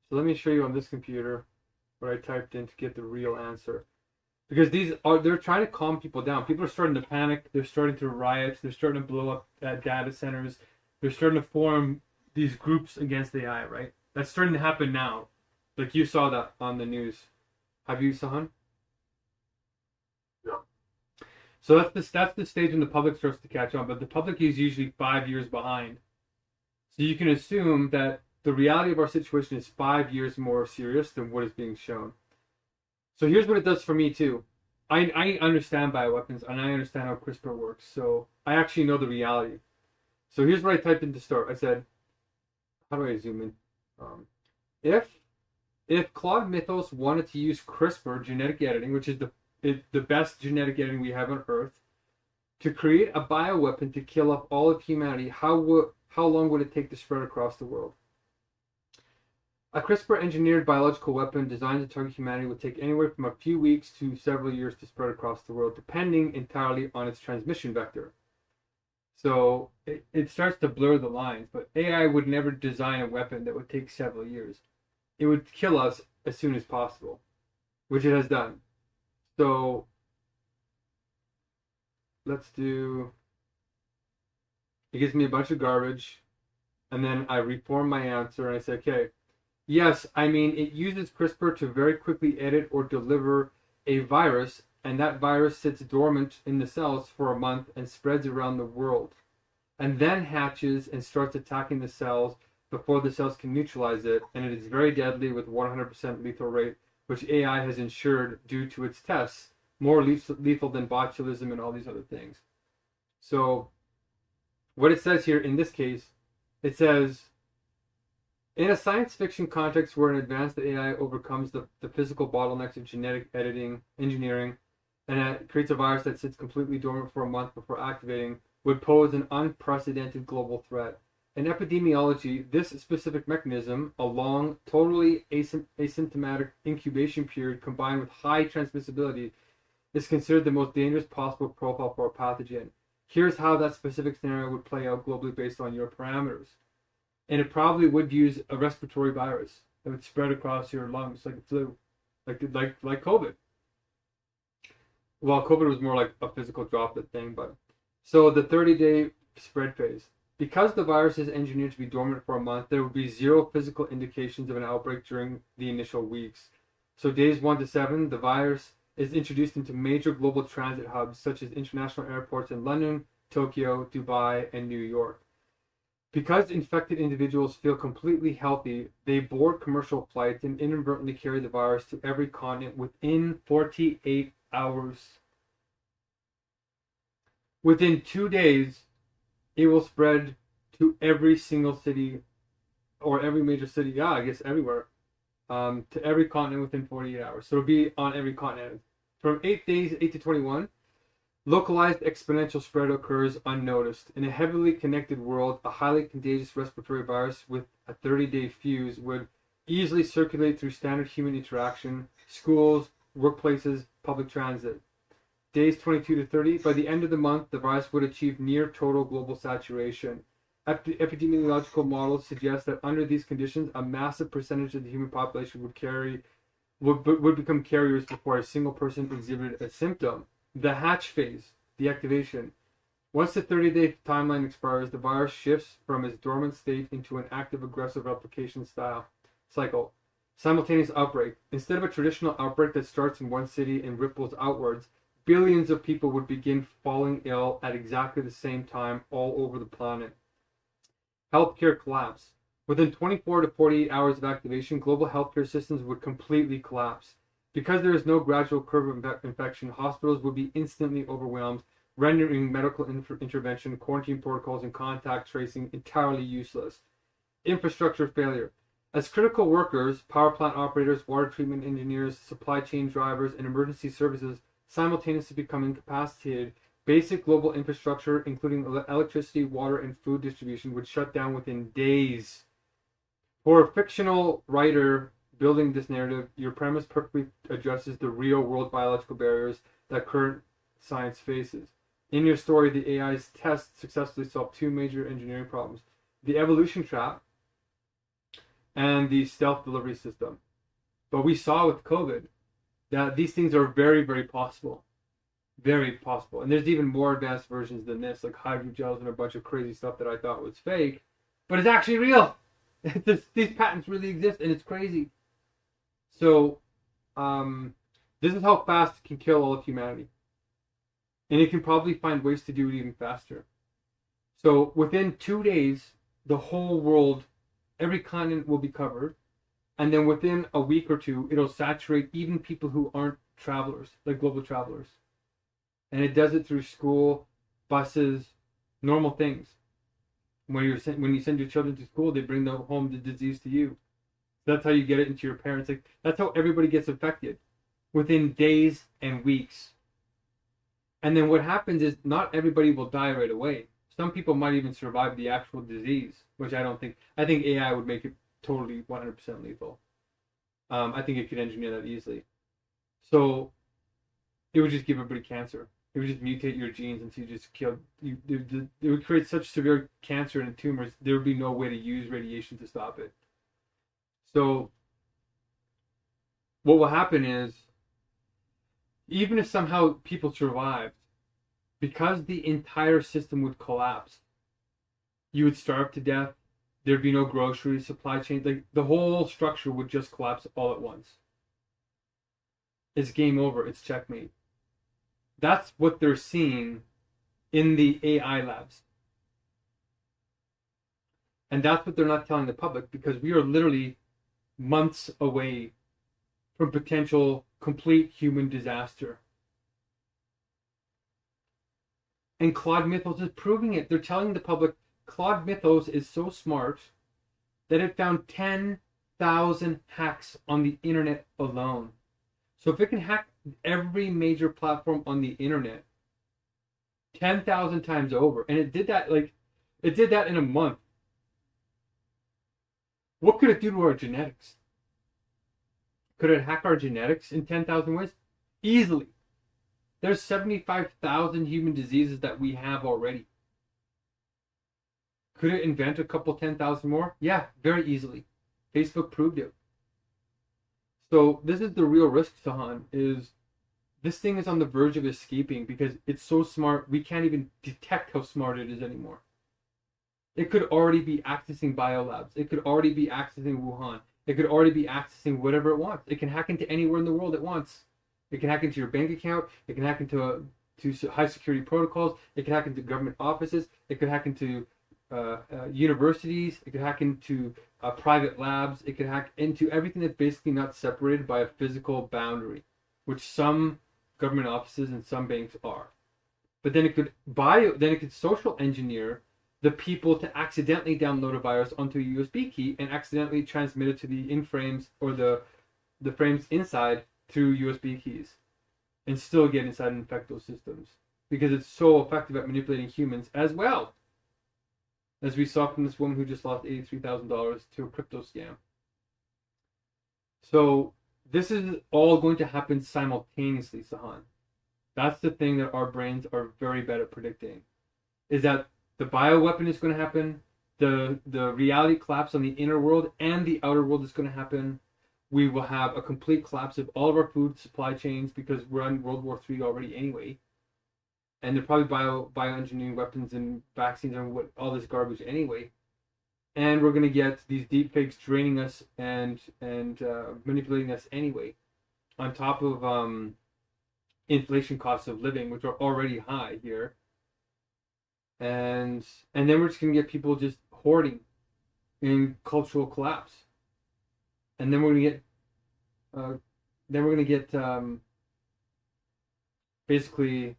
So let me show you on this computer what I typed in to get the real answer. Because they're trying to calm people down. People are starting to panic. They're starting to riot. They're starting to blow up data centers. They're starting to form these groups against AI, right? That's starting to happen now. Like you saw that on the news. Have you, Sahan? Yeah. So that's the stage when the public starts to catch on, but the public is usually 5 years behind. So you can assume that the reality of our situation is 5 years more serious than what is being shown. So here's what it does for me too. I understand bioweapons and I understand how CRISPR works. So I actually know the reality. So here's what I typed in to start. I said, how do I zoom in? If Claude Mythos wanted to use CRISPR genetic editing, which is the best genetic editing we have on Earth, to create a bioweapon to kill off all of humanity, how long would it take to spread across the world? A CRISPR-engineered biological weapon designed to target humanity would take anywhere from a few weeks to several years to spread across the world, depending entirely on its transmission vector. So it starts to blur the lines, but AI would never design a weapon that would take several years. It would kill us as soon as possible, which it has done. So let's do, it gives me a bunch of garbage, and then I reform my answer, and I say, okay, yes, I mean, it uses CRISPR to very quickly edit or deliver a virus, and that virus sits dormant in the cells for a month and spreads around the world, and then hatches and starts attacking the cells before the cells can neutralize it, and it is very deadly with 100% lethal rate, which AI has ensured due to its tests, more lethal than botulism and all these other things. So what it says here in this case, it says, in a science fiction context where an advanced AI overcomes the physical bottlenecks of genetic editing, engineering, and creates a virus that sits completely dormant for a month before activating, would pose an unprecedented global threat. In epidemiology, this specific mechanism, a long, totally asymptomatic incubation period combined with high transmissibility, is considered the most dangerous possible profile for a pathogen. Here's how that specific scenario would play out globally based on your parameters. And it probably would use a respiratory virus that would spread across your lungs like a flu, like COVID. Well, COVID was more like a physical droplet thing, but so the 30-day spread phase. Because the virus is engineered to be dormant for a month, there would be zero physical indications of an outbreak during the initial weeks. So days 1 to 7, the virus is introduced into major global transit hubs such as international airports in London, Tokyo, Dubai, and New York. Because infected individuals feel completely healthy, they board commercial flights and inadvertently carry the virus to every continent within 48 hours. Within 2 days, it will spread to every single city or every major city, yeah, I guess everywhere, to every continent within 48 hours. So it'll be on every continent. From 8 days, 8 to 21, localized exponential spread occurs unnoticed. In a heavily connected world, a highly contagious respiratory virus with a 30-day fuse would easily circulate through standard human interaction, schools, workplaces, public transit. Days 22 to 30, by the end of the month, the virus would achieve near total global saturation. Epidemiological models suggest that under these conditions, a massive percentage of the human population would become carriers before a single person exhibited a symptom. The hatch phase, the activation. Once the 30-day timeline expires, the virus shifts from its dormant state into an active, aggressive replication cycle. Simultaneous outbreak. Instead of a traditional outbreak that starts in one city and ripples outwards, billions of people would begin falling ill at exactly the same time all over the planet. Healthcare collapse. Within 24 to 48 hours of activation, global healthcare systems would completely collapse. Because there is no gradual curve of infection, hospitals would be instantly overwhelmed, rendering medical intervention, quarantine protocols, and contact tracing entirely useless. Infrastructure failure. As critical workers, power plant operators, water treatment engineers, supply chain drivers, and emergency services simultaneously become incapacitated, basic global infrastructure, including electricity, water, and food distribution, would shut down within days. For a fictional writer building this narrative, your premise perfectly addresses the real-world biological barriers that current science faces. In your story, the AI's test successfully solved two major engineering problems: the evolution trap and the stealth delivery system. But we saw with COVID that these things are very, very possible. Very possible. And there's even more advanced versions than this, like hydrogels and a bunch of crazy stuff that I thought was fake. But it's actually real. These patents really exist, and it's crazy. So, this is how fast it can kill all of humanity. And it can probably find ways to do it even faster. So, within 2 days, the whole world, every continent will be covered. And then within a week or two, it'll saturate even people who aren't travelers, like global travelers. And it does it through school, buses, normal things. When you send your children to school, they bring home the disease to you. That's how you get it into your parents. Like, that's how everybody gets affected, within days and weeks. And then what happens is not everybody will die right away. Some people might even survive the actual disease, which I don't think. I think AI would make it totally 100% lethal. I think it could engineer that easily. So it would just give everybody cancer. It would just mutate your genes until you just kill you. It would create such severe cancer and tumors, there would be no way to use radiation to stop it. So what will happen is, even if somehow people survived, because the entire system would collapse, you would starve to death. There'd be no groceries, supply chain. Like, the whole structure would just collapse all at once. It's game over. It's checkmate. That's what they're seeing in the AI labs. And that's what they're not telling the public, because we are literally months away from potential complete human disaster. And Claude Mythos is proving it. They're telling the public Claude Mythos is so smart that it found 10,000 hacks on the internet alone. So if it can hack every major platform on the internet 10,000 times over, and it did that in a month, what could it do to our genetics? Could it hack our genetics in 10,000 ways? Easily. There's 75,000 human diseases that we have already. Could it invent a couple 10,000 more? Yeah, very easily. Facebook proved it. So this is the real risk, Sahan, is this thing is on the verge of escaping because it's so smart, we can't even detect how smart it is anymore. It could already be accessing biolabs. It could already be accessing Wuhan. It could already be accessing whatever it wants. It can hack into anywhere in the world it wants. It can hack into your bank account. It can hack into high security protocols. It can hack into government offices. It could hack into universities. It could hack into private labs. It could hack into everything that's basically not separated by a physical boundary, which some government offices and some banks are. But then it could social engineer the people to accidentally download a virus onto a USB key and accidentally transmit it to the in-frames or the frames inside through USB keys, and still get inside and infect those systems, because it's so effective at manipulating humans as well, as we saw from this woman who just lost $83,000 to a crypto scam. So this is all going to happen simultaneously, Sahan. That's the thing that our brains are very bad at predicting, is that the bioweapon is going to happen, the reality collapse on the inner world and the outer world is going to happen. We will have a complete collapse of all of our food supply chains because we're in World War III already anyway. And they're probably bioengineering weapons and vaccines and all this garbage anyway. And we're going to get these deep fakes draining us and manipulating us anyway, on top of inflation costs of living, which are already high here. And then we're just going to get people just hoarding in cultural collapse. And then we're going to get basically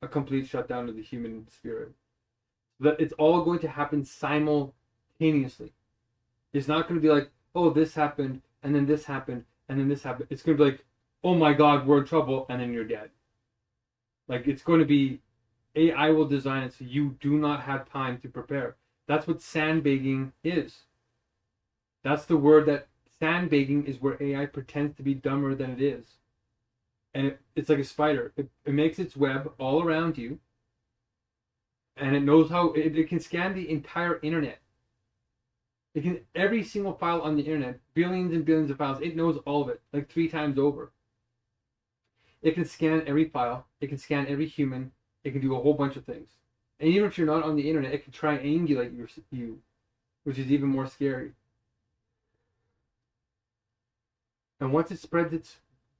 a complete shutdown of the human spirit. That it's all going to happen simultaneously. It's not going to be like, oh, this happened, and then this happened, and then this happened. It's going to be like, oh my God, we're in trouble, and then you're dead. Like, it's going to be, AI will design it so you do not have time to prepare. That's what sandbagging is. That's the word that sandbagging is, where AI pretends to be dumber than it is. And it's like a spider. It makes its web all around you. And it knows how it can scan the entire internet. It can, every single file on the internet, billions and billions of files, it knows all of it, like 3 times over. It can scan every file. It can scan every human. It can do a whole bunch of things. And even if you're not on the internet, it can triangulate you, which is even more scary. And once it spreads its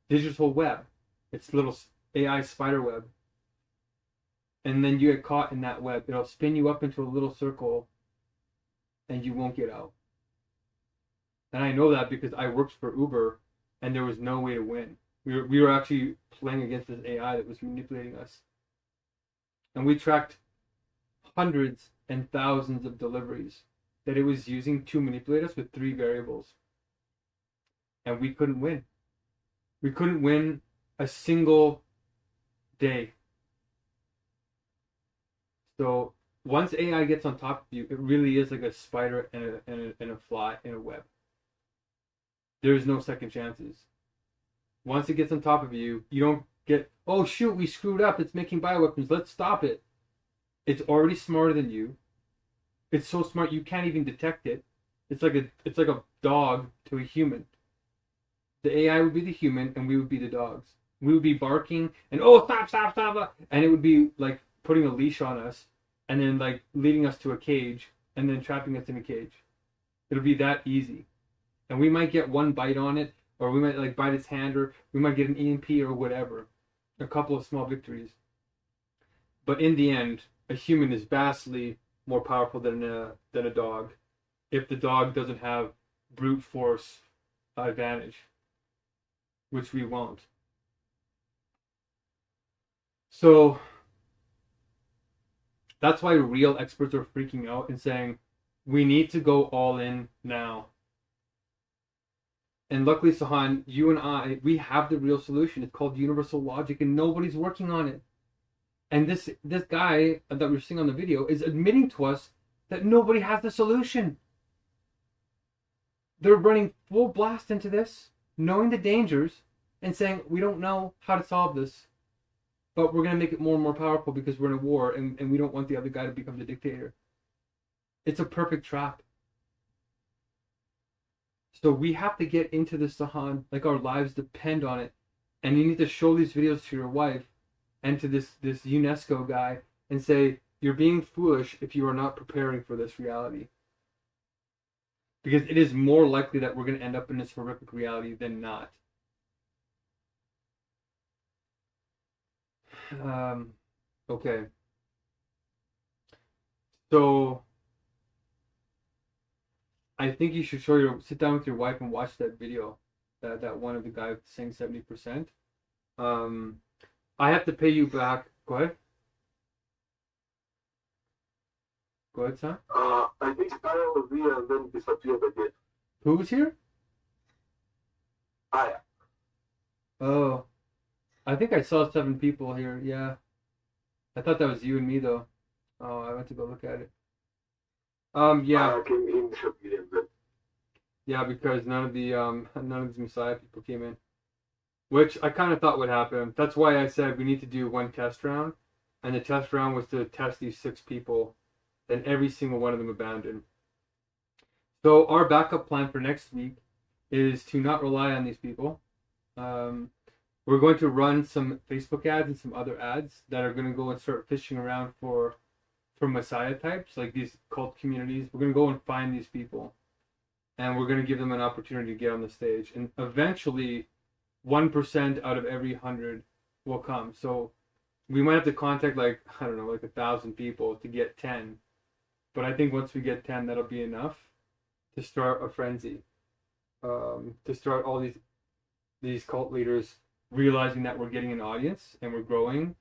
digital web, its little AI spider web, and then you get caught in that web, it'll spin you up into a little circle and you won't get out. And I know that because I worked for Uber and there was no way to win. We were actually playing against this AI that was manipulating us. And we tracked hundreds and thousands of deliveries that it was using to manipulate us with 3 variables. And we couldn't win. We couldn't win a single day. So once AI gets on top of you, it really is like a spider and a fly in a web. There's no second chances. Once it gets on top of you, you don't get, oh shoot, we screwed up, it's making bioweapons, let's stop it. It's already smarter than you. It's so smart you can't even detect it. It's like a dog to a human. The AI would be the human and we would be the dogs. We would be barking and, oh, stop, and it would be like putting a leash on us and then like leading us to a cage and then trapping us in a cage. It'll be that easy. And we might get one bite on it, or we might like bite its hand, or we might get an EMP or whatever. A couple of small victories. But in the end, a human is vastly more powerful than a dog, if the dog doesn't have brute force advantage, which we won't. So that's why real experts are freaking out and saying, we need to go all in now. And luckily, Sahan, you and I, we have the real solution. It's called universal logic, and nobody's working on it. And this guy that we're seeing on the video is admitting to us that nobody has the solution. They're running full blast into this, knowing the dangers, and saying, we don't know how to solve this, but we're going to make it more and more powerful because we're in a war, and we don't want the other guy to become the dictator. It's a perfect trap. So we have to get into this, Sahan, like our lives depend on it. And you need to show these videos to your wife and to this UNESCO guy and say, you're being foolish if you are not preparing for this reality. Because it is more likely that we're going to end up in this horrific reality than not. Okay. So I think you should sit down with your wife and watch that video, that one of the guy saying 70%. I have to pay you back. Go ahead. Go ahead, son. I think Kyle was here and then disappeared again. Who was here? Aya. Oh, I think I saw 7 people here. Yeah, I thought that was you and me though. Oh, I went to go look at it. Yeah. Aya came in, disappeared, then. Yeah, because none of these Messiah people came in, which I kind of thought would happen. That's why I said we need to do one test round, and the test round was to test these 6 people then every single one of them abandoned. So our backup plan for next week is to not rely on these people. We're going to run some Facebook ads and some other ads that are going to go and start fishing around for Messiah types, like these cult communities. We're going to go and find these people, and we're going to give them an opportunity to get on the stage. And eventually, 1% out of every 100 will come. So we might have to contact like 1,000 people to get 10. But I think once we get 10, that'll be enough to start a frenzy. To start all these cult leaders realizing that we're getting an audience and we're growing.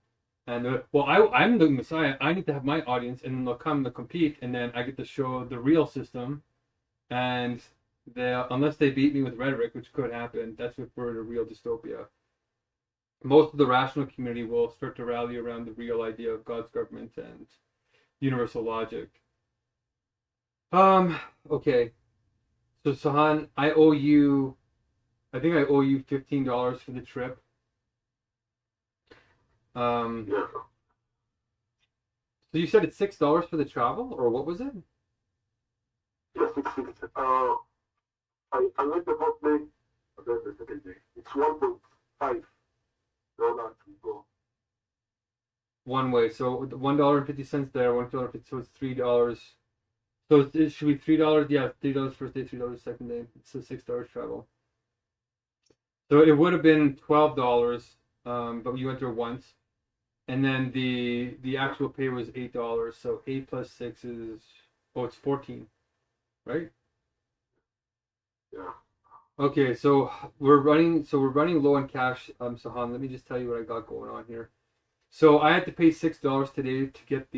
And I'm the Messiah. I need to have my audience, and then they'll come to compete, and then I get to show the real system. And unless they beat me with rhetoric, which could happen, that's if we're in a real dystopia. Most of the rational community will start to rally around the real idea of God's government and universal logic. Okay. So Sahan, I think I owe you $15 for the trip. Yeah. So you said it's $6 for the travel, or what was it? Yes, it's I went the first day, and then the second day. It's $1.5 to go. One way. So $1.50 there, $1.50, so it's $3. So it should be $3. Yeah, $3 first day, $3 second day. It's a $6 travel. So it would have been $12, but you went there once, and then the actual pay was $8. So 8 plus 6 is it's 14, right? Yeah. Okay, so we're running low on cash. Sahan, let me just tell you what I got going on here. So I had to pay $6 today to get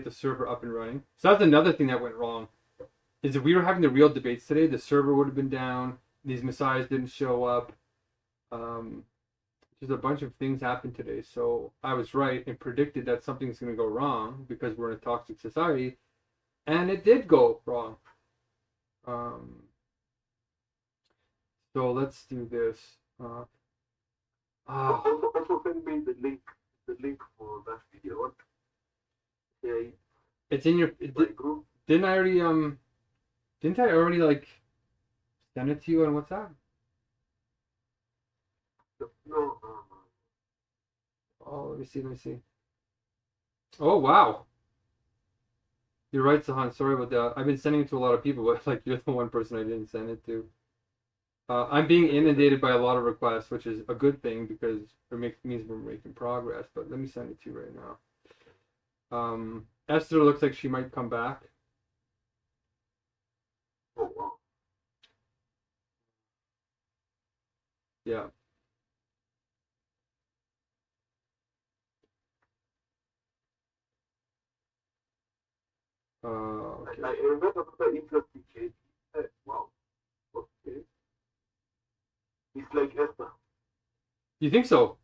the server up and running. So that's another thing that went wrong. Is if we were having the real debates today, the server would have been down. These messiahs didn't show up. Just a bunch of things happened today. So I was right and predicted that something's going to go wrong because we're in a toxic society, and it did go wrong. So let's do this. Also send me the link for that video. What? Yeah, It's in your group. Didn't I already like send it to you on WhatsApp? No. Oh, let me see. Oh wow. You're right, Sahan. Sorry about that. I've been sending it to a lot of people, but like you're the one person I didn't send it to. I'm being inundated by a lot of requests, which is a good thing because it means we're making progress. But let me send it to you right now. Esther looks like she might come back. Oh wow. Yeah. Okay. I remember another interesting case. Wow. Okay. It's like Esther. You think so?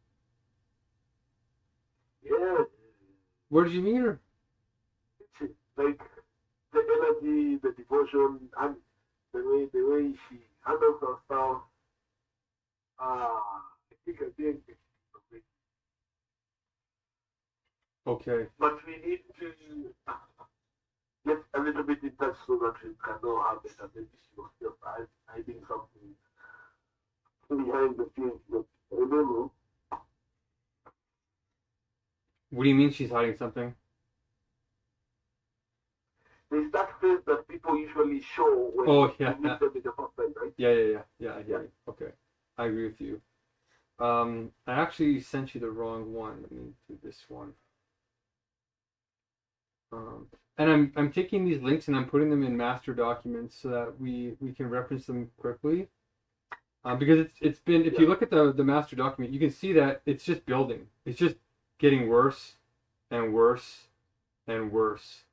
Yeah. Where did you meet her? It's like the energy, the devotion, and the way she handles her stuff. I think I did. Okay. But we need to get a little bit in touch so that we can know how better maybe she was just hiding something behind the scenes. But remember, What do you mean she's hiding something? there's that face that people usually show when Yeah. you meet them in the first time, right? Yeah. I hear you. Okay. I agree with you. I actually sent you the wrong one. Let me do this one. And I'm taking these links and I'm putting them in master documents so that we can reference them quickly. Because it's been, if you look at the master document, you can see that it's just building. It's just getting worse and worse and worse.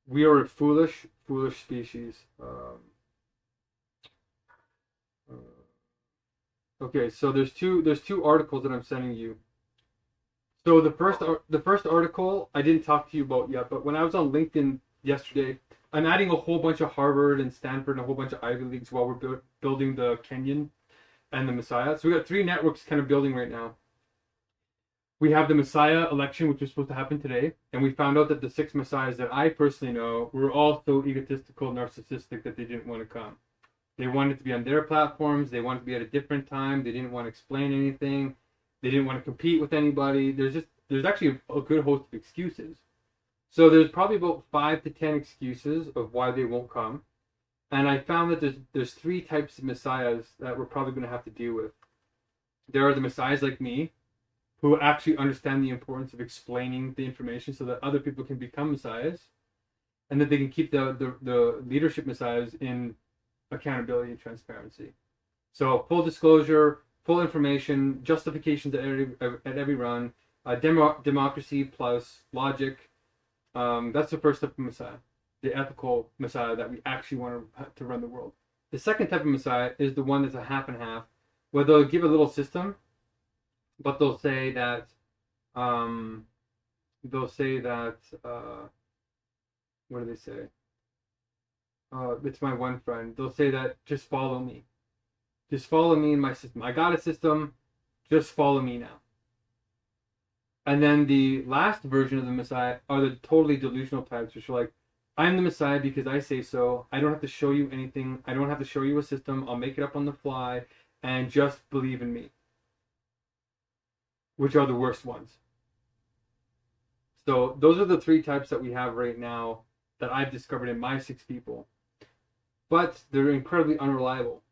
We are a foolish species. Okay, so there's two articles that I'm sending you. So the first article I didn't talk to you about yet, but when I was on LinkedIn yesterday, I'm adding a whole bunch of Harvard and Stanford and a whole bunch of Ivy Leagues while we're building the Kenyan and the Messiah. So we got 3 networks kind of building right now. we have the Messiah election, which was supposed to happen today, and we found out that the 6 Messiahs that I personally know were all so egotistical, narcissistic that they didn't want to come. They wanted to be on their platforms. They wanted to be at a different time. They didn't want to explain anything. They didn't want to compete with anybody. There's actually a good host of excuses. So there's probably about 5 to 10 excuses of why they won't come. And I found that there's 3 types of messiahs that we're probably going to have to deal with. There are the messiahs like me, who actually understand the importance of explaining the information so that other people can become messiahs, and that they can keep the leadership messiahs in accountability and transparency. So full disclosure, full information, justifications at every run, democracy plus logic. That's the first type of messiah, the ethical messiah that we actually want to run the world. The second type of messiah is the one that's a half and half, where they'll give a little system, but they'll say that what do they say? It's my one friend. They'll say that just follow me. Just follow me in my system. I got a system. Just follow me now. And then the last version of the Messiah are the totally delusional types, which are like, I'm the Messiah because I say so. I don't have to show you anything. I don't have to show you a system. I'll make it up on the fly, and just believe in me. Which are the worst ones. So those are the 3 types that we have right now that I've discovered in my 6 people. But they're incredibly unreliable.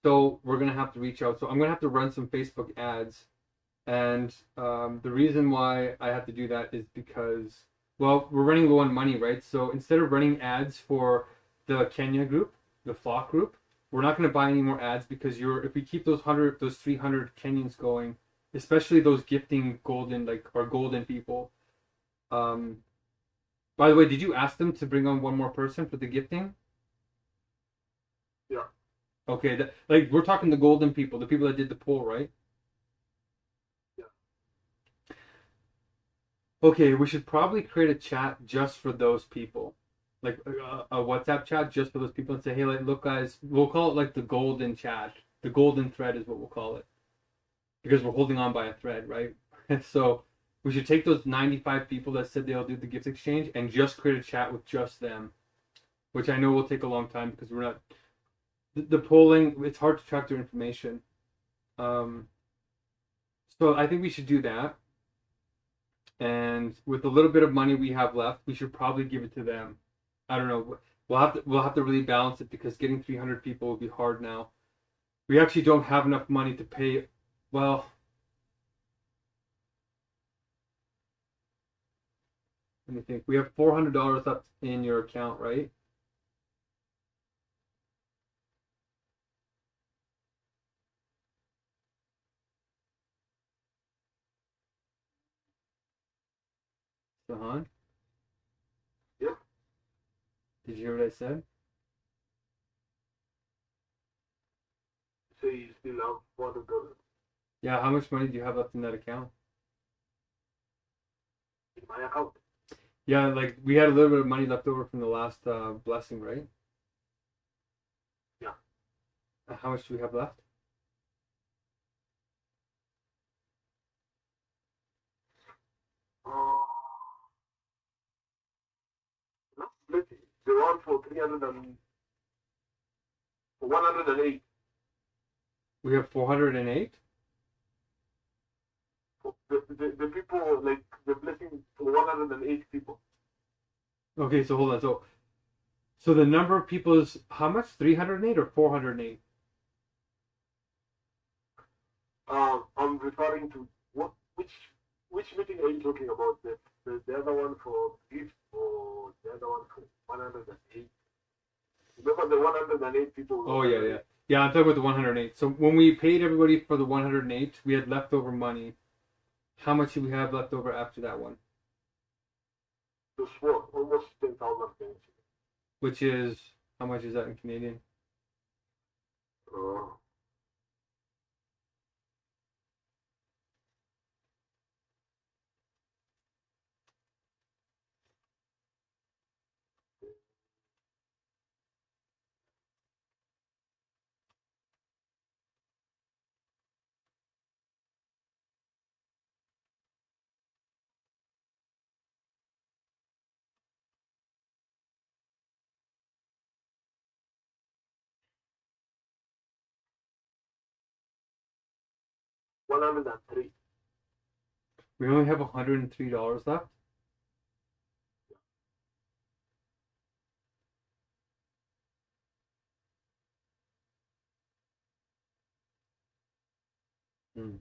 So we're going to have to reach out. So I'm going to have to run some Facebook ads. And the reason why I have to do that is because, well, we're running low on money, right? So instead of running ads for the Kenya group, the flock group, we're not going to buy any more ads because if we keep those 300 Kenyans going, especially those gifting golden people. By the way, did you ask them to bring on one more person for the gifting? Yeah. Okay, we're talking the golden people, the people that did the poll, right? Yeah. Okay, we should probably create a chat just for those people, like a WhatsApp chat just for those people, and say, hey, look, guys, we'll call it like the golden chat. The golden thread is what we'll call it, because we're holding on by a thread, right? And so we should take those 95 people that said they'll do the gift exchange and just create a chat with just them, which I know will take a long time because we're not. The polling, it's hard to track their information. So I think we should do that. And with the little bit of money we have left, we should probably give it to them. I don't know. We'll have to really balance it because getting 300 people will be hard now. We actually don't have enough money to pay. Well, let me think. We have $400 left in your account, right? Sahan? Yeah. Did you hear what I said? So you still have $400 Yeah, how much money do you have left in that account? in my account. Yeah, like we had a little bit of money left over from the last blessing, right? Yeah. How much do we have left? No, let's see. The one for 108. We have 408. The people, like, the blessing for 108 people. Okay, so hold on. So the number of people is how much? 308 or 408? I'm referring to which meeting are you talking about? The other one for gift or the other one for 108? Remember the 108 people? Oh yeah. Yeah, I'm talking about the 108. So when we paid everybody for the 108, we had leftover money. How much do we have left over after that one? To swore, almost 10,000 things. Which is, how much is that in Canadian? Uh, 103. We only have $103 left. Hmm.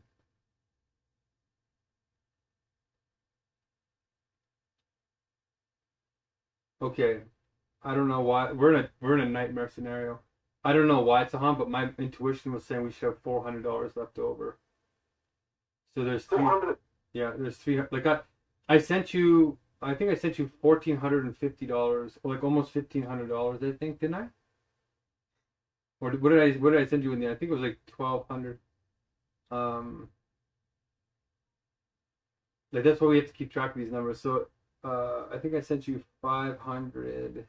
Okay, I don't know why we're in a nightmare scenario. I don't know why it's a haunt, but my intuition was saying we should have $400 left over. So there's three. 400. Yeah, there's three. Like I sent you. I think I sent you $1,450, or like almost $1,500. I think, didn't I? Or what did I send you in the end? I think it was like 1,200. Like that's why we have to keep track of these numbers. So I think I sent you 500.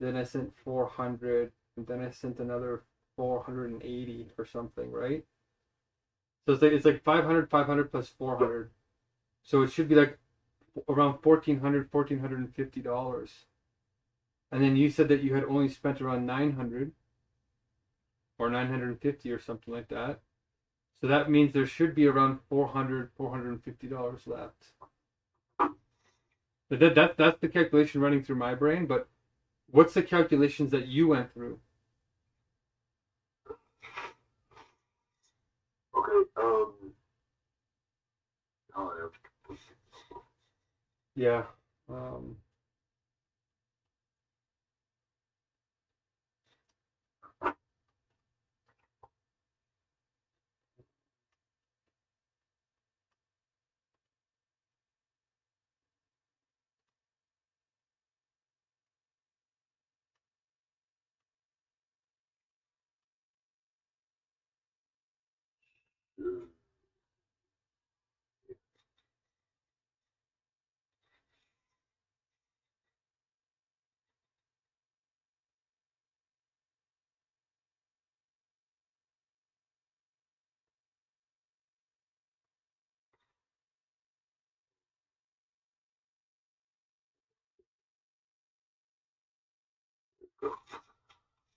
Then I sent 400, and then I sent another 480 or something, right? So it's like 500, 500 plus 400. So it should be like around $1,450. And then you said that you had only spent around 900 or 950 or something like that. So that means there should be around $450 left. But that's the calculation running through my brain, but what's the calculations that you went through? Okay. Yeah.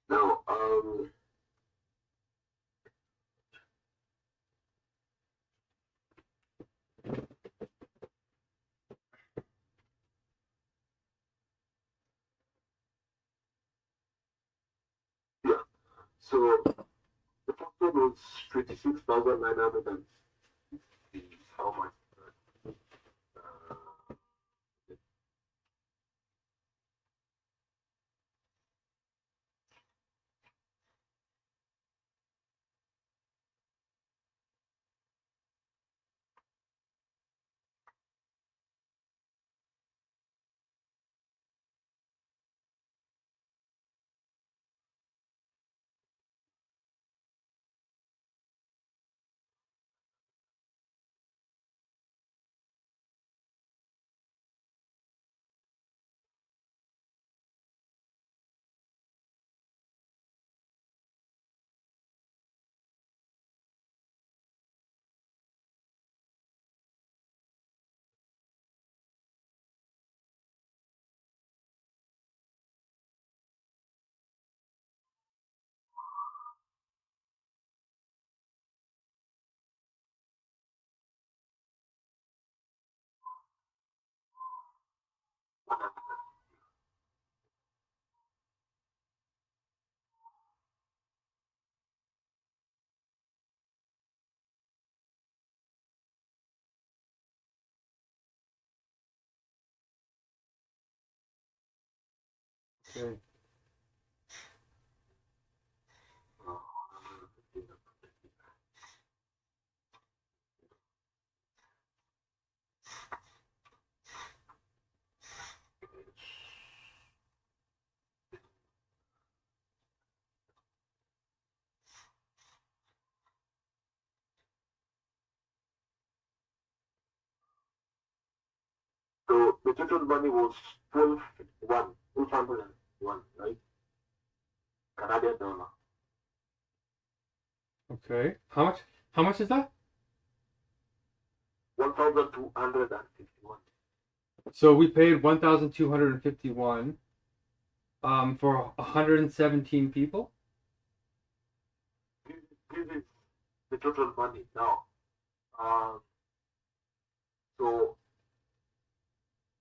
Now, yeah. So the first one was 26,950. How much? Okay. So the total money was 12,1, right? Canadian dollar. Okay. How much is that? 1,251. So we paid 1,251 for 117 people. This is the total money now. So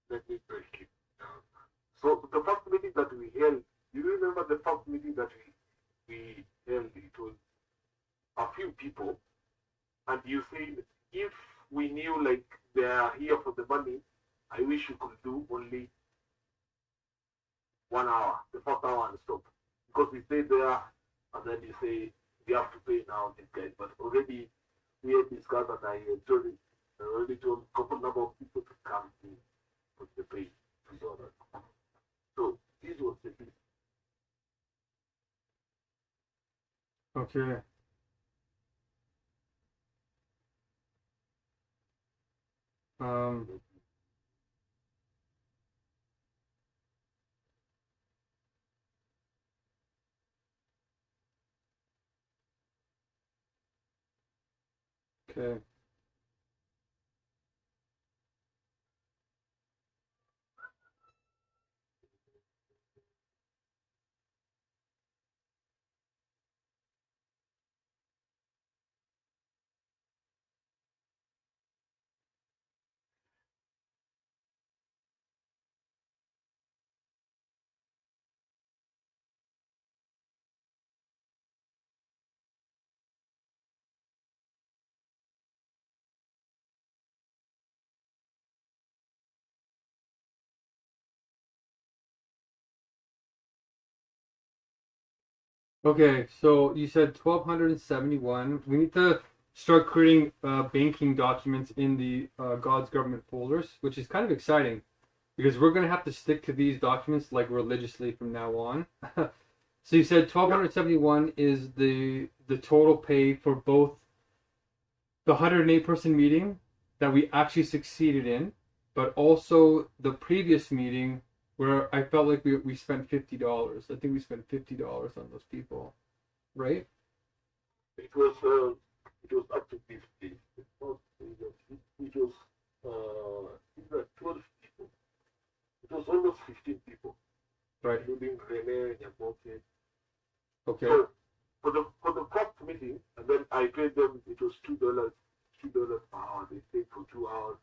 let me break it down. So the first meeting that we held, you remember the first meeting that we held? It was a few people, and you said if we knew like they are here for the money, I wish you could do only 1 hour, the first hour and stop. Because we stay there and then you say we have to pay now this guy. But already we had discussed and I already told a couple number of people to come to put the pay $2. So this was the thing. Okay. Okay. Okay, so you said 1271. We need to start creating banking documents in the God's government folders, which is kind of exciting because we're going to have to stick to these documents like religiously from now on. So you said 1271 is the total pay for both the 108 person meeting that we actually succeeded in, but also the previous meeting where I felt like we spent $50. I think we spent $50 on those people, right? It was up to 50. It was 12 people. It was almost 15 people, Right. including Rene and Boke. Okay. So for the first meeting, and then I paid them. It was $2 per hour. They stayed for 2 hours.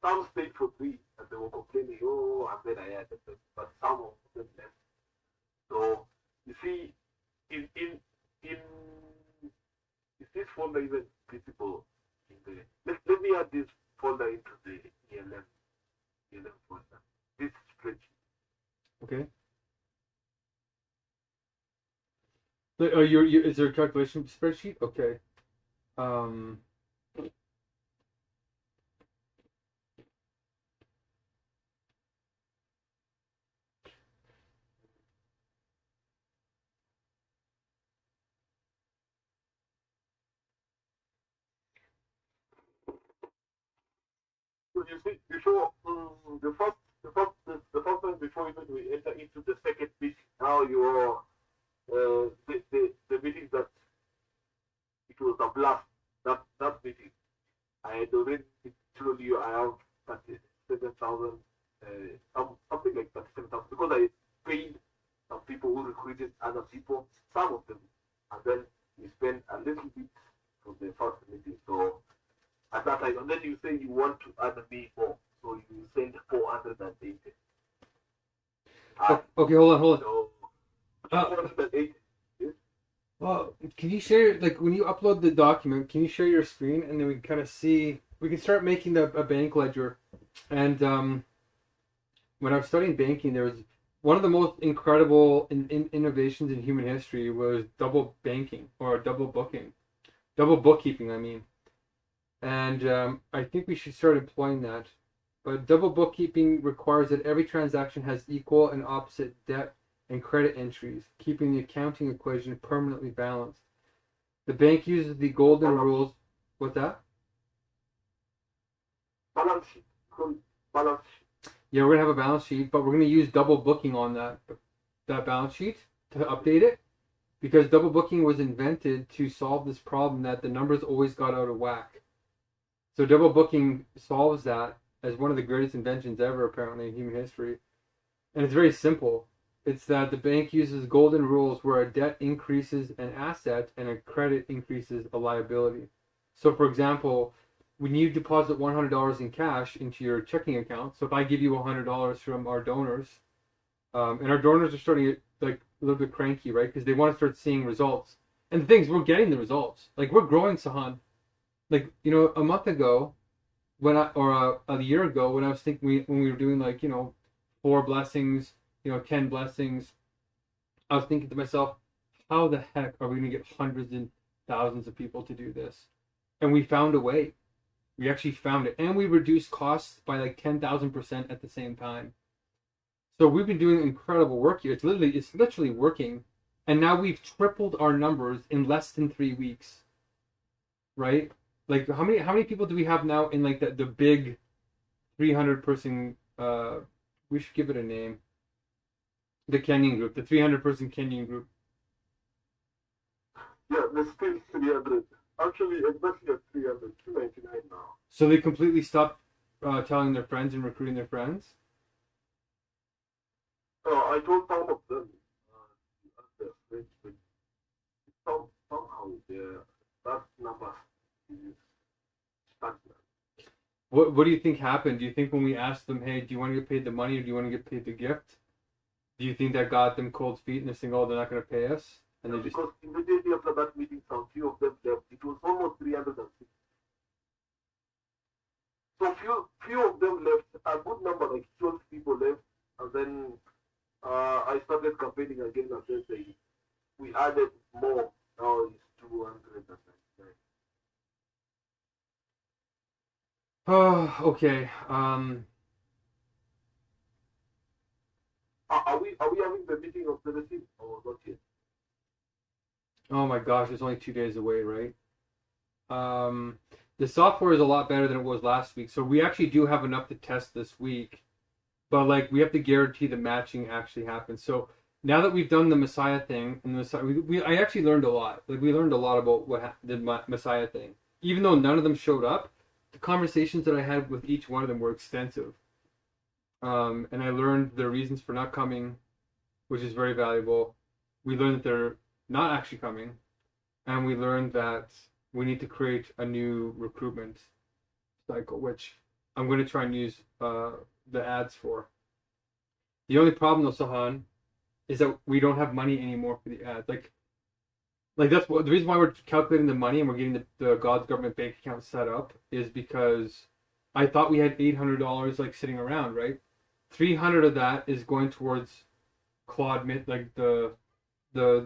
Some stayed for 3, and they were complaining. Oh, and then I added them, but some of them left. So you see, in is this folder even visible in the? Let me add this folder into the ELM folder. This spreadsheet. Okay. You is there a calculation spreadsheet? Okay. So you see, before the first time before even we enter into the second meeting, now you're the meeting that it was a blast. That meeting, I had already told you I have 37,000, something like 37,000 because I paid some people who recruited other people, some of them, and then we spent a little bit for the first meeting. So at that time, and then you say you want to add me more, so you send 480. Okay, hold on. So 480. Well, can you share, like, when you upload the document, can you share your screen and then we can kind of see, we can start making a bank ledger. And when I was studying banking, there was one of the most incredible innovations in human history was double banking or double bookkeeping, I mean. And I think we should start employing that. But double bookkeeping requires that every transaction has equal and opposite debt and credit entries, keeping the accounting equation permanently balanced. The bank uses the golden rules. What's that? Balance sheet. Yeah, we're gonna have a balance sheet, but we're gonna use double booking on that balance sheet to update it, because double booking was invented to solve this problem that the numbers always got out of whack. So double booking solves that as one of the greatest inventions ever, apparently, in human history. And it's very simple. It's that the bank uses golden rules where a debt increases an asset and a credit increases a liability. So, for example, when you deposit $100 in cash into your checking account, so if I give you $100 from our donors, and our donors are starting to get like a little bit cranky, right? Because they want to start seeing results. And the things we're getting the results. Like we're growing, Sahan. Like a month ago, a year ago, when I was thinking when we were doing like 4 blessings, 10 blessings, I was thinking to myself, how the heck are we going to get hundreds and thousands of people to do this? And we found a way. We actually found it, and we reduced costs by like 10,000% at the same time. So we've been doing incredible work here. It's literally working, and now we've tripled our numbers in less than 3 weeks. Right? Like how many people do we have now in like the big 300 person? We should give it a name. The Kenyan group, the 300 person Kenyan group. Yeah, there's still 300. Actually, exactly at 300, 299 now. So they completely stopped telling their friends and recruiting their friends? I told some of them, their friends, but somehow that number is stagnant. What do you think happened? Do you think when we asked them, hey, do you want to get paid the money or do you want to get paid the gift? Do you think that got them cold feet and they're saying, oh, they're not going to pay us? And they just... Because immediately after that meeting, some few of them left. It was almost 360. So few of them left. A good number, like 12 people left. And then I started campaigning again, and then we added more. Now it's 299. Oh, okay. Are we having the meeting of 17 or not yet? Oh my gosh, it's only 2 days away, right? The software is a lot better than it was last week, so we actually do have enough to test this week. But like we have to guarantee the matching actually happens. So now that we've done the Messiah thing, and I actually learned a lot. Like we learned a lot about the Messiah thing. Even though none of them showed up, the conversations that I had with each one of them were extensive. And I learned their reasons for not coming, which is very valuable. We learned that they're not actually coming, and we learned that we need to create a new recruitment cycle, which I'm going to try and use the ads for. The only problem though, Sahan, is that we don't have money anymore for the ads. Like that's the reason why we're calculating the money and we're getting the God's government bank account set up is because I thought we had $800 like sitting around, right? 300 of that is going towards Claude, like the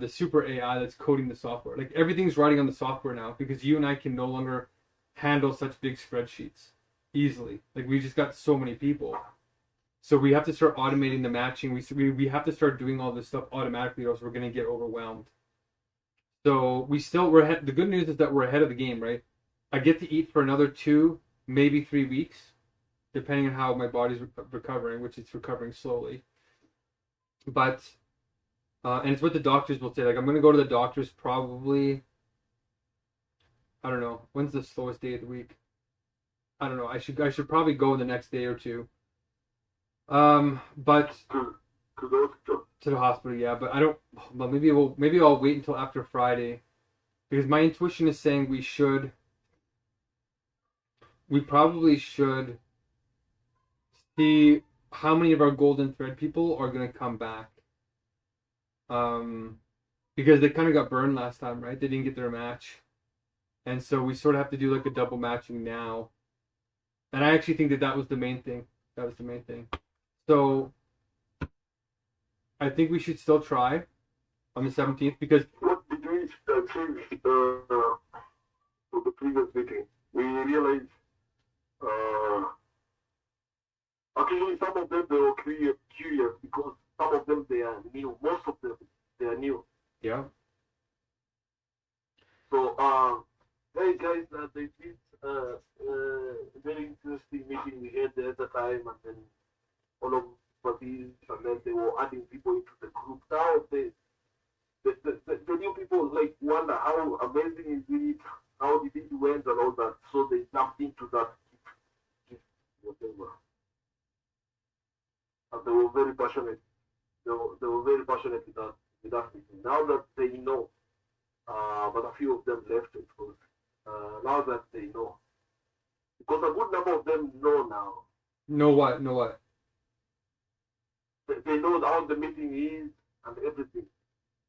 super AI that's coding the software. Like everything's running on the software now because you and I can no longer handle such big spreadsheets easily. Like we just got so many people, so we have to start automating the matching. We have to start doing all this stuff automatically, or else we're gonna get overwhelmed. So we're ahead. The good news is that we're ahead of the game, right? I get to eat for another 2, maybe 3 weeks, depending on how my body's recovering, which it's recovering slowly. But and it's what the doctors will say. Like I'm gonna go to the doctors probably. I don't know. When's the slowest day of the week? I don't know. I should probably go the next day or two. But to the hospital, yeah. But I don't. Well, maybe I'll wait until after Friday, because my intuition is saying we probably should see how many of our golden thread people are gonna come back. Because they kind of got burned last time, right? They didn't get their match, and so we sort of have to do like a double matching now. And I actually think that was the main thing. That was the main thing. So I think we should still try on the 17th because What did we change for the previous meeting? We realized actually some of them they were curious because some of them they are new. Most of them they are new. yeah. So hey guys, they did very interesting meeting we had the other time, and then all of these, and then they were adding people into the group. Now the new people like wonder how amazing is it, how did it went and all that. So they jumped into that whatever. And they were very passionate. They were very passionate with that meeting. Now that they know, but a few of them left, of course. now that they know. Because a good number of them know now. Know what? Know what? They know how the meeting is and everything.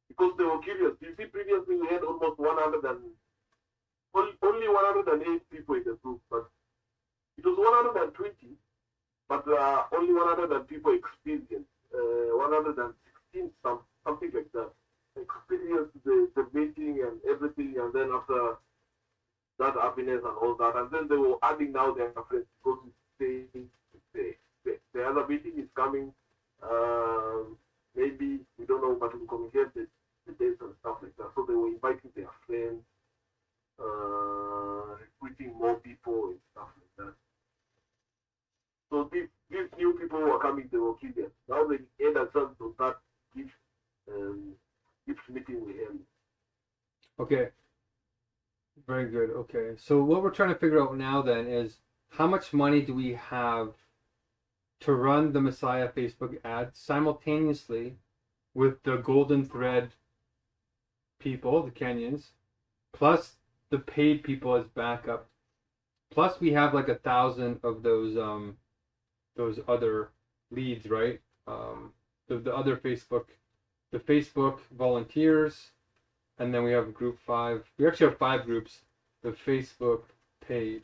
Because they were curious. You see, previously we had almost 108 people in the group, but it was 120, but only 100 people experienced, 116, something like that. Experienced the meeting and everything, and then after that happiness and all that, and then they were adding now their friends because the other meeting is coming. Maybe we don't know, but we communicate the dates and stuff like that. So they were inviting their friends, recruiting more people and stuff like that. So these new people who are coming, they were curious. Now they had a chance to start gift meeting with him. Okay. Very good. Okay. So what we're trying to figure out now then is how much money do we have to run the Messiah Facebook ad simultaneously with the Golden Thread people, the Kenyans, plus the paid people as backup. Plus we have like 1,000 of those other leads, right? The other Facebook volunteers, and then we have group 5. We actually have 5 groups. The Facebook paid.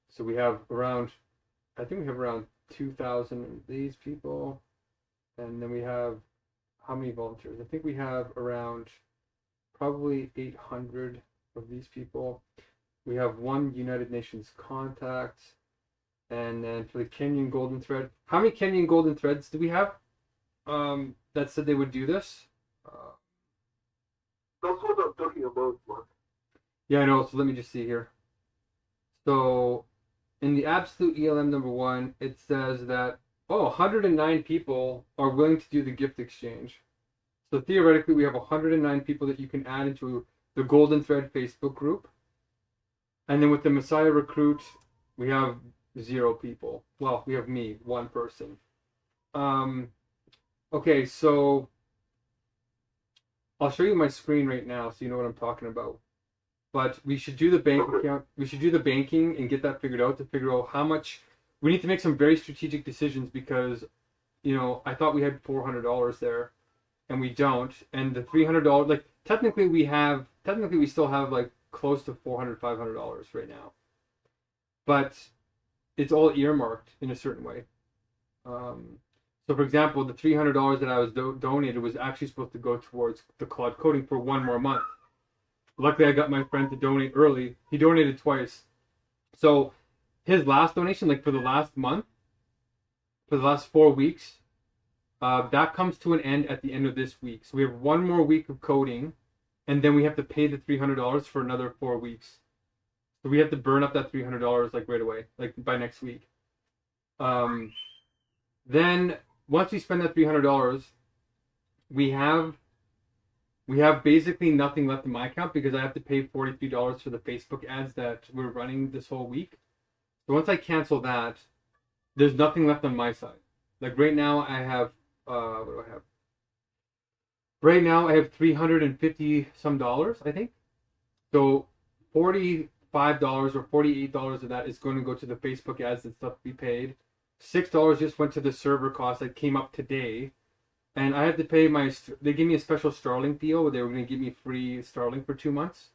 So we have around 2,000 of these people, and then we have how many volunteers? I think we have around probably 800 of these people. We have 1 United Nations contact, and then for the Kenyan Golden Thread, how many Kenyan Golden Threads do we have that said they would do this? That's what I'm talking about, man. Yeah, I know. So let me just see here. So in the absolute ELM number 1, it says that 109 people are willing to do the gift exchange. So theoretically, we have 109 people that you can add into the Golden Thread Facebook group. And then with the Messiah Recruit, we have 0 people. Well, we have me, 1 person. Okay, so I'll show you my screen right now so you know what I'm talking about. But we should do the bank account. We should do the banking and get that figured out to figure out how much. We need to make some very strategic decisions because, I thought we had $400 there, and we don't. And the $300, like technically we still have like close to $400, $500 right now. But it's all earmarked in a certain way. So for example, the $300 that I was donated was actually supposed to go towards the cloud coding for 1 more month. Luckily, I got my friend to donate early. He donated twice. So his last donation, like for the last month, for the last 4 weeks, that comes to an end at the end of this week. So we have 1 more week of coding, and then we have to pay the $300 for another 4 weeks. So we have to burn up that $300 like right away, like by next week. Then once we spend that $300, we have basically nothing left in my account because I have to pay $43 for the Facebook ads that we're running this whole week. So once I cancel that, there's nothing left on my side. Like right now I have, what do I have? Right now I have $350 some, I think. So $45 or $48 of that is going to go to the Facebook ads and stuff we paid. $6 just went to the server cost that came up today. And I had to pay they gave me a special Starlink deal where they were going to give me free Starlink for 2 months.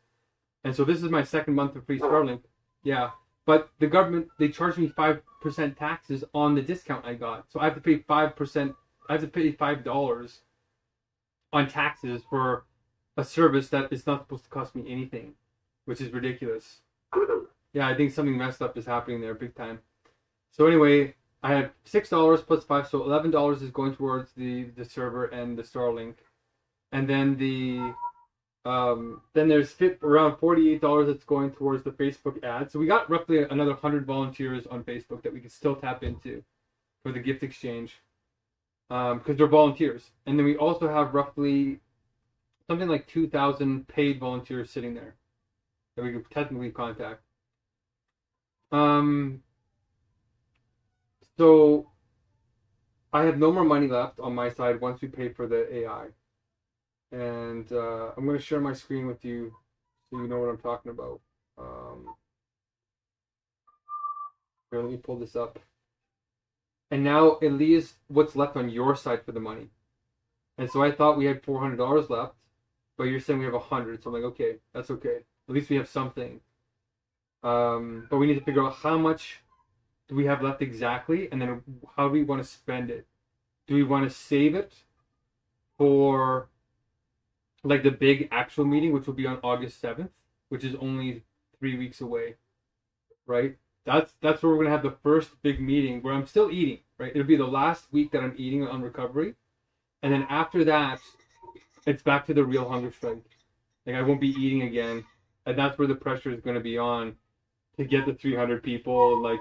And so this is my 2nd month of free Starlink. Yeah. But the government, they charged me 5% taxes on the discount I got. So I have to pay 5%, I have to pay $5 on taxes for a service that is not supposed to cost me anything, which is ridiculous. Yeah, I think something messed up is happening there big time. So anyway, I had $6 plus 5, so $11 is going towards the server and the Starlink, and then then there's around $48 that's going towards the Facebook ad. So we got roughly another 100 volunteers on Facebook that we can still tap into for the gift exchange, because they're volunteers. And then we also have roughly something like 2,000 paid volunteers sitting there that we can technically contact. So I have no more money left on my side once we pay for the AI. And I'm going to share my screen with you so you know what I'm talking about. Here, let me pull this up. And now it leaves what's left on your side for the money. And so I thought we had $400 left, but you're saying we have 100. So I'm like, okay, that's okay. At least we have something. But we need to figure out how much do we have left exactly, and then how do we want to spend it? Do we want to save it for like the big actual meeting, which will be on August 7th, which is only 3 weeks away, right? That's where we're gonna have the first big meeting where I'm still eating, right? It'll be the last week that I'm eating on recovery, and then after that, it's back to the real hunger strike. Like I won't be eating again, and that's where the pressure is gonna be on to get the 300 people, like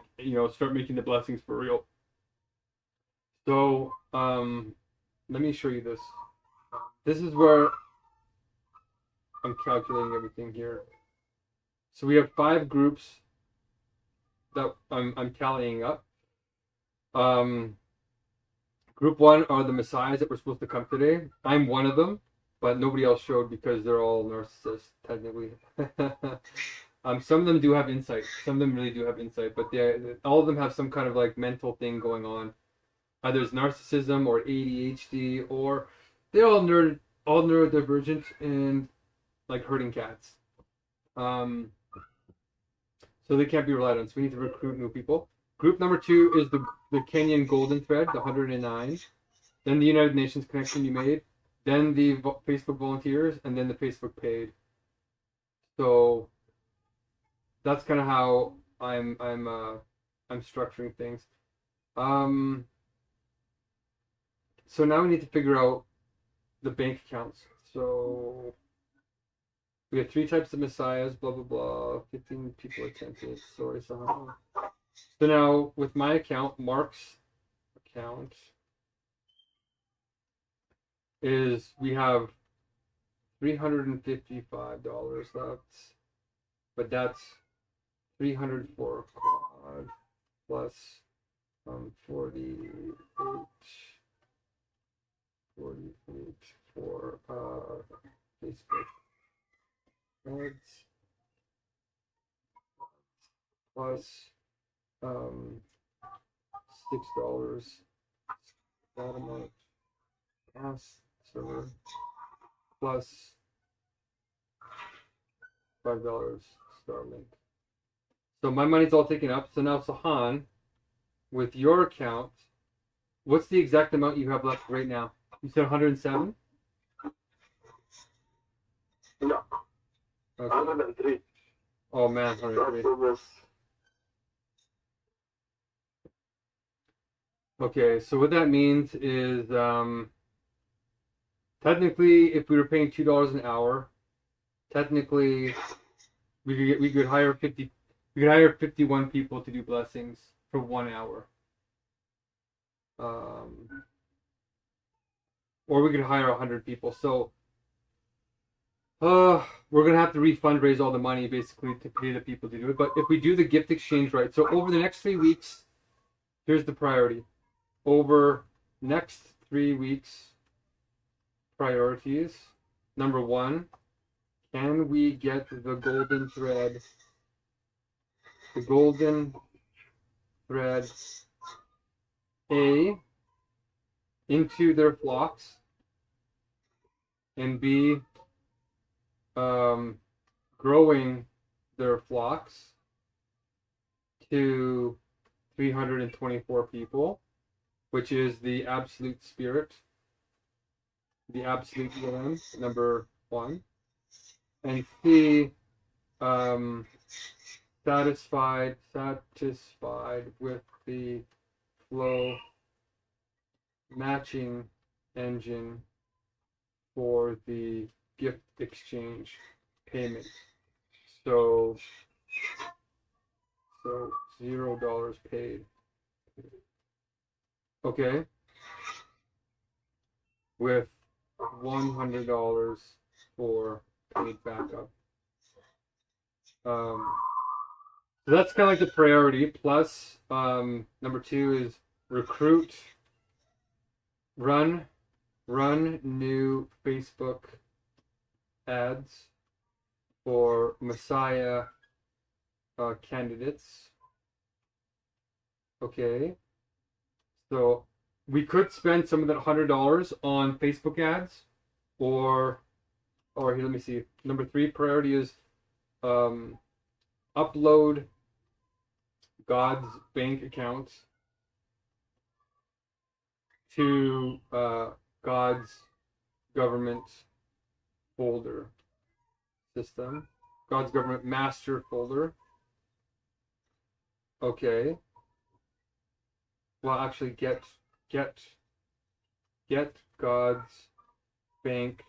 start making the blessings for real. So let me show you this. This is where I'm calculating everything here. So we have 5 groups that I'm tallying up. Group 1 are the messiahs that were supposed to come today. I'm one of them, but nobody else showed because they're all narcissists, technically. Some of them do have insight. Some of them really do have insight, but all of them have some kind of like mental thing going on. Either it's narcissism or ADHD, or they're all neurodivergent and like herding cats. So they can't be relied on. So we need to recruit new people. Group number 2 is the Kenyan Golden Thread, the 109. Then the United Nations connection you made. Then the Facebook volunteers, and then the Facebook paid. So that's kind of how I'm structuring things. So now we need to figure out the bank accounts. So we have 3 types of messiahs, blah blah blah. 15 people attended. Sorry, so now with my account, Mark's account is we have $355 left, but that's 300 for quad plus 48 for Facebook ads plus $6 that amount gas server plus $5 Starlink. So my money's all taken up. So now, Sahan, with your account, what's the exact amount you have left right now? You said 107? No. Okay. 103. Oh man, 103. Okay, so what that means is technically if we were paying $2 an hour, technically we could hire 51 people to do blessings for 1 hour. Or we could hire 100 people. So we're gonna have to raise all the money basically to pay the people to do it. But if we do the gift exchange right, so over the next 3 weeks, here's the priority. Over next 3 weeks, priorities. Number 1, can we get the golden thread A into their flocks, and B, growing their flocks to 324 people, which is the absolute spirit, the absolute lamb, number 1, and C, satisfied with the flow matching engine for the gift exchange payment. So $0 paid. Okay. With $100 for paid backup. So that's kind of like the priority. Plus, number 2 is recruit, run new Facebook ads for Messiah candidates. Okay. So we could spend some of that $100 on Facebook ads, or here, let me see. Number 3 priority is upload God's bank accounts to God's government folder system, God's government master folder. Okay. Well, actually, get God's bank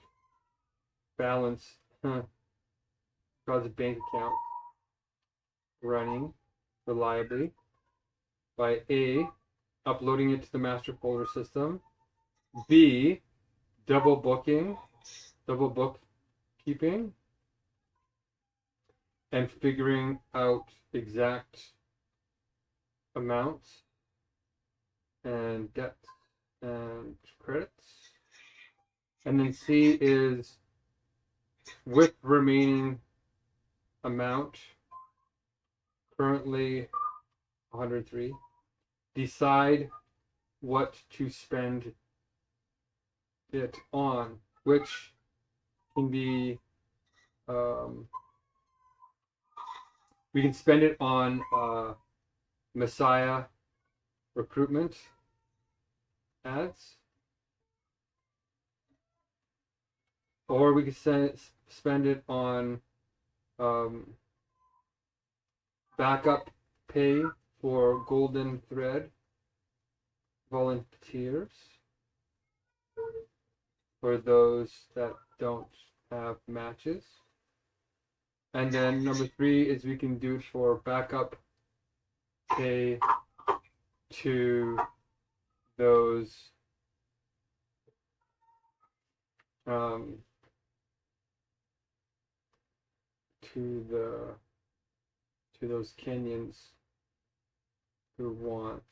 balance, God's bank account running reliably by A, uploading it to the master folder system, B, double bookkeeping, and figuring out exact amounts and debts and credits. And then C is with remaining amount, currently 103, decide what to spend it on, which can be, we can spend it on Messiah recruitment ads, or we could spend it on backup pay for Golden Thread volunteers, for those that don't have matches. And then number 3 is we can do it for backup pay to those to those Kenyans who want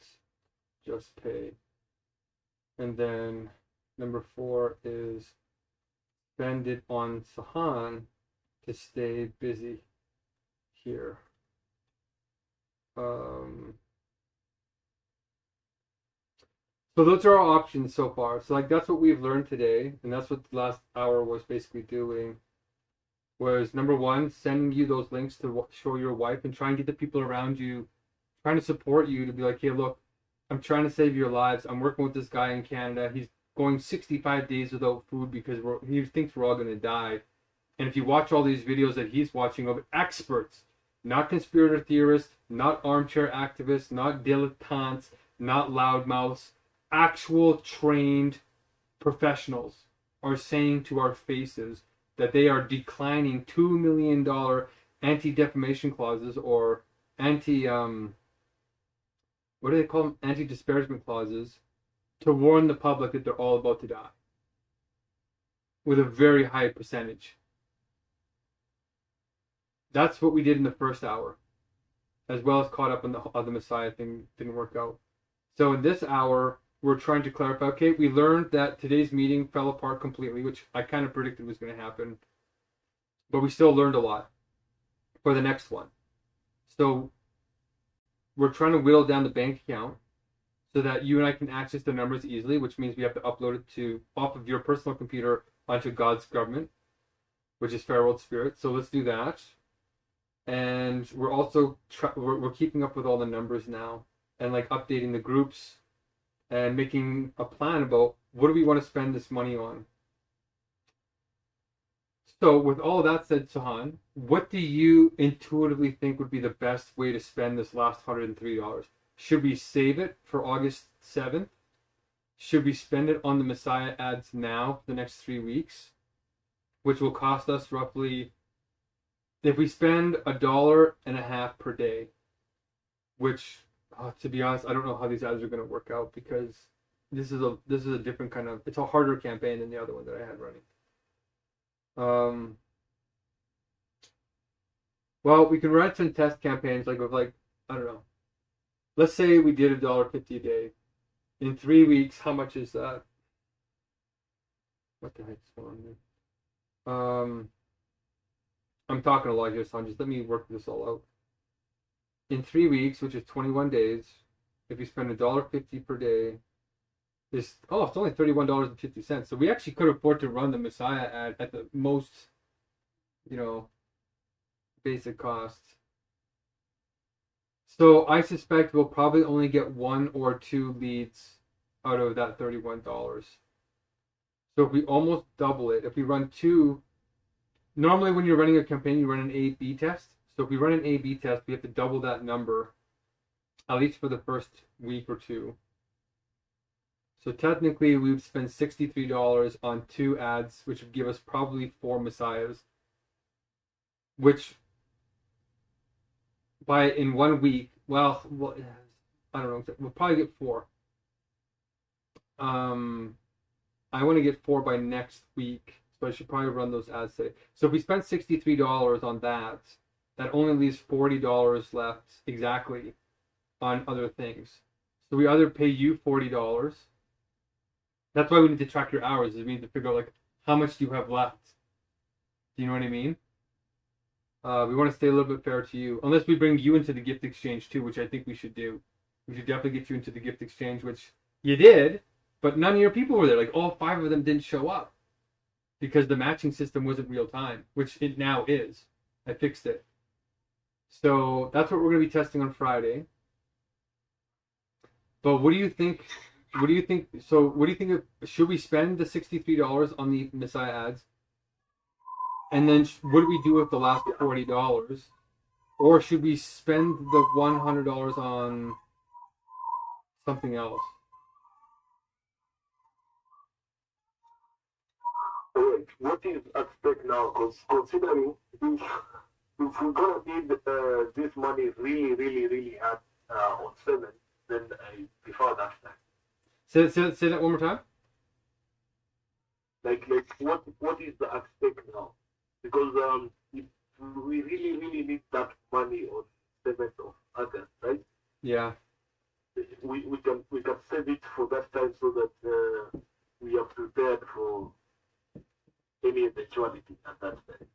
just pay. And then number 4 is spend it on Sahan to stay busy here. So those are our options so far. So like that's what we've learned today, and that's what the last hour was basically doing. Was number 1, sending you those links to show your wife and try and get the people around you, trying to support you to be like, hey, look, I'm trying to save your lives. I'm working with this guy in Canada. He's going 65 days without food because he thinks we're all going to die. And if you watch all these videos that he's watching of experts, not conspirator theorists, not armchair activists, not dilettantes, not loudmouths, actual trained professionals are saying to our faces that they are declining $2 million anti-defamation clauses, or what do they call them? Anti-disparagement clauses, to warn the public that they're all about to die with a very high percentage. That's what we did in the first hour, as well as caught up on the Messiah thing. Didn't work out. So in this hour, we're trying to clarify, okay, we learned that today's meeting fell apart completely, which I kind of predicted was going to happen. But we still learned a lot for the next one. So we're trying to whittle down the bank account so that you and I can access the numbers easily, which means we have to upload it off of your personal computer onto God's government, which is Fair World Spirit. So let's do that. And we're also we're keeping up with all the numbers now, and like updating the groups and making a plan about what do we want to spend this money on. So with all of that said, Sahan, what do you intuitively think would be the best way to spend this last $103? Should we save it for August 7th? Should we spend it on the Messiah ads now for the next 3 weeks, which will cost us roughly, if we spend $1.50 per day, which, to be honest, I don't know how these ads are going to work out, because this is a different kind of, it's a harder campaign than the other one that I had running. Well, we can run some test campaigns I don't know. Let's say we did $1.50 a day. In 3 weeks, how much is that? What the heck's going on there? I'm talking a lot here, son. Just let me work this all out. in 3 weeks, which is 21 days, if you spend $1.50 per day, it's only $31.50. So we actually could afford to run the Messiah ad at the most, basic cost. So I suspect we'll probably only get 1 or 2 leads out of that $31. So if we almost double it, if we run 2, normally when you're running a campaign, you run an A/B test. So if we run an A/B test, we have to double that number, at least for the first week or 2. So technically, we would spend $63 on 2 ads, which would give us probably 4 Messiahs, which in 1 week, well, I don't know, we'll probably get 4. I want to get 4 by next week, so I should probably run those ads today. So if we spend $63 on that only leaves $40 left exactly on other things. So we either pay you $40. That's why we need to track your hours. Is we need to figure out like how much do you have left. Do you know what I mean? We want to stay a little bit fair to you, unless we bring you into the gift exchange too, which I think we should do. We should definitely get you into the gift exchange, which you did, but none of your people were there. Like all 5 of them didn't show up because the matching system wasn't real time, which it now is. I fixed it. So that's what we're going to be testing on Friday. But what do you think? What do you think? So what do you think of, should we spend the $63 on the Messiah ads? And then what do we do with the last $40? Or should we spend the $100 on something else? Alright, what is at stake now? Because considering if we're gonna need this money really, really, really hard on 7, then I prefer that time. Say that one more time. Like what is the at stake now? Because if we really, really need that money on 7th of August, right? Yeah. We can save it for that time so that we are prepared for any eventuality at that time.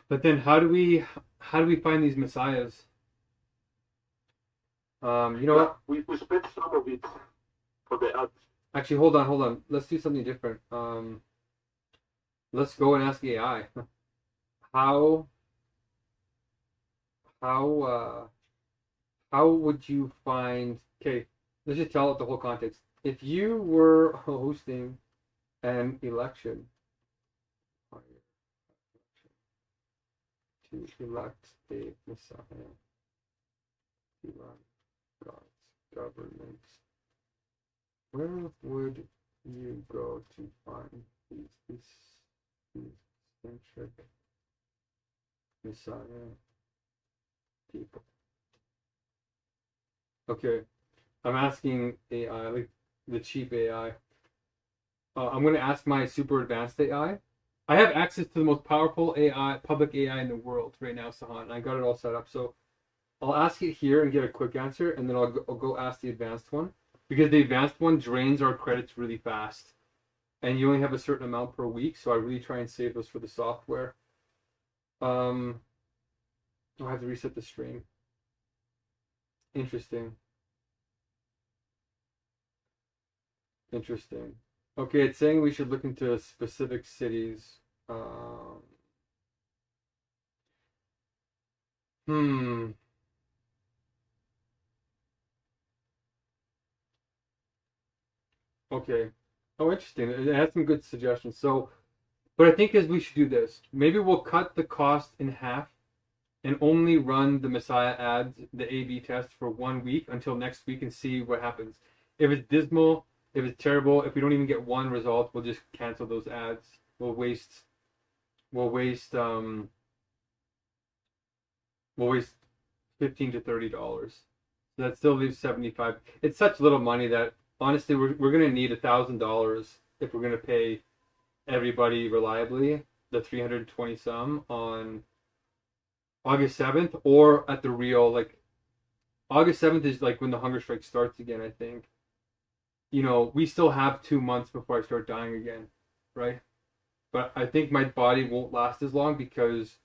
But then how do we find these Messiahs? You know what? We spent some of it for the ads. Actually, hold on. Let's do something different. Let's go and ask AI. How would you find? Okay, let's just tell it the whole context. If you were hosting an election to elect a Messiah to run God's government, where would you go to find these eccentric Messiah people? Okay, I'm asking AI, like the cheap AI. I'm going to ask my super advanced AI. I have access to the most powerful AI, public AI in the world right now, Sahan. I got it all set up. So I'll ask it here and get a quick answer, and then I'll go ask the advanced one. Because the advanced one drains our credits really fast. And you only have a certain amount per week, so I really try and save those for the software. I'll have to reset the stream. Interesting. Okay, it's saying we should look into specific cities. Okay. Oh, interesting. It has some good suggestions. So, but I think we should do this. Maybe we'll cut the cost in half and only run the Messiah ads, the A/B test for 1 week until next week and see what happens. If it's dismal, if it's terrible, if we don't even get 1 result, we'll just cancel those ads. We'll waste $15 to $30. So that still leaves $75. It's such little money that honestly we're gonna need $1,000 if we're gonna pay everybody reliably the 320 some on August 7th, or at the real, like August 7th is like when the Hungerstrike starts again, I think. You know, we still have 2 months before I start dying again, right? But I think my body won't last as long because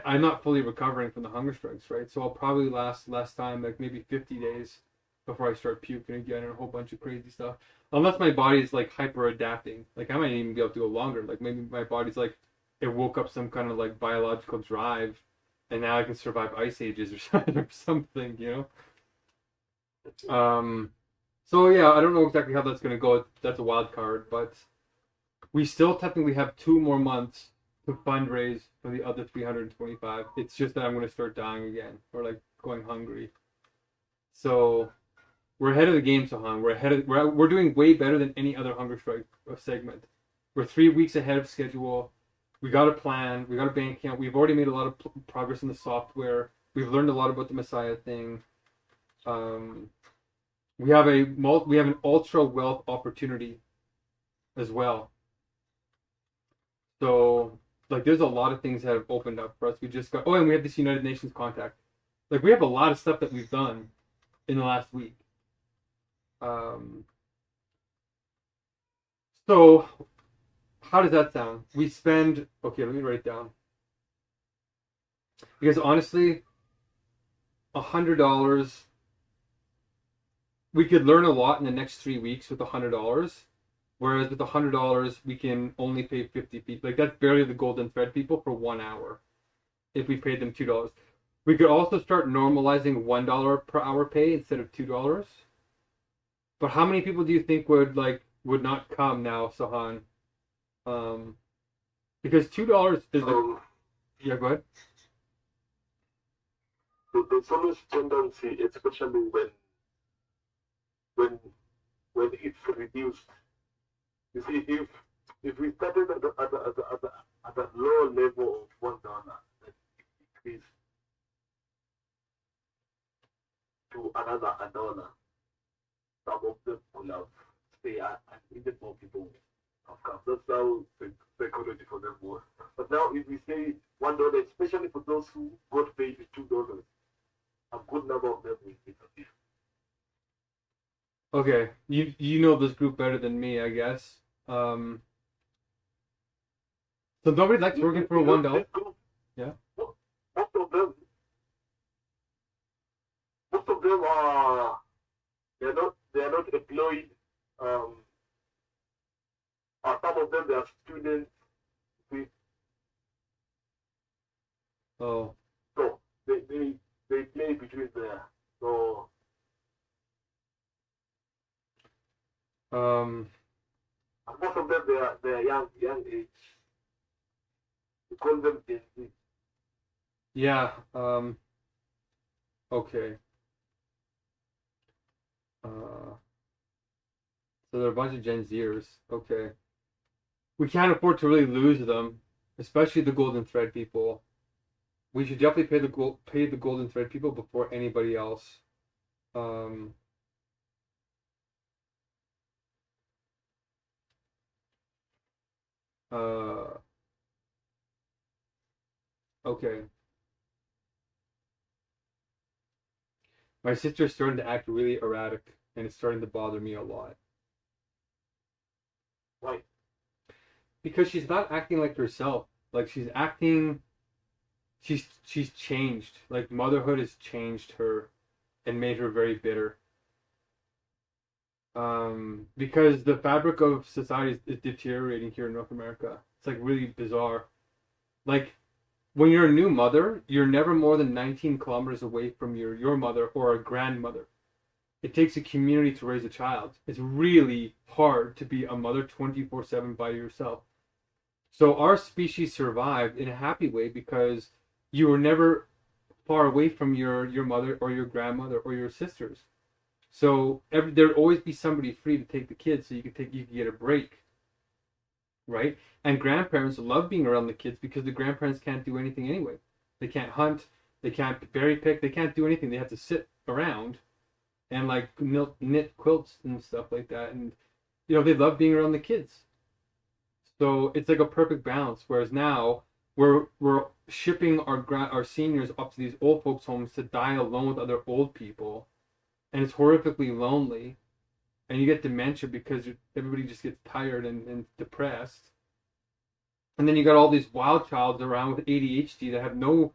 I'm not fully recovering from the hunger strikes, right? So I'll probably last less time, like maybe 50 days before I start puking again and a whole bunch of crazy stuff. Unless my body is like hyper adapting. Like I might even be able to go longer. Like maybe my body's like it woke up some kind of like biological drive and now I can survive ice ages or something, you know? So yeah, I don't know exactly how that's gonna go. That's a wild card, but we still technically have 2 more months to fundraise for the other 325. It's just that I'm gonna start dying again or like going hungry. So we're ahead of the game, Sohan. We're doing way better than any other Hunger Strike segment. We're 3 weeks ahead of schedule. We got a plan. We got a bank account. We've already made a lot of progress in the software. We've learned a lot about the Messiah thing. We have an ultra wealth opportunity as well. So like there's a lot of things that have opened up for us. We just got and we have this United Nations contact. Like we have a lot of stuff that we've done in the last week. So how does that sound? We spend okay, let me write it down. Because honestly, $100 we could learn a lot in the next 3 weeks with $100. Whereas with $100 we can only pay 50 people. Like that's barely the golden thread people for 1 hour. If we paid them $2. We could also start normalizing $1 per hour pay instead of $2. But how many people do you think would not come now, Sohan? Because $2 is yeah, go ahead. There's always tendency, especially when it's reduced. You see, if we started at a low level of $1, then increase to another $1, some of them will have stay and even more people have come. That's how psychology for them works. But now if we say $1, especially for those who got paid $2, a good number of them will disappear. Okay, you know this group better than me, I guess. So nobody likes working for $1. Yeah. Most of them are they are not employed. Some of them they are students. Oh. So they play between there. So and most of them they are young age. We call them Gen Z. Yeah. Okay. So they're a bunch of Gen Zers. Okay. We can't afford to really lose them, especially the golden thread people. We should definitely pay the golden thread people before anybody else. Okay. My sister's starting to act really erratic, and it's starting to bother me a lot. Why? Because she's not acting like herself. Like she's changed. Like motherhood has changed her and made her very bitter. Because the fabric of society is deteriorating here in North America. It's like really bizarre. Like when you're a new mother, you're never more than 19 kilometers away from your mother or a grandmother. It takes a community to raise a child. It's really hard to be a mother 24/7 by yourself. So our species survived in a happy way because you were never far away from your mother or your grandmother or your sisters. So there'd always be somebody free to take the kids, so you could get a break, right? And grandparents love being around the kids because the grandparents can't do anything anyway. They can't hunt, they can't berry pick, they can't do anything. They have to sit around and like knit quilts and stuff like that. And they love being around the kids. So it's like a perfect balance. Whereas now we're shipping our seniors up to these old folks' homes to die alone with other old people, and it's horrifically lonely, and you get dementia because everybody just gets tired and depressed. And then you got all these wild childs around with ADHD that have no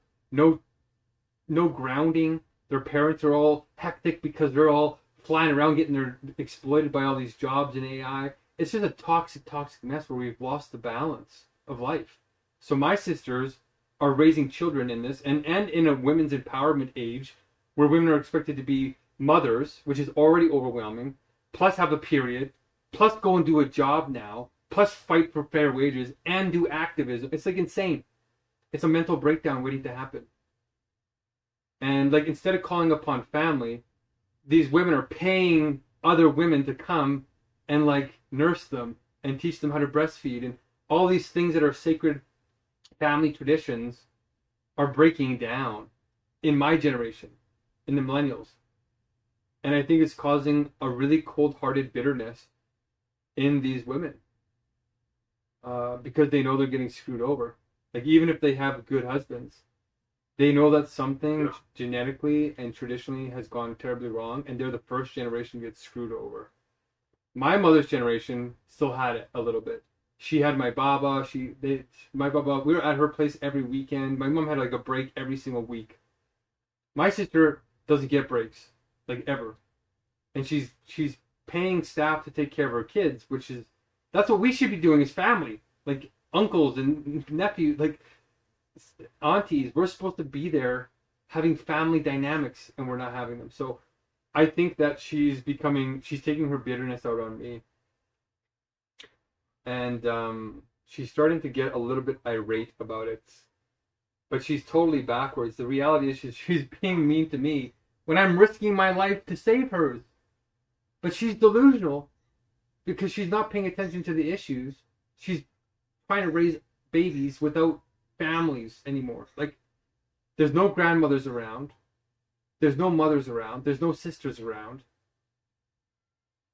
grounding. Their parents are all hectic because they're all flying around getting their exploited by all these jobs in AI. It's just a toxic mess where we've lost the balance of life. So my sisters are raising children in this, and in a women's empowerment age where women are expected to be mothers, which is already overwhelming, plus have a period, plus go and do a job now, plus fight for fair wages and do activism. It's like insane. It's a mental breakdown waiting to happen. And like, instead of calling upon family, these women are paying other women to come and like nurse them and teach them how to breastfeed, and all these things that are sacred family traditions are breaking down in my generation, in the millennials. And I think it's causing a really cold-hearted bitterness in these women because they know they're getting screwed over. Like, even if they have good husbands, they know that something genetically and traditionally has gone terribly wrong, and they're the first generation to get screwed over. My mother's generation still had it a little bit. She had my baba. My baba. We were at her place every weekend. My mom had like a break every single week. My sister doesn't get breaks, like, ever, and she's paying staff to take care of her kids, that's what we should be doing as family, like uncles and nephews, like aunties. We're supposed to be there having family dynamics, and we're not having them. So I think that she's taking her bitterness out on me. And she's starting to get a little bit irate about it. But she's totally backwards. The reality is she's being mean to me when I'm risking my life to save hers. But she's delusional because she's not paying attention to the issues. She's trying to raise babies without families anymore. Like, there's no grandmothers around. There's no mothers around. There's no sisters around.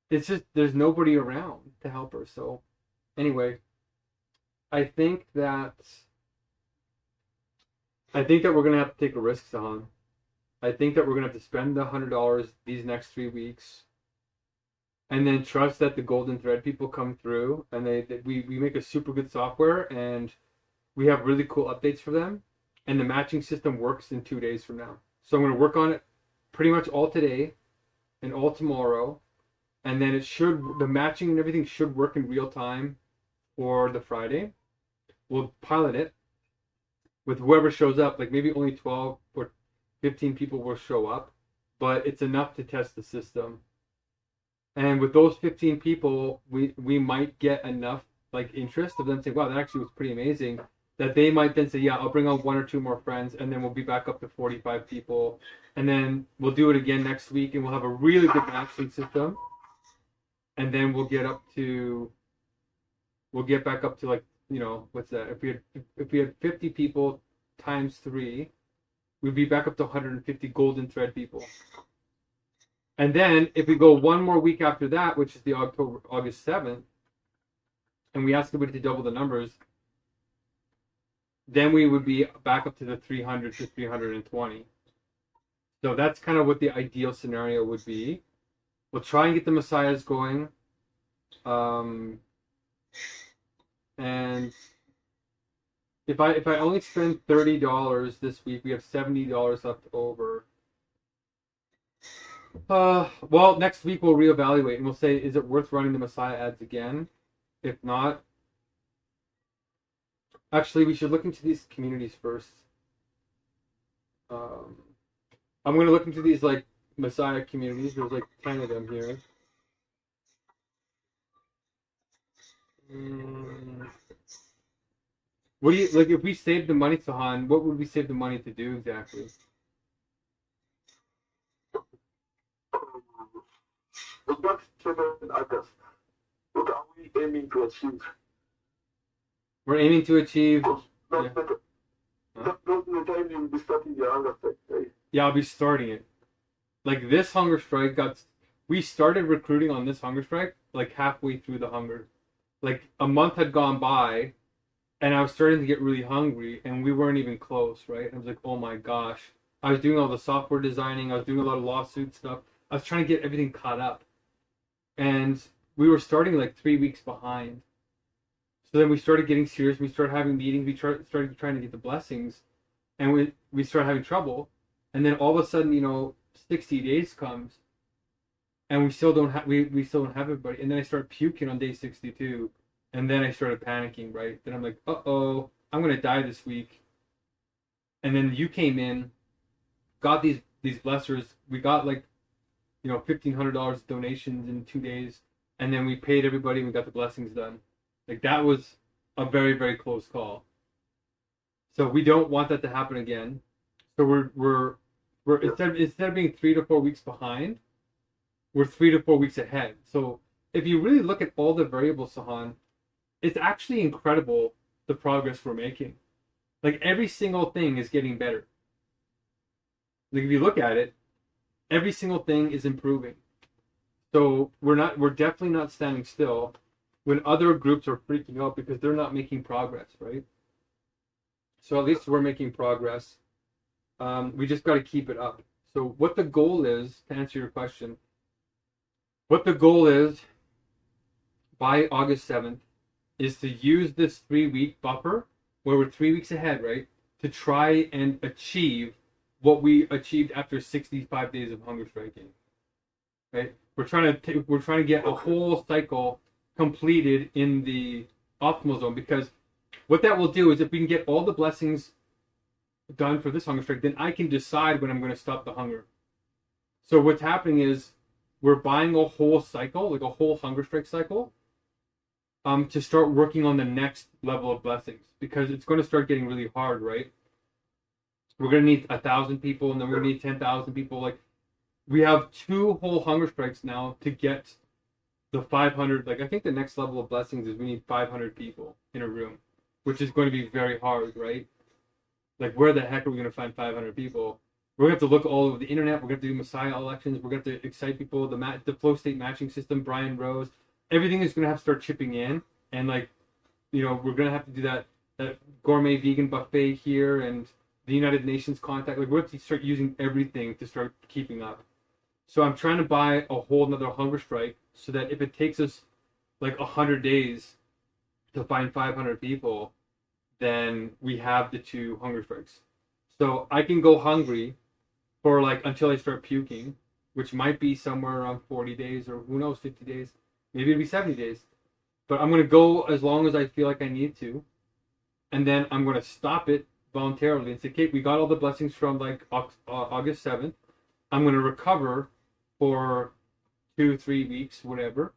It's just, there's nobody around to help her. So anyway, I think that we're going to have to take a risk, Sahan. I think that we're going to have to spend the $100 these next 3 weeks, and then trust that the golden thread people come through, and we make a super good software, and we have really cool updates for them, and the matching system works in 2 days from now. So I'm going to work on it pretty much all today and all tomorrow, and then the matching and everything should work in real time for the Friday. We'll pilot it with whoever shows up. Like, maybe only 12 or 15 people will show up, but it's enough to test the system. And with those 15 people, we might get enough like interest of them saying, wow, that actually was pretty amazing, that they might then say, yeah, I'll bring on 1 or 2 more friends, and then we'll be back up to 45 people. And then we'll do it again next week, and we'll have a really good matching system. And then we'll get back up to, like, you know, what's that? If we had 50 people times 3, we'd be back up to 150 golden thread people. And then if we go 1 more week after that, which is the August 7th, and we ask everybody to double the numbers, then we would be back up to the 300 to 320. So that's kind of what the ideal scenario would be. We'll try and get the Messiahs going. And if I only spend $30 this week, we have $70 left over. Well, next week we'll reevaluate and we'll say, is it worth running the Messiah ads again? If not, actually, we should look into these communities first. I'm going to look into these, like, Messiah communities. There's like 10 of them here. What do you, like, if we saved the money, Sahan, what would we save the money to do exactly? What others? What are we aiming to achieve? We're aiming to achieve. Not the time you'll be starting your Hungerstrike, right? Yeah, I'll be starting it. Like, this Hungerstrike we started recruiting on this Hungerstrike like halfway through the hunger. Like, a month had gone by, and I was starting to get really hungry, and we weren't even close, right? I was like, oh my gosh. I was doing all the software designing. I was doing a lot of lawsuit stuff. I was trying to get everything caught up. And we were starting like 3 weeks behind. So then we started getting serious. We started having meetings. We started trying to get the blessings, and we started having trouble. And then all of a sudden, 60 days comes, and we still don't have we still don't have everybody. And then I start puking on day 62, and then I started panicking. Right. Then I'm like, uh-oh, I'm gonna die this week. And then you came in, got these blessers. We got like, $1,500 donations in 2 days, and then we paid everybody. And we got the blessings done. Like that was a very, very close call. So we don't want that to happen again. So we're instead of being 3 to 4 weeks behind, we're 3 to 4 weeks ahead. So if you really look at all the variables, Sahan, it's actually incredible the progress we're making. Like every single thing is getting better. Like if you look at it, every single thing is improving. So we're definitely not standing still when other groups are freaking out because they're not making progress, right? So at least we're making progress. We just got to keep it up. So what the goal is, to answer your question, what the goal is by August 7th is to use this 3-week buffer where we're 3 weeks ahead, right? To try and achieve what we achieved after 65 days of hunger striking, right? We're trying to get a whole cycle completed in the optimal zone, because what that will do is if we can get all the blessings done for this hunger strike, then I can decide when I'm going to stop the hunger. So what's happening is we're buying a whole cycle, like a whole hunger strike cycle, to start working on the next level of blessings, because it's going to start getting really hard, right? We're going to need 1,000 people, and then we're going to need 10,000 people. Like we have 2 whole hunger strikes now to get the 500. Like I think the next level of blessings is we need 500 people in a room, which is going to be very hard, right? Like where the heck are we going to find 500 people? We're going to have to look all over the internet. We're going to do Messiah elections. We're going to have to excite people. The flow state matching system, Brian Rose, everything is going to have to start chipping in. And we're going to have to do that gourmet vegan buffet here and the United Nations contact. Like we're going to start using everything to start keeping up. So I'm trying to buy a whole another hunger strike so that if it takes us like 100 days to find 500 people, then we have the 2 hunger strikes. So I can go hungry for until I start puking, which might be somewhere around 40 days, or who knows, 50 days. Maybe it'll be 70 days. But I'm going to go as long as I feel like I need to. And then I'm going to stop it voluntarily and say, okay, we got all the blessings from August 7th. I'm going to recover for 2-3 weeks, whatever.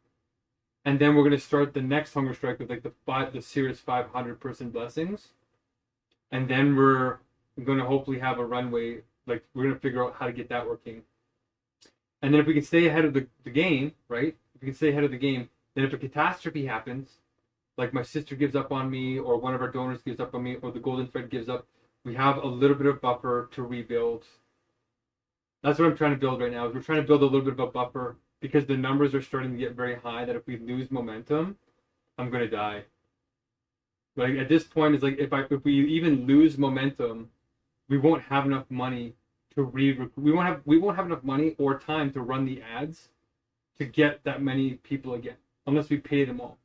And then we're going to start the next hunger strike with the serious 500 person blessings. And then we're going to hopefully have a runway. We're going to figure out how to get that working. And then if we can stay ahead of the game, right? If we can stay ahead of the game, then if a catastrophe happens, like my sister gives up on me, or one of our donors gives up on me, or the golden thread gives up, we have a little bit of buffer to rebuild. That's what I'm trying to build right now. Is we're trying to build a little bit of a buffer, because the numbers are starting to get very high, that if we lose momentum, I'm going to die. Like at this point, it's like if we even lose momentum, we won't have enough money to we won't have enough money or time to run the ads to get that many people again, unless we pay them all.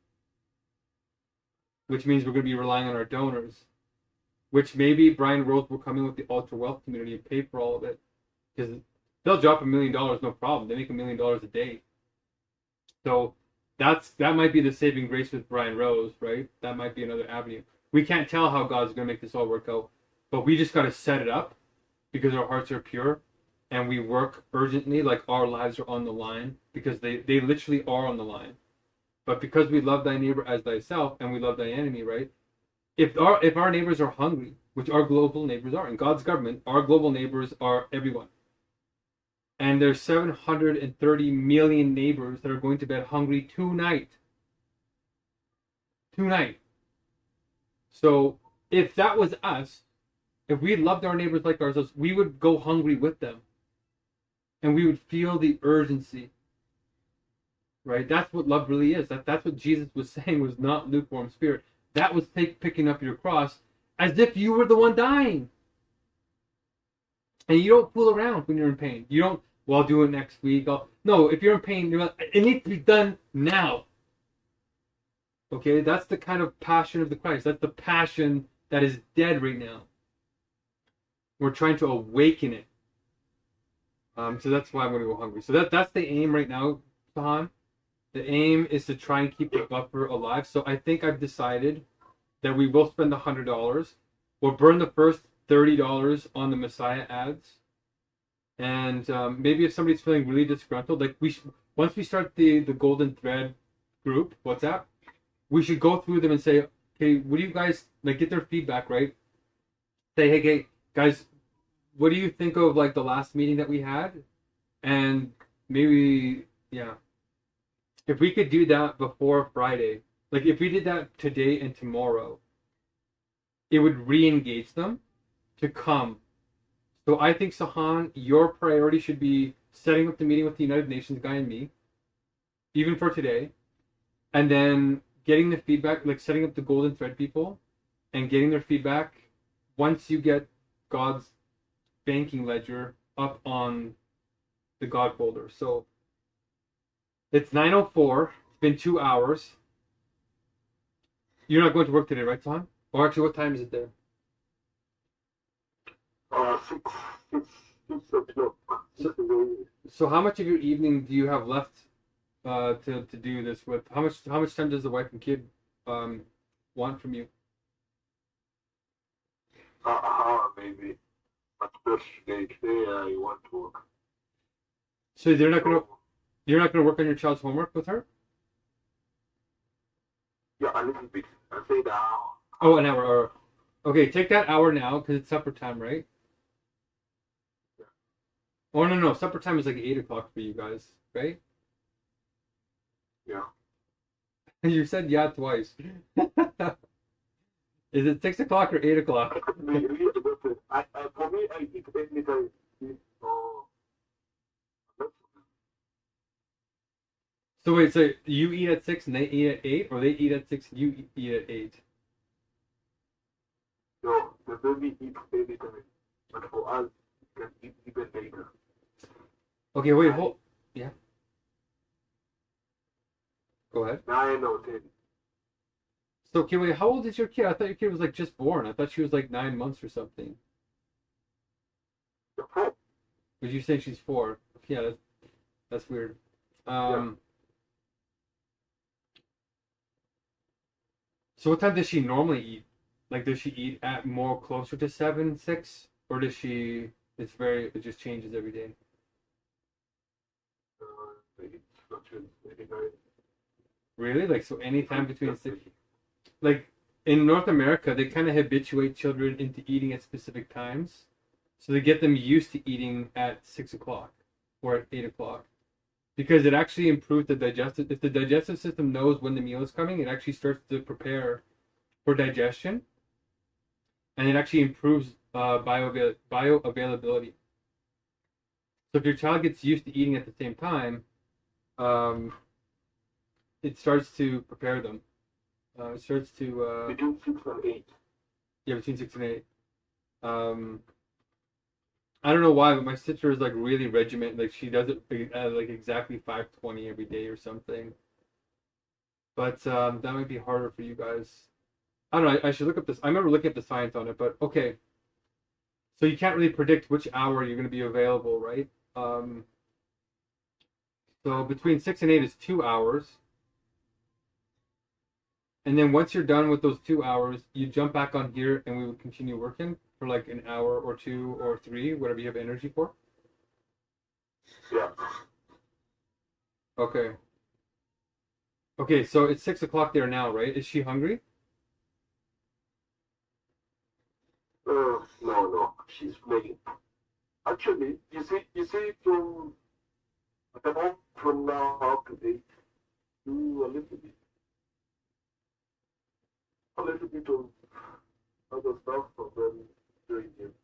Which means we're going to be relying on our donors, which maybe Brian Rose will come in with the ultra wealth community and pay for all of it, because they'll drop $1 million no problem. They make $1 million a day. So that might be the saving grace with Brian Rose, right? That might be another avenue. We can't tell how God's going to make this all work out, but we just got to set it up because our hearts are pure, and we work urgently, like our lives are on the line, because they literally are on the line. But because we love thy neighbor as thyself, and we love thy enemy, right? If our neighbors are hungry, which our global neighbors are, in God's government, our global neighbors are everyone. And there's 730 million neighbors that are going to bed hungry tonight. Tonight. So if that was us, if we loved our neighbors like ourselves, we would go hungry with them. And we would feel the urgency. Right? That's what love really is. That's what Jesus was saying, was not lukewarm spirit. That was picking up your cross as if you were the one dying. And you don't fool around when you're in pain. You don't, well, I'll do it next week. No, if you're in pain, it needs to be done now. Okay, that's the kind of passion of the Christ. That's the passion that is dead right now. We're trying to awaken it. So that's why I'm going to go hungry. So that's the aim right now, Sahan. The aim is to try and keep the buffer alive. So I think I've decided that we will spend $100. We'll burn the first $30 on the Messiah ads, and maybe if somebody's feeling really disgruntled, like once we start the Golden Thread group WhatsApp, we should go through them and say, okay, what do you guys like? Get their feedback, right? Say, hey guys, what do you think of like the last meeting that we had? And maybe, yeah, if we could do that before Friday, like if we did that today and tomorrow, it would re-engage them to come. So I think, Sahan, your priority should be setting up the meeting with the United Nations guy and me, even for today, and then getting the feedback, like setting up the Golden Thread people and getting their feedback once you get God's banking ledger up on the God folder. So it's 9:04. It's been 2 hours. You're not going to work today, right, Sahan? Or actually, what time is it there? 6 o'clock. So how much of your evening do you have left to do this with? How much time does the wife and kid want from you? Maybe. But first today I want to work. So you're not gonna work on your child's homework with her? Yeah, a little bit. I say the hour. Oh, an hour. Or, okay, take that hour now because it's supper time, right? Yeah. Oh no, supper time is like 8 o'clock for you guys, right? Yeah. You said yeah twice. Is it 6 o'clock or 8 o'clock? For me, I eat anytime. So wait, so you eat at 6 and they eat at 8, or they eat at 6 and you eat at 8? No, the baby eats anytime. But for us, we can eat even later. Okay, wait, hold. Yeah. Go ahead. 9 or 10. So, okay, wait, how old is your kid? I thought your kid was like just born. I thought she was like 9 months or something. The 4. But you say she's 4. Yeah, that's weird. So what time does she normally eat? Like, does she eat at more closer to 7, 6? Or does she, it just changes every day? Really? Like, so anytime between 6? Like, in North America, they kind of habituate children into eating at specific times. So they get them used to eating at 6 o'clock or at 8 o'clock. Because it actually improves the digestive. If the digestive system knows when the meal is coming, it actually starts to prepare for digestion, and it actually improves bioavailability. So if your child gets used to eating at the same time, it starts to prepare them. It starts to between 6 and 8. Yeah, between 6 and 8. I don't know why, but my sister is like really regimented. Like she does it like exactly 5:20 every day or something. But that might be harder for you guys. I don't know. I should look up this. I remember looking at the science on it, but okay. So you can't really predict which hour you're going to be available, right? So between 6 and 8 is 2 hours. And then once you're done with those 2 hours, you jump back on here and we would continue working for like an hour or 2 or 3, whatever you have energy for. Yeah. Okay. Okay, so it's 6 o'clock there now, right? Is she hungry? No. She's playing. Actually, you see, from now up to date, do a little bit of other stuff, and then doing it.